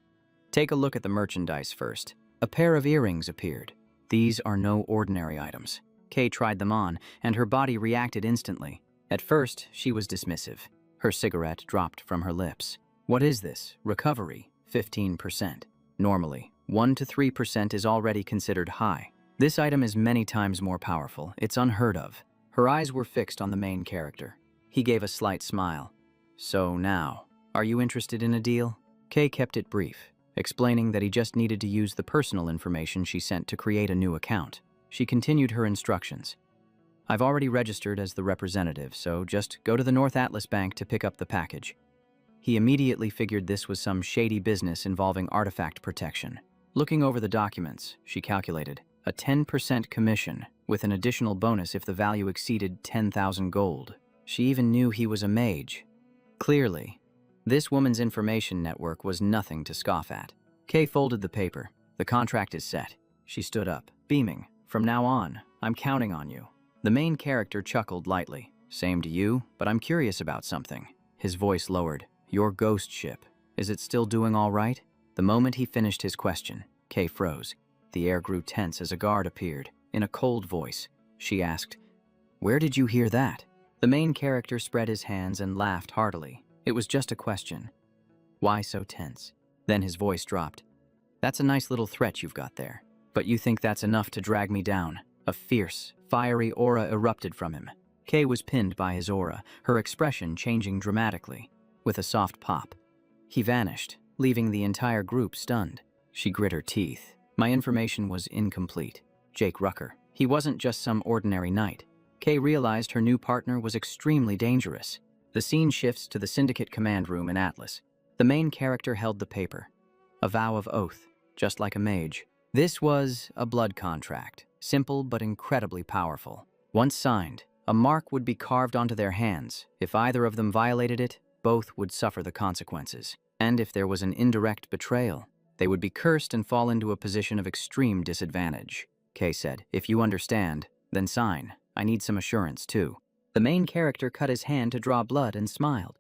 Take a look at the merchandise first. A pair of earrings appeared. These are no ordinary items. Kay tried them on, and her body reacted instantly. At first, she was dismissive. Her cigarette dropped from her lips. What is this? Recovery, 15%. Normally, 1 to 3% is already considered high. This item is many times more powerful. It's unheard of. Her eyes were fixed on the main character. He gave a slight smile. So now, are you interested in a deal? Kay kept it brief, explaining that he just needed to use the personal information she sent to create a new account. She continued her instructions. I've already registered as the representative, so just go to the North Atlas Bank to pick up the package. He immediately figured this was some shady business involving artifact protection. Looking over the documents, she calculated a 10% commission with an additional bonus if the value exceeded 10,000 gold. She even knew he was a mage. Clearly, this woman's information network was nothing to scoff at. Kay folded the paper. The contract is set. She stood up, beaming. From now on, I'm counting on you. The main character chuckled lightly. Same to you, but I'm curious about something. His voice lowered. Your ghost ship, is it still doing all right? The moment he finished his question, Kay froze. The air grew tense as a guard appeared. In a cold voice, she asked, Where did you hear that? The main character spread his hands and laughed heartily. It was just a question. Why so tense? Then his voice dropped. That's a nice little threat you've got there. But you think that's enough to drag me down? A fierce, fiery aura erupted from him. Kay was pinned by his aura, her expression changing dramatically. With a soft pop, he vanished, leaving the entire group stunned. She grit her teeth. My information was incomplete. Jake Rucker. He wasn't just some ordinary knight. Kay realized her new partner was extremely dangerous. The scene shifts to the Syndicate command room in Atlas. The main character held the paper. A vow of oath, just like a mage. This was a blood contract, simple but incredibly powerful. Once signed, a mark would be carved onto their hands. If either of them violated it, both would suffer the consequences. And if there was an indirect betrayal, they would be cursed and fall into a position of extreme disadvantage. Kay said, If you understand, then sign. I need some assurance, too. The main character cut his hand to draw blood and smiled.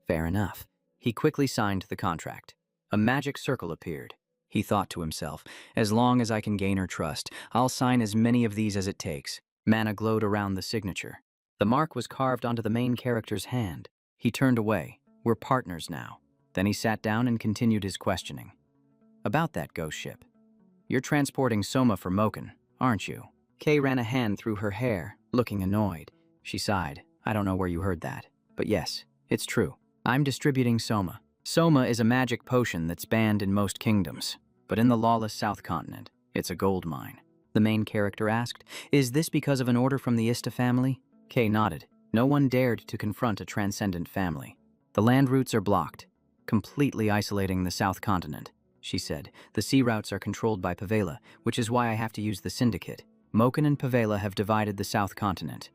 Fair enough. He quickly signed the contract. A magic circle appeared. He thought to himself, as long as I can gain her trust, I'll sign as many of these as it takes. Mana glowed around the signature. The mark was carved onto the main character's hand. He turned away. We're partners now. Then he sat down and continued his questioning. About that ghost ship. You're transporting Soma for Moken, aren't you? Kay ran a hand through her hair, looking annoyed. She sighed. I don't know where you heard that. But yes, it's true. I'm distributing Soma. Soma is a magic potion that's banned in most kingdoms. But in the lawless South Continent, it's a gold mine. The main character asked, Is this because of an order from the Ista family? Kay nodded. No one dared to confront a transcendent family. The land routes are blocked, completely isolating the South Continent. She said, The sea routes are controlled by Pavela, which is why I have to use the Syndicate. Moken and Pavela have divided the South Continent,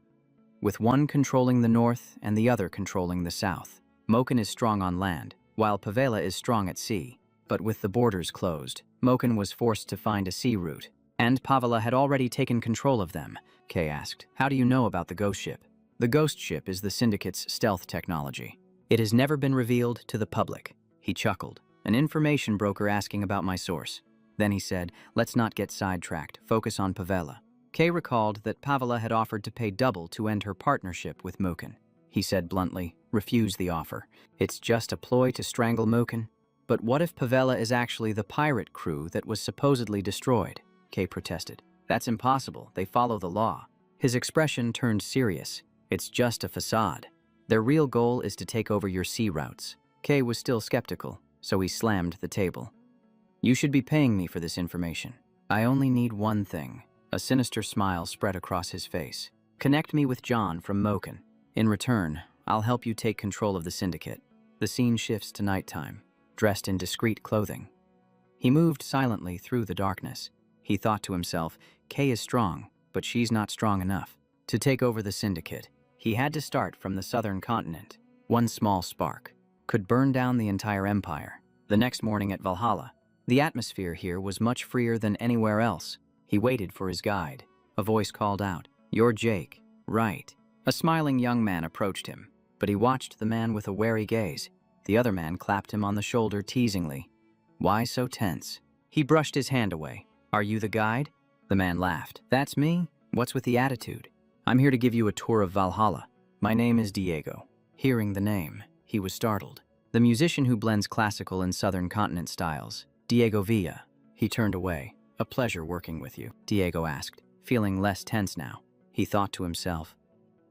with one controlling the north and the other controlling the south. Moken is strong on land, while Pavela is strong at sea. But with the borders closed, Moken was forced to find a sea route. And Pavela had already taken control of them. Kay asked, How do you know about the ghost ship? The ghost ship is the Syndicate's stealth technology. It has never been revealed to the public. He chuckled. An information broker asking about my source. Then he said, let's not get sidetracked, focus on Pavela. Kay recalled that Pavela had offered to pay double to end her partnership with Mukin. He said bluntly, refuse the offer. It's just a ploy to strangle Mukin. But what if Pavela is actually the pirate crew that was supposedly destroyed? Kay protested. That's impossible, they follow the law. His expression turned serious. It's just a facade. Their real goal is to take over your sea routes. Kay was still skeptical, so he slammed the table. You should be paying me for this information. I only need one thing. A sinister smile spread across his face. Connect me with John from Moken. In return, I'll help you take control of the syndicate. The scene shifts to nighttime, dressed in discreet clothing. He moved silently through the darkness. He thought to himself, Kay is strong, but she's not strong enough. To take over the syndicate, he had to start from the southern continent. One small spark could burn down the entire empire. The next morning at Valhalla, the atmosphere here was much freer than anywhere else. He waited for his guide. A voice called out, "You're Jake, right?" A smiling young man approached him, but he watched the man with a wary gaze. The other man clapped him on the shoulder teasingly. Why so tense? He brushed his hand away. Are you the guide? The man laughed. That's me? What's with the attitude? I'm here to give you a tour of Valhalla. My name is Diego. Hearing the name, he was startled. The musician who blends classical and southern continent styles. Diego Villa. He turned away. A pleasure working with you, Diego asked, feeling less tense now. He thought to himself,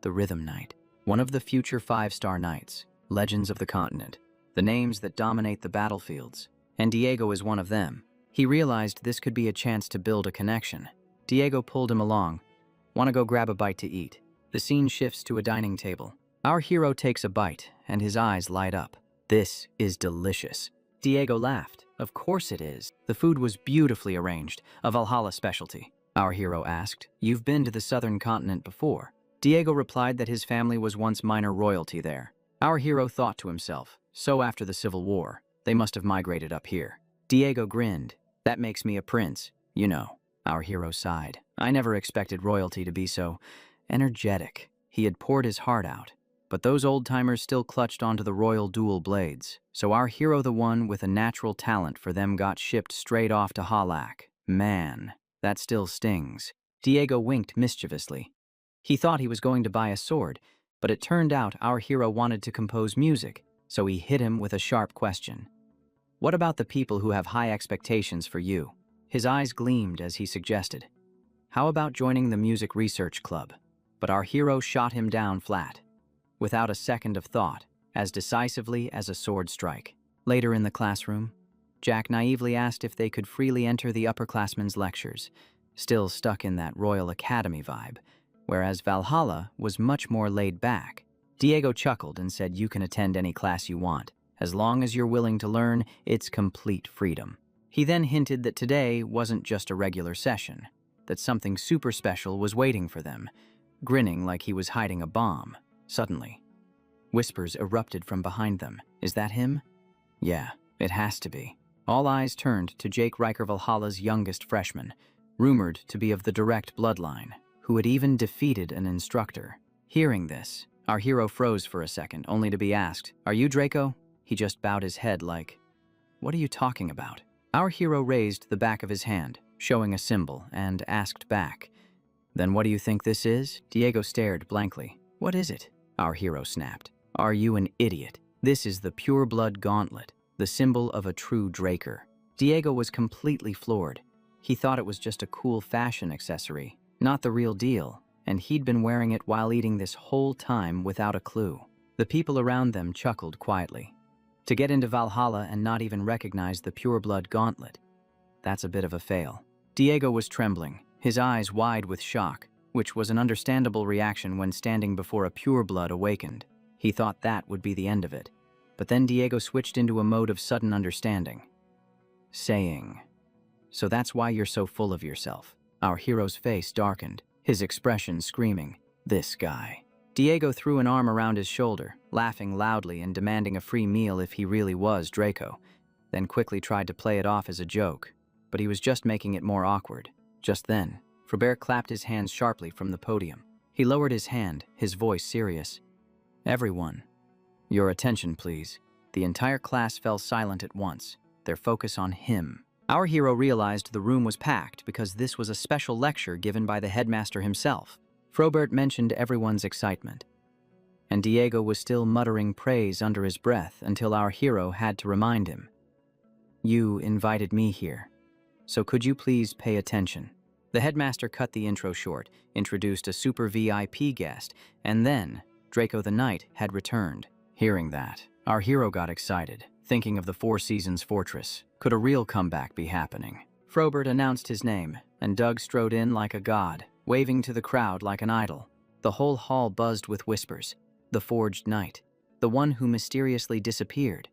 the Rhythm Knight, one of the future 5-star knights, legends of the continent, the names that dominate the battlefields, and Diego is one of them. He realized this could be a chance to build a connection. Diego pulled him along. Want to go grab a bite to eat? The scene shifts to a dining table. Our hero takes a bite, and his eyes light up. This is delicious. Diego laughed. Of course it is. The food was beautifully arranged, a Valhalla specialty. Our hero asked, You've been to the southern continent before? Diego replied that his family was once minor royalty there. Our hero thought to himself, so after the Civil War, they must have migrated up here. Diego grinned. That makes me a prince, you know. Our hero sighed. I never expected royalty to be so energetic. He had poured his heart out. But those old-timers still clutched onto the royal dual blades, so our hero, the one with a natural talent for them, got shipped straight off to Halak. Man, that still stings. Diego winked mischievously. He thought he was going to buy a sword, but it turned out our hero wanted to compose music, so he hit him with a sharp question. What about the people who have high expectations for you? His eyes gleamed as he suggested. How about joining the music research club? But our hero shot him down flat. Without a second of thought, as decisively as a sword strike. Later in the classroom, Jack naively asked if they could freely enter the upperclassmen's lectures, still stuck in that Royal Academy vibe, whereas Valhalla was much more laid back. Diego chuckled and said, You can attend any class you want. As long as you're willing to learn, it's complete freedom. He then hinted that today wasn't just a regular session, that something super special was waiting for them, grinning like he was hiding a bomb. Suddenly, whispers erupted from behind them. Is that him? Yeah, it has to be. All eyes turned to Jake Riker, Valhalla's youngest freshman, rumored to be of the direct bloodline, who had even defeated an instructor. Hearing this, our hero froze for a second, only to be asked, Are you Draco? He just bowed his head like, What are you talking about? Our hero raised the back of his hand, showing a symbol, and asked back, Then what do you think this is? Diego stared blankly. What is it? Our hero snapped. Are you an idiot? This is the pure blood gauntlet, the symbol of a true Draker. Diego was completely floored. He thought it was just a cool fashion accessory, not the real deal, and he'd been wearing it while eating this whole time without a clue. The people around them chuckled quietly. To get into Valhalla and not even recognize the pure blood gauntlet, that's a bit of a fail. Diego was trembling, his eyes wide with shock, which was an understandable reaction when standing before a pureblood awakened. He thought that would be the end of it. But then Diego switched into a mode of sudden understanding, saying, So that's why you're so full of yourself. Our hero's face darkened, his expression screaming, This guy. Diego threw an arm around his shoulder, laughing loudly and demanding a free meal if he really was Draco, then quickly tried to play it off as a joke, but he was just making it more awkward. Just then, Frobert clapped his hands sharply from the podium. He lowered his hand, his voice serious. Everyone, your attention please. The entire class fell silent at once, their focus on him. Our hero realized the room was packed because this was a special lecture given by the headmaster himself. Frobert mentioned everyone's excitement, and Diego was still muttering praise under his breath until our hero had to remind him. "You invited me here, so could you please pay attention?" The headmaster cut the intro short, introduced a super VIP guest, and then Draco the Knight had returned. Hearing that, our hero got excited, thinking of the Four Seasons fortress. Could a real comeback be happening? Frobert announced his name, and Doug strode in like a god, waving to the crowd like an idol. The whole hall buzzed with whispers. The Forged Knight, the one who mysteriously disappeared.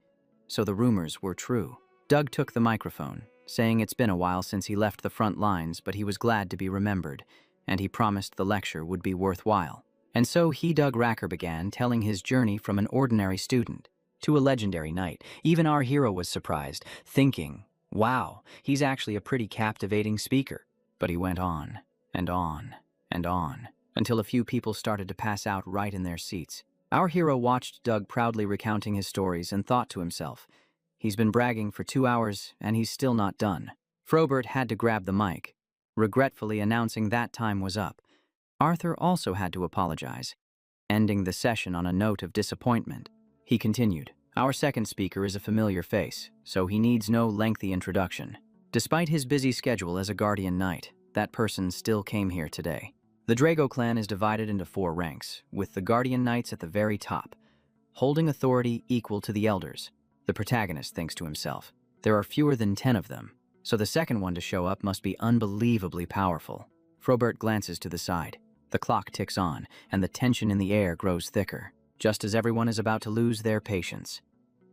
So the rumors were true. Doug took the microphone, saying it's been a while since he left the front lines, but he was glad to be remembered, and he promised the lecture would be worthwhile. And so Doug Racker began telling his journey from an ordinary student to a legendary knight. Even our hero was surprised, thinking, wow, he's actually a pretty captivating speaker. But he went on, and on, and on, until a few people started to pass out right in their seats. Our hero watched Doug proudly recounting his stories and thought to himself, he's been bragging for 2 hours, and he's still not done. Frobert had to grab the mic, regretfully announcing that time was up. Arthur also had to apologize, ending the session on a note of disappointment. He continued, "Our second speaker is a familiar face, so he needs no lengthy introduction. Despite his busy schedule as a guardian knight, that person still came here today. The Drago clan is divided into 4 ranks, with the guardian knights at the very top, holding authority equal to the elders. The protagonist thinks to himself, there are fewer than 10 of them, so the second one to show up must be unbelievably powerful." Frobert glances to the side. The clock ticks on, and the tension in the air grows thicker, just as everyone is about to lose their patience.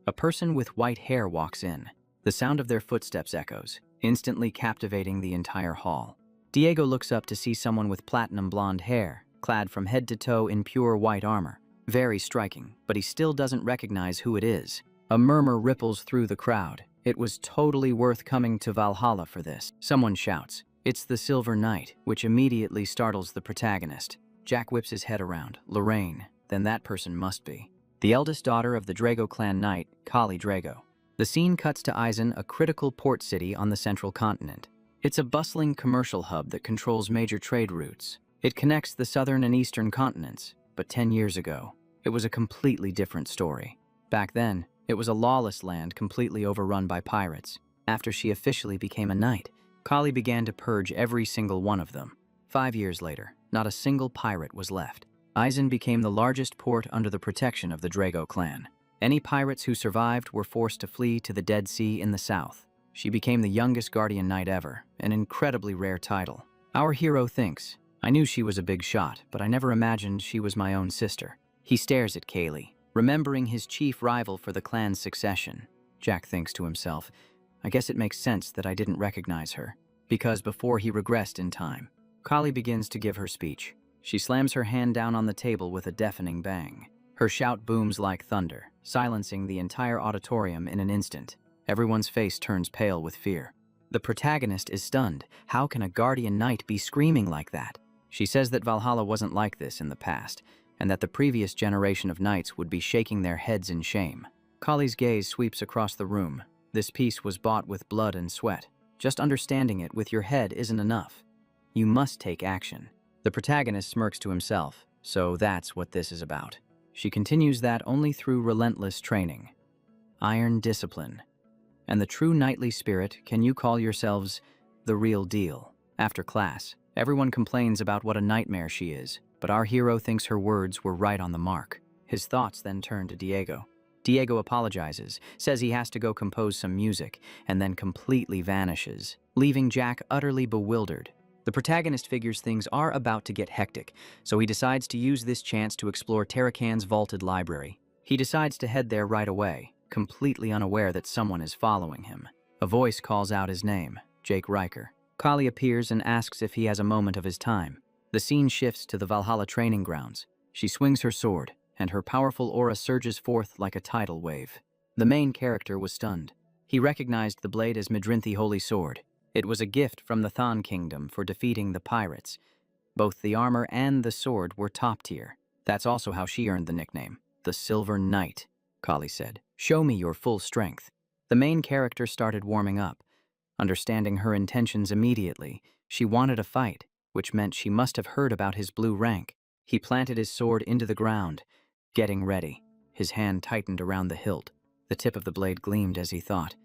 A person with white hair walks in. The sound of their footsteps echoes, instantly captivating the entire hall. Diego looks up to see someone with platinum blonde hair, clad from head to toe in pure white armor. Very striking, but he still doesn't recognize who it is. A murmur ripples through the crowd. It was totally worth coming to Valhalla for this. Someone shouts, "It's the Silver Knight," which immediately startles the protagonist. Jack whips his head around. Lorraine, then that person must be the eldest daughter of the Drago clan knight, Kali Drago. The scene cuts to Eisen, a critical port city on the central continent. It's a bustling commercial hub that controls major trade routes. It connects the southern and eastern continents, but 10 years ago, it was a completely different story. Back then, it was a lawless land completely overrun by pirates. After she officially became a knight, Kali began to purge every single one of them. 5 years later, not a single pirate was left. Eisen became the largest port under the protection of the Drago clan. Any pirates who survived were forced to flee to the Dead Sea in the south. She became the youngest guardian knight ever, an incredibly rare title. Our hero thinks, "I knew she was a big shot, but I never imagined she was my own sister." He stares at Kaylee, remembering his chief rival for the clan's succession. Jack thinks to himself, "I guess it makes sense that I didn't recognize her," because before he regressed in time. Kali begins to give her speech. She slams her hand down on the table with a deafening bang. Her shout booms like thunder, silencing the entire auditorium in an instant. Everyone's face turns pale with fear. The protagonist is stunned. How can a guardian knight be screaming like that? She says that Valhalla wasn't like this in the past, and that the previous generation of knights would be shaking their heads in shame. Kali's gaze sweeps across the room. This piece was bought with blood and sweat. Just understanding it with your head isn't enough. You must take action. The protagonist smirks to himself, so that's what this is about. She continues that only through relentless training, iron discipline, and the true knightly spirit. Can you call yourselves the real deal? After class, everyone complains about what a nightmare she is, but our hero thinks her words were right on the mark. His thoughts then turn to Diego. Diego apologizes, says he has to go compose some music, and then completely vanishes, leaving Jack utterly bewildered. The protagonist figures things are about to get hectic, so he decides to use this chance to explore Tarakan's vaulted library. He decides to head there right away, completely unaware that someone is following him. A voice calls out his name, Jake Riker. Kali appears and asks if he has a moment of his time. The scene shifts to the Valhalla training grounds. She swings her sword, and her powerful aura surges forth like a tidal wave. The main character was stunned. He recognized the blade as Midrinthi Holy Sword. It was a gift from the Thon Kingdom for defeating the pirates. Both the armor and the sword were top tier. That's also how she earned the nickname, the Silver Knight, Kali said. "Show me your full strength." The main character started warming up. Understanding her intentions immediately, she wanted a fight, which meant she must have heard about his blue rank. He planted his sword into the ground, getting ready. His hand tightened around the hilt. The tip of the blade gleamed as he thought.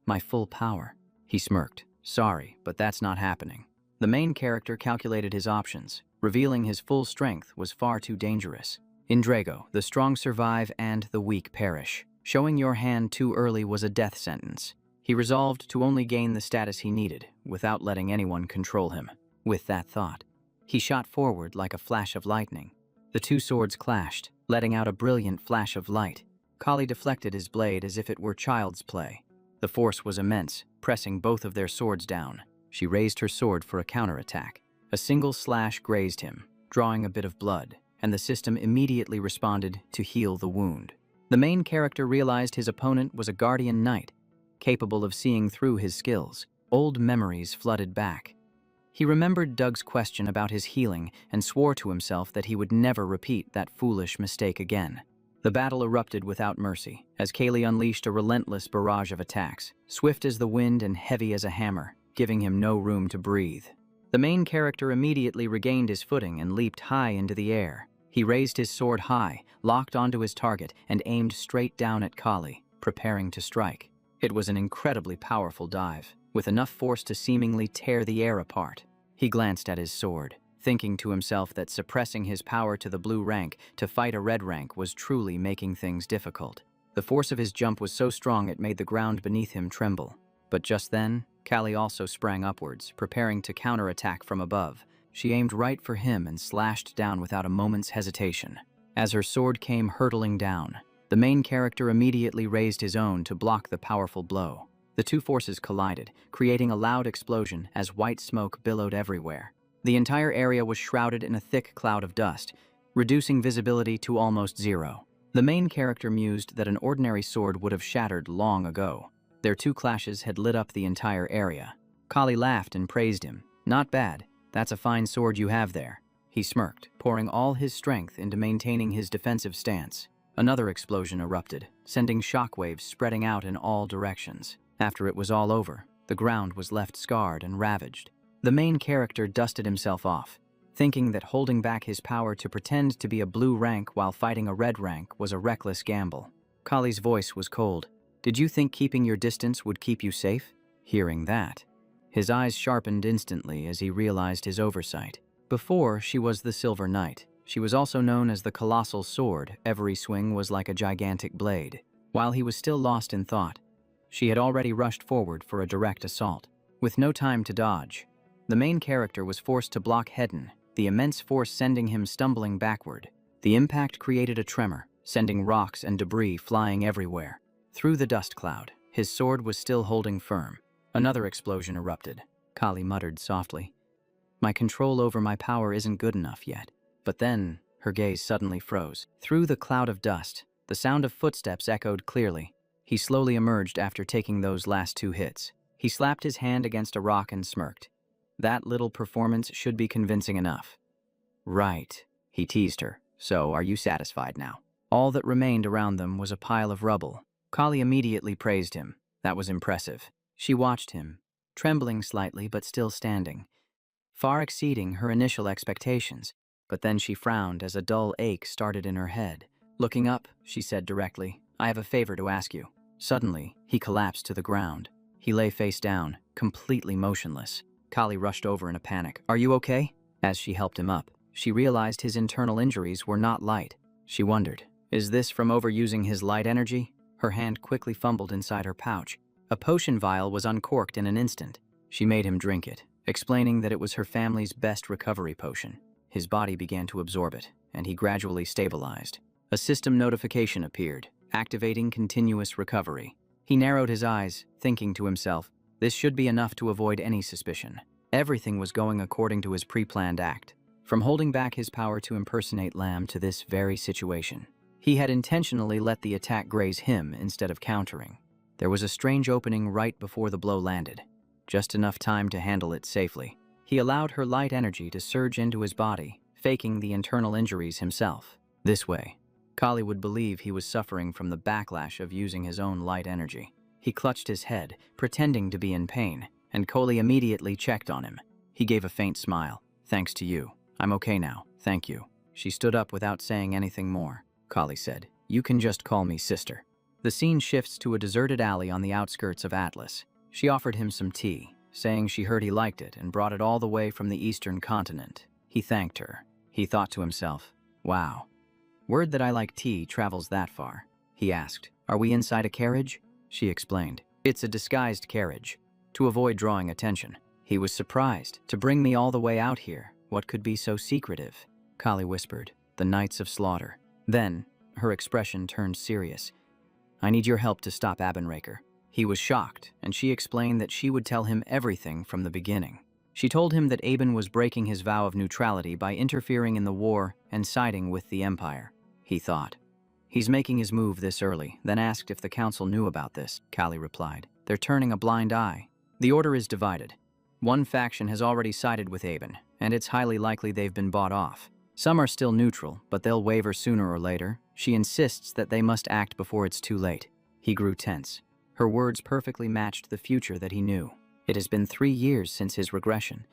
My full power. He smirked. Sorry, but that's not happening. The main character calculated his options. Revealing his full strength was far too dangerous. In Drago, the strong survive and the weak perish. Showing your hand too early was a death sentence. He resolved to only gain the status he needed, without letting anyone control him. With that thought, he shot forward like a flash of lightning. The two swords clashed, letting out a brilliant flash of light. Kali deflected his blade as if it were child's play. The force was immense, pressing both of their swords down. She raised her sword for a counterattack. A single slash grazed him, drawing a bit of blood, and the system immediately responded to heal the wound. The main character realized his opponent was a guardian knight, capable of seeing through his skills. Old memories flooded back. He remembered Doug's question about his healing and swore to himself that he would never repeat that foolish mistake again. The battle erupted without mercy, as Kaylee unleashed a relentless barrage of attacks, swift as the wind and heavy as a hammer, giving him no room to breathe. The main character immediately regained his footing and leaped high into the air. He raised his sword high, locked onto his target, and aimed straight down at Kali, preparing to strike. It was an incredibly powerful dive, with enough force to seemingly tear the air apart. He glanced at his sword, thinking to himself that suppressing his power to the blue rank to fight a red rank was truly making things difficult. The force of his jump was so strong it made the ground beneath him tremble. But just then, Kali also sprang upwards, preparing to counterattack from above. She aimed right for him and slashed down without a moment's hesitation. As her sword came hurtling down, the main character immediately raised his own to block the powerful blow. The two forces collided, creating a loud explosion as white smoke billowed everywhere. The entire area was shrouded in a thick cloud of dust, reducing visibility to almost zero. The main character mused that an ordinary sword would have shattered long ago. Their two clashes had lit up the entire area. Kali laughed and praised him. Not bad. That's a fine sword you have there. He smirked, pouring all his strength into maintaining his defensive stance. Another explosion erupted, sending shockwaves spreading out in all directions. After it was all over, the ground was left scarred and ravaged. The main character dusted himself off, thinking that holding back his power to pretend to be a blue rank while fighting a red rank was a reckless gamble. Kali's voice was cold. Did you think keeping your distance would keep you safe? Hearing that, his eyes sharpened instantly as he realized his oversight. Before, she was the Silver Knight. She was also known as the Colossal Sword. Every swing was like a gigantic blade. While he was still lost in thought, she had already rushed forward for a direct assault. With no time to dodge, the main character was forced to block Hedden, the immense force sending him stumbling backward. The impact created a tremor, sending rocks and debris flying everywhere. Through the dust cloud, his sword was still holding firm. Another explosion erupted. Kali muttered softly, "My control over my power isn't good enough yet." But then, her gaze suddenly froze. Through the cloud of dust, the sound of footsteps echoed clearly. He slowly emerged after taking those last two hits. He slapped his hand against a rock and smirked. That little performance should be convincing enough. Right, he teased her. So, are you satisfied now? All that remained around them was a pile of rubble. Kali immediately praised him. That was impressive. She watched him, trembling slightly but still standing, far exceeding her initial expectations. But then she frowned as a dull ache started in her head. Looking up, she said directly, "I have a favor to ask you." Suddenly, he collapsed to the ground. He lay face down, completely motionless. Kali rushed over in a panic. "Are you okay?" As she helped him up, she realized his internal injuries were not light. She wondered, is this from overusing his light energy? Her hand quickly fumbled inside her pouch. A potion vial was uncorked in an instant. She made him drink it, explaining that it was her family's best recovery potion. His body began to absorb it, and he gradually stabilized. A system notification appeared, activating continuous recovery. He narrowed his eyes, thinking to himself, this should be enough to avoid any suspicion. Everything was going according to his pre-planned act. From holding back his power to impersonate Lamb to this very situation. He had intentionally let the attack graze him instead of countering. There was a strange opening right before the blow landed, just enough time to handle it safely. He allowed her light energy to surge into his body, faking the internal injuries himself. This way, Kali would believe he was suffering from the backlash of using his own light energy. He clutched his head, pretending to be in pain, and Koli immediately checked on him. He gave a faint smile. "Thanks to you. I'm okay now, thank you." She stood up without saying anything more. Kali said, "You can just call me sister." The scene shifts to a deserted alley on the outskirts of Atlas. She offered him some tea, saying she heard he liked it and brought it all the way from the eastern continent. He thanked her. He thought to himself, "Wow. Word that I like tea travels that far." He asked, "Are we inside a carriage?" She explained, "It's a disguised carriage, to avoid drawing attention." He was surprised. "To bring me all the way out here, what could be so secretive?" Kali whispered, "The Knights of Slaughter." Then, her expression turned serious. "I need your help to stop Abernraker." He was shocked, and she explained that she would tell him everything from the beginning. She told him that Aben was breaking his vow of neutrality by interfering in the war and siding with the Empire. He thought, "He's making his move this early," then asked if the council knew about this. Kali replied, "They're turning a blind eye. The order is divided. One faction has already sided with Aben, and it's highly likely they've been bought off. Some are still neutral, but they'll waver sooner or later. She insists that they must act before it's too late." He grew tense. Her words perfectly matched the future that he knew. It has been 3 years since his regression,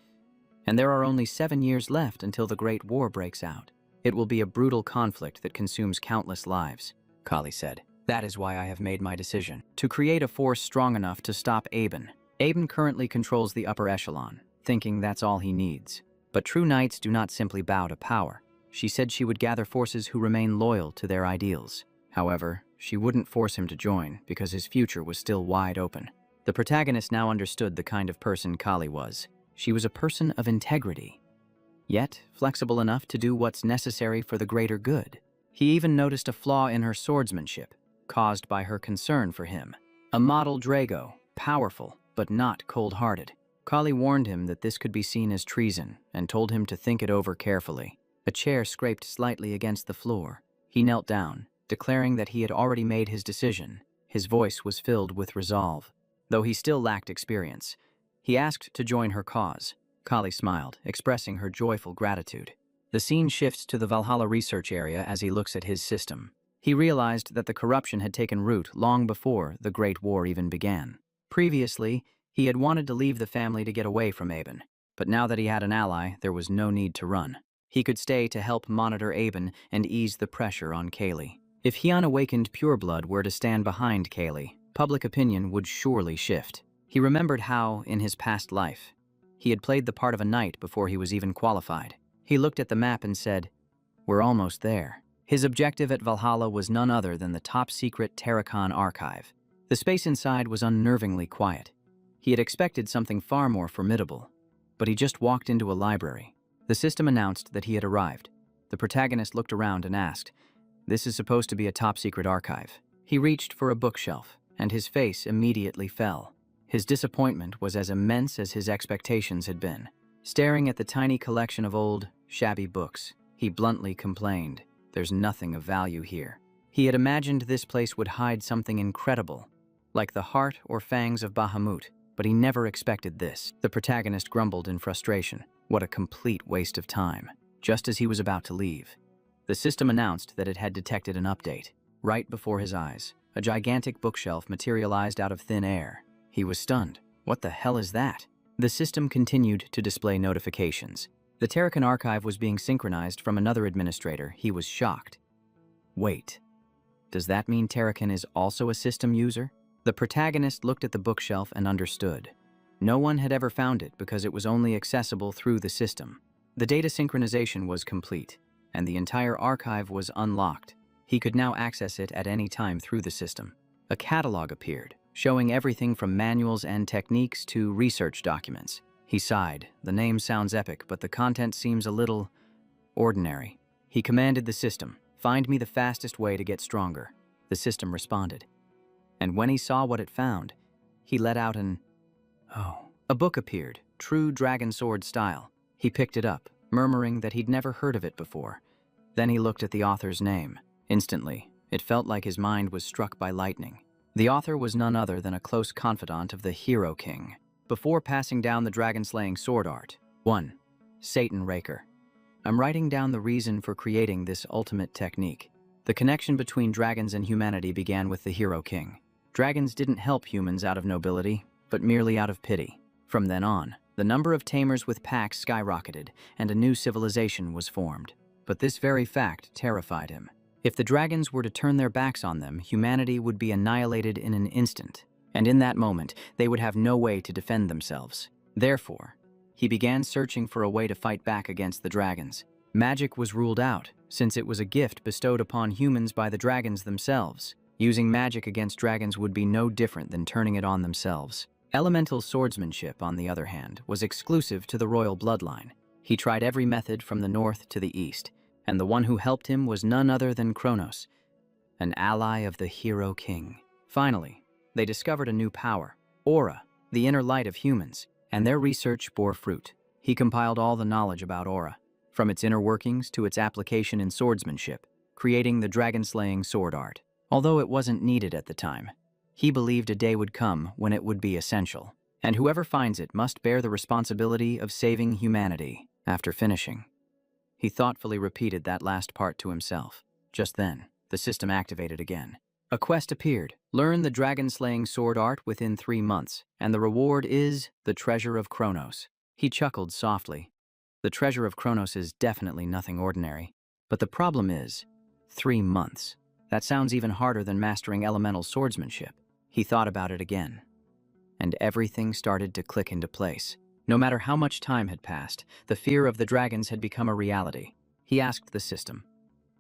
and there are only 7 years left until the Great War breaks out. "It will be a brutal conflict that consumes countless lives," Kali said. "That is why I have made my decision, to create a force strong enough to stop Aben. Aben currently controls the upper echelon, thinking that's all he needs. But true knights do not simply bow to power. She said she would gather forces who remain loyal to their ideals. However, she wouldn't force him to join because his future was still wide open." The protagonist now understood the kind of person Kali was. She was a person of integrity, yet flexible enough to do what's necessary for the greater good. He even noticed a flaw in her swordsmanship, caused by her concern for him. A model Drago, powerful, but not cold-hearted. Kali warned him that this could be seen as treason and told him to think it over carefully. A chair scraped slightly against the floor. He knelt down, declaring that he had already made his decision. His voice was filled with resolve. Though he still lacked experience, he asked to join her cause. Kali smiled, expressing her joyful gratitude. The scene shifts to the Valhalla research area as he looks at his system. He realized that the corruption had taken root long before the Great War even began. Previously, he had wanted to leave the family to get away from Aben, but now that he had an ally, there was no need to run. He could stay to help monitor Aben and ease the pressure on Kaylee. If he unawakened pureblood were to stand behind Kaylee, public opinion would surely shift. He remembered how, in his past life, he had played the part of a knight before he was even qualified. He looked at the map and said, "We're almost there." His objective at Valhalla was none other than the top-secret Terracon archive. The space inside was unnervingly quiet. He had expected something far more formidable, but he just walked into a library. The system announced that he had arrived. The protagonist looked around and asked, "This is supposed to be a top-secret archive." He reached for a bookshelf, and his face immediately fell. His disappointment was as immense as his expectations had been. Staring at the tiny collection of old, shabby books, he bluntly complained, "There's nothing of value here." He had imagined this place would hide something incredible, like the heart or fangs of Bahamut, but he never expected this. The protagonist grumbled in frustration. What a complete waste of time. Just as he was about to leave, the system announced that it had detected an update. Right before his eyes, a gigantic bookshelf materialized out of thin air. He was stunned. What the hell is that? The system continued to display notifications. The Terracan archive was being synchronized from another administrator. He was shocked. Wait, does that mean Terracan is also a system user? The protagonist looked at the bookshelf and understood. No one had ever found it because it was only accessible through the system. The data synchronization was complete, and the entire archive was unlocked. He could now access it at any time through the system. A catalog appeared, showing everything from manuals and techniques to research documents. He sighed. The name sounds epic, but the content seems a little ordinary. He commanded the system, "Find me the fastest way to get stronger." The system responded. And when he saw what it found, he let out an "Oh." A book appeared, true dragon sword style. He picked it up, murmuring that he'd never heard of it before. Then he looked at the author's name. Instantly, it felt like his mind was struck by lightning. The author was none other than a close confidant of the Hero King. Before passing down the dragon-slaying sword art, 1. Satan Raker. I'm writing down the reason for creating this ultimate technique. The connection between dragons and humanity began with the Hero King. Dragons didn't help humans out of nobility, but merely out of pity. From then on, the number of tamers with packs skyrocketed, and a new civilization was formed. But this very fact terrified him. If the dragons were to turn their backs on them, humanity would be annihilated in an instant, and in that moment, they would have no way to defend themselves. Therefore, he began searching for a way to fight back against the dragons. Magic was ruled out, since it was a gift bestowed upon humans by the dragons themselves. Using magic against dragons would be no different than turning it on themselves. Elemental swordsmanship, on the other hand, was exclusive to the royal bloodline. He tried every method from the north to the east, and the one who helped him was none other than Kronos, an ally of the hero king. Finally, they discovered a new power, Aura, the inner light of humans, and their research bore fruit. He compiled all the knowledge about Aura, from its inner workings to its application in swordsmanship, creating the dragon-slaying sword art. Although it wasn't needed at the time, he believed a day would come when it would be essential, and whoever finds it must bear the responsibility of saving humanity. After finishing, he thoughtfully repeated that last part to himself. Just then, the system activated again. A quest appeared. Learn the dragon-slaying sword art within 3 months, and the reward is the treasure of Kronos. He chuckled softly. The treasure of Kronos is definitely nothing ordinary, but the problem is 3 months. That sounds even harder than mastering elemental swordsmanship. He thought about it again, and everything started to click into place. No matter how much time had passed, the fear of the dragons had become a reality. He asked the system,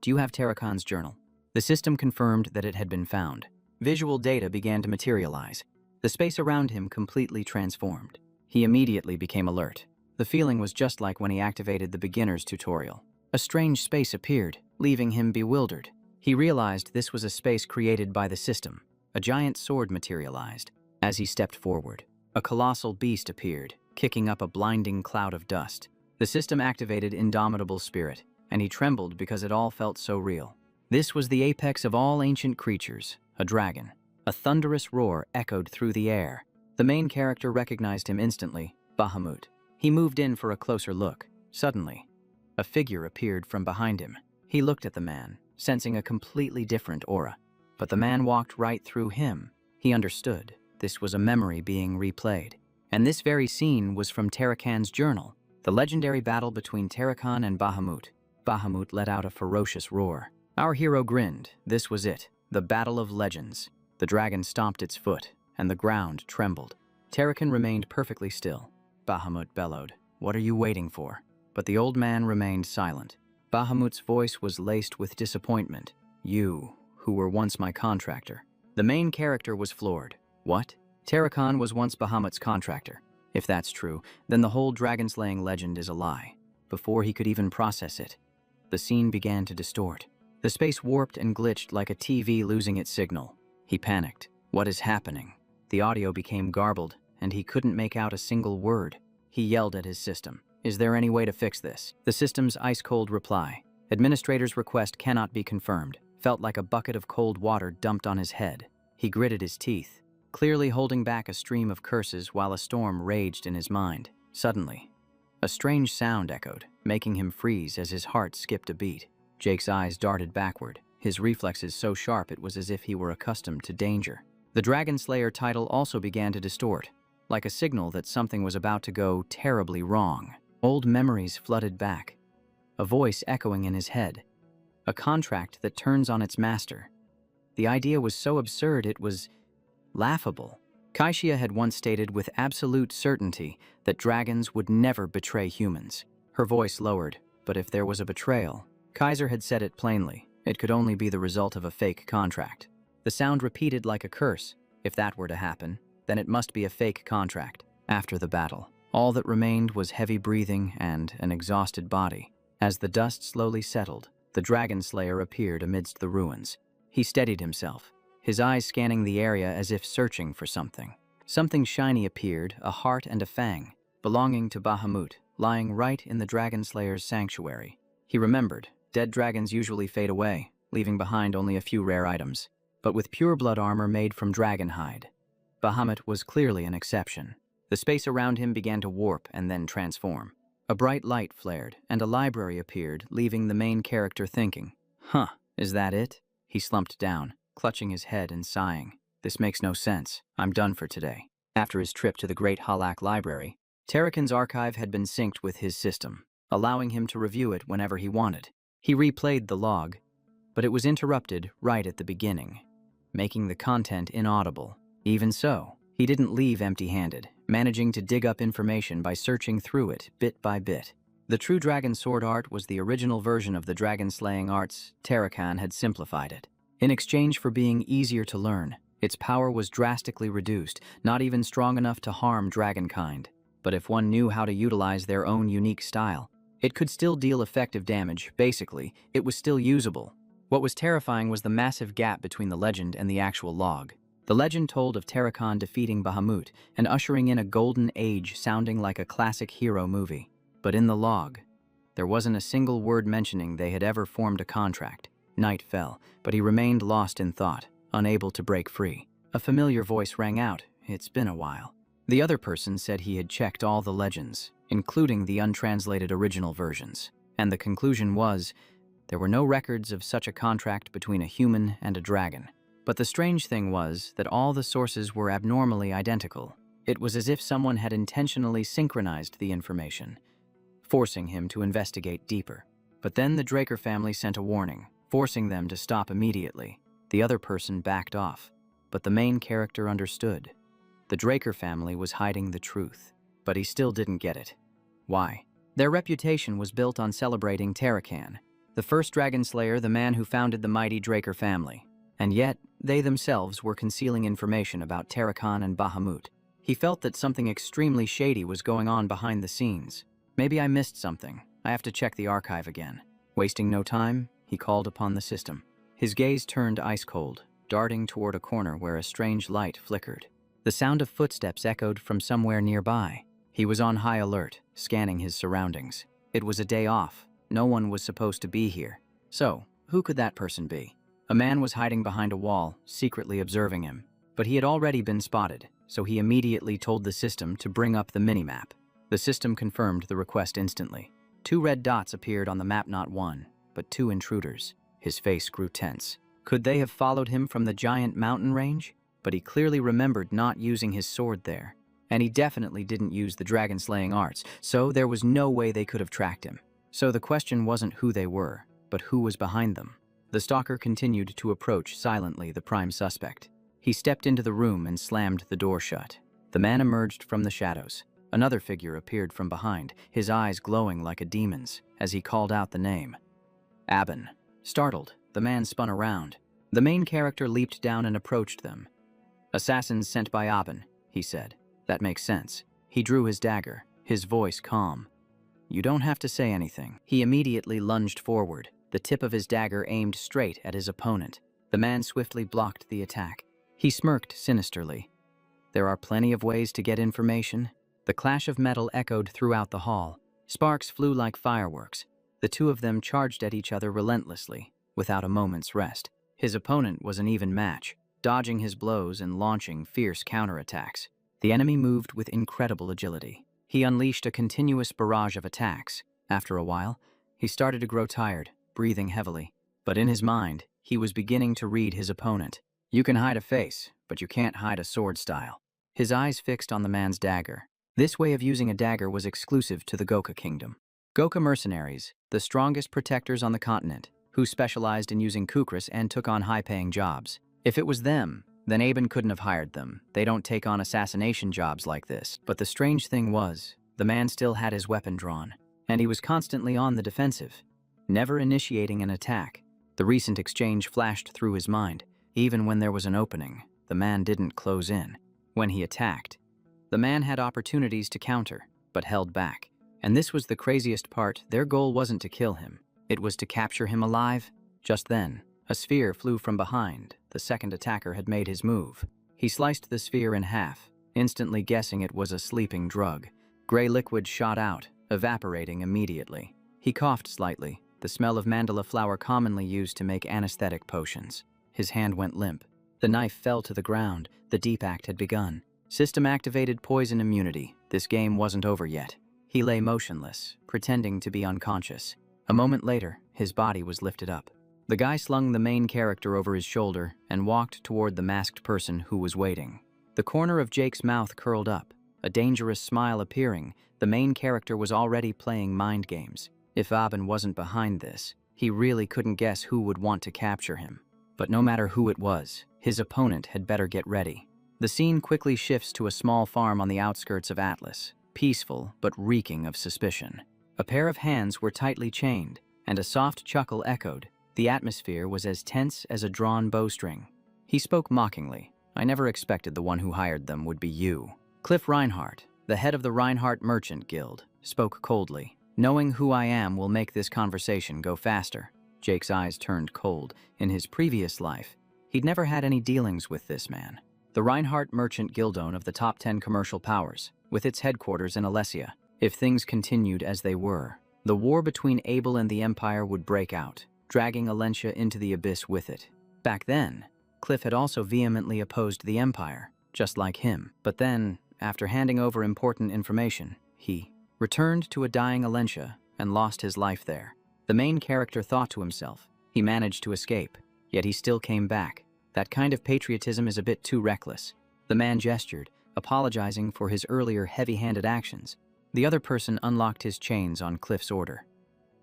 "Do you have Tarakan's journal?" The system confirmed that it had been found. Visual data began to materialize. The space around him completely transformed. He immediately became alert. The feeling was just like when he activated the beginner's tutorial. A strange space appeared, leaving him bewildered. He realized this was a space created by the system. A giant sword materialized. As he stepped forward, a colossal beast appeared, kicking up a blinding cloud of dust. The system activated Indomitable Spirit, and he trembled because it all felt so real. This was the apex of all ancient creatures, a dragon. A thunderous roar echoed through the air. The main character recognized him instantly, Bahamut. He moved in for a closer look. Suddenly, a figure appeared from behind him. He looked at the man, sensing a completely different aura. But the man walked right through him. He understood. This was a memory being replayed. And this very scene was from Tarakan's journal, the legendary battle between Tarakan and Bahamut. Bahamut let out a ferocious roar. Our hero grinned. This was it, the battle of legends. The dragon stomped its foot, and the ground trembled. Tarakan remained perfectly still. Bahamut bellowed, "What are you waiting for?" But the old man remained silent. Bahamut's voice was laced with disappointment. "You, who were once my contractor." The main character was floored. What? Tarakan was once Bahamut's contractor. If that's true, then the whole dragon-slaying legend is a lie. Before he could even process it, the scene began to distort. The space warped and glitched like a TV losing its signal. He panicked. What is happening? The audio became garbled, and he couldn't make out a single word. He yelled at his system. "Is there any way to fix this?" The system's ice-cold reply, "Administrator's request cannot be confirmed," felt like a bucket of cold water dumped on his head. He gritted his teeth, clearly holding back a stream of curses while a storm raged in his mind. Suddenly, a strange sound echoed, making him freeze as his heart skipped a beat. Jake's eyes darted backward, his reflexes so sharp it was as if he were accustomed to danger. The Dragon Slayer title also began to distort, like a signal that something was about to go terribly wrong. Old memories flooded back, a voice echoing in his head. A contract that turns on its master. The idea was so absurd it was laughable. Kaishia had once stated with absolute certainty that dragons would never betray humans. Her voice lowered, but if there was a betrayal, Kaiser had said it plainly, it could only be the result of a fake contract. The sound repeated like a curse. If that were to happen, then it must be a fake contract. After the battle, all that remained was heavy breathing and an exhausted body. As the dust slowly settled, the Dragon Slayer appeared amidst the ruins. He steadied himself, his eyes scanning the area as if searching for something. Something shiny appeared, a heart and a fang, belonging to Bahamut, lying right in the Dragon Slayer's sanctuary. He remembered, dead dragons usually fade away, leaving behind only a few rare items. But with pure blood armor made from dragon hide, Bahamut was clearly an exception. The space around him began to warp and then transform. A bright light flared, and a library appeared, leaving the main character thinking, "Huh, is that it?" He slumped down, clutching his head and sighing. This makes no sense. I'm done for today. After his trip to the Great Halak Library, Tarakan's archive had been synced with his system, allowing him to review it whenever he wanted. He replayed the log, but it was interrupted right at the beginning, making the content inaudible. Even so, he didn't leave empty-handed, managing to dig up information by searching through it bit by bit. The true dragon sword art was the original version of the dragon-slaying arts. Tarakan had simplified it. In exchange for being easier to learn, its power was drastically reduced, not even strong enough to harm dragonkind. But if one knew how to utilize their own unique style, it could still deal effective damage. Basically, it was still usable. What was terrifying was the massive gap between the legend and the actual log. The legend told of Tarakan defeating Bahamut and ushering in a golden age sounding like a classic hero movie. But in the log, there wasn't a single word mentioning they had ever formed a contract. Night fell, but he remained lost in thought, unable to break free. A familiar voice rang out. It's been a while. The other person said he had checked all the legends, including the untranslated original versions, and the conclusion was there were no records of such a contract between a human and a dragon. But the strange thing was that all the sources were abnormally identical. It was as if someone had intentionally synchronized the information, forcing him to investigate deeper. But then the Draker family sent a warning, forcing them to stop immediately. The other person backed off, but the main character understood. The Draker family was hiding the truth, but he still didn't get it. Why? Their reputation was built on celebrating Tarakan, the first dragon slayer, the man who founded the mighty Draker family. And yet, they themselves were concealing information about Tarakan and Bahamut. He felt that something extremely shady was going on behind the scenes. Maybe I missed something. I have to check the archive again. Wasting no time, he called upon the system. His gaze turned ice-cold, darting toward a corner where a strange light flickered. The sound of footsteps echoed from somewhere nearby. He was on high alert, scanning his surroundings. It was a day off. No one was supposed to be here. So, who could that person be? A man was hiding behind a wall, secretly observing him. But he had already been spotted, so he immediately told the system to bring up the minimap. The system confirmed the request instantly. 2 red dots appeared on the map, not one, but 2 intruders. His face grew tense. Could they have followed him from the giant mountain range? But he clearly remembered not using his sword there. And he definitely didn't use the dragon-slaying arts, so there was no way they could have tracked him. So the question wasn't who they were, but who was behind them. The stalker continued to approach silently the prime suspect. He stepped into the room and slammed the door shut. The man emerged from the shadows. Another figure appeared from behind, his eyes glowing like a demon's, as he called out the name. Aben. Startled, the man spun around. The main character leaped down and approached them. Assassins sent by Aben, he said. That makes sense. He drew his dagger, his voice calm. You don't have to say anything. He immediately lunged forward, the tip of his dagger aimed straight at his opponent. The man swiftly blocked the attack. He smirked sinisterly. There are plenty of ways to get information. The clash of metal echoed throughout the hall. Sparks flew like fireworks. The 2 of them charged at each other relentlessly, without a moment's rest. His opponent was an even match, dodging his blows and launching fierce counterattacks. The enemy moved with incredible agility. He unleashed a continuous barrage of attacks. After a while, he started to grow tired, breathing heavily. But in his mind, he was beginning to read his opponent. You can hide a face, but you can't hide a sword style. His eyes fixed on the man's dagger. This way of using a dagger was exclusive to the Goka kingdom. Goka mercenaries, the strongest protectors on the continent, who specialized in using kukris and took on high-paying jobs. If it was them, then Aben couldn't have hired them. They don't take on assassination jobs like this. But the strange thing was, the man still had his weapon drawn, and he was constantly on the defensive, never initiating an attack. The recent exchange flashed through his mind. Even when there was an opening, the man didn't close in. When he attacked, the man had opportunities to counter, but held back. And this was the craziest part. Their goal wasn't to kill him. It was to capture him alive. Just then, a sphere flew from behind. The second attacker had made his move. He sliced the sphere in half, instantly guessing it was a sleeping drug. Gray liquid shot out, evaporating immediately. He coughed slightly, the smell of mandala flower commonly used to make anesthetic potions. His hand went limp. The knife fell to the ground. The deep act had begun. System-activated poison immunity. This game wasn't over yet. He lay motionless, pretending to be unconscious. A moment later, his body was lifted up. The guy slung the main character over his shoulder and walked toward the masked person who was waiting. The corner of Jake's mouth curled up, a dangerous smile appearing. The main character was already playing mind games. If Aben wasn't behind this, he really couldn't guess who would want to capture him. But no matter who it was, his opponent had better get ready. The scene quickly shifts to a small farm on the outskirts of Atlas, peaceful but reeking of suspicion. A pair of hands were tightly chained, and a soft chuckle echoed. The atmosphere was as tense as a drawn bowstring. He spoke mockingly. "I never expected the one who hired them would be you." Cliff Reinhardt, the head of the Reinhardt Merchant Guild, spoke coldly. "Knowing who I am will make this conversation go faster." Jake's eyes turned cold. In his previous life, he'd never had any dealings with this man. The Reinhardt Merchant Guildone of the top 10 commercial powers, with its headquarters in Alesia. If things continued as they were, the war between Abel and the Empire would break out, dragging Alesia into the abyss with it. Back then, Cliff had also vehemently opposed the Empire, just like him. But then, after handing over important information, he returned to a dying Alesia and lost his life there. The main character thought to himself, he managed to escape, yet he still came back. That kind of patriotism is a bit too reckless. The man gestured, apologizing for his earlier heavy-handed actions. The other person unlocked his chains on Cliff's order.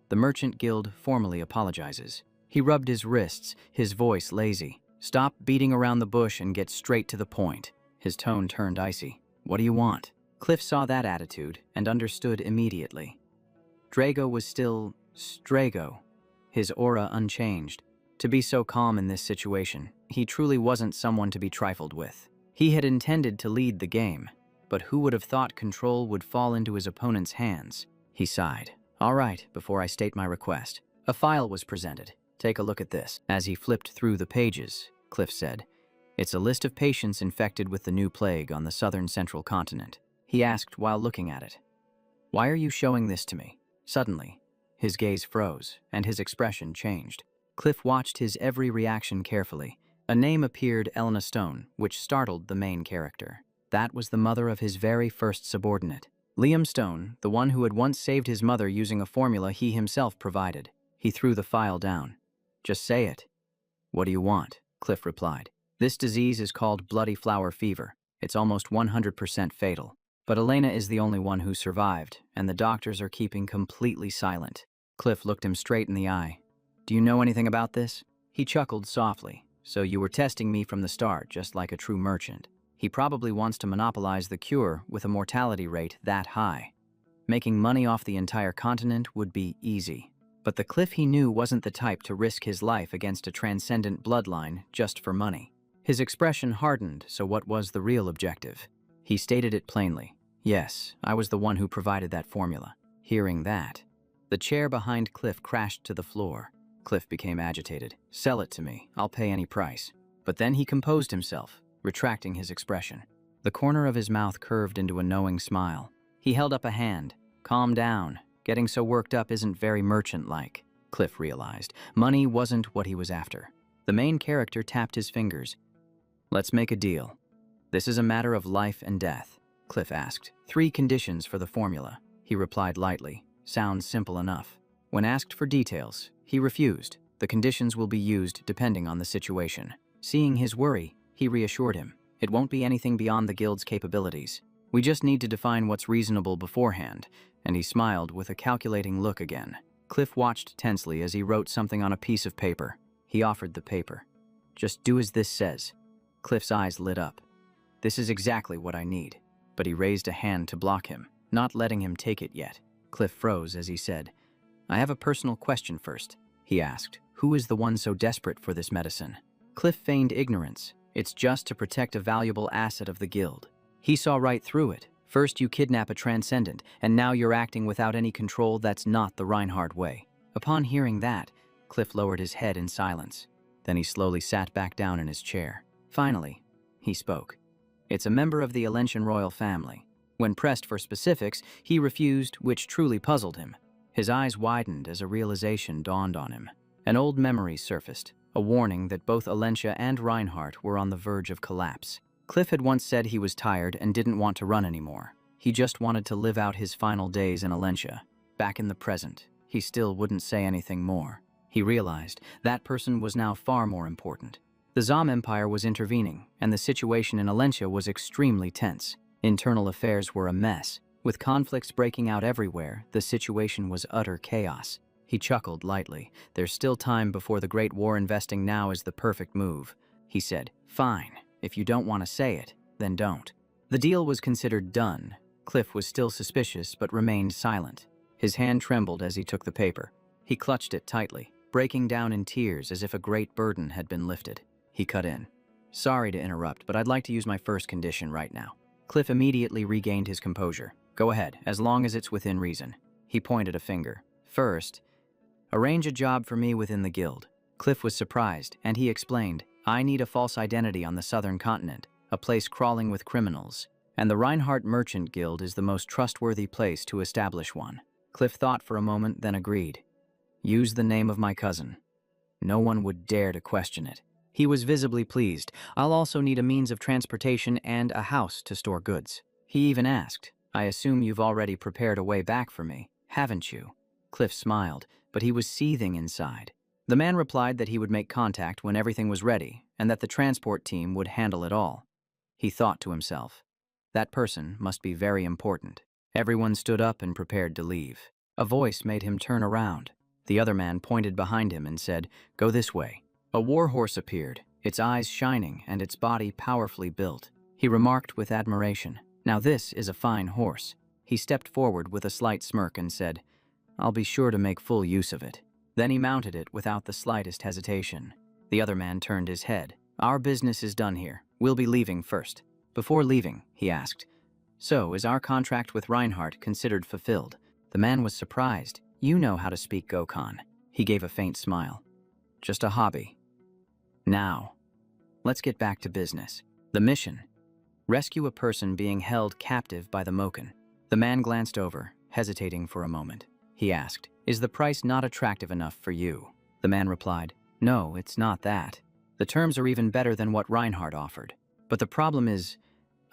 The Merchant Guild formally apologizes. He rubbed his wrists, his voice lazy. "Stop beating around the bush and get straight to the point." His tone turned icy. "What do you want?" Cliff saw that attitude and understood immediately. Drago was still Drago, his aura unchanged. To be so calm in this situation, he truly wasn't someone to be trifled with. He had intended to lead the game, but who would have thought control would fall into his opponent's hands? He sighed. "All right, before I state my request." A file was presented. "Take a look at this." As he flipped through the pages, Cliff said, "It's a list of patients infected with the new plague on the southern central continent." He asked while looking at it, "Why are you showing this to me?" Suddenly, his gaze froze, and his expression changed. Cliff watched his every reaction carefully. A name appeared, Elena Stone, which startled the main character. That was the mother of his very first subordinate. Liam Stone, the one who had once saved his mother using a formula he himself provided. He threw the file down. "Just say it." "What do you want?" Cliff replied. "This disease is called bloody flower fever. It's almost 100% fatal. But Elena is the only one who survived, and the doctors are keeping completely silent." Cliff looked him straight in the eye. "Do you know anything about this?" He chuckled softly. "So you were testing me from the start, just like a true merchant." He probably wants to monopolize the cure with a mortality rate that high. Making money off the entire continent would be easy. But the Cliff he knew wasn't the type to risk his life against a transcendent bloodline just for money. His expression hardened, so what was the real objective? He stated it plainly. "Yes, I was the one who provided that formula." Hearing that, the chair behind Cliff crashed to the floor. Cliff became agitated. "Sell it to me. I'll pay any price." But then he composed himself, retracting his expression. The corner of his mouth curved into a knowing smile. He held up a hand. "Calm down. Getting so worked up isn't very merchant-like." Cliff realized. Money wasn't what he was after. The main character tapped his fingers. "Let's make a deal. This is a matter of life and death." Cliff asked. 3 conditions for the formula." He replied lightly. "Sounds simple enough." When asked for details, he refused. "The conditions will be used depending on the situation." Seeing his worry, he reassured him. "It won't be anything beyond the guild's capabilities. We just need to define what's reasonable beforehand," and he smiled with a calculating look again. Cliff watched tensely as he wrote something on a piece of paper. He offered the paper. "Just do as this says." Cliff's eyes lit up. "This is exactly what I need." But he raised a hand to block him, not letting him take it yet. Cliff froze as he said, "I have a personal question first." He asked, "Who is the one so desperate for this medicine?" Cliff feigned ignorance. "It's just to protect a valuable asset of the guild." He saw right through it. "First you kidnap a transcendent, and now you're acting without any control. That's not the Reinhardt way." Upon hearing that, Cliff lowered his head in silence. Then he slowly sat back down in his chair. Finally, he spoke. "It's a member of the Alentian royal family." When pressed for specifics, he refused, which truly puzzled him. His eyes widened as a realization dawned on him. An old memory surfaced, a warning that both Alencia and Reinhardt were on the verge of collapse. Cliff had once said he was tired and didn't want to run anymore. He just wanted to live out his final days in Alencia. Back in the present, he still wouldn't say anything more. He realized that person was now far more important. The Zom Empire was intervening, and the situation in Alencia was extremely tense. Internal affairs were a mess. With conflicts breaking out everywhere, the situation was utter chaos. He chuckled lightly. There's still time before the Great War. Investing now is the perfect move. He said, "Fine, if you don't want to say it, then don't." The deal was considered done. Cliff was still suspicious but remained silent. His hand trembled as he took the paper. He clutched it tightly, breaking down in tears as if a great burden had been lifted. He cut in. "Sorry to interrupt, but I'd like to use my first condition right now." Cliff immediately regained his composure. "Go ahead, as long as it's within reason." He pointed a finger. "First, arrange a job for me within the guild." Cliff was surprised, and he explained, "I need a false identity on the southern continent, a place crawling with criminals, and the Reinhardt Merchant Guild is the most trustworthy place to establish one." Cliff thought for a moment, then agreed. "Use the name of my cousin. No one would dare to question it." He was visibly pleased. "I'll also need a means of transportation and a house to store goods." He even asked, "I assume you've already prepared a way back for me, haven't you?" Cliff smiled, but he was seething inside. The man replied that he would make contact when everything was ready, and that the transport team would handle it all. He thought to himself, that person must be very important. Everyone stood up and prepared to leave. A voice made him turn around. The other man pointed behind him and said, "Go this way." A war horse appeared, its eyes shining and its body powerfully built. He remarked with admiration, "Now this is a fine horse." He stepped forward with a slight smirk and said, "I'll be sure to make full use of it." Then he mounted it without the slightest hesitation. The other man turned his head. "Our business is done here. We'll be leaving first." Before leaving, he asked, "So, is our contract with Reinhardt considered fulfilled?" The man was surprised. "You know how to speak Gokhan." He gave a faint smile. "Just a hobby. Now, let's get back to business. The mission: rescue a person being held captive by the Moken." The man glanced over, hesitating for a moment. He asked, "Is the price not attractive enough for you?" The man replied, "No, it's not that. The terms are even better than what Reinhardt offered. But the problem is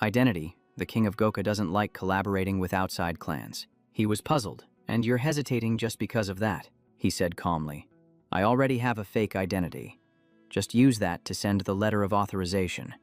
identity. The king of Goka doesn't like collaborating with outside clans." He was puzzled. "And you're hesitating just because of that," he said calmly. "I already have a fake identity. Just use that to send the letter of authorization.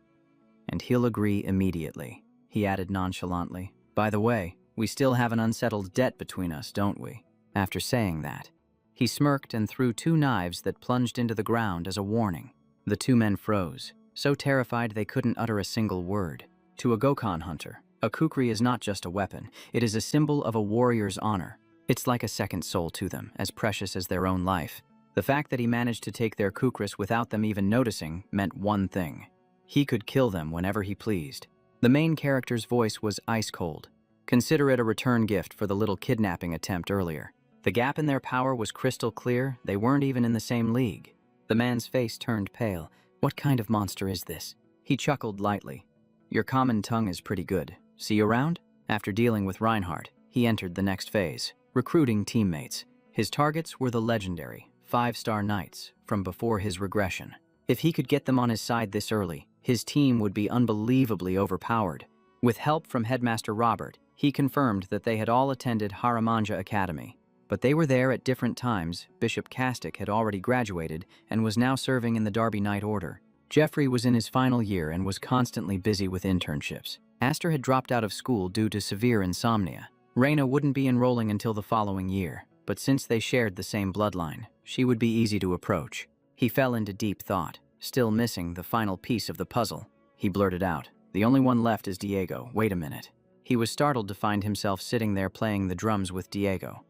And he'll agree immediately." He added nonchalantly, "By the way, we still have an unsettled debt between us, don't we?" After saying that, he smirked and threw 2 knives that plunged into the ground as a warning. The 2 men froze, so terrified they couldn't utter a single word. To a Gokhan hunter, a kukri is not just a weapon, it is a symbol of a warrior's honor. It's like a second soul to them, as precious as their own life. The fact that he managed to take their kukris without them even noticing meant one thing: he could kill them whenever he pleased. The main character's voice was ice cold. Consider it a return gift for the little kidnapping attempt earlier. The gap in their power was crystal clear. They weren't even in the same league. The man's face turned pale. "What kind of monster is this?" He chuckled lightly. "Your common tongue is pretty good. See you around?" After dealing with Reinhardt, he entered the next phase: recruiting teammates. His targets were the legendary 5-star knights from before his regression. If he could get them on his side this early, his team would be unbelievably overpowered. With help from Headmaster Robert, he confirmed that they had all attended Haramanja Academy. But they were there at different times. Bishop Castic had already graduated and was now serving in the Derby Knight Order. Jeffrey was in his final year and was constantly busy with internships. Aster had dropped out of school due to severe insomnia. Reyna wouldn't be enrolling until the following year, but since they shared the same bloodline, she would be easy to approach. He fell into deep thought, still missing the final piece of the puzzle. He blurted out, "The only one left is Diego. Wait a minute." He was startled to find himself sitting there playing the drums with Diego.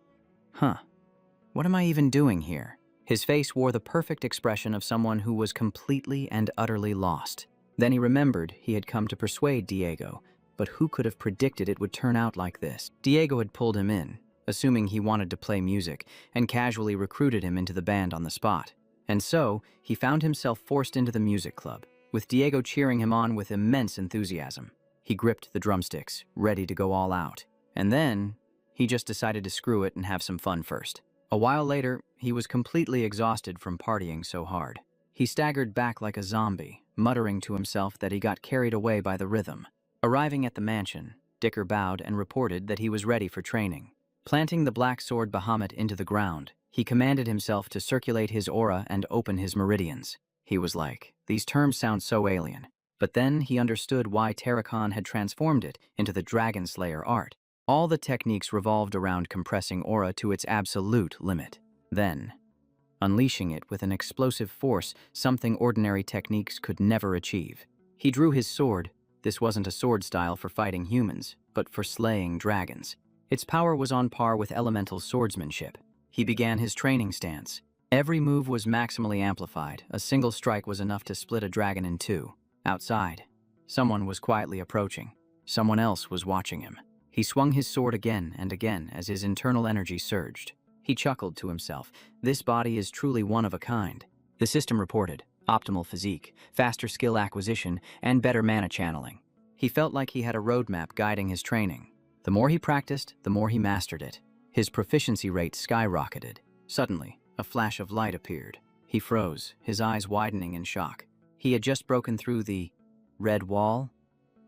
What am I even doing here? His face wore the perfect expression of someone who was completely and utterly lost. Then he remembered he had come to persuade Diego, but who could have predicted it would turn out like this? Diego had pulled him in, assuming he wanted to play music, and casually recruited him into the band on the spot. And so, he found himself forced into the music club, with Diego cheering him on with immense enthusiasm. He gripped the drumsticks, ready to go all out. And then, he just decided to screw it and have some fun first. A while later, he was completely exhausted from partying so hard. He staggered back like a zombie, muttering to himself that he got carried away by the rhythm. Arriving at the mansion, Dicker bowed and reported that he was ready for training. Planting the black sword Bahamut into the ground, he commanded himself to circulate his aura and open his meridians. He was like, these terms sound so alien. But then he understood why Terrakan had transformed it into the Dragon Slayer art. All the techniques revolved around compressing aura to its absolute limit. Then, unleashing it with an explosive force, something ordinary techniques could never achieve. He drew his sword. This wasn't a sword style for fighting humans, but for slaying dragons. Its power was on par with elemental swordsmanship. He began his training stance. Every move was maximally amplified. A single strike was enough to split a dragon in two. Outside, someone was quietly approaching. Someone else was watching him. He swung his sword again and again as his internal energy surged. He chuckled to himself. This body is truly one of a kind. The system reported optimal physique, faster skill acquisition, and better mana channeling. He felt like he had a roadmap guiding his training. The more he practiced, the more he mastered it. His proficiency rate skyrocketed. Suddenly, a flash of light appeared. He froze, his eyes widening in shock. He had just broken through the red wall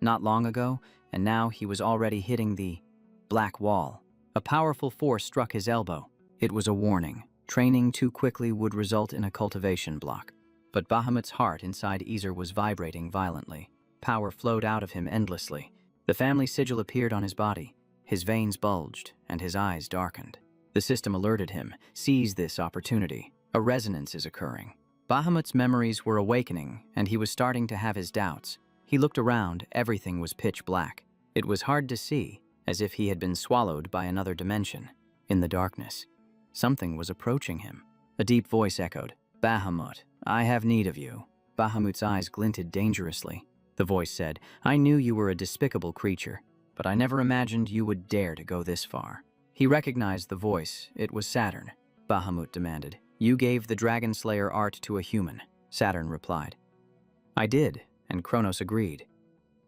not long ago, and now he was already hitting the black wall. A powerful force struck his elbow. It was a warning. Training too quickly would result in a cultivation block. But Bahamut's heart inside Ezer was vibrating violently. Power flowed out of him endlessly. The family sigil appeared on his body. His veins bulged, and his eyes darkened. The system alerted him. Seize this opportunity. A resonance is occurring. Bahamut's memories were awakening, and he was starting to have his doubts. He looked around. Everything was pitch black. It was hard to see, as if he had been swallowed by another dimension. In the darkness, something was approaching him. A deep voice echoed, "Bahamut, I have need of you." Bahamut's eyes glinted dangerously. The voice said, "I knew you were a despicable creature, but I never imagined you would dare to go this far." He recognized the voice. It was Saturn. Bahamut demanded, "You gave the Dragon Slayer art to a human." Saturn replied, "I did," and Kronos agreed.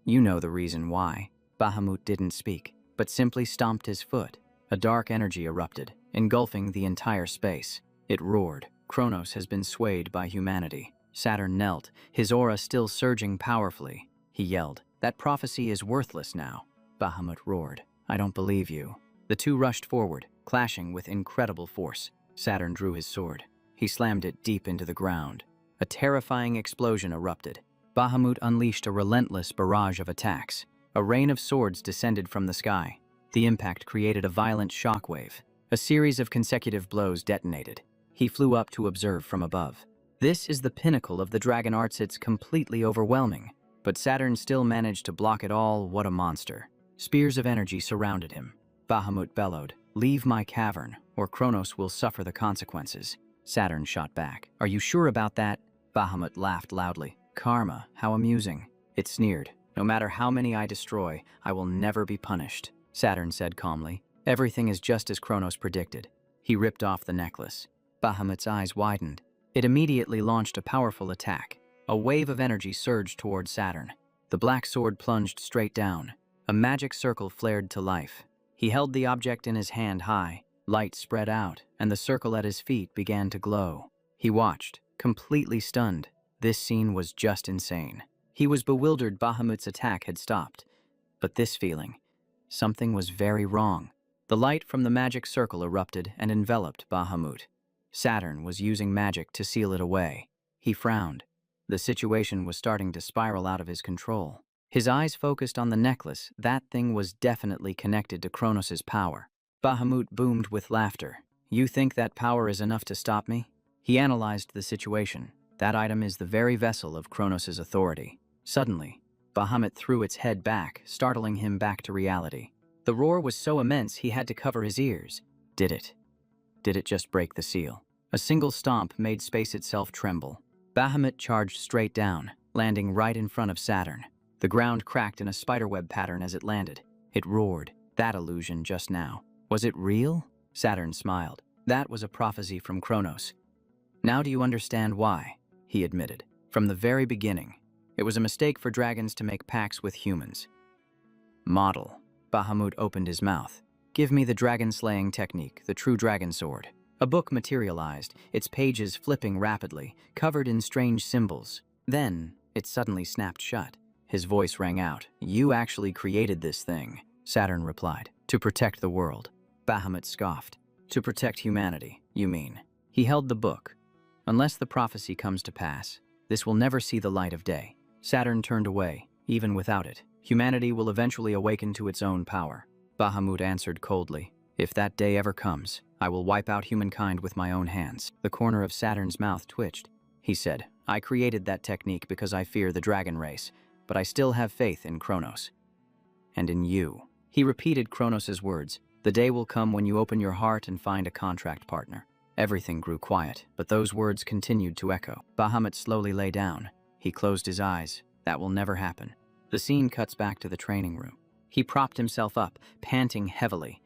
"You know the reason why." Bahamut didn't speak, but simply stomped his foot. A dark energy erupted, engulfing the entire space. It roared. Kronos has been swayed by humanity. Saturn knelt, his aura still surging powerfully. He yelled, "That prophecy is worthless now." Bahamut roared, "I don't believe you." The two rushed forward, clashing with incredible force. Saturn drew his sword. He slammed it deep into the ground. A terrifying explosion erupted. Bahamut unleashed a relentless barrage of attacks. A rain of swords descended from the sky. The impact created a violent shockwave. A series of consecutive blows detonated. He flew up to observe from above. This is the pinnacle of the dragon arts. It's completely overwhelming. But Saturn still managed to block it all. What a monster. Spears of energy surrounded him. Bahamut bellowed, "Leave my cavern, or Kronos will suffer the consequences." Saturn shot back, "Are you sure about that?" Bahamut laughed loudly. "Karma, how amusing." It sneered, "No matter how many I destroy, I will never be punished." Saturn said calmly, "Everything is just as Kronos predicted." He ripped off the necklace. Bahamut's eyes widened. It immediately launched a powerful attack. A wave of energy surged toward Saturn. The black sword plunged straight down. A magic circle flared to life. He held the object in his hand high. Light spread out, and the circle at his feet began to glow. He watched, completely stunned. This scene was just insane. He was bewildered. Bahamut's attack had stopped. But this feeling, something was very wrong. The light from the magic circle erupted and enveloped Bahamut. Saturn was using magic to seal it away. He frowned. The situation was starting to spiral out of his control. His eyes focused on the necklace. That thing was definitely connected to Kronos' power. Bahamut boomed with laughter. "You think that power is enough to stop me?" He analyzed the situation. That item is the very vessel of Kronos' authority. Suddenly, Bahamut threw its head back, startling him back to reality. The roar was so immense he had to cover his ears. Did it just break the seal? A single stomp made space itself tremble. Bahamut charged straight down, landing right in front of Saturn. The ground cracked in a spiderweb pattern as it landed. It roared. That illusion just now. Was it real? Saturn smiled. That was a prophecy from Kronos. Now do you understand why? He admitted. From the very beginning, it was a mistake for dragons to make pacts with humans. Model. Bahamut opened his mouth. Give me the dragon-slaying technique, the true dragon sword. A book materialized, its pages flipping rapidly, covered in strange symbols. Then, it suddenly snapped shut. His voice rang out. You actually created this thing, Saturn replied, to protect the world. Bahamut scoffed. To protect humanity, you mean? He held the book. Unless the prophecy comes to pass, this will never see the light of day. Saturn turned away. Even without it, humanity will eventually awaken to its own power. Bahamut answered coldly. If that day ever comes, I will wipe out humankind with my own hands. The corner of Saturn's mouth twitched. He said, I created that technique because I fear the dragon race, but I still have faith in Kronos. And in you. He repeated Kronos' words. The day will come when you open your heart and find a contract partner. Everything grew quiet, but those words continued to echo. Bahamut slowly lay down. He closed his eyes. That will never happen. The scene cuts back to the training room. He propped himself up, panting heavily.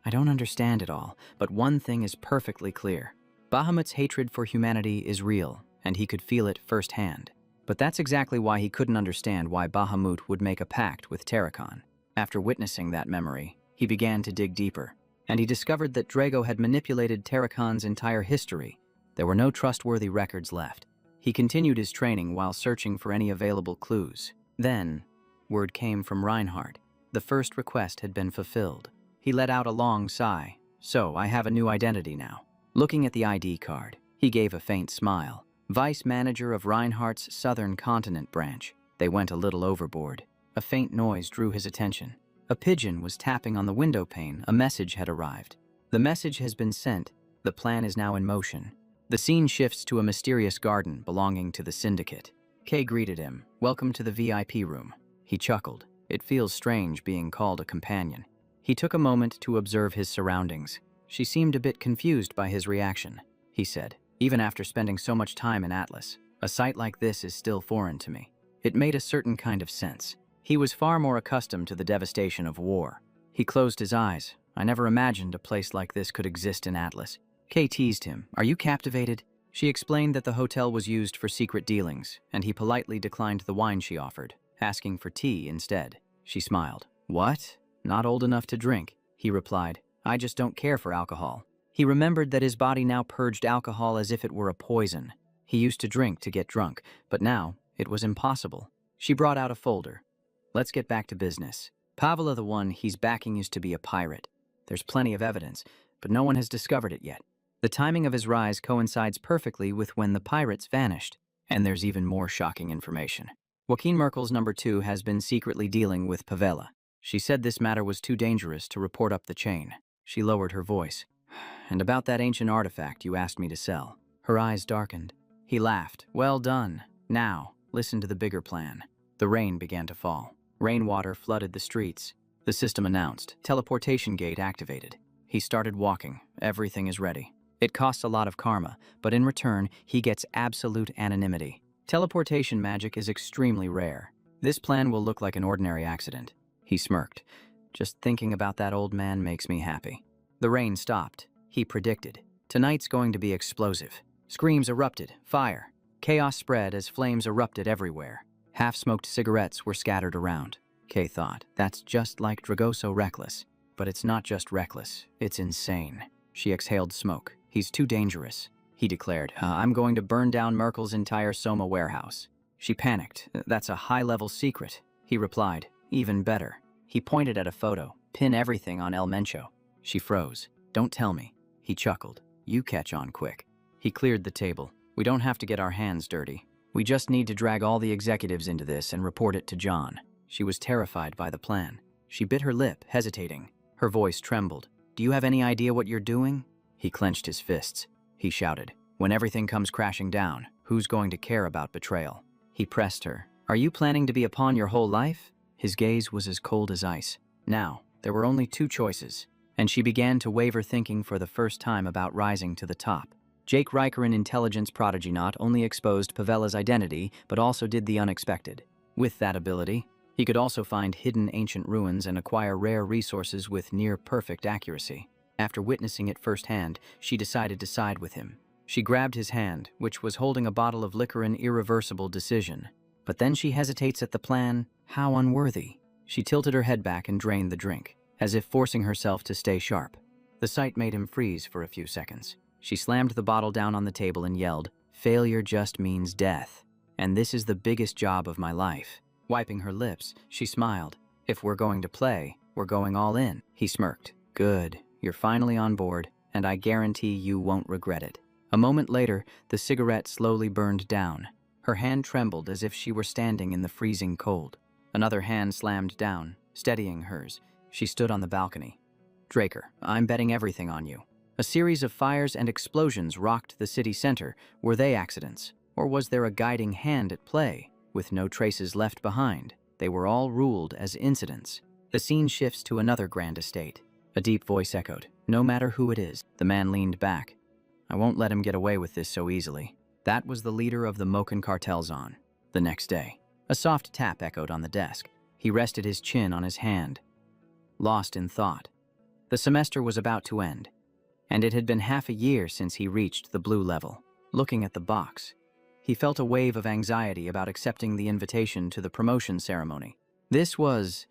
I don't understand it all, but one thing is perfectly clear. Bahamut's hatred for humanity is real, and he could feel it firsthand. But that's exactly why he couldn't understand why Bahamut would make a pact with Terracon. After witnessing that memory, he began to dig deeper, and he discovered that Drago had manipulated Terracon's entire history. There were no trustworthy records left. He continued his training while searching for any available clues. Then, word came from Reinhardt. The first request had been fulfilled. He let out a long sigh. So, I have a new identity now. Looking at the ID card, he gave a faint smile. Vice manager of Reinhardt's Southern Continent branch. They went a little overboard. A faint noise drew his attention. A pigeon was tapping on the window pane. A message had arrived. The message has been sent. The plan is now in motion. The scene shifts to a mysterious garden belonging to the syndicate. Kay greeted him. Welcome to the VIP room. He chuckled. It feels strange being called a companion. He took a moment to observe his surroundings. She seemed a bit confused by his reaction. He said, even after spending so much time in Atlas, a sight like this is still foreign to me. It made a certain kind of sense. He was far more accustomed to the devastation of war. He closed his eyes. I never imagined a place like this could exist in Atlas. Kay teased him. Are you captivated? She explained that the hotel was used for secret dealings, and he politely declined the wine she offered, asking for tea instead. She smiled. What? Not old enough to drink, he replied. I just don't care for alcohol. He remembered that his body now purged alcohol as if it were a poison. He used to drink to get drunk, but now it was impossible. She brought out a folder. Let's get back to business. Pavla, the one he's backing, used to be a pirate. There's plenty of evidence, but no one has discovered it yet. The timing of his rise coincides perfectly with when the pirates vanished. And there's even more shocking information. Joaquin Merkel's number 2 has been secretly dealing with Pavela. She said this matter was too dangerous to report up the chain. She lowered her voice. And about that ancient artifact you asked me to sell. Her eyes darkened. He laughed. Well done. Now, listen to the bigger plan. The rain began to fall. Rainwater flooded the streets. The system announced. Teleportation gate activated. He started walking. Everything is ready. It costs a lot of karma, but in return, he gets absolute anonymity. Teleportation magic is extremely rare. This plan will look like an ordinary accident. He smirked. Just thinking about that old man makes me happy. The rain stopped. He predicted. Tonight's going to be explosive. Screams erupted. Fire. Chaos spread as flames erupted everywhere. Half-smoked cigarettes were scattered around. Kay thought, that's just like Dragoso reckless. But it's not just reckless, it's insane. She exhaled smoke. He's too dangerous. He declared, I'm going to burn down Merkel's entire Soma warehouse. She panicked. That's a high-level secret. He replied, even better. He pointed at a photo. Pin everything on El Mencho. She froze. Don't tell me. He chuckled. You catch on quick. He cleared the table. We don't have to get our hands dirty. We just need to drag all the executives into this and report it to John. She was terrified by the plan. She bit her lip, hesitating. Her voice trembled. Do you have any idea what you're doing? He clenched his fists. He shouted, when everything comes crashing down, who's going to care about betrayal? He pressed her. Are you planning to be a pawn your whole life? His gaze was as cold as ice. Now, there were only 2 choices, and she began to waver, thinking for the first time about rising to the top. Jake Riker, an intelligence prodigy, not only exposed Pavela's identity, but also did the unexpected. With that ability, he could also find hidden ancient ruins and acquire rare resources with near-perfect accuracy. After witnessing it firsthand, she decided to side with him. She grabbed his hand, which was holding a bottle of liquor, an irreversible decision. But then she hesitates at the plan. How unworthy. She tilted her head back and drained the drink, as if forcing herself to stay sharp. The sight made him freeze for a few seconds. She slammed the bottle down on the table and yelled, failure just means death. And this is the biggest job of my life. Wiping her lips, she smiled. If we're going to play, we're going all in. He smirked. Good. You're finally on board, and I guarantee you won't regret it." A moment later, the cigarette slowly burned down. Her hand trembled as if she were standing in the freezing cold. Another hand slammed down, steadying hers. She stood on the balcony. "Draker, I'm betting everything on you." A series of fires and explosions rocked the city center. Were they accidents? Or was there a guiding hand at play? With no traces left behind, they were all ruled as incidents. The scene shifts to another grand estate. A deep voice echoed, "No matter who it is." The man leaned back. "I won't let him get away with this so easily." That was the leader of the Moken cartels on. The next day, a soft tap echoed on the desk. He rested his chin on his hand, lost in thought. The semester was about to end, and it had been half a year since he reached the blue level. Looking at the box, he felt a wave of anxiety about accepting the invitation to the promotion ceremony. This was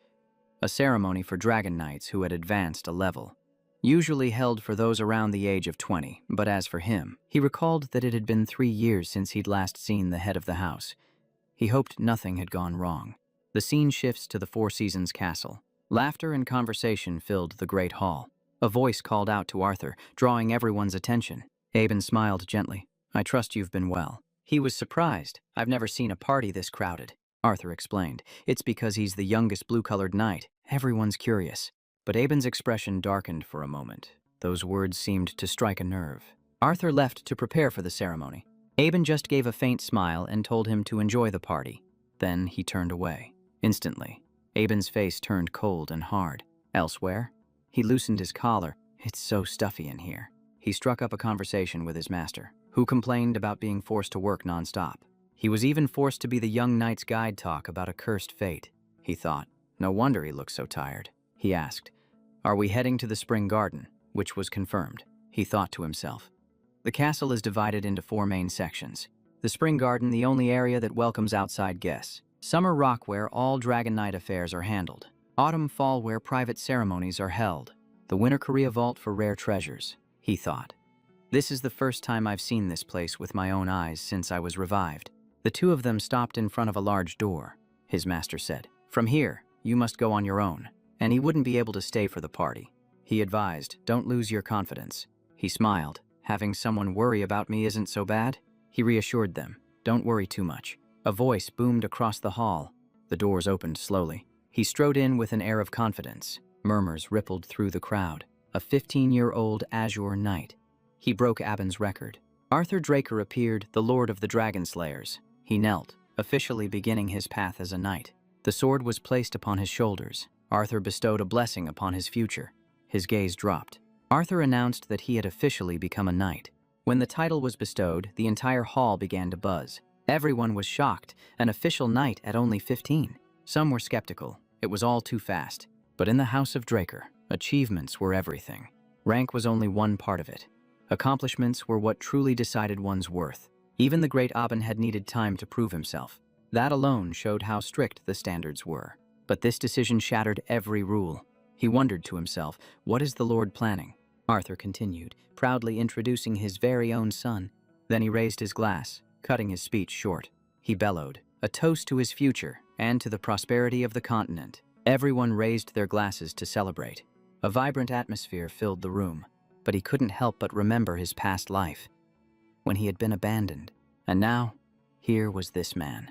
a ceremony for Dragon Knights who had advanced a level, usually held for those around the age of 20, but as for him, he recalled that it had been 3 years since he'd last seen the head of the house. He hoped nothing had gone wrong. The scene shifts to the Four Seasons Castle. Laughter and conversation filled the great hall. A voice called out to Arthur, drawing everyone's attention. Aben smiled gently. "I trust you've been well." He was surprised. "I've never seen a party this crowded," Arthur explained. "It's because he's the youngest blue-colored knight. Everyone's curious." But Aben's expression darkened for a moment. Those words seemed to strike a nerve. Arthur left to prepare for the ceremony. Aben just gave a faint smile and told him to enjoy the party. Then he turned away. Instantly, Aben's face turned cold and hard. Elsewhere, he loosened his collar. "It's so stuffy in here." He struck up a conversation with his master, who complained about being forced to work nonstop. He was even forced to be the young knight's guide talk about a cursed fate. He thought, no wonder he looked so tired. He asked, "Are we heading to the Spring Garden?" Which was confirmed. He thought to himself. The castle is divided into 4 main sections. The Spring Garden, the only area that welcomes outside guests. Summer Rock, where all Dragon Knight affairs are handled. Autumn Fall, where private ceremonies are held. The Winter Korea Vault for rare treasures. He thought, "This is the first time I've seen this place with my own eyes since I was revived." The two of them stopped in front of a large door. His master said, "From here, you must go on your own," and he wouldn't be able to stay for the party. He advised, "Don't lose your confidence." He smiled. "Having someone worry about me isn't so bad." He reassured them, "Don't worry too much." A voice boomed across the hall. The doors opened slowly. He strode in with an air of confidence. Murmurs rippled through the crowd. A 15-year-old Azure Knight. He broke Aben's record. Arthur Draker appeared, the Lord of the Dragon Slayers. He knelt, officially beginning his path as a knight. The sword was placed upon his shoulders. Arthur bestowed a blessing upon his future. His gaze dropped. Arthur announced that he had officially become a knight. When the title was bestowed, the entire hall began to buzz. Everyone was shocked, an official knight at only 15. Some were skeptical. It was all too fast. But in the House of Draker, achievements were everything. Rank was only one part of it. Accomplishments were what truly decided one's worth. Even the great Aben had needed time to prove himself. That alone showed how strict the standards were. But this decision shattered every rule. He wondered to himself, what is the Lord planning? Arthur continued, proudly introducing his very own son. Then he raised his glass, cutting his speech short. He bellowed, a toast to his future and to the prosperity of the continent. Everyone raised their glasses to celebrate. A vibrant atmosphere filled the room, but he couldn't help but remember his past life, when he had been abandoned. And now, here was this man,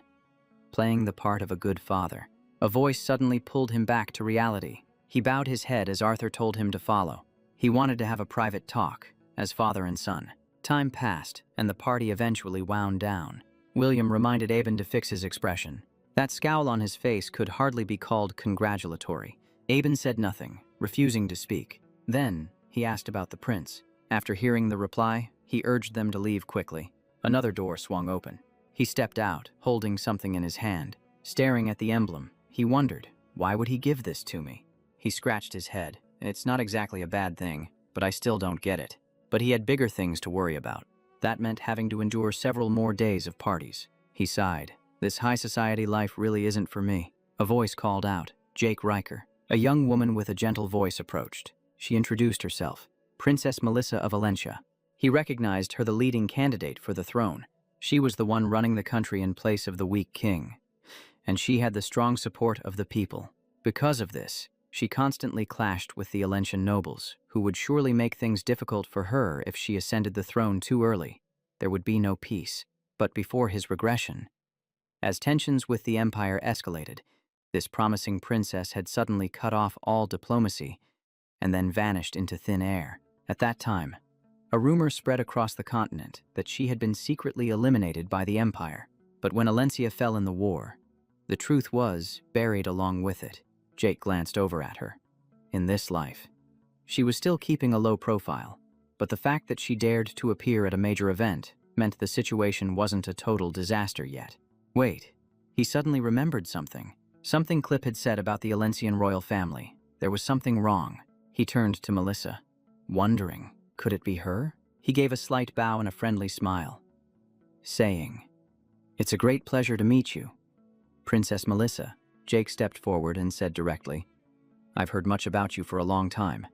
playing the part of a good father. A voice suddenly pulled him back to reality. He bowed his head as Arthur told him to follow. He wanted to have a private talk, as father and son. Time passed, and the party eventually wound down. William reminded Aben to fix his expression. That scowl on his face could hardly be called congratulatory. Aben said nothing, refusing to speak. Then, he asked about the prince. After hearing the reply, he urged them to leave quickly. Another door swung open. He stepped out, holding something in his hand. Staring at the emblem, he wondered, why would he give this to me? He scratched his head. It's not exactly a bad thing, but I still don't get it. But he had bigger things to worry about. That meant having to endure several more days of parties. He sighed. This high society life really isn't for me. A voice called out, Jake Riker. A young woman with a gentle voice approached. She introduced herself, Princess Melissa of Valencia. He recognized her the leading candidate for the throne. She was the one running the country in place of the weak king. And she had the strong support of the people. Because of this, She constantly clashed with the Alentian nobles, who would surely make things difficult for her if she ascended the throne too early. There would be no peace. But before his regression, as tensions with the empire escalated, this promising princess had suddenly cut off all diplomacy and then vanished into thin air. At that time, a rumor spread across the continent that she had been secretly eliminated by the empire. But when Alencia fell in the war, the truth was buried along with it. Jake glanced over at her. In this life, she was still keeping a low profile, but the fact that she dared to appear at a major event meant the situation wasn't a total disaster yet. Wait, he suddenly remembered something. Something Clip had said about the Alencian royal family. There was something wrong. He turned to Melissa, wondering, could it be her? He gave a slight bow and a friendly smile, saying, "It's a great pleasure to meet you, Princess Melissa." Jake stepped forward and said directly, "I've heard much about you for a long time.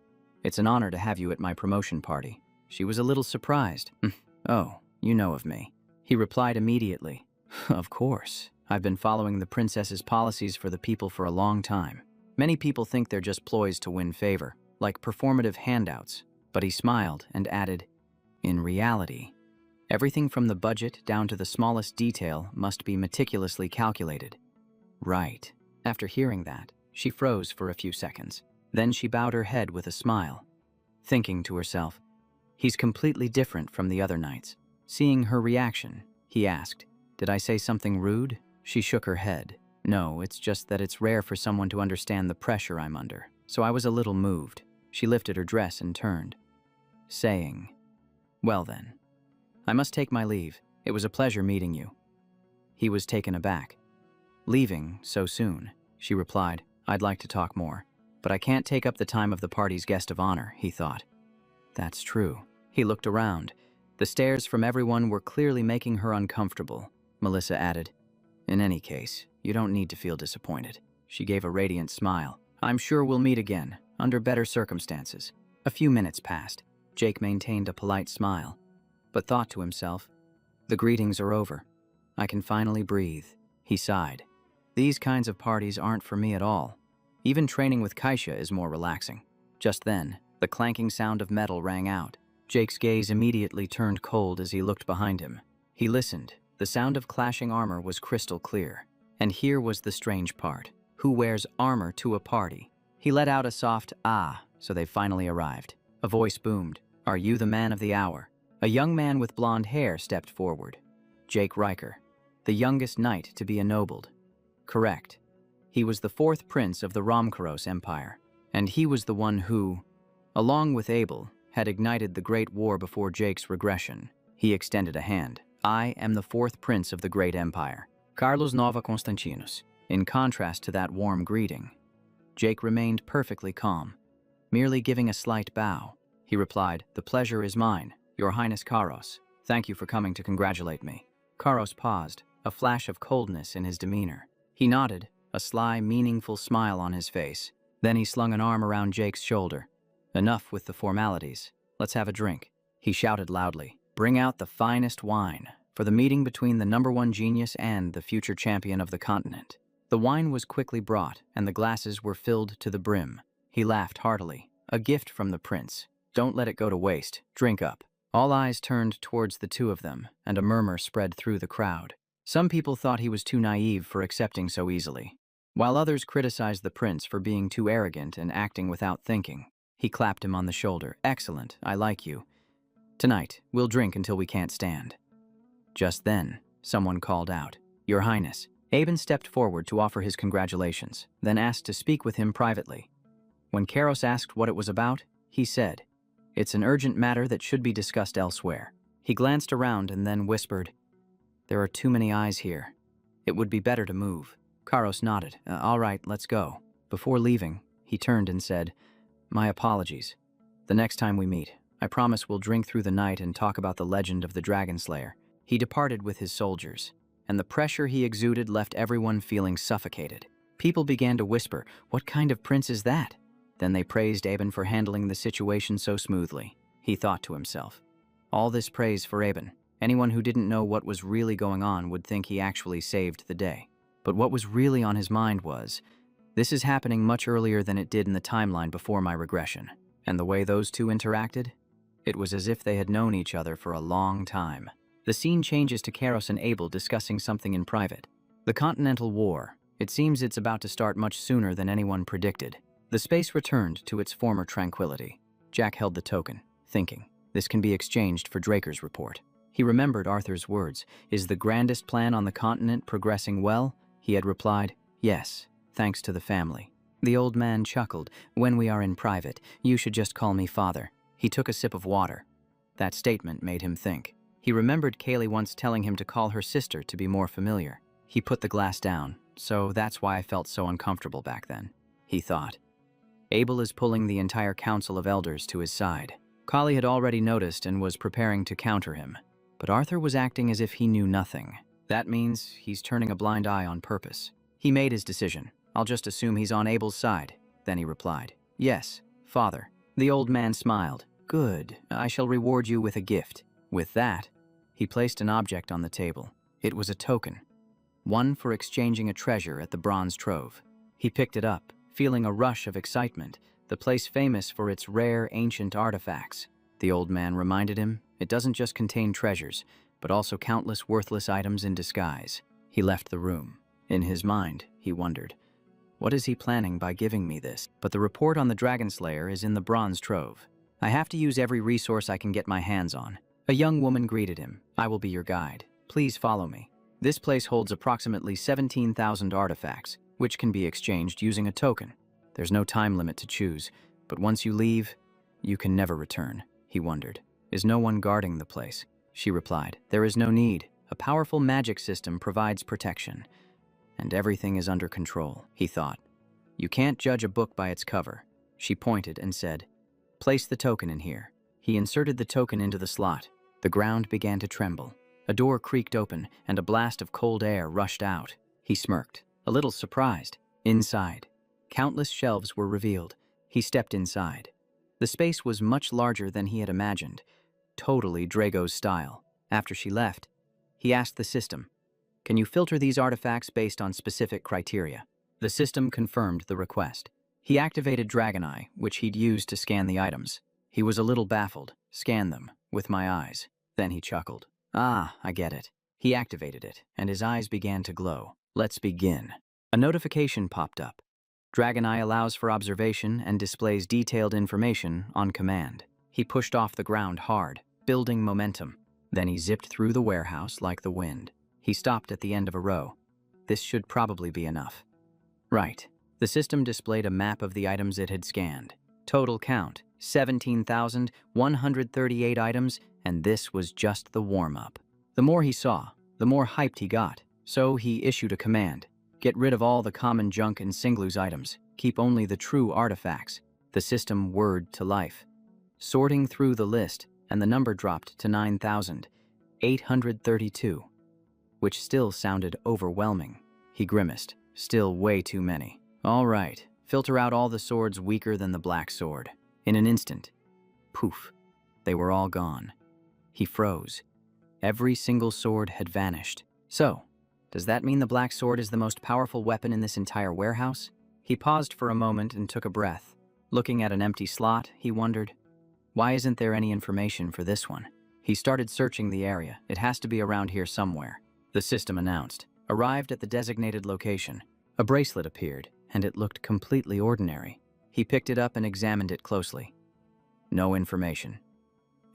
It's an honor to have you at my promotion party." She was a little surprised. "Oh, you know of me." He replied immediately, "Of course. I've been following the princess's policies for the people for a long time. Many people think they're just ploys to win favor, like performative handouts." But he smiled and added, "In reality, everything from the budget down to the smallest detail must be meticulously calculated." Right. After hearing that, she froze for a few seconds. Then she bowed her head with a smile, thinking to herself, he's completely different from the other knights. Seeing her reaction, he asked, "Did I say something rude?" She shook her head. "No, it's just that it's rare for someone to understand the pressure I'm under, so I was a little moved." She lifted her dress and turned, saying, "Well then, I must take my leave. It was a pleasure meeting you." He was taken aback. "Leaving so soon?" She replied, "I'd like to talk more, but I can't take up the time of the party's guest of honor," he thought. That's true. He looked around. The stares from everyone were clearly making her uncomfortable. Melissa added, "In any case, you don't need to feel disappointed." She gave a radiant smile. "I'm sure we'll meet again, under better circumstances." A few minutes passed. Jake maintained a polite smile, but thought to himself, "The greetings are over. I can finally breathe." He sighed. "These kinds of parties aren't for me at all. Even training with Kaisha is more relaxing." Just then, the clanking sound of metal rang out. Jake's gaze immediately turned cold as he looked behind him. He listened. The sound of clashing armor was crystal clear. And here was the strange part. Who wears armor to a party? He let out a soft "ah," so they finally arrived. A voice boomed, "Are you the man of the hour?" A young man with blonde hair stepped forward. Jake Riker, the youngest knight to be ennobled. Correct. He was the fourth prince of the Ramkaros Empire, and he was the one who, along with Abel, had ignited the Great War before Jake's regression. He extended a hand. "I am the fourth prince of the Great Empire, Carlos Nova Constantinos." In contrast to that warm greeting, Jake remained perfectly calm, merely giving a slight bow. He replied, "The pleasure is mine, Your Highness Karos. Thank you for coming to congratulate me." Karos paused, a flash of coldness in his demeanor. He nodded, a sly, meaningful smile on his face. Then he slung an arm around Jake's shoulder. "Enough with the formalities. Let's have a drink." He shouted loudly, "Bring out the finest wine for the meeting between the #1 genius and the future champion of the continent." The wine was quickly brought, and the glasses were filled to the brim. He laughed heartily. "A gift from the prince. Don't let it go to waste. Drink up." All eyes turned towards the two of them, and a murmur spread through the crowd. Some people thought he was too naive for accepting so easily, while others criticized the prince for being too arrogant and acting without thinking. He clapped him on the shoulder. "Excellent, I like you. Tonight, we'll drink until we can't stand." Just then, someone called out, "Your Highness." Aben stepped forward to offer his congratulations, then asked to speak with him privately. When Karos asked what it was about, he said, "It's an urgent matter that should be discussed elsewhere." He glanced around and then whispered, "There are too many eyes here. It would be better to move." Karos nodded. "All right, let's go." Before leaving, he turned and said, "My apologies. The next time we meet, I promise we'll drink through the night and talk about the legend of the Dragon Slayer." He departed with his soldiers, and the pressure he exuded left everyone feeling suffocated. People began to whisper, "What kind of prince is that?" Then they praised Aben for handling the situation so smoothly. He thought to himself, all this praise for Aben. Anyone who didn't know what was really going on would think he actually saved the day. But what was really on his mind was, This is happening much earlier than it did in the timeline before my regression. And the way those two interacted? It was as if they had known each other for a long time. The scene changes to Kairos and Abel discussing something in private. The Continental War. It seems it's about to start much sooner than anyone predicted. The space returned to its former tranquility. Jack held the token, thinking, this can be exchanged for Draker's report. He remembered Arthur's words. Is the grandest plan on the continent progressing well? He had replied, yes, thanks to the family. The old man chuckled. When we are in private, you should just call me father. He took a sip of water. That statement made him think. He remembered Kaylee once telling him to call her sister to be more familiar. He put the glass down, so that's why I felt so uncomfortable back then, he thought. Abel is pulling the entire council of elders to his side. Kali had already noticed and was preparing to counter him, but Arthur was acting as if he knew nothing. That means he's turning a blind eye on purpose. He made his decision. I'll just assume he's on Abel's side. Then he replied, yes, father. The old man smiled. Good, I shall reward you with a gift. With that, he placed an object on the table. It was a token, one for exchanging a treasure at the Bronze Trove. He picked it up, feeling a rush of excitement, the place famous for its rare ancient artifacts. The old man reminded him, it doesn't just contain treasures, but also countless worthless items in disguise. He left the room. In his mind, he wondered, what is he planning by giving me this? But the report on the Dragon Slayer is in the Bronze Trove. I have to use every resource I can get my hands on. A young woman greeted him. I will be your guide. Please follow me. This place holds approximately 17,000 artifacts, which can be exchanged using a token. There's no time limit to choose, but once you leave, you can never return. He wondered. Is no one guarding the place? She replied. There is no need. A powerful magic system provides protection. And everything is under control, he thought. You can't judge a book by its cover. She pointed and said, place the token in here. He inserted the token into the slot. The ground began to tremble. A door creaked open, and a blast of cold air rushed out. He smirked, a little surprised. Inside, countless shelves were revealed. He stepped inside. The space was much larger than he had imagined, totally Drago's style. After she left, he asked the system, can you filter these artifacts based on specific criteria? The system confirmed the request. He activated Dragon Eye, which he'd used to scan the items. He was a little baffled. Scan them, with my eyes. Then he chuckled. Ah, I get it. He activated it, and his eyes began to glow. Let's begin. A notification popped up. Dragon Eye allows for observation and displays detailed information on command. He pushed off the ground hard, building momentum. Then he zipped through the warehouse like the wind. He stopped at the end of a row. This should probably be enough. Right. The system displayed a map of the items it had scanned. Total count, 17,138 items, and this was just the warm-up. The more he saw, the more hyped he got. So he issued a command. Get rid of all the common junk and Singlu's items. Keep only the true artifacts. The system whirred to life. Sorting through the list, and the number dropped to 9,832, which still sounded overwhelming. He grimaced. Still way too many. All right, filter out all the swords weaker than the black sword. In an instant, poof, they were all gone. He froze. Every single sword had vanished. So, does that mean the black sword is the most powerful weapon in this entire warehouse? He paused for a moment and took a breath. Looking at an empty slot, he wondered, why isn't there any information for this one? He started searching the area. It has to be around here somewhere. The system announced. Arrived at the designated location. A bracelet appeared, and it looked completely ordinary. He picked it up and examined it closely. No information.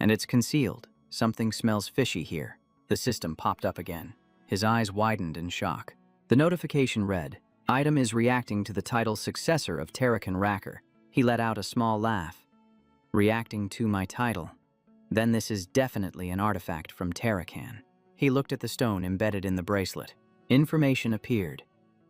And it's concealed. Something smells fishy here. The system popped up again. His eyes widened in shock. The notification read, item is reacting to the title's successor of Terrakan Racker. He let out a small laugh. Reacting to my title. Then this is definitely an artifact from Terrakan. He looked at the stone embedded in the bracelet. Information appeared.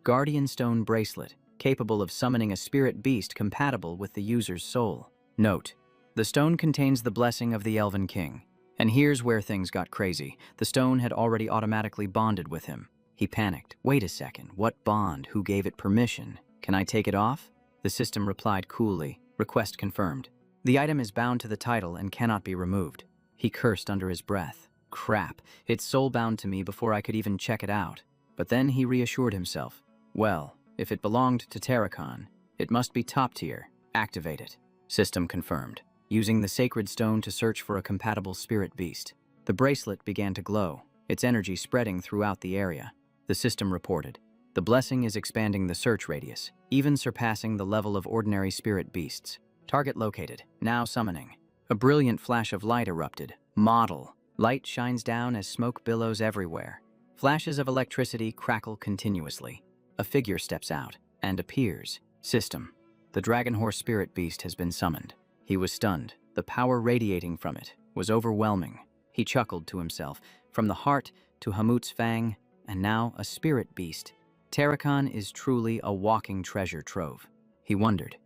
Guardian Stone Bracelet, capable of summoning a spirit beast compatible with the user's soul. Note, the stone contains the blessing of the Elven King. And here's where things got crazy. The stone had already automatically bonded with him. He panicked. Wait a second, what bond? Who gave it permission? Can I take it off? The system replied coolly. Request confirmed. The item is bound to the title and cannot be removed. He cursed under his breath. Crap, it's soul-bound to me before I could even check it out. But then he reassured himself. Well, If it belonged to Terracon, it must be top tier. Activate it. System confirmed. Using the sacred stone to search for a compatible spirit beast. The bracelet began to glow, its energy spreading throughout the area. The system reported. The blessing is expanding the search radius, even surpassing the level of ordinary spirit beasts. Target located. Now summoning. A brilliant flash of light erupted. Model. Light shines down as smoke billows everywhere. Flashes of electricity crackle continuously. A figure steps out and appears. System. The dragon horse spirit beast has been summoned. He was stunned. The power radiating from it was overwhelming. He chuckled to himself. From the heart to Hamut's fang, and now a spirit beast. Terracon is truly a walking treasure trove. He wondered,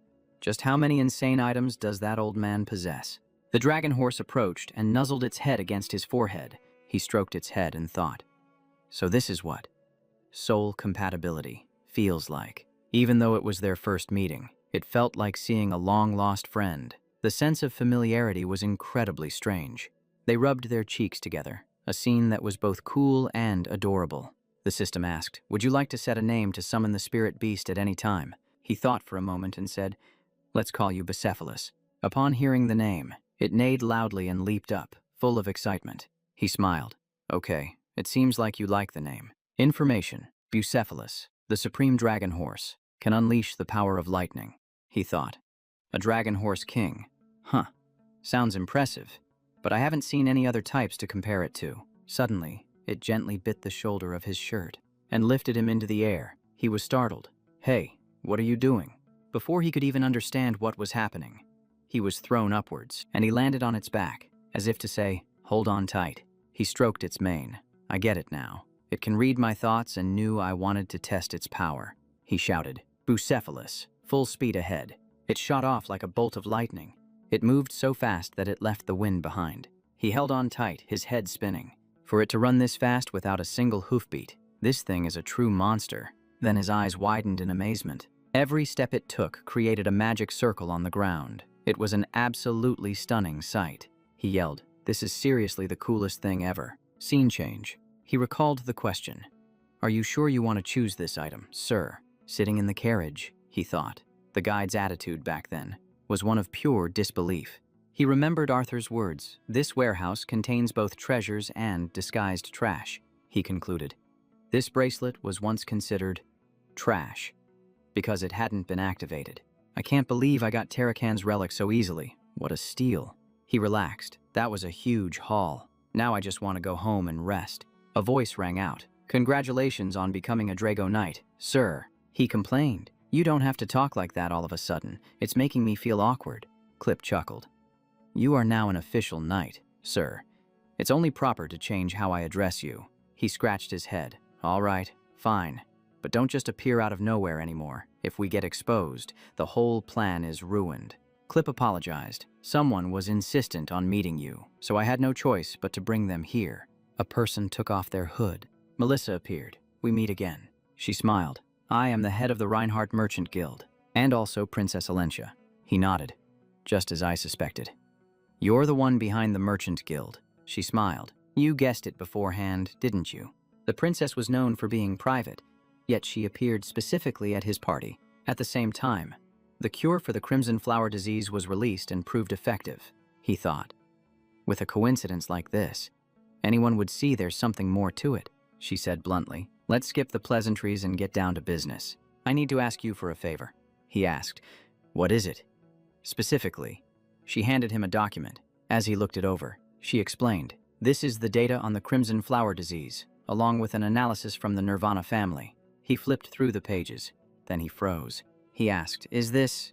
just how many insane items does that old man possess? The dragon horse approached and nuzzled its head against his forehead. He stroked its head and thought, so this is what soul compatibility feels like. Even though it was their first meeting, it felt like seeing a long-lost friend. The sense of familiarity was incredibly strange. They rubbed their cheeks together, a scene that was both cool and adorable. The system asked, would you like to set a name to summon the spirit beast at any time? He thought for a moment and said, let's call you Bucephalus. Upon hearing the name, it neighed loudly and leaped up, full of excitement. He smiled. Okay, it seems like you like the name. Information. Bucephalus, the supreme dragon horse, can unleash the power of lightning. He thought. A dragon horse king. Huh. Sounds impressive. But I haven't seen any other types to compare it to. Suddenly, it gently bit the shoulder of his shirt and lifted him into the air. He was startled. Hey, what are you doing? Before he could even understand what was happening, he was thrown upwards, and he landed on its back, as if to say, hold on tight. He stroked its mane. I get it now. It can read my thoughts and knew I wanted to test its power. He shouted, Bucephalus, full speed ahead. It shot off like a bolt of lightning. It moved so fast that it left the wind behind. He held on tight, his head spinning. For it to run this fast without a single hoofbeat, this thing is a true monster. Then his eyes widened in amazement. Every step it took created a magic circle on the ground. It was an absolutely stunning sight. He yelled, this is seriously the coolest thing ever. Scene change. He recalled the question. Are you sure you want to choose this item, sir? Sitting in the carriage, he thought. The guide's attitude back then was one of pure disbelief. He remembered Arthur's words, this warehouse contains both treasures and disguised trash. He concluded. This bracelet was once considered trash because it hadn't been activated. I can't believe I got Terracan's relic so easily. What a steal. He relaxed. That was a huge haul. Now I just want to go home and rest. A voice rang out. Congratulations on becoming a Drago Knight, sir. He complained. You don't have to talk like that all of a sudden. It's making me feel awkward. Clip chuckled. You are now an official knight, sir. It's only proper to change how I address you. He scratched his head. All right, fine. But don't just appear out of nowhere anymore. If we get exposed, the whole plan is ruined. Clip apologized. Someone was insistent on meeting you, so I had no choice but to bring them here. A person took off their hood. Melissa appeared. We meet again. She smiled. I am the head of the Reinhardt Merchant Guild, and also Princess Alencia. He nodded. Just as I suspected. You're the one behind the Merchant Guild. She smiled. You guessed it beforehand, didn't you? The princess was known for being private, yet she appeared specifically at his party. At the same time, the cure for the crimson flower disease was released and proved effective, he thought. With a coincidence like this, anyone would see there's something more to it, she said bluntly. Let's skip the pleasantries and get down to business. I need to ask you for a favor, he asked. What is it? Specifically, she handed him a document. As he looked it over, she explained, this is the data on the crimson flower disease, along with an analysis from the Nirvana family. He flipped through the pages, then he froze. He asked, is this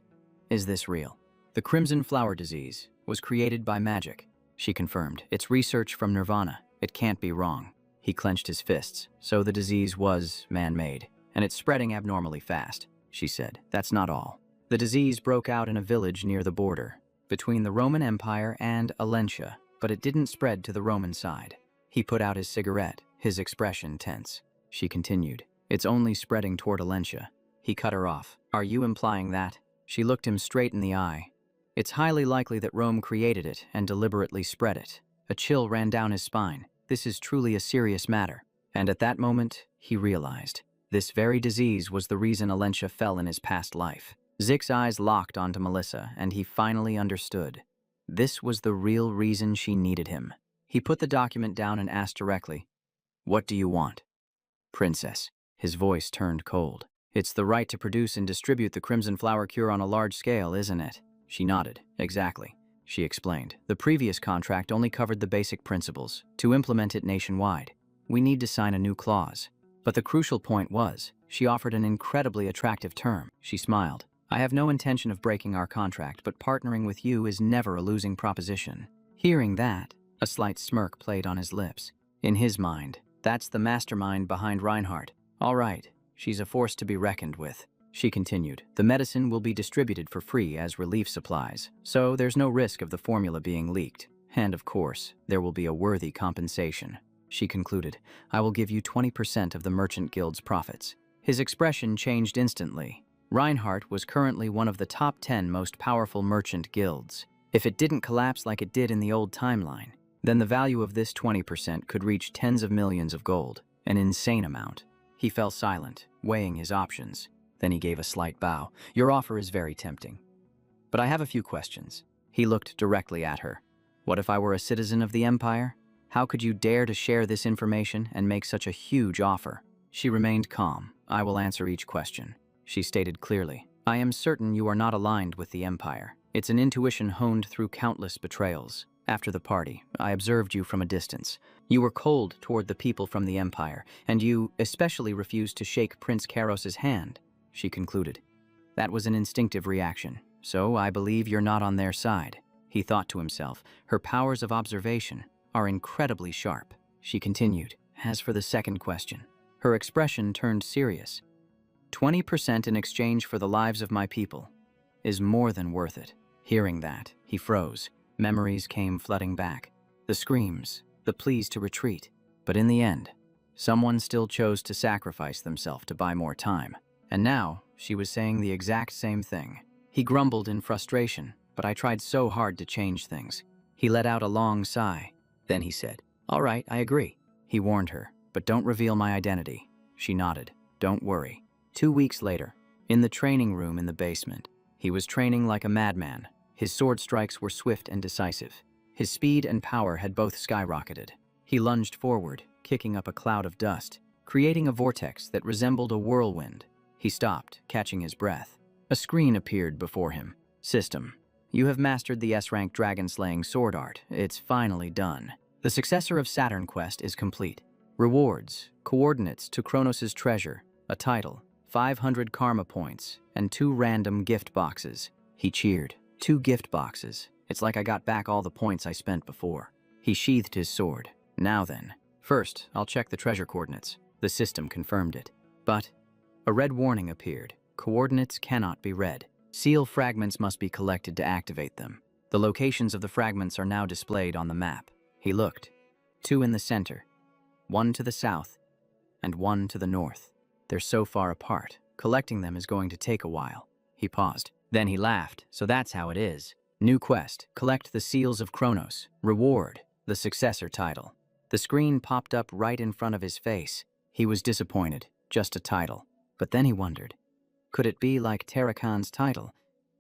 real? The crimson flower disease was created by magic, she confirmed. It's research from Nirvana. It can't be wrong. He clenched his fists. So the disease was man-made, and it's spreading abnormally fast, she said. That's not all. The disease broke out in a village near the border, between the Roman Empire and Alencia, but it didn't spread to the Roman side. He put out his cigarette, his expression tense. She continued, it's only spreading toward Alencia. He cut her off. Are you implying that? She looked him straight in the eye. It's highly likely that Rome created it and deliberately spread it. A chill ran down his spine. This is truly a serious matter. And at that moment, he realized. This very disease was the reason Alencia fell in his past life. Zick's eyes locked onto Melissa, and he finally understood. This was the real reason she needed him. He put the document down and asked directly, "What do you want?" "Princess." His voice turned cold. "It's the right to produce and distribute the Crimson Flower Cure on a large scale, isn't it?" She nodded. "Exactly," she explained. "The previous contract only covered the basic principles. To implement it nationwide, we need to sign a new clause." But the crucial point was, she offered an incredibly attractive term. She smiled. "I have no intention of breaking our contract, but partnering with you is never a losing proposition." Hearing that, a slight smirk played on his lips. In his mind, that's the mastermind behind Reinhardt. "All right, she's a force to be reckoned with." She continued, "The medicine will be distributed for free as relief supplies, so there's no risk of the formula being leaked. And of course, there will be a worthy compensation." She concluded, "I will give you 20% of the Merchant Guild's profits." His expression changed instantly. Reinhardt was currently one of the top 10 most powerful merchant guilds. If it didn't collapse like it did in the old timeline, then the value of this 20% could reach tens of millions of gold, an insane amount. He fell silent, weighing his options. Then he gave a slight bow. "Your offer is very tempting, but I have a few questions." He looked directly at her. "What if I were a citizen of the Empire? How could you dare to share this information and make such a huge offer?" She remained calm. "I will answer each question," she stated clearly. "I am certain you are not aligned with the Empire. It's an intuition honed through countless betrayals. After the party, I observed you from a distance. You were cold toward the people from the Empire, and you especially refused to shake Prince Karos's hand," she concluded. "That was an instinctive reaction, so I believe you're not on their side." He thought to himself, her powers of observation are incredibly sharp. She continued, "As for the second question," her expression turned serious. 20% in exchange for the lives of my people is more than worth it." Hearing that, he froze. Memories came flooding back. The screams, the pleas to retreat. But in the end, someone still chose to sacrifice themselves to buy more time. And now, she was saying the exact same thing. He grumbled in frustration, "But I tried so hard to change things." He let out a long sigh. Then he said, "All right, I agree." He warned her, "But don't reveal my identity." She nodded. "Don't worry." 2 weeks later, in the training room in the basement, he was training like a madman. His sword strikes were swift and decisive. His speed and power had both skyrocketed. He lunged forward, kicking up a cloud of dust, creating a vortex that resembled a whirlwind. He stopped, catching his breath. A screen appeared before him. "System. You have mastered the S-rank dragon-slaying sword art. It's finally done. The successor of Saturn Quest is complete. Rewards, coordinates to Kronos' treasure, a title, 500 karma points, and 2 random gift boxes." He cheered. 2 gift boxes. It's like I got back all the points I spent before. He sheathed his sword. "Now then. First, I'll check the treasure coordinates." The system confirmed it. But a red warning appeared. "Coordinates cannot be read. Seal fragments must be collected to activate them. The locations of the fragments are now displayed on the map." He looked. 2 in the center, 1 to the south, and 1 to the north. They're so far apart. Collecting them is going to take a while. He paused. Then he laughed. "So that's how it is. New quest. Collect the seals of Kronos. Reward, the successor title." The screen popped up right in front of his face. He was disappointed. Just a title. But then he wondered, could it be like Tarakan's title,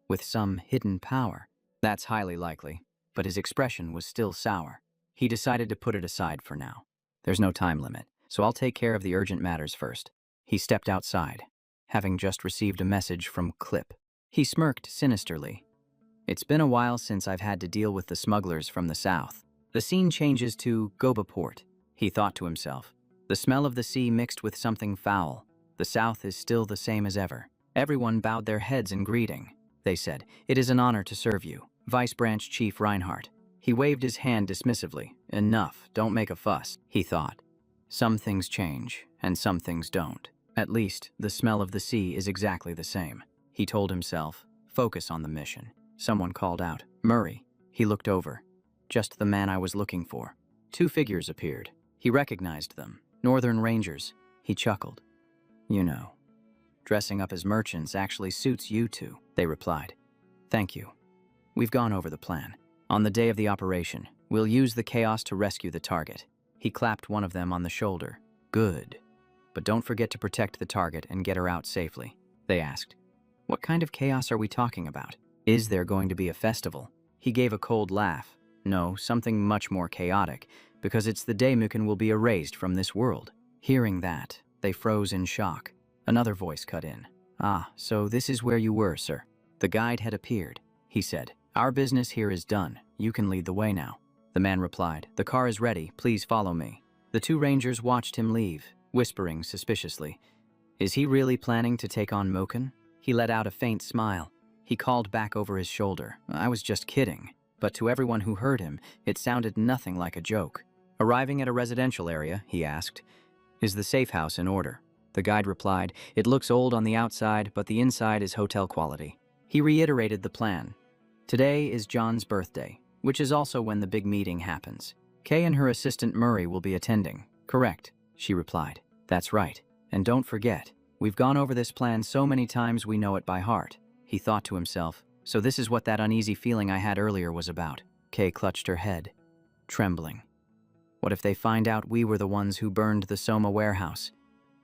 with some hidden power? That's highly likely, but his expression was still sour. He decided to put it aside for now. There's no time limit, so I'll take care of the urgent matters first. He stepped outside, having just received a message from Clip. He smirked sinisterly. "It's been a while since I've had to deal with the smugglers from the south." The scene changes to Goba Port. He thought to himself, the smell of the sea mixed with something foul. The south is still the same as ever. Everyone bowed their heads in greeting. They said, "It is an honor to serve you, Vice Branch Chief Reinhardt." He waved his hand dismissively. "Enough, don't make a fuss," he thought. Some things change, and some things don't. At least, the smell of the sea is exactly the same. He told himself, "Focus on the mission." Someone called out, "Murray." He looked over. Just the man I was looking for. 2 figures appeared. He recognized them. Northern Rangers. He chuckled. "You know, dressing up as merchants actually suits you two," they replied. "Thank you. We've gone over the plan. On the day of the operation, we'll use the chaos to rescue the target." He clapped one of them on the shoulder. "Good. but don't forget to protect the target and get her out safely. They asked. What kind of chaos are we talking about? Is there going to be a festival? He gave a cold laugh. No, something much more chaotic, because it's the day Mukin will be erased from this world. Hearing that, they froze in shock. Another voice cut in. Ah, so this is where you were, sir. The guide had appeared. He said, Our business here is done. You can lead the way now. The man replied, The car is ready. Please follow me. The two rangers watched him leave, whispering suspiciously. Is he really planning to take on Moken? He let out a faint smile. He called back over his shoulder. I was just kidding. But to everyone who heard him, it sounded nothing like a joke. Arriving at a residential area, he asked, Is the safe house in order? The guide replied, It looks old on the outside, but the inside is hotel quality. He reiterated the plan. Today is John's birthday, which is also when the big meeting happens. Kay and her assistant Murray will be attending. Correct, she replied. That's right. And don't forget, we've gone over this plan so many times we know it by heart. He thought to himself, so this is what that uneasy feeling I had earlier was about. Kay clutched her head, trembling. What if they find out we were the ones who burned the Soma warehouse?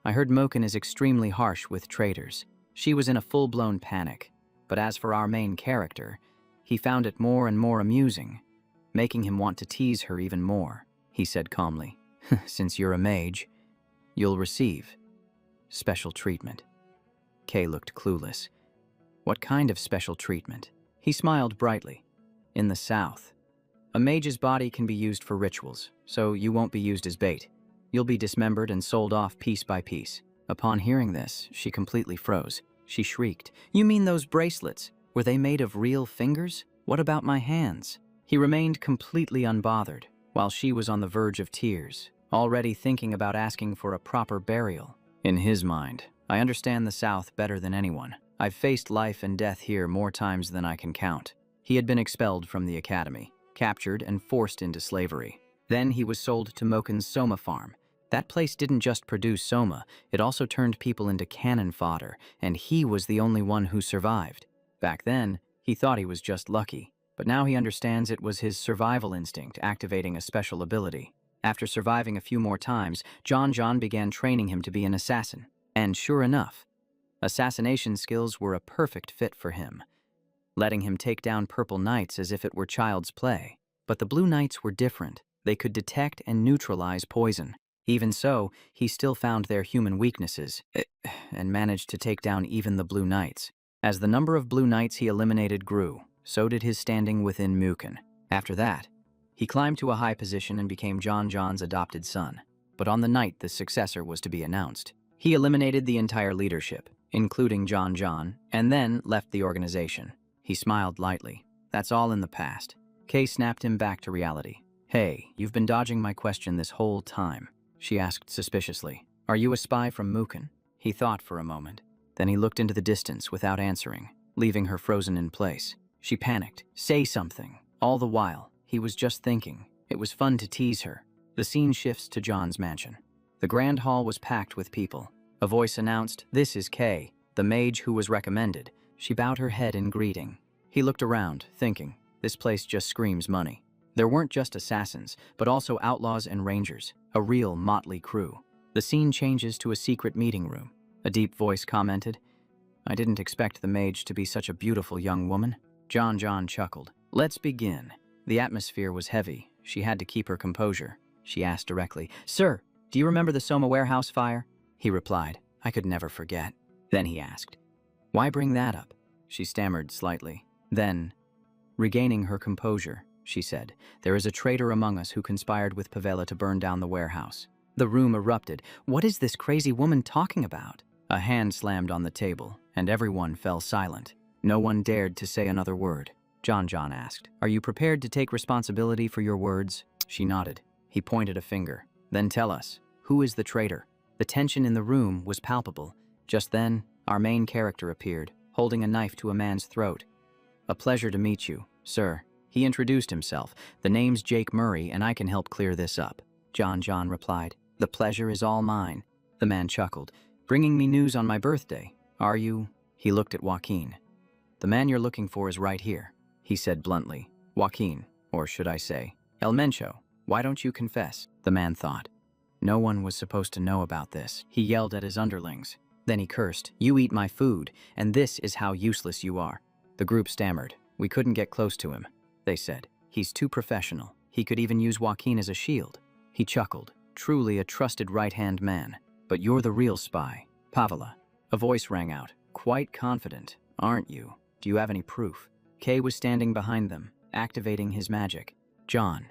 I heard Moken is extremely harsh with traitors. She was in a full-blown panic. But as for our main character, he found it more and more amusing, making him want to tease her even more. He said calmly, Since you're a mage, you'll receive special treatment. Kay looked clueless. What kind of special treatment? He smiled brightly. In the South, a mage's body can be used for rituals, so you won't be used as bait. You'll be dismembered and sold off piece by piece. Upon hearing this, she completely froze. She shrieked, You mean those bracelets? Were they made of real fingers? What about my hands? He remained completely unbothered, while she was on the verge of tears, already thinking about asking for a proper burial. In his mind, I understand the South better than anyone. I've faced life and death here more times than I can count. He had been expelled from the academy, captured and forced into slavery. Then he was sold to Moken's Soma farm. That place didn't just produce Soma, it also turned people into cannon fodder, and he was the only one who survived. Back then, he thought he was just lucky, but now he understands it was his survival instinct activating a special ability. After surviving a few more times, John began training him to be an assassin. And sure enough, assassination skills were a perfect fit for him, letting him take down purple knights as if it were child's play. But the blue knights were different. They could detect and neutralize poison. Even so, he still found their human weaknesses, and managed to take down even the blue knights. As the number of blue knights he eliminated grew, so did his standing within Muken. After that, he climbed to a high position and became John's adopted son. But on the night the successor was to be announced, he eliminated the entire leadership, including John, and then left the organization. He smiled lightly. That's all in the past. Kay snapped him back to reality. Hey, you've been dodging my question this whole time, she asked suspiciously. Are you a spy from Muken? He thought for a moment. Then he looked into the distance without answering, leaving her frozen in place. She panicked. Say something. All the while, he was just thinking. It was fun to tease her. The scene shifts to John's mansion. The grand hall was packed with people. A voice announced, This is Kay, the mage who was recommended. She bowed her head in greeting. He looked around, thinking, this place just screams money. There weren't just assassins, but also outlaws and rangers, a real motley crew. The scene changes to a secret meeting room. A deep voice commented, I didn't expect the mage to be such a beautiful young woman. John chuckled. Let's begin. The atmosphere was heavy. She had to keep her composure. She asked directly, Sir, do you remember the Soma warehouse fire? He replied, I could never forget. Then he asked, Why bring that up? She stammered slightly. Then, regaining her composure, she said, There is a traitor among us who conspired with Pavela to burn down the warehouse. The room erupted. What is this crazy woman talking about? A hand slammed on the table, and everyone fell silent. No one dared to say another word. John asked, Are you prepared to take responsibility for your words? She nodded. He pointed a finger. Then tell us, who is the traitor? The tension in the room was palpable. Just then, our main character appeared, holding a knife to a man's throat. A pleasure to meet you, sir. He introduced himself. The name's Jake Murray, and I can help clear this up. John replied. The pleasure is all mine. The man chuckled. Bringing me news on my birthday. Are you? He looked at Joaquin. The man you're looking for is right here, he said bluntly. Joaquin, or should I say, El Mencho, why don't you confess? The man thought. No one was supposed to know about this. He yelled at his underlings. Then he cursed, "You eat my food, and this is how useless you are." The group stammered. "We couldn't get close to him," they said. "He's too professional. He could even use Joaquin as a shield." He chuckled. "Truly a trusted right-hand man. But you're the real spy, Pavela." A voice rang out. "Quite confident, aren't you? Do you have any proof?" Kay was standing behind them, activating his magic. John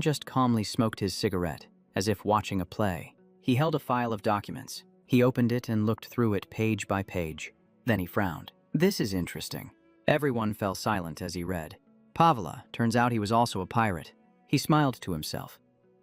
just calmly smoked his cigarette, as if watching a play. He held a file of documents. He opened it and looked through it page by page. Then he frowned. "This is interesting." Everyone fell silent as he read. Pavela, turns out he was also a pirate. He smiled to himself.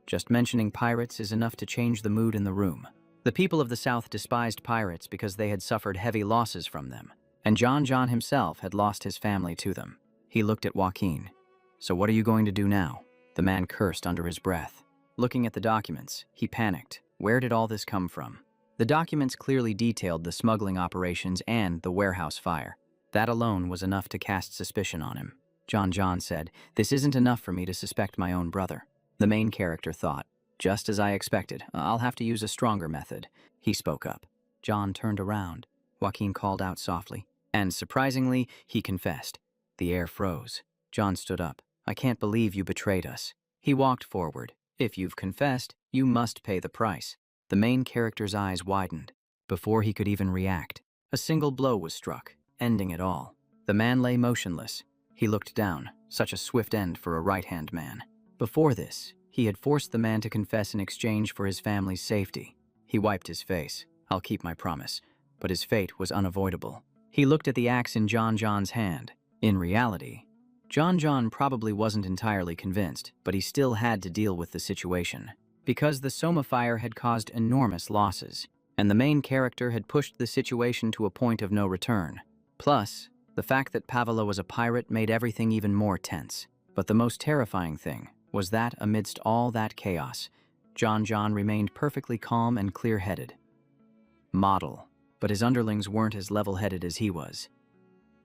Just mentioning pirates is enough to change the mood in the room. The people of the South despised pirates because they had suffered heavy losses from them, and John himself had lost his family to them. He looked at Joaquin. "So what are you going to do now?" The man cursed under his breath. Looking at the documents, he panicked. Where did all this come from? The documents clearly detailed the smuggling operations and the warehouse fire. That alone was enough to cast suspicion on him. John said, "This isn't enough for me to suspect my own brother." The main character thought, "Just as I expected, I'll have to use a stronger method." He spoke up. John turned around. Joaquin called out softly. And surprisingly, he confessed. The air froze. John stood up. "I can't believe you betrayed us." He walked forward. "If you've confessed, you must pay the price." The main character's eyes widened. Before he could even react, a single blow was struck, ending it all. The man lay motionless. He looked down, such a swift end for a right-hand man. Before this, he had forced the man to confess in exchange for his family's safety. He wiped his face. "I'll keep my promise." But his fate was unavoidable. He looked at the axe in John's hand. In reality, John probably wasn't entirely convinced, but he still had to deal with the situation. Because the Soma fire had caused enormous losses, and the main character had pushed the situation to a point of no return. Plus, the fact that Pavela was a pirate made everything even more tense. But the most terrifying thing was that amidst all that chaos, John remained perfectly calm and clear-headed. Model, but his underlings weren't as level-headed as he was.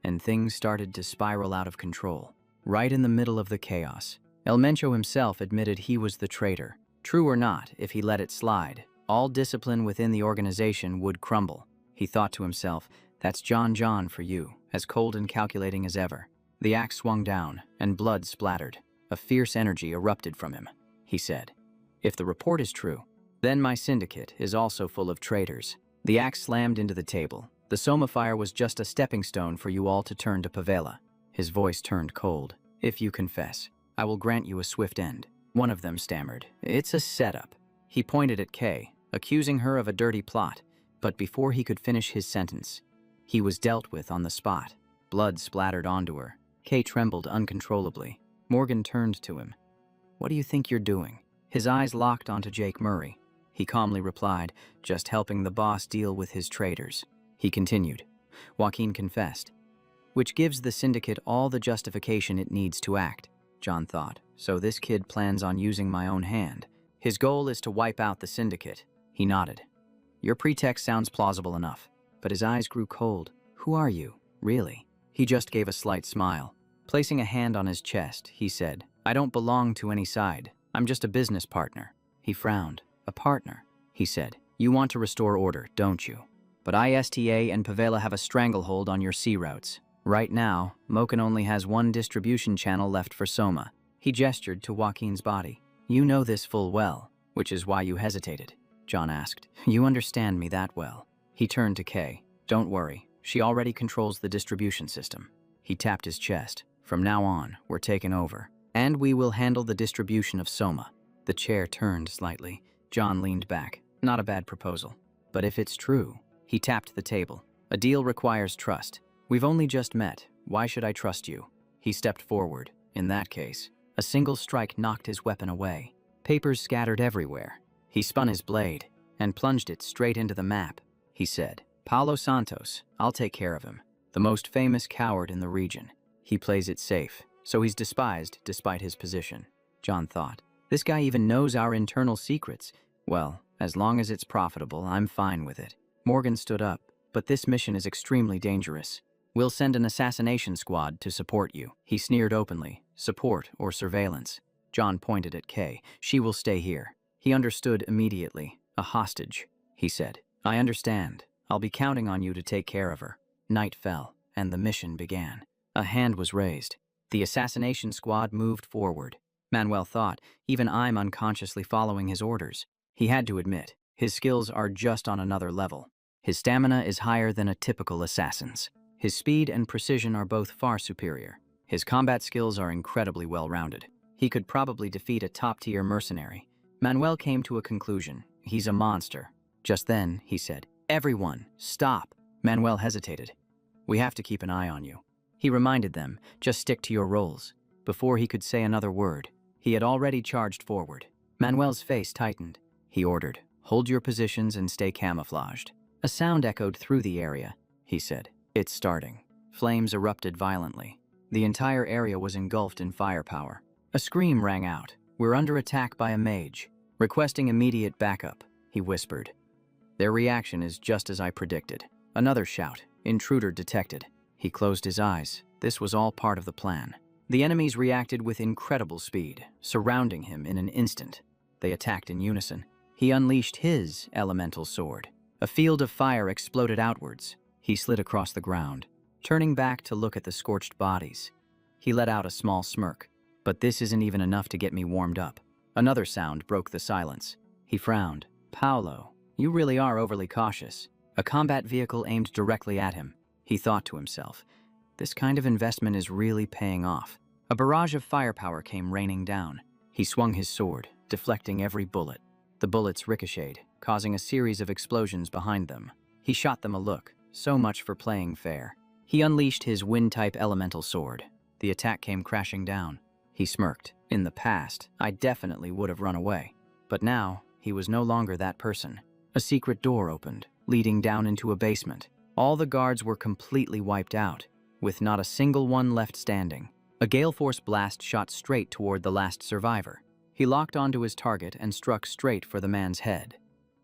And things started to spiral out of control. Right in the middle of the chaos, El Mencho himself admitted he was the traitor. True or not, if he let it slide, all discipline within the organization would crumble. He thought to himself, "That's John for you, as cold and calculating as ever." The axe swung down, and blood splattered. A fierce energy erupted from him. He said, "If the report is true, then my syndicate is also full of traitors." The axe slammed into the table. "The Soma fire was just a stepping stone for you all to turn to Pavela." His voice turned cold. "If you confess, I will grant you a swift end." One of them stammered, "It's a setup." He pointed at Kay, accusing her of a dirty plot, but before he could finish his sentence, he was dealt with on the spot. Blood splattered onto her. Kay trembled uncontrollably. Morgan turned to him. "What do you think you're doing?" His eyes locked onto Jake Murray. He calmly replied, "Just helping the boss deal with his traitors." He continued. Joaquin confessed, which gives the syndicate all the justification it needs to act. John thought, "So this kid plans on using my own hand. His goal is to wipe out the syndicate." He nodded. "Your pretext sounds plausible enough." But his eyes grew cold. "Who are you, really?" He just gave a slight smile. Placing a hand on his chest, he said, "I don't belong to any side. I'm just a business partner." He frowned. "A partner," he said. "You want to restore order, don't you? But ISTA and Pavela have a stranglehold on your sea routes. Right now, Moken only has one distribution channel left for Soma." He gestured to Joaquin's body. "You know this full well, which is why you hesitated." John asked, "You understand me that well?" He turned to Kay. "Don't worry, she already controls the distribution system." He tapped his chest. "From now on, we're taking over. And we will handle the distribution of Soma." The chair turned slightly. John leaned back. "Not a bad proposal. But if it's true..." He tapped the table. "A deal requires trust. We've only just met. Why should I trust you?" He stepped forward. "In that case..." A single strike knocked his weapon away. Papers scattered everywhere. He spun his blade and plunged it straight into the map. He said, "Paulo Santos, I'll take care of him. The most famous coward in the region. He plays it safe, so he's despised despite his position." John thought, "This guy even knows our internal secrets. Well, as long as it's profitable, I'm fine with it." Morgan stood up. "But this mission is extremely dangerous. We'll send an assassination squad to support you." He sneered openly. "Support or surveillance?" John pointed at Kay. "She will stay here." He understood immediately. A hostage, he said. I understand. I'll be counting on you to take care of her. Night fell, and the mission began. A hand was raised. The assassination squad moved forward. Manuel thought, even I'm unconsciously following his orders. He had to admit, his skills are just on another level. His stamina is higher than a typical assassin's. His speed and precision are both far superior. His combat skills are incredibly well-rounded. He could probably defeat a top-tier mercenary. Manuel came to a conclusion. He's a monster. Just then, he said, "Everyone, stop." Manuel hesitated. "We have to keep an eye on you." He reminded them, just stick to your roles. Before he could say another word, he had already charged forward. Manuel's face tightened. He ordered, "Hold your positions and stay camouflaged." A sound echoed through the area. He said, "It's starting." Flames erupted violently. The entire area was engulfed in firepower. A scream rang out. "We're under attack by a mage. Requesting immediate backup," he whispered. Their reaction is just as I predicted. Another shout. "Intruder detected." He closed his eyes. This was all part of the plan. The enemies reacted with incredible speed, surrounding him in an instant. They attacked in unison. He unleashed his elemental sword. A field of fire exploded outwards. He slid across the ground, turning back to look at the scorched bodies. He let out a small smirk. "But this isn't even enough to get me warmed up." Another sound broke the silence. He frowned. "Paolo, you really are overly cautious." A combat vehicle aimed directly at him. He thought to himself, this kind of investment is really paying off. A barrage of firepower came raining down. He swung his sword, deflecting every bullet. The bullets ricocheted, causing a series of explosions behind them. He shot them a look. So much for playing fair. He unleashed his wind-type elemental sword. The attack came crashing down. He smirked. In the past, I definitely would have run away. But now, he was no longer that person. A secret door opened, leading down into a basement. All the guards were completely wiped out, with not a single one left standing. A gale force blast shot straight toward the last survivor. He locked onto his target and struck straight for the man's head.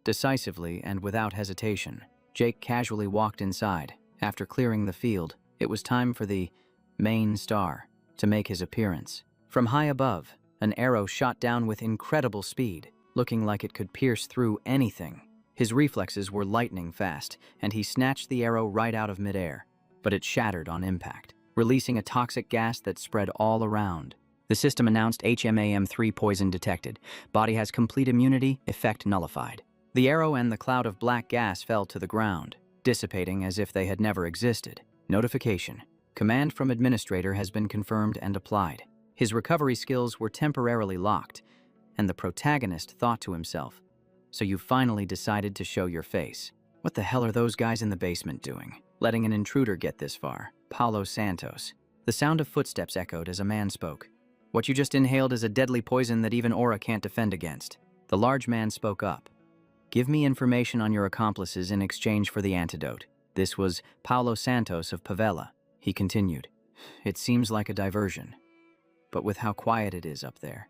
Decisively and without hesitation, Jake casually walked inside. After clearing the field, it was time for the main star to make his appearance. From high above, an arrow shot down with incredible speed, looking like it could pierce through anything. His reflexes were lightning fast, and he snatched the arrow right out of midair. But it shattered on impact, releasing a toxic gas that spread all around. The system announced HMAM3 poison detected. Body has complete immunity, effect nullified. The arrow and the cloud of black gas fell to the ground, dissipating as if they had never existed. Notification. Command from administrator has been confirmed and applied. His recovery skills were temporarily locked, and the protagonist thought to himself, "So you finally decided to show your face. What the hell are those guys in the basement doing? Letting an intruder get this far." Paulo Santos. The sound of footsteps echoed as a man spoke. "What you just inhaled is a deadly poison that even Aura can't defend against." The large man spoke up. "Give me information on your accomplices in exchange for the antidote." This was Paulo Santos of Pavela. He continued, "It seems like a diversion, but with how quiet it is up there.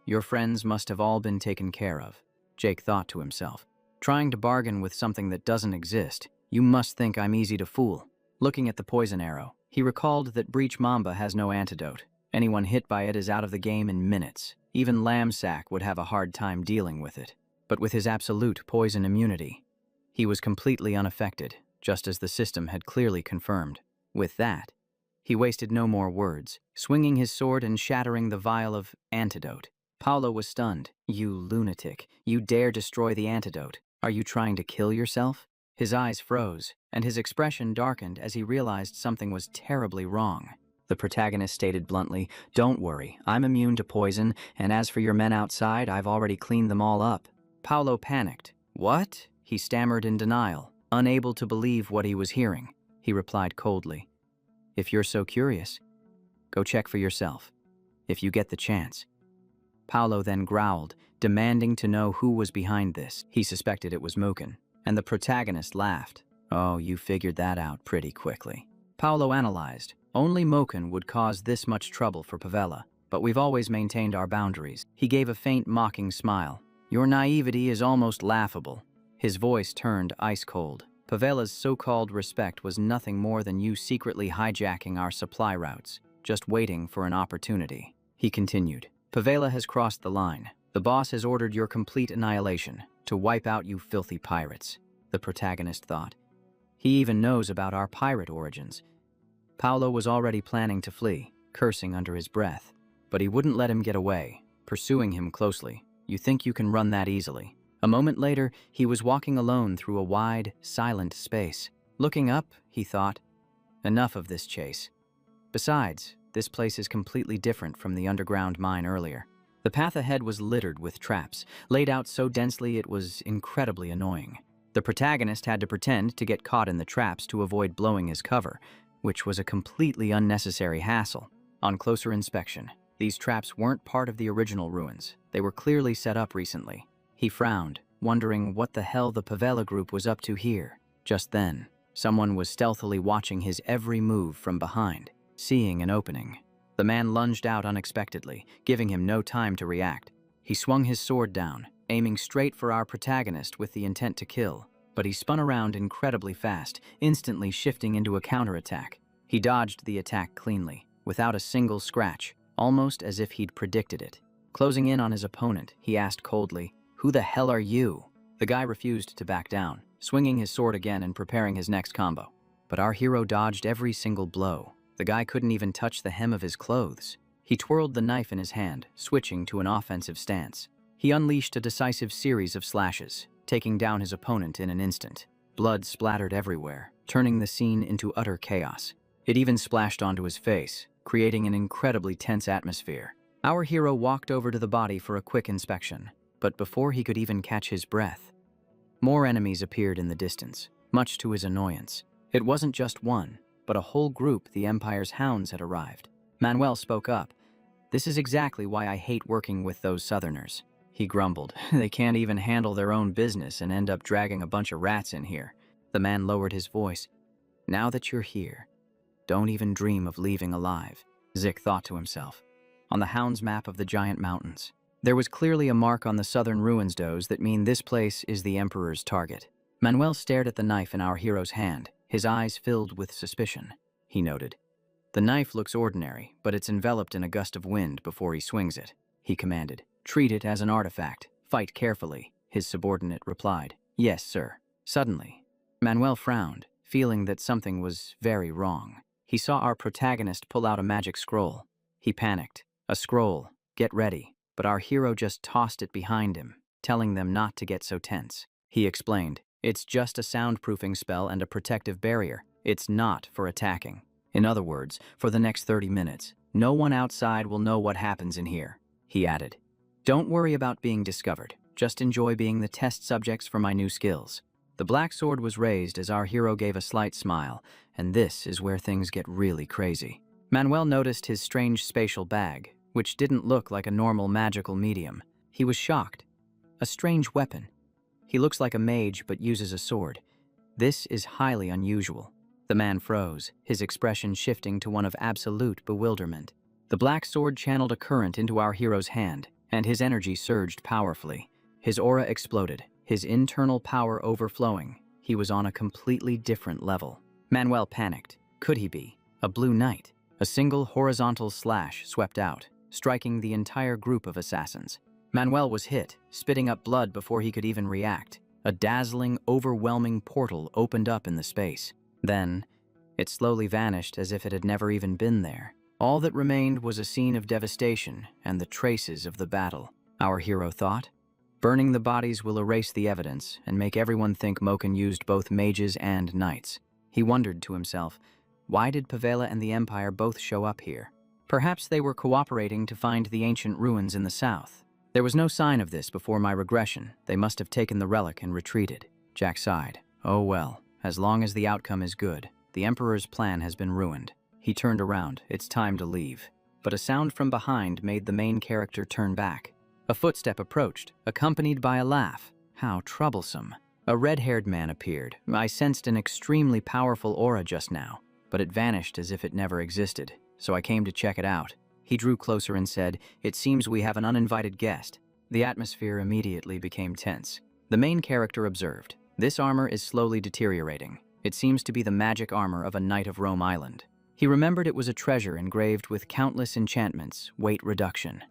Your friends must have all been taken care of." Jake thought to himself, "Trying to bargain with something that doesn't exist. You must think I'm easy to fool." Looking at the poison arrow, he recalled that Breach Mamba has no antidote. Anyone hit by it is out of the game in minutes. Even Lamsack would have a hard time dealing with it. But with his absolute poison immunity, he was completely unaffected, just as the system had clearly confirmed. With that, he wasted no more words, swinging his sword and shattering the vial of antidote. Paulo was stunned. "You lunatic. You dare destroy the antidote. Are you trying to kill yourself?" His eyes froze, and his expression darkened as he realized something was terribly wrong. The protagonist stated bluntly, "Don't worry, I'm immune to poison, and as for your men outside, I've already cleaned them all up." Paulo panicked. "What?" He stammered in denial, unable to believe what he was hearing. He replied coldly, "If you're so curious, go check for yourself, if you get the chance." Paulo then growled, demanding to know who was behind this. He suspected it was Muken, and the protagonist laughed. "Oh, you figured that out pretty quickly." Paulo analyzed. Only Muken would cause this much trouble for Pavela, but we've always maintained our boundaries. He gave a faint mocking smile. "Your naivety is almost laughable." His voice turned ice cold. "Pavela's so-called respect was nothing more than you secretly hijacking our supply routes, just waiting for an opportunity." He continued, "Pavela has crossed the line. The boss has ordered your complete annihilation, to wipe out you filthy pirates, the protagonist thought. He even knows about our pirate origins. Paolo was already planning to flee, cursing under his breath. But he wouldn't let him get away, pursuing him closely. You think you can run that easily? A moment later, he was walking alone through a wide, silent space. Looking up, he thought, enough of this chase. Besides, this place is completely different from the underground mine earlier. The path ahead was littered with traps, laid out so densely it was incredibly annoying. The protagonist had to pretend to get caught in the traps to avoid blowing his cover, which was a completely unnecessary hassle. On closer inspection, these traps weren't part of the original ruins. They were clearly set up recently. He frowned, wondering what the hell the Pavela group was up to here. Just then, someone was stealthily watching his every move from behind. Seeing an opening, the man lunged out unexpectedly, giving him no time to react. He swung his sword down, aiming straight for our protagonist with the intent to kill, but he spun around incredibly fast, instantly shifting into a counterattack. He dodged the attack cleanly, without a single scratch, almost as if he'd predicted it. Closing in on his opponent, he asked coldly, "Who the hell are you?" The guy refused to back down, swinging his sword again and preparing his next combo. But our hero dodged every single blow. The guy couldn't even touch the hem of his clothes. He twirled the knife in his hand, switching to an offensive stance. He unleashed a decisive series of slashes, taking down his opponent in an instant. Blood splattered everywhere, turning the scene into utter chaos. It even splashed onto his face, creating an incredibly tense atmosphere. Our hero walked over to the body for a quick inspection, but before he could even catch his breath, more enemies appeared in the distance, much to his annoyance. It wasn't just one, but a whole group. The Empire's hounds had arrived. Manuel spoke up. "This is exactly why I hate working with those Southerners," he grumbled. "They can't even handle their own business and end up dragging a bunch of rats in here." The man lowered his voice. "Now that you're here, don't even dream of leaving alive," Zik thought to himself. On the hound's map of the giant mountains, there was clearly a mark on the southern ruins does that mean this place is the Emperor's target. Manuel stared at the knife in our hero's hand, his eyes filled with suspicion. He noted, "The knife looks ordinary, but it's enveloped in a gust of wind before he swings it," he commanded. "Treat it as an artifact. Fight carefully," his subordinate replied. "Yes, sir." Suddenly, Manuel frowned, feeling that something was very wrong. He saw our protagonist pull out a magic scroll. He panicked. "A scroll. Get ready." But our hero just tossed it behind him, telling them not to get so tense. He explained, "It's just a soundproofing spell and a protective barrier. It's not for attacking. In other words, for the next 30 minutes, no one outside will know what happens in here," he added. "Don't worry about being discovered. Just enjoy being the test subjects for my new skills." The black sword was raised as our hero gave a slight smile, and this is where things get really crazy. Manuel noticed his strange spatial bag, which didn't look like a normal magical medium. He was shocked. A strange weapon. He looks like a mage but uses a sword. This is highly unusual. The man froze, his expression shifting to one of absolute bewilderment. The black sword channeled a current into our hero's hand, and his energy surged powerfully. His aura exploded, his internal power overflowing. He was on a completely different level. Manuel panicked. Could he be a blue knight? A single horizontal slash swept out, striking the entire group of assassins. Manuel was hit, spitting up blood before he could even react. A dazzling, overwhelming portal opened up in the space. Then, it slowly vanished as if it had never even been there. All that remained was a scene of devastation and the traces of the battle. Our hero thought, "Burning the bodies will erase the evidence and make everyone think Moken used both mages and knights." He wondered to himself, why did Pavela and the Empire both show up here? Perhaps they were cooperating to find the ancient ruins in the south. There was no sign of this before my regression. They must have taken the relic and retreated. Jack sighed. Oh well, as long as the outcome is good. The Emperor's plan has been ruined. He turned around. It's time to leave. But a sound from behind made the main character turn back. A footstep approached, accompanied by a laugh. How troublesome. A red-haired man appeared. I sensed an extremely powerful aura just now, but it vanished as if it never existed, so I came to check it out. He drew closer and said, "It seems we have an uninvited guest." The atmosphere immediately became tense. The main character observed, "This armor is slowly deteriorating. It seems to be the magic armor of a knight of Rome Island." He remembered it was a treasure engraved with countless enchantments, weight reduction,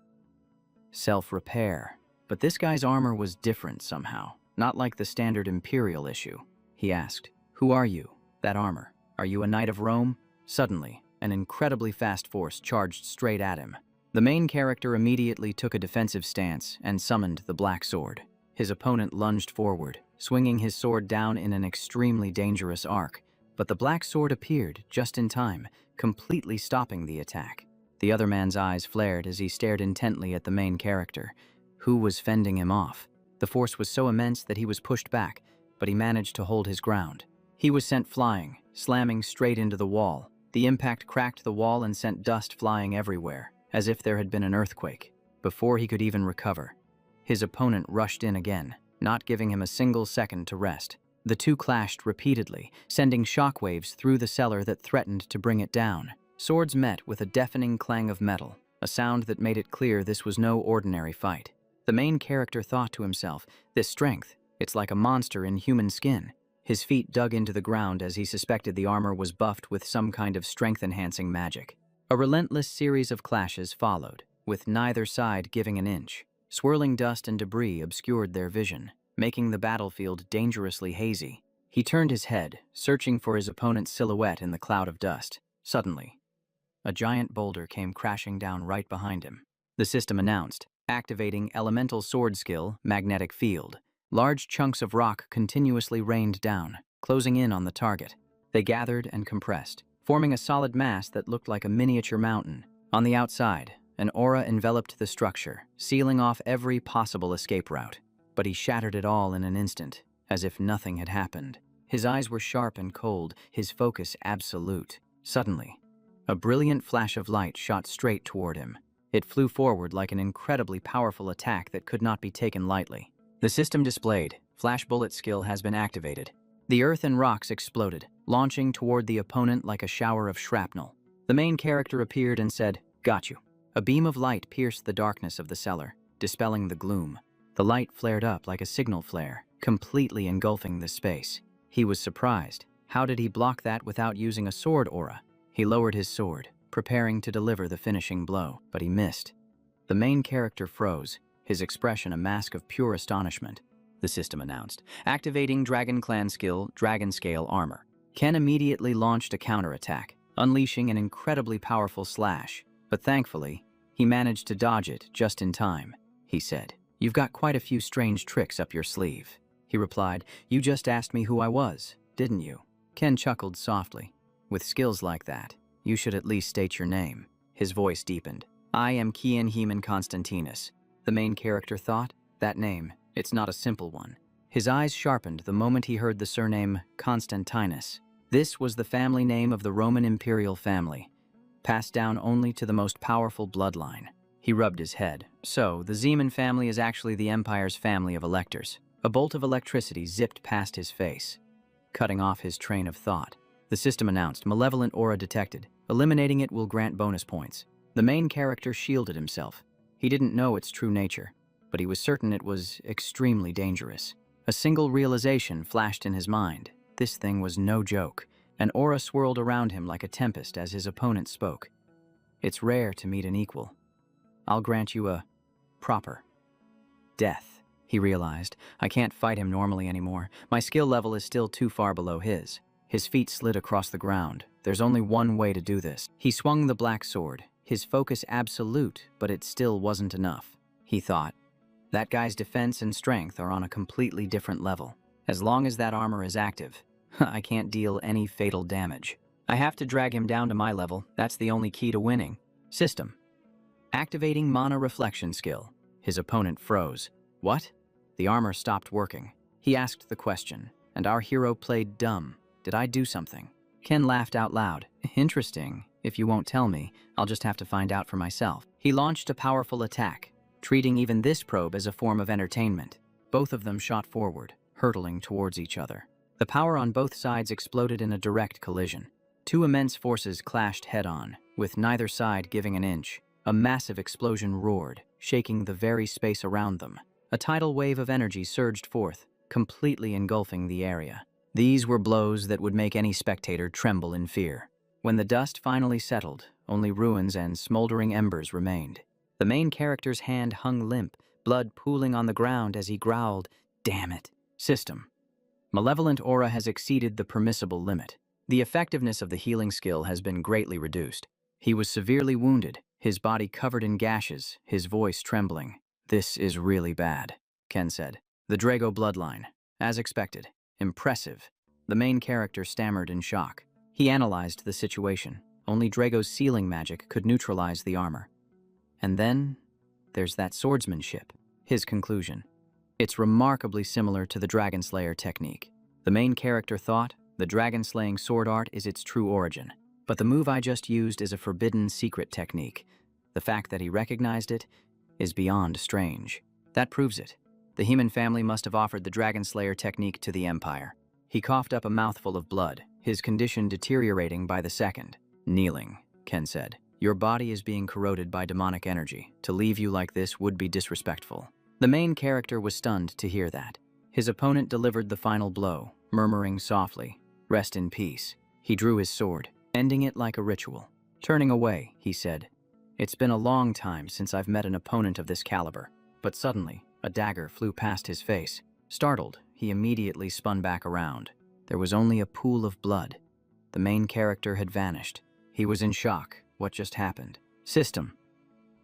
self-repair. But this guy's armor was different somehow, not like the standard Imperial issue. He asked, "Who are you? That armor. Are you a knight of Rome?" Suddenly, an incredibly fast force charged straight at him. The main character immediately took a defensive stance and summoned the black sword. His opponent lunged forward, swinging his sword down in an extremely dangerous arc, but the black sword appeared just in time, completely stopping the attack. The other man's eyes flared as he stared intently at the main character, who was fending him off. The force was so immense that he was pushed back, but he managed to hold his ground. He was sent flying, slamming straight into the wall. The impact cracked the wall and sent dust flying everywhere, as if there had been an earthquake. Before he could even recover, his opponent rushed in again, not giving him a single second to rest. The two clashed repeatedly, sending shockwaves through the cellar that threatened to bring it down. Swords met with a deafening clang of metal, a sound that made it clear this was no ordinary fight. The main character thought to himself, "This strength, it's like a monster in human skin." His feet dug into the ground as he suspected the armor was buffed with some kind of strength-enhancing magic. A relentless series of clashes followed, with neither side giving an inch. Swirling dust and debris obscured their vision, making the battlefield dangerously hazy. He turned his head, searching for his opponent's silhouette in the cloud of dust. Suddenly, a giant boulder came crashing down right behind him. The system announced, activating elemental sword skill, magnetic field. Large chunks of rock continuously rained down, closing in on the target. They gathered and compressed, forming a solid mass that looked like a miniature mountain. On the outside, an aura enveloped the structure, sealing off every possible escape route. But he shattered it all in an instant, as if nothing had happened. His eyes were sharp and cold, his focus absolute. Suddenly, a brilliant flash of light shot straight toward him. It flew forward like an incredibly powerful attack that could not be taken lightly. The system displayed, "Flash bullet skill has been activated." The earth and rocks exploded, launching toward the opponent like a shower of shrapnel. The main character appeared and said, "Got you." A beam of light pierced the darkness of the cellar, dispelling the gloom. The light flared up like a signal flare, completely engulfing the space. He was surprised. How did he block that without using a sword aura? He lowered his sword, preparing to deliver the finishing blow, but he missed. The main character froze, his expression a mask of pure astonishment. The system announced, activating Dragon Clan skill, Dragon Scale Armor. Ken immediately launched a counterattack, unleashing an incredibly powerful slash. But thankfully, he managed to dodge it just in time. He said, "You've got quite a few strange tricks up your sleeve." He replied, "You just asked me who I was, didn't you?" Ken chuckled softly. "With skills like that, you should at least state your name." His voice deepened. "I am Kian Heman Constantinus." The main character thought, "That name, it's not a simple one." His eyes sharpened the moment he heard the surname Constantinus. This was the family name of the Roman imperial family, passed down only to the most powerful bloodline. He rubbed his head. So, the Zeman family is actually the Empire's family of electors. A bolt of electricity zipped past his face, cutting off his train of thought. The system announced, "Malevolent aura detected. Eliminating it will grant bonus points." The main character shielded himself. He didn't know its true nature, but he was certain it was extremely dangerous. A single realization flashed in his mind. This thing was no joke. An aura swirled around him like a tempest as his opponent spoke. "It's rare to meet an equal. I'll grant you a proper death." He realized, "I can't fight him normally anymore. My skill level is still too far below his." His feet slid across the ground. There's only one way to do this. He swung the black sword, his focus absolute, but it still wasn't enough. He thought, "That guy's defense and strength are on a completely different level. As long as that armor is active, I can't deal any fatal damage. I have to drag him down to my level. That's the only key to winning." System. Activating Mana Reflection skill. His opponent froze. "What?" The armor stopped working. He asked the question, and our hero played dumb. "Did I do something?" Ken laughed out loud. "Interesting. If you won't tell me, I'll just have to find out for myself." He launched a powerful attack, treating even this probe as a form of entertainment. Both of them shot forward, hurtling towards each other. The power on both sides exploded in a direct collision. Two immense forces clashed head-on, with neither side giving an inch. A massive explosion roared, shaking the very space around them. A tidal wave of energy surged forth, completely engulfing the area. These were blows that would make any spectator tremble in fear. When the dust finally settled, only ruins and smoldering embers remained. The main character's hand hung limp, blood pooling on the ground as he growled, "Damn it." System. Malevolent aura has exceeded the permissible limit. The effectiveness of the healing skill has been greatly reduced. He was severely wounded, his body covered in gashes, his voice trembling. "This is really bad," Ken said. "The Drago bloodline. As expected. Impressive." The main character stammered in shock. He analyzed the situation. Only Drago's sealing magic could neutralize the armor. And then, there's that swordsmanship. His conclusion. It's remarkably similar to the Dragon Slayer technique. The main character thought the dragon-slaying sword art is its true origin. But the move I just used is a forbidden secret technique. The fact that he recognized it is beyond strange. That proves it. The human family must have offered the Dragon Slayer technique to the Empire. He coughed up a mouthful of blood, his condition deteriorating by the second. "Kneeling," Ken said. "Your body is being corroded by demonic energy. To leave you like this would be disrespectful." The main character was stunned to hear that. His opponent delivered the final blow, murmuring softly, "Rest in peace." He drew his sword, ending it like a ritual. Turning away, he said, "It's been a long time since I've met an opponent of this caliber." But suddenly, a dagger flew past his face. Startled, he immediately spun back around. There was only a pool of blood. The main character had vanished. He was in shock. What just happened? System.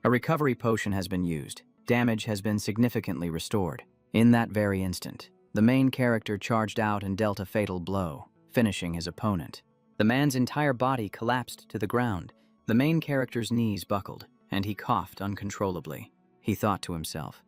A recovery potion has been used. Damage has been significantly restored. In that very instant, the main character charged out and dealt a fatal blow, finishing his opponent. The man's entire body collapsed to the ground. The main character's knees buckled, and he coughed uncontrollably. He thought to himself,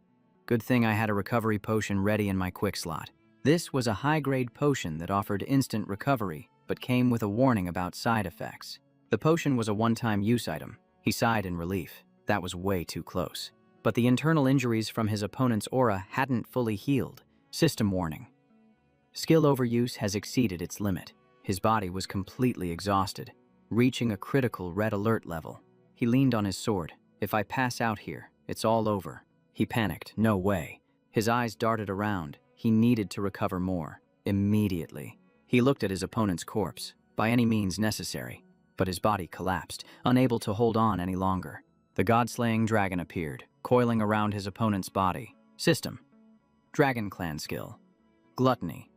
"Good thing I had a recovery potion ready in my quick slot." This was a high-grade potion that offered instant recovery, but came with a warning about side effects. The potion was a one-time use item. He sighed in relief. That was way too close. But the internal injuries from his opponent's aura hadn't fully healed. System warning. Skill overuse has exceeded its limit. His body was completely exhausted, reaching a critical red alert level. He leaned on his sword. "If I pass out here, it's all over." He panicked. No way. His eyes darted around. He needed to recover more. Immediately. He looked at his opponent's corpse, by any means necessary, but his body collapsed, unable to hold on any longer. The god-slaying dragon appeared, coiling around his opponent's body. System. Dragon Clan skill. Gluttony.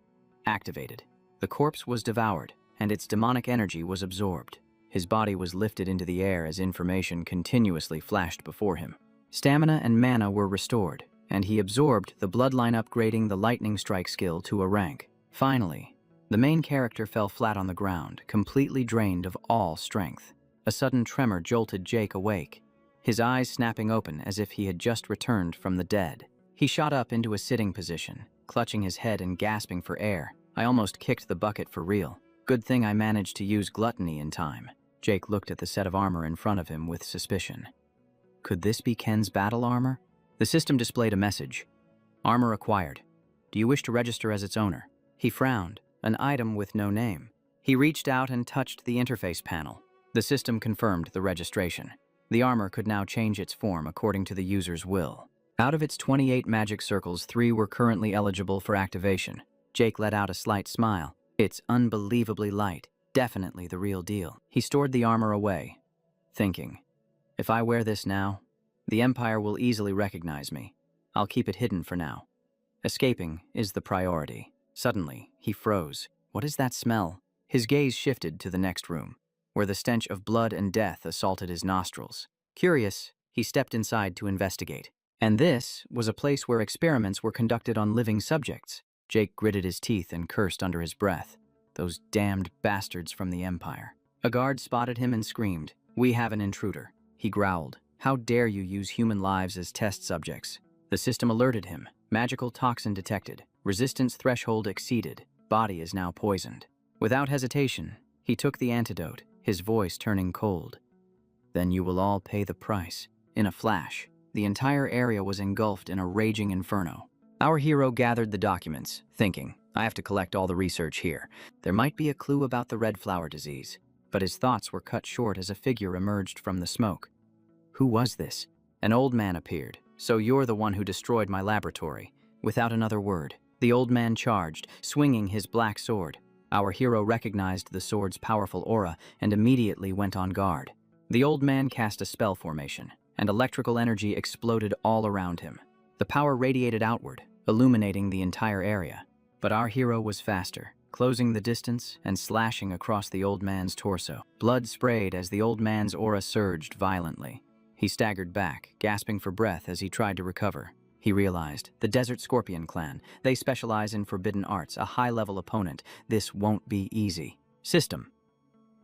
Activated. The corpse was devoured, and its demonic energy was absorbed. His body was lifted into the air as information continuously flashed before him. Stamina and mana were restored, and he absorbed the bloodline, upgrading the lightning strike skill to a rank. Finally, the main character fell flat on the ground, completely drained of all strength. A sudden tremor jolted Jake awake, his eyes snapping open as if he had just returned from the dead. He shot up into a sitting position, clutching his head and gasping for air. "I almost kicked the bucket for real. Good thing I managed to use gluttony in time." Jake looked at the set of armor in front of him with suspicion. Could this be Ken's battle armor? The system displayed a message. "Armor acquired. Do you wish to register as its owner?" He frowned, an item with no name. He reached out and touched the interface panel. The system confirmed the registration. The armor could now change its form according to the user's will. Out of its 28 magic circles, 3 were currently eligible for activation. Jake let out a slight smile. "It's unbelievably light. Definitely the real deal." He stored the armor away, thinking, "If I wear this now, the Empire will easily recognize me. I'll keep it hidden for now. Escaping is the priority." Suddenly, he froze. What is that smell? His gaze shifted to the next room, where the stench of blood and death assaulted his nostrils. Curious, he stepped inside to investigate. And this was a place where experiments were conducted on living subjects. Jake gritted his teeth and cursed under his breath. Those damned bastards from the Empire. A guard spotted him and screamed, "We have an intruder." He growled, "How dare you use human lives as test subjects?" The system alerted him. Magical toxin detected. Resistance threshold exceeded. Body is now poisoned. Without hesitation, he took the antidote, his voice turning cold. "Then you will all pay the price." In a flash, the entire area was engulfed in a raging inferno. Our hero gathered the documents, thinking, "I have to collect all the research here. There might be a clue about the red flower disease." But his thoughts were cut short as a figure emerged from the smoke. Who was this? An old man appeared. "So you're the one who destroyed my laboratory." Without another word, the old man charged, swinging his black sword. Our hero recognized the sword's powerful aura and immediately went on guard. The old man cast a spell formation, and electrical energy exploded all around him. The power radiated outward, illuminating the entire area. But our hero was faster, closing the distance and slashing across the old man's torso. Blood sprayed as the old man's aura surged violently. He staggered back, gasping for breath as he tried to recover. He realized, the Desert Scorpion clan, they specialize in forbidden arts, a high-level opponent. This won't be easy. System.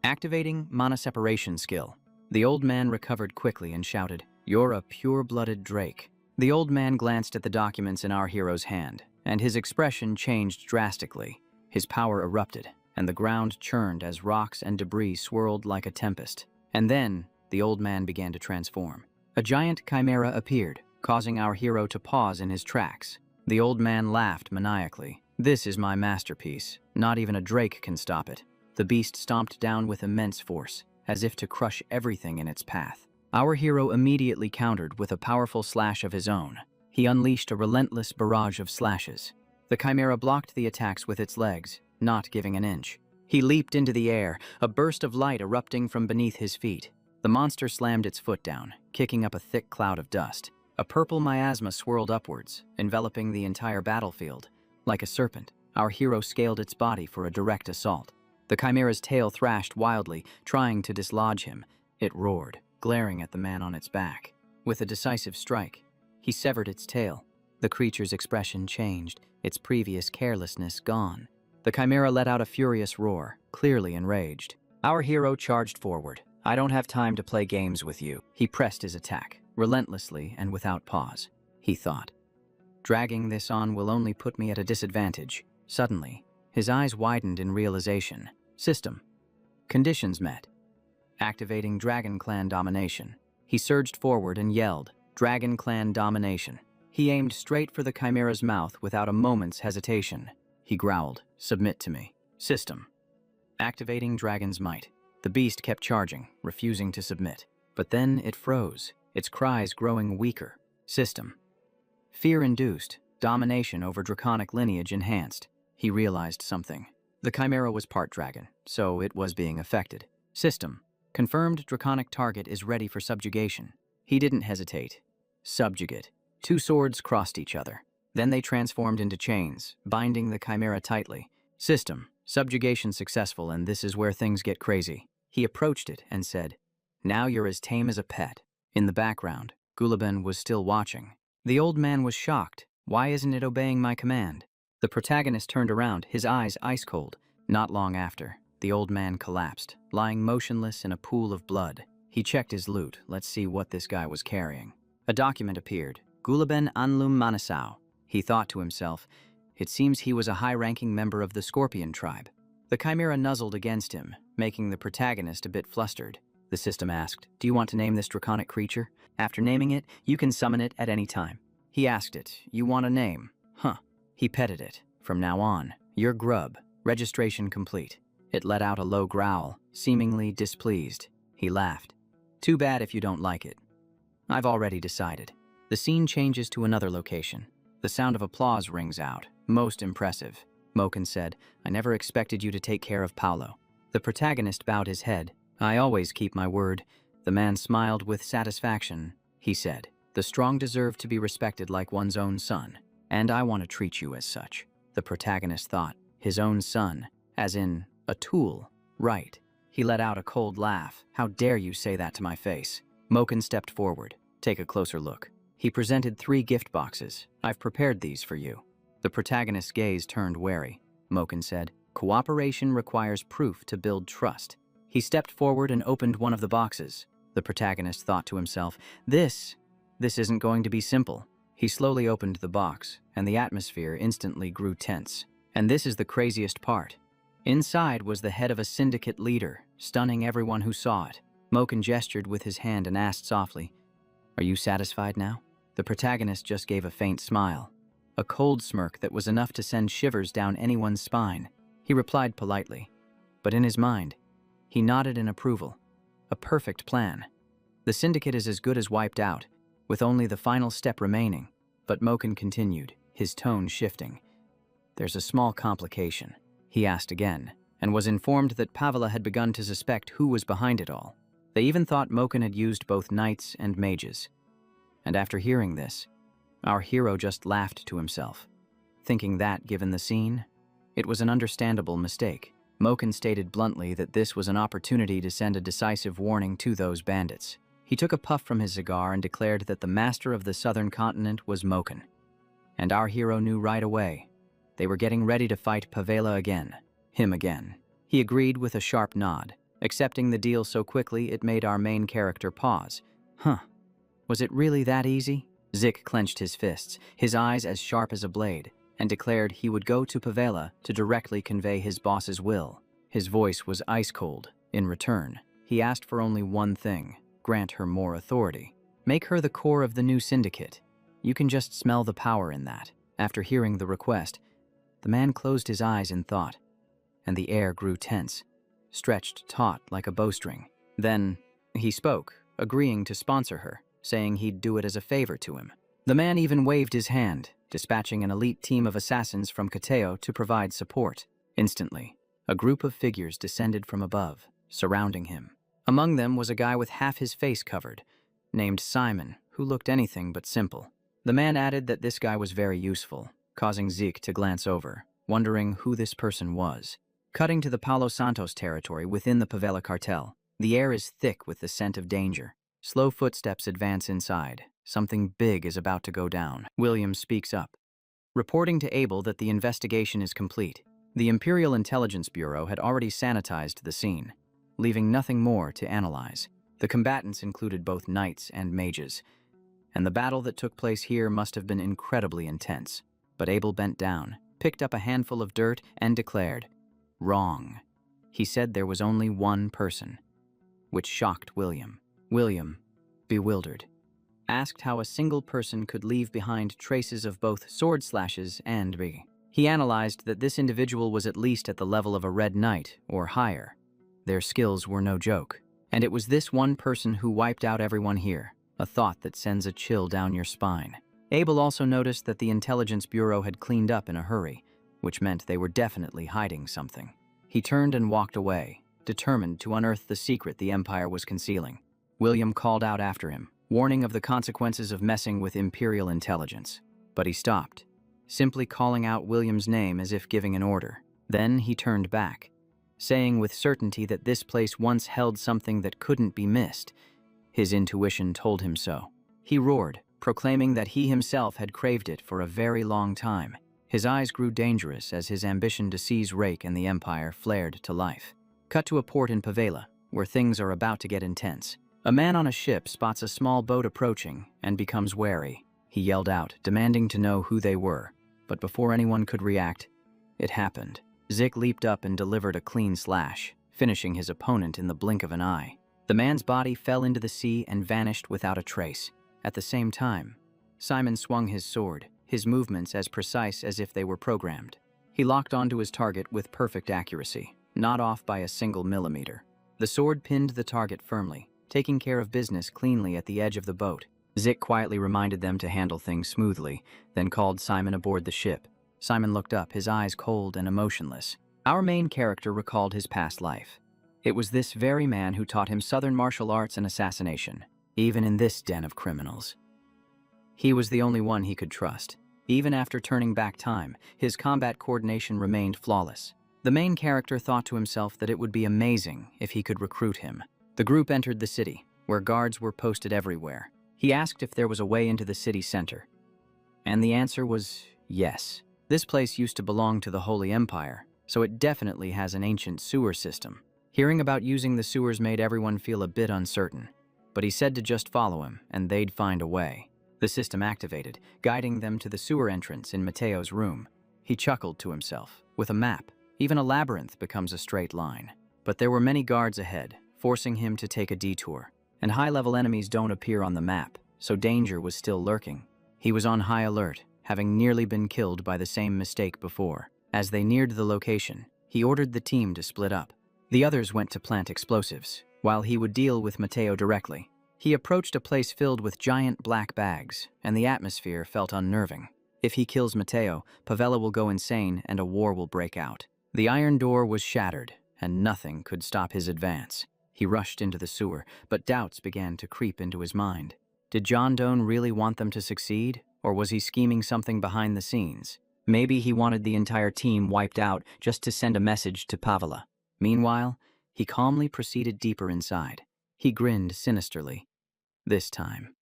Activating mana separation skill. The old man recovered quickly and shouted, "You're a pure-blooded Drake." The old man glanced at the documents in our hero's hand, and his expression changed drastically. His power erupted, and the ground churned as rocks and debris swirled like a tempest. And then, the old man began to transform. A giant chimera appeared, causing our hero to pause in his tracks. The old man laughed maniacally. "This is my masterpiece. Not even a drake can stop it." The beast stomped down with immense force, as if to crush everything in its path. Our hero immediately countered with a powerful slash of his own. He unleashed a relentless barrage of slashes. The chimera blocked the attacks with its legs, not giving an inch. He leaped into the air, a burst of light erupting from beneath his feet. The monster slammed its foot down, kicking up a thick cloud of dust. A purple miasma swirled upwards, enveloping the entire battlefield. Like a serpent, our hero scaled its body for a direct assault. The chimera's tail thrashed wildly, trying to dislodge him. It roared, glaring at the man on its back. With a decisive strike, he severed its tail. The creature's expression changed, its previous carelessness gone. The chimera let out a furious roar, clearly enraged. Our hero charged forward. "I don't have time to play games with you." He pressed his attack, relentlessly and without pause. He thought, "Dragging this on will only put me at a disadvantage." Suddenly, his eyes widened in realization. System. Conditions met. Activating Dragon Clan Domination. He surged forward and yelled, "Dragon Clan Domination." He aimed straight for the chimera's mouth without a moment's hesitation. He growled, "Submit to me." System. Activating Dragon's Might. The beast kept charging, refusing to submit. But then it froze, its cries growing weaker. System. Fear-induced, domination over draconic lineage enhanced. He realized something. The chimera was part dragon, so it was being affected. System. Confirmed draconic target is ready for subjugation. He didn't hesitate. Subjugate. Two swords crossed each other. Then they transformed into chains, binding the chimera tightly. System. Subjugation successful, and this is where things get crazy. He approached it and said, "Now you're as tame as a pet." In the background, Gulliben was still watching. The old man was shocked. "Why isn't it obeying my command?" The protagonist turned around, his eyes ice cold. Not long after, the old man collapsed, lying motionless in a pool of blood. He checked his loot. Let's see what this guy was carrying. A document appeared. Gulliben Anlum Manasau. He thought to himself, it seems he was a high-ranking member of the Scorpion tribe. The chimera nuzzled against him, making the protagonist a bit flustered. The system asked, "Do you want to name this draconic creature? After naming it, you can summon it at any time." He asked it, "You want a name?" "Huh." He petted it. "From now on, you're Grub. Registration complete." It let out a low growl, seemingly displeased. He laughed. "Too bad if you don't like it. I've already decided." The scene changes to another location. The sound of applause rings out. "Most impressive." Moken said, "I never expected you to take care of Paolo." The protagonist bowed his head. "I always keep my word." The man smiled with satisfaction. He said, "The strong deserve to be respected like one's own son, and I want to treat you as such." The protagonist thought, his own son, as in a tool, right? He let out a cold laugh. "How dare you say that to my face?" Moken stepped forward. "Take a closer look." He presented 3 gift boxes. "I've prepared these for you." The protagonist's gaze turned wary. Moken said, "Cooperation requires proof to build trust." He stepped forward and opened one of the boxes. The protagonist thought to himself, This isn't going to be simple." He slowly opened the box, and the atmosphere instantly grew tense. And this is the craziest part. Inside was the head of a syndicate leader, stunning everyone who saw it. Moken gestured with his hand and asked softly, "Are you satisfied now?" The protagonist just gave a faint smile, a cold smirk that was enough to send shivers down anyone's spine. He replied politely, but in his mind, he nodded in approval. A perfect plan. The syndicate is as good as wiped out, with only the final step remaining. But Moken continued, his tone shifting. "There's a small complication." He asked again, and was informed that Pavala had begun to suspect who was behind it all. They even thought Moken had used both knights and mages. And after hearing this, Our hero just laughed to himself, thinking that, given the scene, it was an understandable mistake. Moken stated bluntly that this was an opportunity to send a decisive warning to those bandits. He took a puff from his cigar and declared that the master of the southern continent was Moken. And our hero knew right away. They were getting ready to fight Pavela again. Him again. He agreed with a sharp nod, accepting the deal so quickly it made our main character pause. Huh. Was it really that easy? Zik clenched his fists, his eyes as sharp as a blade, and declared he would go to Pavela to directly convey his boss's will. His voice was ice-cold. In return, he asked for only one thing: grant her more authority. Make her the core of the new syndicate. You can just smell the power in that. After hearing the request, the man closed his eyes in thought, and the air grew tense, stretched taut like a bowstring. Then he spoke, agreeing to sponsor her, saying he'd do it as a favor to him. The man even waved his hand, dispatching an elite team of assassins from Kateo to provide support. Instantly, a group of figures descended from above, surrounding him. Among them was a guy with half his face covered, named Simon, who looked anything but simple. The man added that this guy was very useful, causing Zeke to glance over, wondering who this person was. Cutting to the Palo Santos territory within the Pavela cartel, the air is thick with the scent of danger. Slow footsteps advance inside. Something big is about to go down. William speaks up, reporting to Abel that the investigation is complete. The Imperial Intelligence Bureau had already sanitized the scene, leaving nothing more to analyze. The combatants included both knights and mages, and the battle that took place here must have been incredibly intense. But Abel bent down, picked up a handful of dirt, and declared, "Wrong." He said there was only one person, which shocked William. William, bewildered, asked how a single person could leave behind traces of both sword slashes and B. He analyzed that this individual was at least at the level of a Red Knight or higher. Their skills were no joke, and it was this one person who wiped out everyone here, a thought that sends a chill down your spine. Abel also noticed that the Intelligence Bureau had cleaned up in a hurry, which meant they were definitely hiding something. He turned and walked away, determined to unearth the secret the Empire was concealing. William called out after him, warning of the consequences of messing with Imperial intelligence. But he stopped, simply calling out William's name as if giving an order. Then he turned back, saying with certainty that this place once held something that couldn't be missed. His intuition told him so. He roared, proclaiming that he himself had craved it for a very long time. His eyes grew dangerous as his ambition to seize Rake and the Empire flared to life. Cut to a port in Pavela, where things are about to get intense. A man on a ship spots a small boat approaching and becomes wary. He yelled out, demanding to know who they were. But before anyone could react, it happened. Zik leaped up and delivered a clean slash, finishing his opponent in the blink of an eye. The man's body fell into the sea and vanished without a trace. At the same time, Simon swung his sword, his movements as precise as if they were programmed. He locked onto his target with perfect accuracy, not off by a single millimeter. The sword pinned the target firmly, taking care of business cleanly at the edge of the boat. Zik quietly reminded them to handle things smoothly, then called Simon aboard the ship. Simon looked up, his eyes cold and emotionless. Our main character recalled his past life. It was this very man who taught him Southern martial arts and assassination, even in this den of criminals. He was the only one he could trust. Even after turning back time, his combat coordination remained flawless. The main character thought to himself that it would be amazing if he could recruit him. The group entered the city, where guards were posted everywhere. He asked if there was a way into the city center, and the answer was yes. This place used to belong to the Holy Empire, so it definitely has an ancient sewer system. Hearing about using the sewers made everyone feel a bit uncertain, but he said to just follow him, and they'd find a way. The system activated, guiding them to the sewer entrance in Mateo's room. He chuckled to himself. With a map, even a labyrinth becomes a straight line. But there were many guards ahead, forcing him to take a detour. And high-level enemies don't appear on the map, so danger was still lurking. He was on high alert, having nearly been killed by the same mistake before. As they neared the location, he ordered the team to split up. The others went to plant explosives, while he would deal with Mateo directly. He approached a place filled with giant black bags, and the atmosphere felt unnerving. If he kills Mateo, Pavela will go insane and a war will break out. The iron door was shattered, and nothing could stop his advance. He rushed into the sewer, but doubts began to creep into his mind. Did John Doe really want them to succeed, Or was he scheming something behind the scenes? Maybe he wanted the entire team wiped out just to send a message to Pavela. Meanwhile, he calmly proceeded deeper inside. He grinned sinisterly. This time,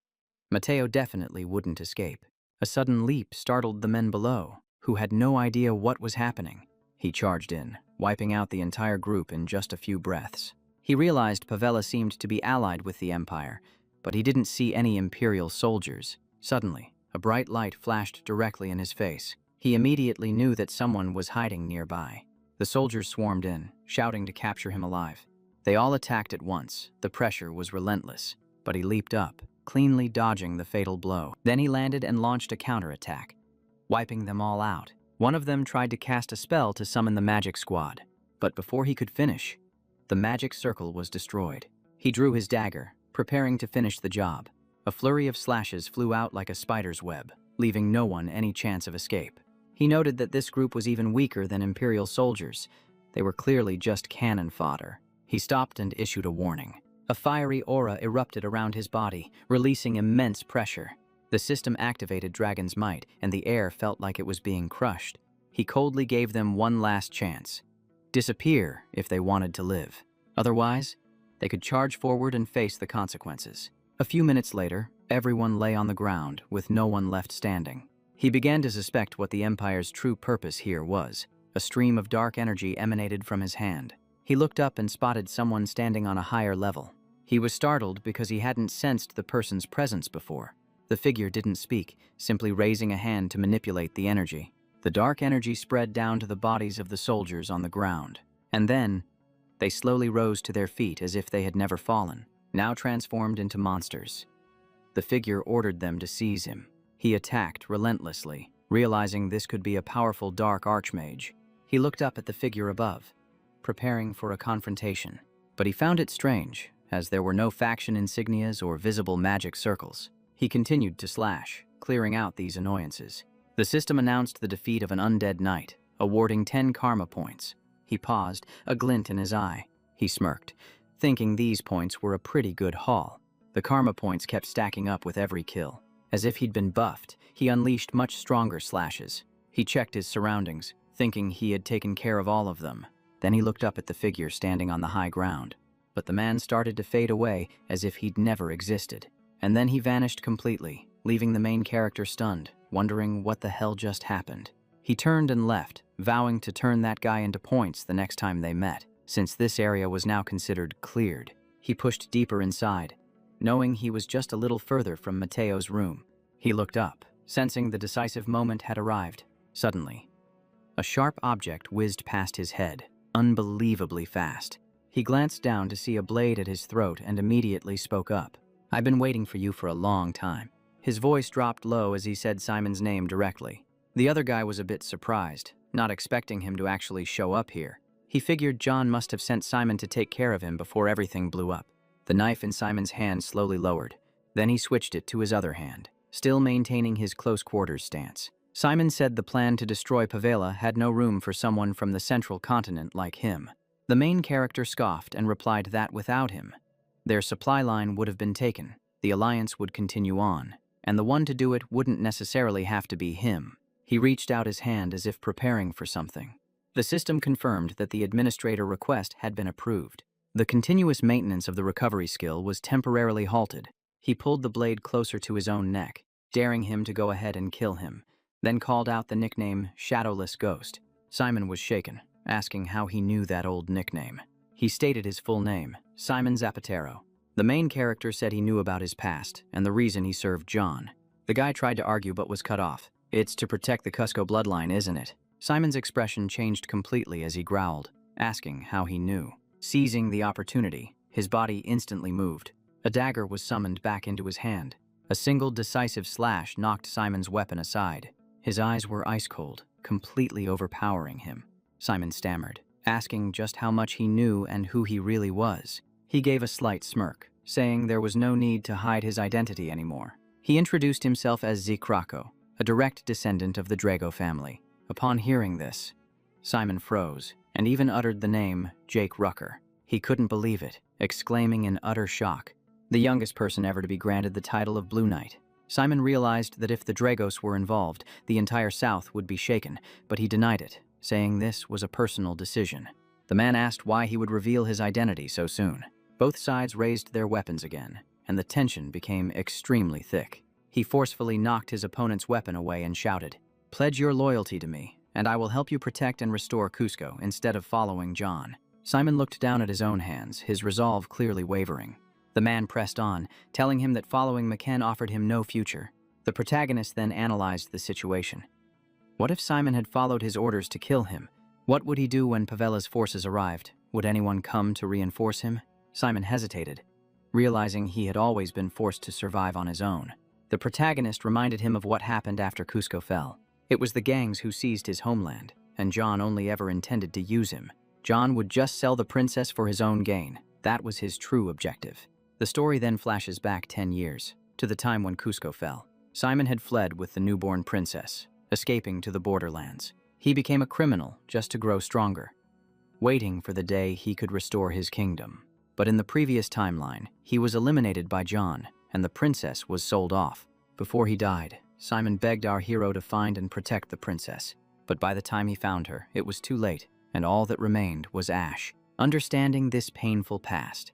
Mateo definitely wouldn't escape. A sudden leap startled the men below, who had no idea what was happening. He charged in, wiping out the entire group in just a few breaths. He realized Pavela seemed to be allied with the Empire, but he didn't see any Imperial soldiers. Suddenly, a bright light flashed directly in his face. He immediately knew that someone was hiding nearby. The soldiers swarmed in, shouting to capture him alive. They all attacked at once. The pressure was relentless, but he leaped up, cleanly dodging the fatal blow. Then he landed and launched a counterattack, wiping them all out. One of them tried to cast a spell to summon the magic squad, but before he could finish, the magic circle was destroyed. He drew his dagger, preparing to finish the job. A flurry of slashes flew out like a spider's web, leaving no one any chance of escape. He noted that this group was even weaker than Imperial soldiers. They were clearly just cannon fodder. He stopped and issued a warning. A fiery aura erupted around his body, releasing immense pressure. The system activated Dragon's might, and the air felt like it was being crushed. He coldly gave them one last chance. Disappear if they wanted to live. Otherwise, they could charge forward and face the consequences. A few minutes later, everyone lay on the ground, with no one left standing. He began to suspect what the Empire's true purpose here was. A stream of dark energy emanated from his hand. He looked up and spotted someone standing on a higher level. He was startled because he hadn't sensed the person's presence before. The figure didn't speak, simply raising a hand to manipulate the energy. The dark energy spread down to the bodies of the soldiers on the ground. And then, they slowly rose to their feet as if they had never fallen, now transformed into monsters. The figure ordered them to seize him. He attacked relentlessly, realizing this could be a powerful dark archmage. He looked up at the figure above, preparing for a confrontation. But he found it strange, as there were no faction insignias or visible magic circles. He continued to slash, clearing out these annoyances. The system announced the defeat of an undead knight, awarding 10 karma points. He paused, a glint in his eye. He smirked, thinking these points were a pretty good haul. The karma points kept stacking up with every kill. As if he'd been buffed, he unleashed much stronger slashes. He checked his surroundings, thinking he had taken care of all of them. Then he looked up at the figure standing on the high ground. But the man started to fade away as if he'd never existed. And then he vanished completely, leaving the main character stunned, wondering what the hell just happened. He turned and left, vowing to turn that guy into points the next time they met, since this area was now considered cleared. He pushed deeper inside, knowing he was just a little further from Mateo's room. He looked up, sensing the decisive moment had arrived. Suddenly, a sharp object whizzed past his head, unbelievably fast. He glanced down to see a blade at his throat and immediately spoke up. "I've been waiting for you for a long time." His voice dropped low as he said Simon's name directly. The other guy was a bit surprised, not expecting him to actually show up here. He figured John must have sent Simon to take care of him before everything blew up. The knife in Simon's hand slowly lowered. Then he switched it to his other hand, still maintaining his close quarters stance. Simon said the plan to destroy Pavela had no room for someone from the central continent like him. The main character scoffed and replied that without him, their supply line would have been taken, the alliance would continue on, and the one to do it wouldn't necessarily have to be him. He reached out his hand as if preparing for something. The system confirmed that the administrator request had been approved. The continuous maintenance of the recovery skill was temporarily halted. He pulled the blade closer to his own neck, daring him to go ahead and kill him, then called out the nickname Shadowless Ghost. Simon was shaken, asking how he knew that old nickname. He stated his full name, Simon Zapatero. The main character said he knew about his past and the reason he served John. The guy tried to argue but was cut off. "It's to protect the Cusco bloodline, isn't it?" Simon's expression changed completely as he growled, asking how he knew. Seizing the opportunity, his body instantly moved. A dagger was summoned back into his hand. A single decisive slash knocked Simon's weapon aside. His eyes were ice cold, completely overpowering him. Simon stammered, asking just how much he knew and who he really was. He gave a slight smirk, saying there was no need to hide his identity anymore. He introduced himself as Zikrako, a direct descendant of the Drago family. Upon hearing this, Simon froze and even uttered the name Jake Rucker. He couldn't believe it, exclaiming in utter shock, "The youngest person ever to be granted the title of Blue Knight." Simon realized that if the Dragos were involved, the entire South would be shaken, but he denied it, saying this was a personal decision. The man asked why he would reveal his identity so soon. Both sides raised their weapons again, and the tension became extremely thick. He forcefully knocked his opponent's weapon away and shouted, "Pledge your loyalty to me, and I will help you protect and restore Cusco instead of following John." Simon looked down at his own hands, his resolve clearly wavering. The man pressed on, telling him that following Maken offered him no future. The protagonist then analyzed the situation. What if Simon had followed his orders to kill him? What would he do when Pavela's forces arrived? Would anyone come to reinforce him? Simon hesitated, realizing he had always been forced to survive on his own. The protagonist reminded him of what happened after Cusco fell. It was the gangs who seized his homeland, and John only ever intended to use him. John would just sell the princess for his own gain. That was his true objective. The story then flashes back 10 years, to the time when Cusco fell. Simon had fled with the newborn princess, escaping to the borderlands. He became a criminal just to grow stronger, waiting for the day he could restore his kingdom. But in the previous timeline, he was eliminated by John, and the princess was sold off. Before he died, Simon begged our hero to find and protect the princess. But by the time he found her, it was too late, and all that remained was ash. Understanding this painful past,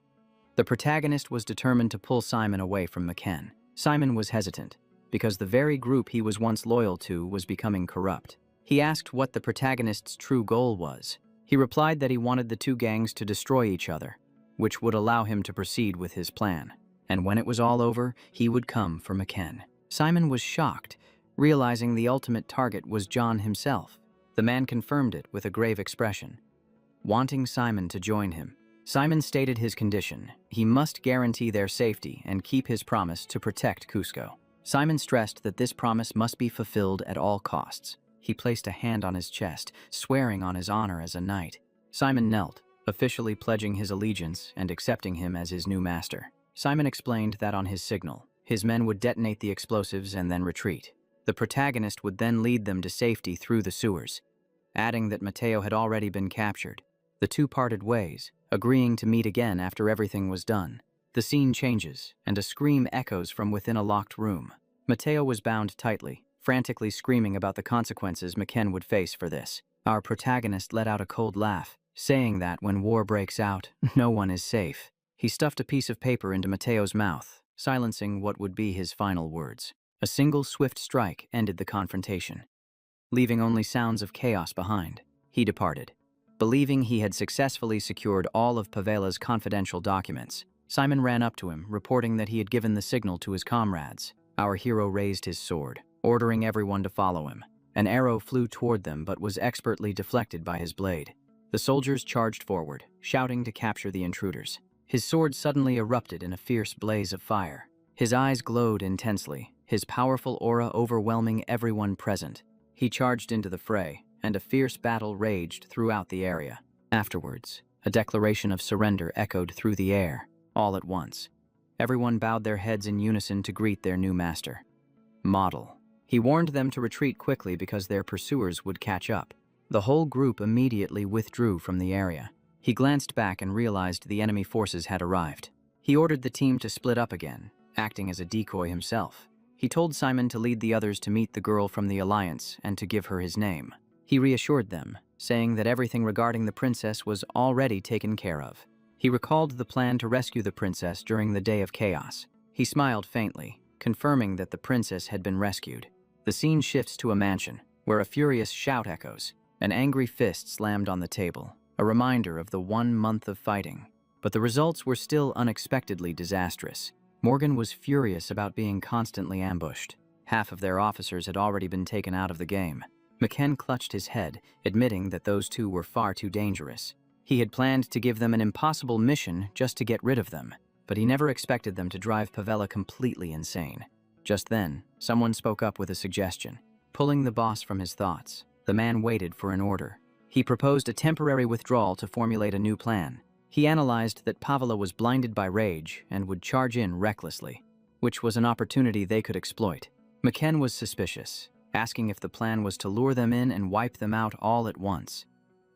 the protagonist was determined to pull Simon away from Maken. Simon was hesitant, because the very group he was once loyal to was becoming corrupt. He asked what the protagonist's true goal was. He replied that he wanted the two gangs to destroy each other, which would allow him to proceed with his plan. And when it was all over, he would come for Maken. Simon was shocked, realizing the ultimate target was John himself. The man confirmed it with a grave expression, wanting Simon to join him. Simon stated his condition: he must guarantee their safety and keep his promise to protect Cusco. Simon stressed that this promise must be fulfilled at all costs. He placed a hand on his chest, swearing on his honor as a knight. Simon knelt, officially pledging his allegiance and accepting him as his new master. Simon explained that on his signal, his men would detonate the explosives and then retreat. The protagonist would then lead them to safety through the sewers, adding that Mateo had already been captured. The two parted ways, agreeing to meet again after everything was done. The scene changes, and a scream echoes from within a locked room. Mateo was bound tightly, frantically screaming about the consequences Maken would face for this. Our protagonist let out a cold laugh, saying that when war breaks out, no one is safe. He stuffed a piece of paper into Mateo's mouth, silencing what would be his final words. A single swift strike ended the confrontation, leaving only sounds of chaos behind. He departed, believing he had successfully secured all of Pavela's confidential documents. Simon ran up to him, reporting that he had given the signal to his comrades. Our hero raised his sword, ordering everyone to follow him. An arrow flew toward them but was expertly deflected by his blade. The soldiers charged forward, shouting to capture the intruders. His sword suddenly erupted in a fierce blaze of fire. His eyes glowed intensely, his powerful aura overwhelming everyone present. He charged into the fray, and a fierce battle raged throughout the area. Afterwards, a declaration of surrender echoed through the air. All at once, everyone bowed their heads in unison to greet their new master. Model. He warned them to retreat quickly because their pursuers would catch up. The whole group immediately withdrew from the area. He glanced back and realized the enemy forces had arrived. He ordered the team to split up again, acting as a decoy himself. He told Simon to lead the others to meet the girl from the Alliance and to give her his name. He reassured them, saying that everything regarding the princess was already taken care of. He recalled the plan to rescue the princess during the Day of Chaos. He smiled faintly, confirming that the princess had been rescued. The scene shifts to a mansion, where a furious shout echoes. An angry fist slammed on the table, a reminder of the 1 month of fighting. But the results were still unexpectedly disastrous. Morgan was furious about being constantly ambushed. Half of their officers had already been taken out of the game. Maken clutched his head, admitting that those two were far too dangerous. He had planned to give them an impossible mission just to get rid of them, but he never expected them to drive Pavela completely insane. Just then, someone spoke up with a suggestion. Pulling the boss from his thoughts, the man waited for an order. He proposed a temporary withdrawal to formulate a new plan. He analyzed that Pavela was blinded by rage and would charge in recklessly, which was an opportunity they could exploit. Maken was suspicious, asking if the plan was to lure them in and wipe them out all at once.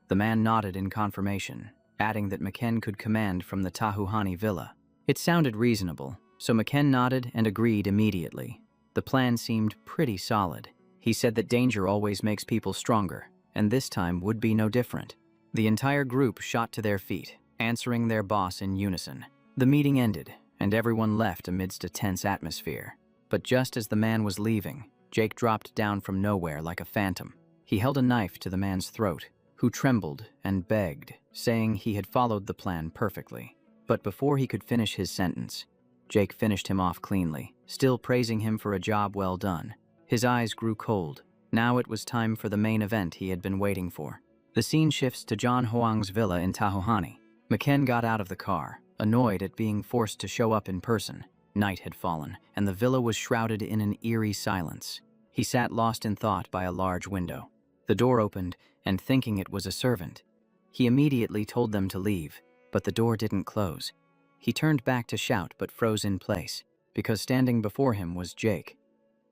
The man nodded in confirmation, adding that Maken could command from the Tahuhani villa. It sounded reasonable, so Maken nodded and agreed immediately. The plan seemed pretty solid. He said that danger always makes people stronger, and this time would be no different. The entire group shot to their feet, answering their boss in unison. The meeting ended, and everyone left amidst a tense atmosphere. But just as the man was leaving, Jake dropped down from nowhere like a phantom. He held a knife to the man's throat, who trembled and begged, saying he had followed the plan perfectly. But before he could finish his sentence, Jake finished him off cleanly, still praising him for a job well done. His eyes grew cold. Now it was time for the main event he had been waiting for. The scene shifts to John Huang's villa in Tahohani. McKen got out of the car, annoyed at being forced to show up in person. Night had fallen, and the villa was shrouded in an eerie silence. He sat lost in thought by a large window. The door opened, and thinking it was a servant, he immediately told them to leave, but the door didn't close. He turned back to shout but froze in place, because standing before him was Jake,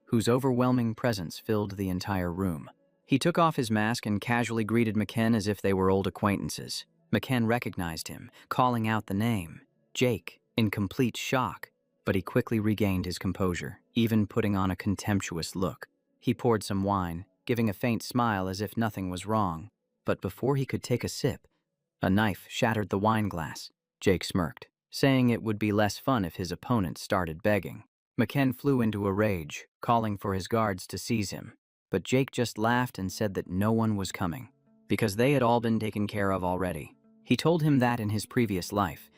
whose overwhelming presence filled the entire room. He took off his mask and casually greeted McKen as if they were old acquaintances. McKen recognized him, calling out the name, Jake, in complete shock, but he quickly regained his composure, even putting on a contemptuous look. He poured some wine, giving a faint smile as if nothing was wrong, but before he could take a sip, a knife shattered the wine glass. Jake smirked, saying it would be less fun if his opponent started begging. McKen flew into a rage, calling for his guards to seize him, but Jake just laughed and said that no one was coming, because they had all been taken care of already. He told him that in his previous life,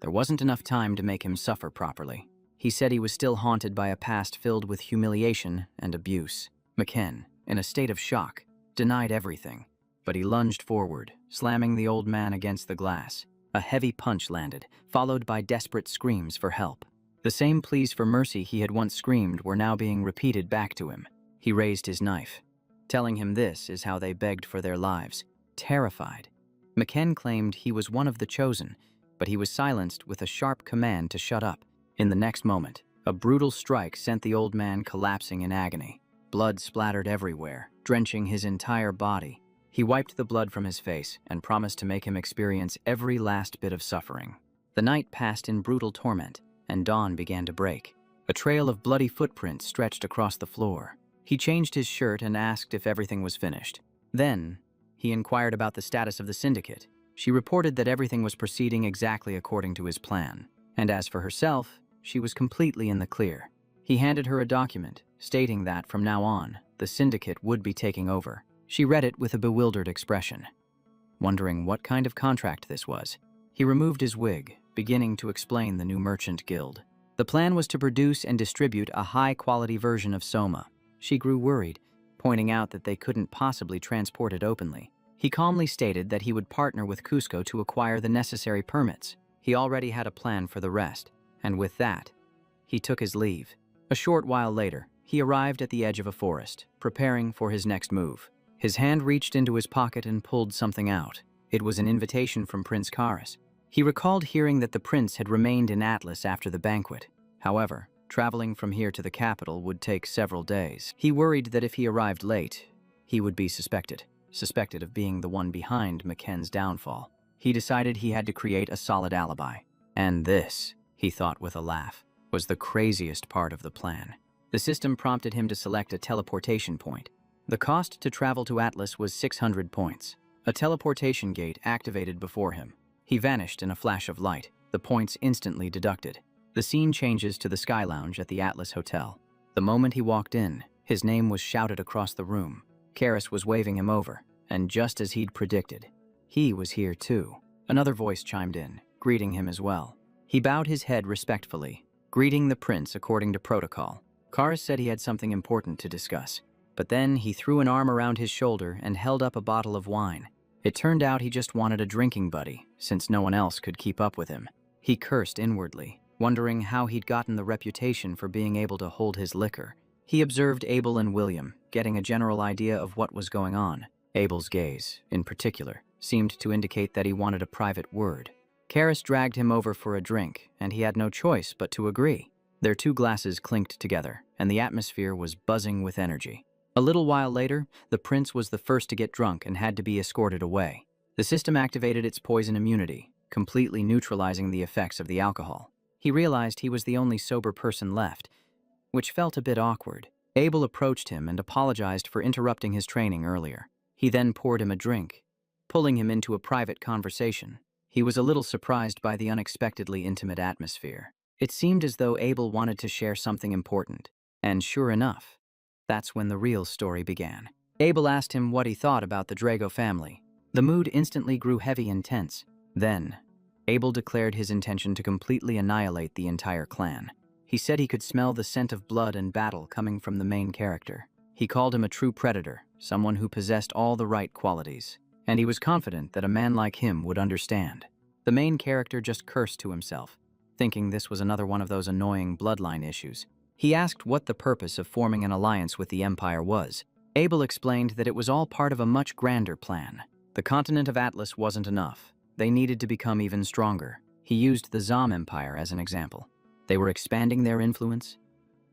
there wasn't enough time to make him suffer properly. He said he was still haunted by a past filled with humiliation and abuse. McKen, in a state of shock, denied everything, but he lunged forward, slamming the old man against the glass. A heavy punch landed, followed by desperate screams for help. The same pleas for mercy he had once screamed were now being repeated back to him. He raised his knife, telling him this is how they begged for their lives. Terrified, McKen claimed he was one of the chosen, but he was silenced with a sharp command to shut up. In the next moment, a brutal strike sent the old man collapsing in agony. Blood splattered everywhere, drenching his entire body. He wiped the blood from his face and promised to make him experience every last bit of suffering. The night passed in brutal torment, and dawn began to break. A trail of bloody footprints stretched across the floor. He changed his shirt and asked if everything was finished. Then, he inquired about the status of the syndicate. She reported that everything was proceeding exactly according to his plan. And as for herself, she was completely in the clear. He handed her a document, stating that from now on, the syndicate would be taking over. She read it with a bewildered expression, wondering what kind of contract this was. He removed his wig, beginning to explain the new merchant guild. The plan was to produce and distribute a high-quality version of Soma. She grew worried, pointing out that they couldn't possibly transport it openly. He calmly stated that he would partner with Cusco to acquire the necessary permits. He already had a plan for the rest, and with that, he took his leave. A short while later, he arrived at the edge of a forest, preparing for his next move. His hand reached into his pocket and pulled something out. It was an invitation from Prince Karis. He recalled hearing that the prince had remained in Atlas after the banquet. However, traveling from here to the capital would take several days. He worried that if he arrived late, he would be suspected of being the one behind McKen's downfall. He decided he had to create a solid alibi. And this, he thought with a laugh, was the craziest part of the plan. The system prompted him to select a teleportation point. The cost to travel to Atlas was 600 points. A teleportation gate activated before him. He vanished in a flash of light, the points instantly deducted. The scene changes to the Sky Lounge at the Atlas Hotel. The moment he walked in, his name was shouted across the room. Karis was waving him over, and just as he'd predicted, he was here too. Another voice chimed in, greeting him as well. He bowed his head respectfully, greeting the prince according to protocol. Karis said he had something important to discuss, but then he threw an arm around his shoulder and held up a bottle of wine. It turned out he just wanted a drinking buddy, since no one else could keep up with him. He cursed inwardly, wondering how he'd gotten the reputation for being able to hold his liquor. He observed Abel and William, getting a general idea of what was going on. Abel's gaze, in particular, seemed to indicate that he wanted a private word. Karis dragged him over for a drink, and he had no choice but to agree. Their two glasses clinked together, and the atmosphere was buzzing with energy. A little while later, the prince was the first to get drunk and had to be escorted away. The system activated its poison immunity, completely neutralizing the effects of the alcohol. He realized he was the only sober person left, which felt a bit awkward. Abel approached him and apologized for interrupting his training earlier. He then poured him a drink, pulling him into a private conversation. He was a little surprised by the unexpectedly intimate atmosphere. It seemed as though Abel wanted to share something important. And sure enough, that's when the real story began. Abel asked him what he thought about the Drago family. The mood instantly grew heavy and tense. Then, Abel declared his intention to completely annihilate the entire clan. He said he could smell the scent of blood and battle coming from the main character. He called him a true predator, someone who possessed all the right qualities. And he was confident that a man like him would understand. The main character just cursed to himself, thinking this was another one of those annoying bloodline issues. He asked what the purpose of forming an alliance with the Empire was. Abel explained that it was all part of a much grander plan. The continent of Atlas wasn't enough. They needed to become even stronger. He used the Zom Empire as an example. They were expanding their influence,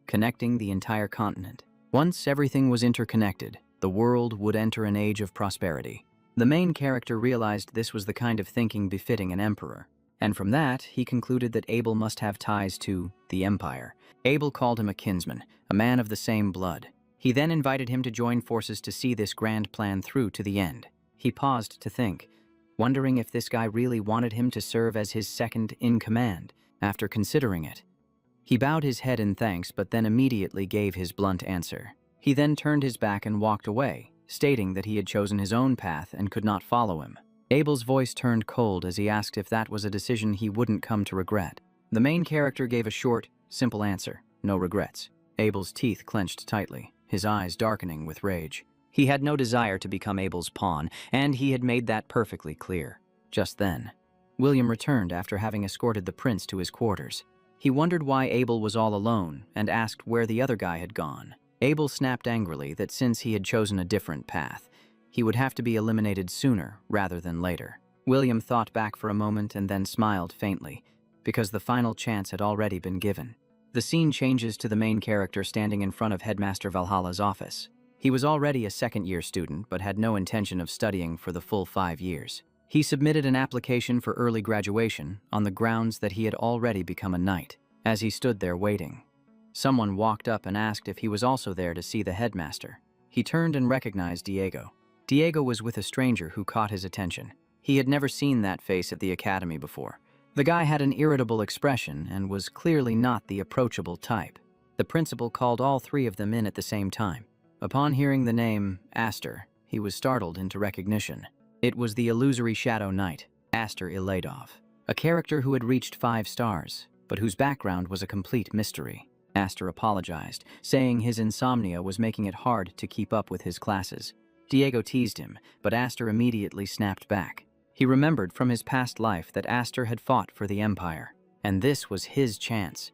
connecting the entire continent. Once everything was interconnected, the world would enter an age of prosperity. The main character realized this was the kind of thinking befitting an emperor, and from that, he concluded that Abel must have ties to the Empire. Abel called him a kinsman, a man of the same blood. He then invited him to join forces to see this grand plan through to the end. He paused to think, wondering if this guy really wanted him to serve as his second in command. After considering it, he bowed his head in thanks but then immediately gave his blunt answer. He then turned his back and walked away, stating that he had chosen his own path and could not follow him. Abel's voice turned cold as he asked if that was a decision he wouldn't come to regret. The main character gave a short, simple answer, no regrets. Abel's teeth clenched tightly, his eyes darkening with rage. He had no desire to become Abel's pawn, and he had made that perfectly clear. Just then, William returned after having escorted the prince to his quarters. He wondered why Abel was all alone and asked where the other guy had gone. Abel snapped angrily that since he had chosen a different path, he would have to be eliminated sooner rather than later. William thought back for a moment and then smiled faintly, because the final chance had already been given. The scene changes to the main character standing in front of Headmaster Valhalla's office. He was already a second-year student but had no intention of studying for the full 5 years. He submitted an application for early graduation on the grounds that he had already become a knight. As he stood there waiting, someone walked up and asked if he was also there to see the headmaster. He turned and recognized Diego. Diego was with a stranger who caught his attention. He had never seen that face at the academy before. The guy had an irritable expression and was clearly not the approachable type. The principal called all three of them in at the same time. Upon hearing the name Aster, he was startled into recognition. It was the illusory Shadow Knight, Aster Iladov, a character who had reached 5 stars, but whose background was a complete mystery. Aster apologized, saying his insomnia was making it hard to keep up with his classes. Diego teased him, but Aster immediately snapped back. He remembered from his past life that Aster had fought for the Empire, and this was his chance.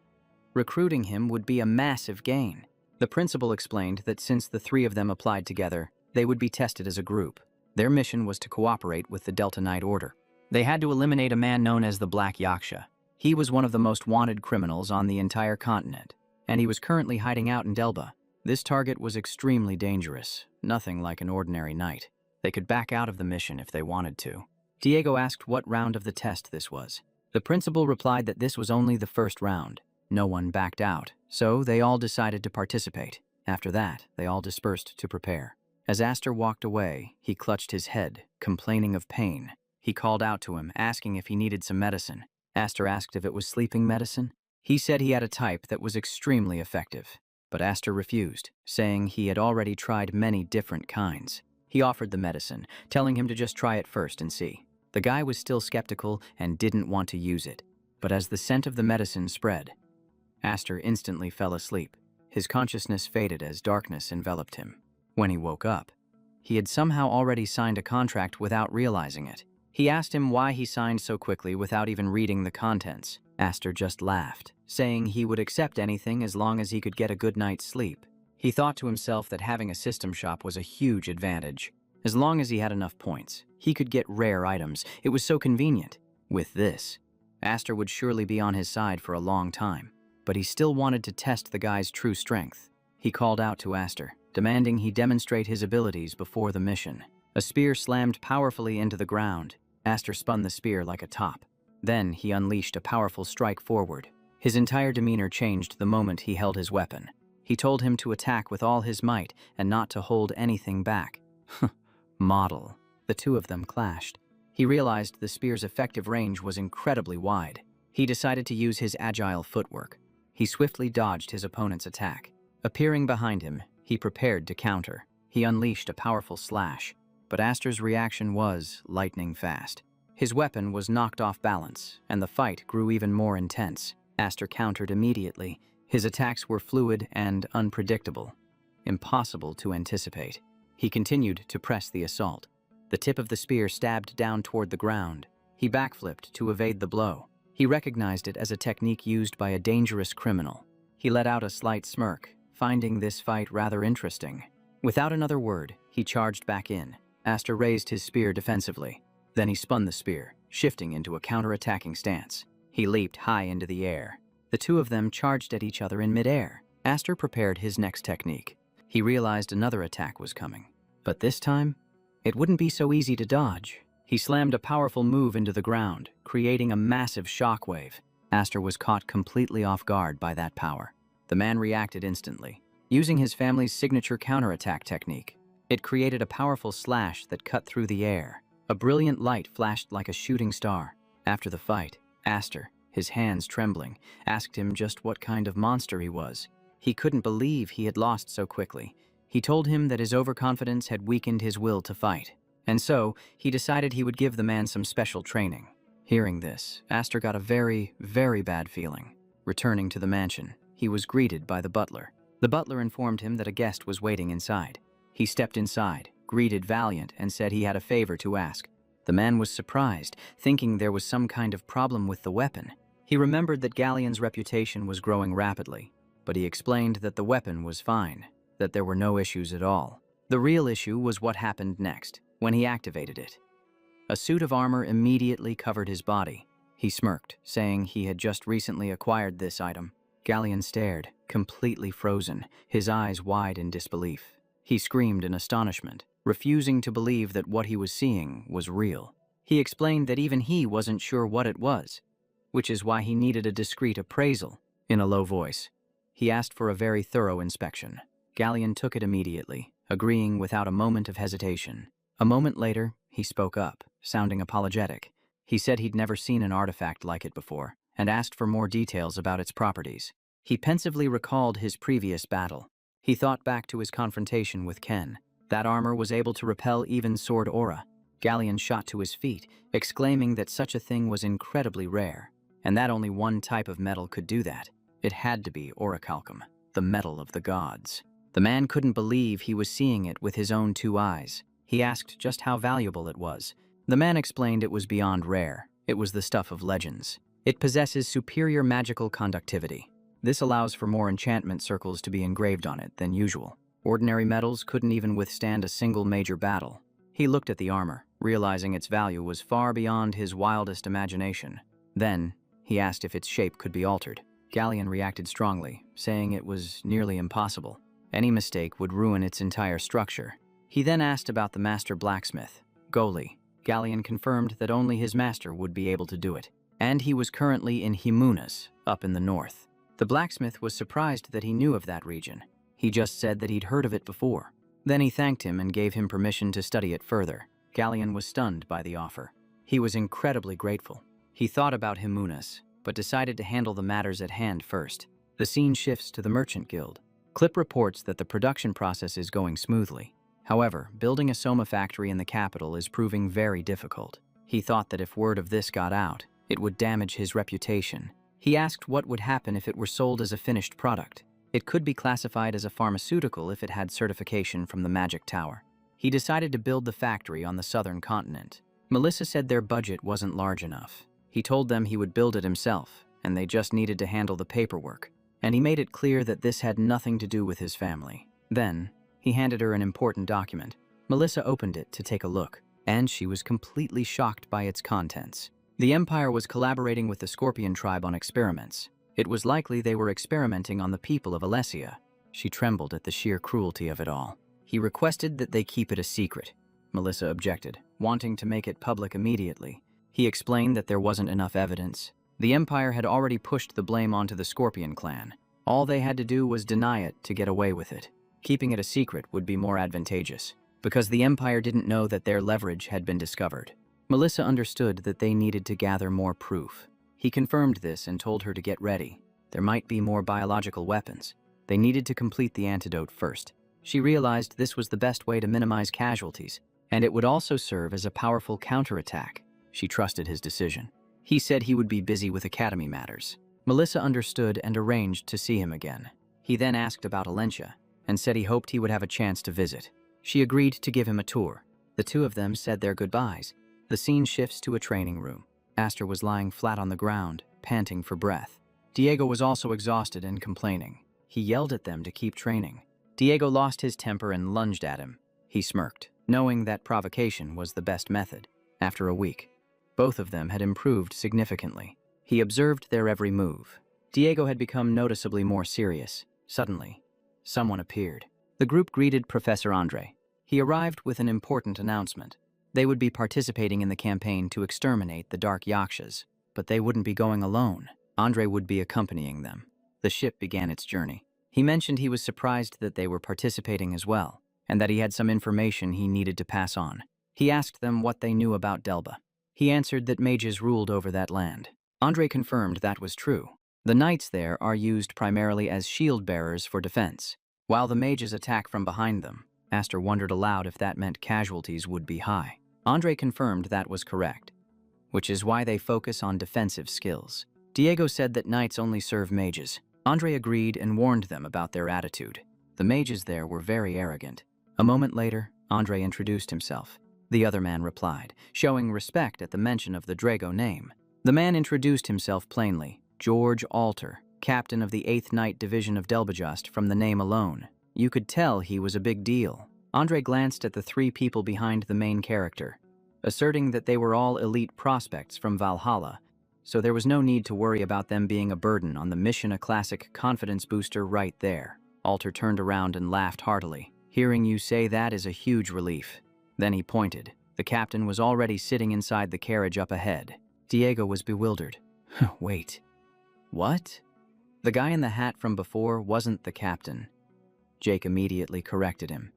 Recruiting him would be a massive gain. The principal explained that since the 3 of them applied together, they would be tested as a group. Their mission was to cooperate with the Delta Knight Order. They had to eliminate a man known as the Black Yaksha. He was one of the most wanted criminals on the entire continent, and he was currently hiding out in Delba. This target was extremely dangerous, nothing like an ordinary knight. They could back out of the mission if they wanted to. Diego asked what round of the test this was. The principal replied that this was only the first round. No one backed out, so they all decided to participate. After that, they all dispersed to prepare. As Aster walked away, he clutched his head, complaining of pain. He called out to him, asking if he needed some medicine. Aster asked if it was sleeping medicine. He said he had a type that was extremely effective, but Aster refused, saying he had already tried many different kinds. He offered the medicine, telling him to just try it first and see. The guy was still skeptical and didn't want to use it, but as the scent of the medicine spread, Aster instantly fell asleep. His consciousness faded as darkness enveloped him. When he woke up, he had somehow already signed a contract without realizing it. He asked him why he signed so quickly without even reading the contents. Aster just laughed, saying he would accept anything as long as he could get a good night's sleep. He thought to himself that having a system shop was a huge advantage. As long as he had enough points, he could get rare items. It was so convenient. With this, Aster would surely be on his side for a long time. But he still wanted to test the guy's true strength. He called out to Aster, demanding he demonstrate his abilities before the mission. A spear slammed powerfully into the ground. Aster spun the spear like a top. Then he unleashed a powerful strike forward. His entire demeanor changed the moment he held his weapon. He told him to attack with all his might and not to hold anything back. Model. The two of them clashed. He realized the spear's effective range was incredibly wide. He decided to use his agile footwork. He swiftly dodged his opponent's attack. Appearing behind him, he prepared to counter. He unleashed a powerful slash, but Aster's reaction was lightning fast. His weapon was knocked off balance, and the fight grew even more intense. Aster countered immediately. His attacks were fluid and unpredictable, impossible to anticipate. He continued to press the assault. The tip of the spear stabbed down toward the ground. He backflipped to evade the blow. He recognized it as a technique used by a dangerous criminal. He let out a slight smirk, finding this fight rather interesting. Without another word, he charged back in. Aster raised his spear defensively. Then he spun the spear, shifting into a counter-attacking stance. He leaped high into the air. The two of them charged at each other in midair. Aster prepared his next technique. He realized another attack was coming. But this time, it wouldn't be so easy to dodge. He slammed a powerful move into the ground, creating a massive shockwave. Aster was caught completely off guard by that power. The man reacted instantly, using his family's signature counterattack technique. It created a powerful slash that cut through the air. A brilliant light flashed like a shooting star. After the fight, Aster, his hands trembling, asked him just what kind of monster he was. He couldn't believe he had lost so quickly. He told him that his overconfidence had weakened his will to fight, and so he decided he would give the man some special training. Hearing this, Aster got a very, very bad feeling. Returning to the mansion, he was greeted by the butler. The butler informed him that a guest was waiting inside. He stepped inside, greeted Valiant, and said he had a favor to ask. The man was surprised, thinking there was some kind of problem with the weapon. He remembered that Galleon's reputation was growing rapidly, but he explained that the weapon was fine, that there were no issues at all. The real issue was what happened next, when he activated it. A suit of armor immediately covered his body. He smirked, saying he had just recently acquired this item. Galleon stared, completely frozen, his eyes wide in disbelief. He screamed in astonishment, refusing to believe that what he was seeing was real. He explained that even he wasn't sure what it was, which is why he needed a discreet appraisal. In a low voice, he asked for a very thorough inspection. Galleon took it immediately, agreeing without a moment of hesitation. A moment later, he spoke up, sounding apologetic. He said he'd never seen an artifact like it before, and asked for more details about its properties. He pensively recalled his previous battle. He thought back to his confrontation with Ken. That armor was able to repel even sword aura. Galleon shot to his feet, exclaiming that such a thing was incredibly rare, and that only one type of metal could do that. It had to be orichalcum, the metal of the gods. The man couldn't believe he was seeing it with his own two eyes. He asked just how valuable it was. The man explained it was beyond rare. It was the stuff of legends. It possesses superior magical conductivity. This allows for more enchantment circles to be engraved on it than usual. Ordinary metals couldn't even withstand a single major battle. He looked at the armor, realizing its value was far beyond his wildest imagination. Then, he asked if its shape could be altered. Galleon reacted strongly, saying it was nearly impossible. Any mistake would ruin its entire structure. He then asked about the master blacksmith, Goli. Galleon confirmed that only his master would be able to do it, and he was currently in Himunas, up in the north. The blacksmith was surprised that he knew of that region. He just said that he'd heard of it before. Then he thanked him and gave him permission to study it further. Galleon was stunned by the offer. He was incredibly grateful. He thought about Himunas, but decided to handle the matters at hand first. The scene shifts to the Merchant Guild. Clip reports that the production process is going smoothly. However, building a Soma factory in the capital is proving very difficult. He thought that if word of this got out, it would damage his reputation. He asked what would happen if it were sold as a finished product. It could be classified as a pharmaceutical if it had certification from the Magic Tower. He decided to build the factory on the southern continent. Melissa said their budget wasn't large enough. He told them he would build it himself, and they just needed to handle the paperwork. And he made it clear that this had nothing to do with his family. Then, he handed her an important document. Melissa opened it to take a look, and she was completely shocked by its contents. The Empire was collaborating with the Scorpion tribe on experiments. It was likely they were experimenting on the people of Alessia. She trembled at the sheer cruelty of it all. He requested that they keep it a secret. Melissa objected, wanting to make it public immediately. He explained that there wasn't enough evidence. The Empire had already pushed the blame onto the Scorpion clan. All they had to do was deny it to get away with it. Keeping it a secret would be more advantageous, because the Empire didn't know that their leverage had been discovered. Melissa understood that they needed to gather more proof. He confirmed this and told her to get ready. There might be more biological weapons. They needed to complete the antidote first. She realized this was the best way to minimize casualties, and it would also serve as a powerful counterattack. She trusted his decision. He said he would be busy with academy matters. Melissa understood and arranged to see him again. He then asked about Alencia and said he hoped he would have a chance to visit. She agreed to give him a tour. The two of them said their goodbyes. The scene shifts to a training room. Aster was lying flat on the ground, panting for breath. Diego was also exhausted and complaining. He yelled at them to keep training. Diego lost his temper and lunged at him. He smirked, knowing that provocation was the best method. After a week, both of them had improved significantly. He observed their every move. Diego had become noticeably more serious. Suddenly, someone appeared. The group greeted Professor Andre. He arrived with an important announcement. They would be participating in the campaign to exterminate the Dark Yakshas, but they wouldn't be going alone. Andre would be accompanying them. The ship began its journey. He mentioned he was surprised that they were participating as well, and that he had some information he needed to pass on. He asked them what they knew about Delba. He answered that mages ruled over that land. Andre confirmed that was true. The knights there are used primarily as shield-bearers for defense, while the mages attack from behind them. Aster wondered aloud if that meant casualties would be high. Andre confirmed that was correct, which is why they focus on defensive skills. Diego said that knights only serve mages. Andre agreed and warned them about their attitude. The mages there were very arrogant. A moment later, Andre introduced himself. The other man replied, showing respect at the mention of the Drago name. The man introduced himself plainly, George Alter, captain of the 8th Night Division of Delbajust. From the name alone, you could tell he was a big deal. Andre glanced at the three people behind the main character, asserting that they were all elite prospects from Valhalla, so there was no need to worry about them being a burden on the mission. A classic confidence booster right there. Alter turned around and laughed heartily. Hearing you say that is a huge relief. Then he pointed. The captain was already sitting inside the carriage up ahead. Diego was bewildered. Wait. What? The guy in the hat from before wasn't the captain. Jake immediately corrected him.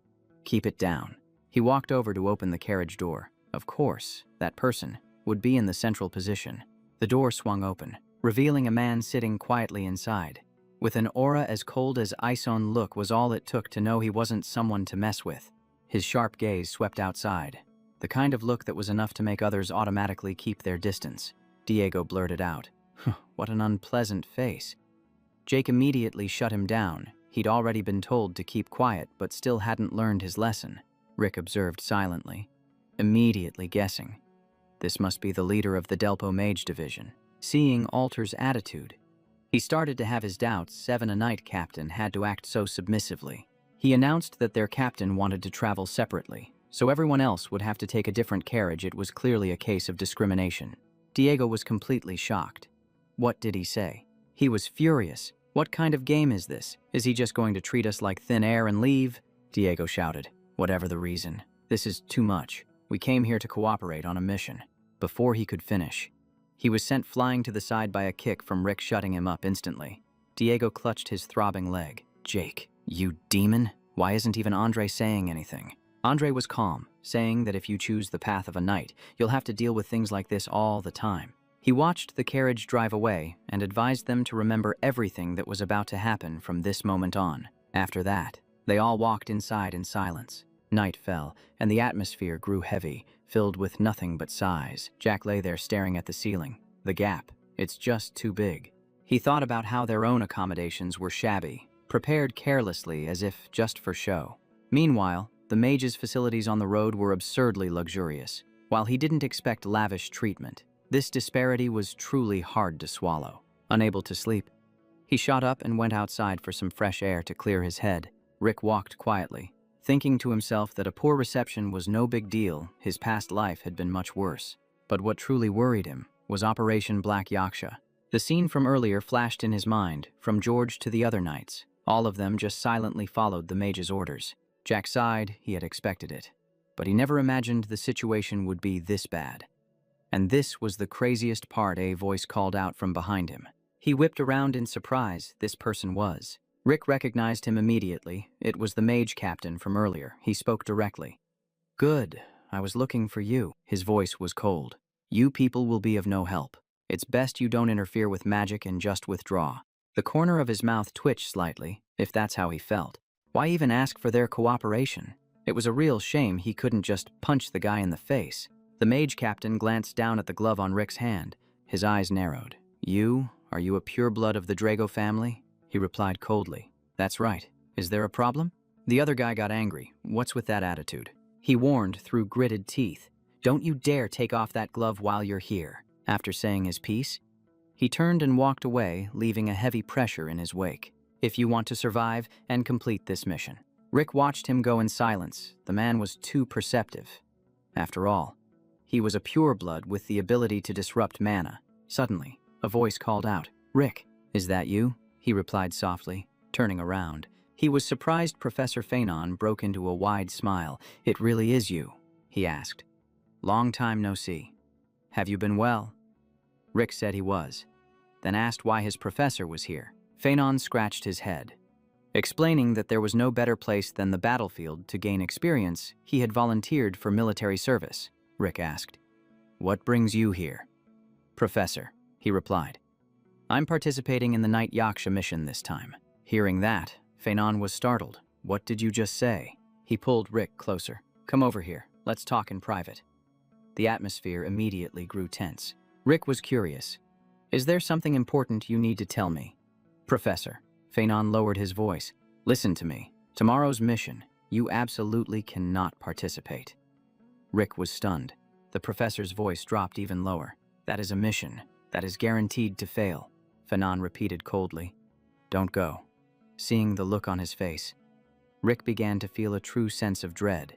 Keep it down. He walked over to open the carriage door. Of course, that person would be in the central position. The door swung open, revealing a man sitting quietly inside. With an aura as cold as ice on look was all it took to know he wasn't someone to mess with. His sharp gaze swept outside, the kind of look that was enough to make others automatically keep their distance. Diego blurted out, "What an unpleasant face." Jake immediately shut him down. He'd already been told to keep quiet, but still hadn't learned his lesson. Rick observed silently, immediately guessing. This must be the leader of the Delpo Mage Division. Seeing Alter's attitude, he started to have his doubts. A Knight captain had to act so submissively. He announced that their captain wanted to travel separately, so everyone else would have to take a different carriage. It was clearly a case of discrimination. Diego was completely shocked. What did he say? He was furious. What kind of game is this? Is he just going to treat us like thin air and leave? Diego shouted. Whatever the reason, this is too much. We came here to cooperate on a mission. Before he could finish, he was sent flying to the side by a kick from Rick, shutting him up instantly. Diego clutched his throbbing leg. Jake, you demon? Why isn't even Andre saying anything? Andre was calm, saying that if you choose the path of a knight, you'll have to deal with things like this all the time. He watched the carriage drive away and advised them to remember everything that was about to happen from this moment on. After that, they all walked inside in silence. Night fell, and the atmosphere grew heavy, filled with nothing but sighs. Jack lay there staring at the ceiling. The gap, it's just too big. He thought about how their own accommodations were shabby, prepared carelessly as if just for show. Meanwhile, the mage's facilities on the road were absurdly luxurious. While he didn't expect lavish treatment, this disparity was truly hard to swallow. Unable to sleep, he shot up and went outside for some fresh air to clear his head. Rick walked quietly, thinking to himself that a poor reception was no big deal. His past life had been much worse. But what truly worried him was Operation Black Yaksha. The scene from earlier flashed in his mind, from George to the other knights. All of them just silently followed the mage's orders. Jack sighed. He had expected it, but he never imagined the situation would be this bad. And this was the craziest part, a voice called out from behind him. He whipped around in surprise. This person was. Rick recognized him immediately. It was the mage captain from earlier. He spoke directly. Good. I was looking for you. His voice was cold. You people will be of no help. It's best you don't interfere with magic and just withdraw. The corner of his mouth twitched slightly, if that's how he felt. Why even ask for their cooperation? It was a real shame he couldn't just punch the guy in the face. The mage captain glanced down at the glove on Rick's hand. His eyes narrowed. Are you a pureblood of the Drago family? He replied coldly. That's right. Is there a problem? The other guy got angry. What's with that attitude? He warned through gritted teeth. Don't you dare take off that glove while you're here. After saying his piece, he turned and walked away, leaving a heavy pressure in his wake. If you want to survive and complete this mission. Rick watched him go in silence. The man was too perceptive. After all, he was a pureblood with the ability to disrupt mana. Suddenly, a voice called out, Rick, is that you? He replied softly, turning around. He was surprised Professor Phanon broke into a wide smile. It really is you, he asked. Long time no see. Have you been well? Rick said he was, then asked why his professor was here. Phanon scratched his head. Explaining that there was no better place than the battlefield to gain experience, he had volunteered for military service. Rick asked, What brings you here? Professor, he replied. I'm participating in the Night Yaksha mission this time. Hearing that, Phanon was startled. What did you just say? He pulled Rick closer. Come over here. Let's talk in private. The atmosphere immediately grew tense. Rick was curious. Is there something important you need to tell me? Professor, Phanon lowered his voice. Listen to me. Tomorrow's mission, you absolutely cannot participate. Rick was stunned. The professor's voice dropped even lower. That is a mission. That is guaranteed to fail. Phanon repeated coldly. Don't go. Seeing the look on his face, Rick began to feel a true sense of dread.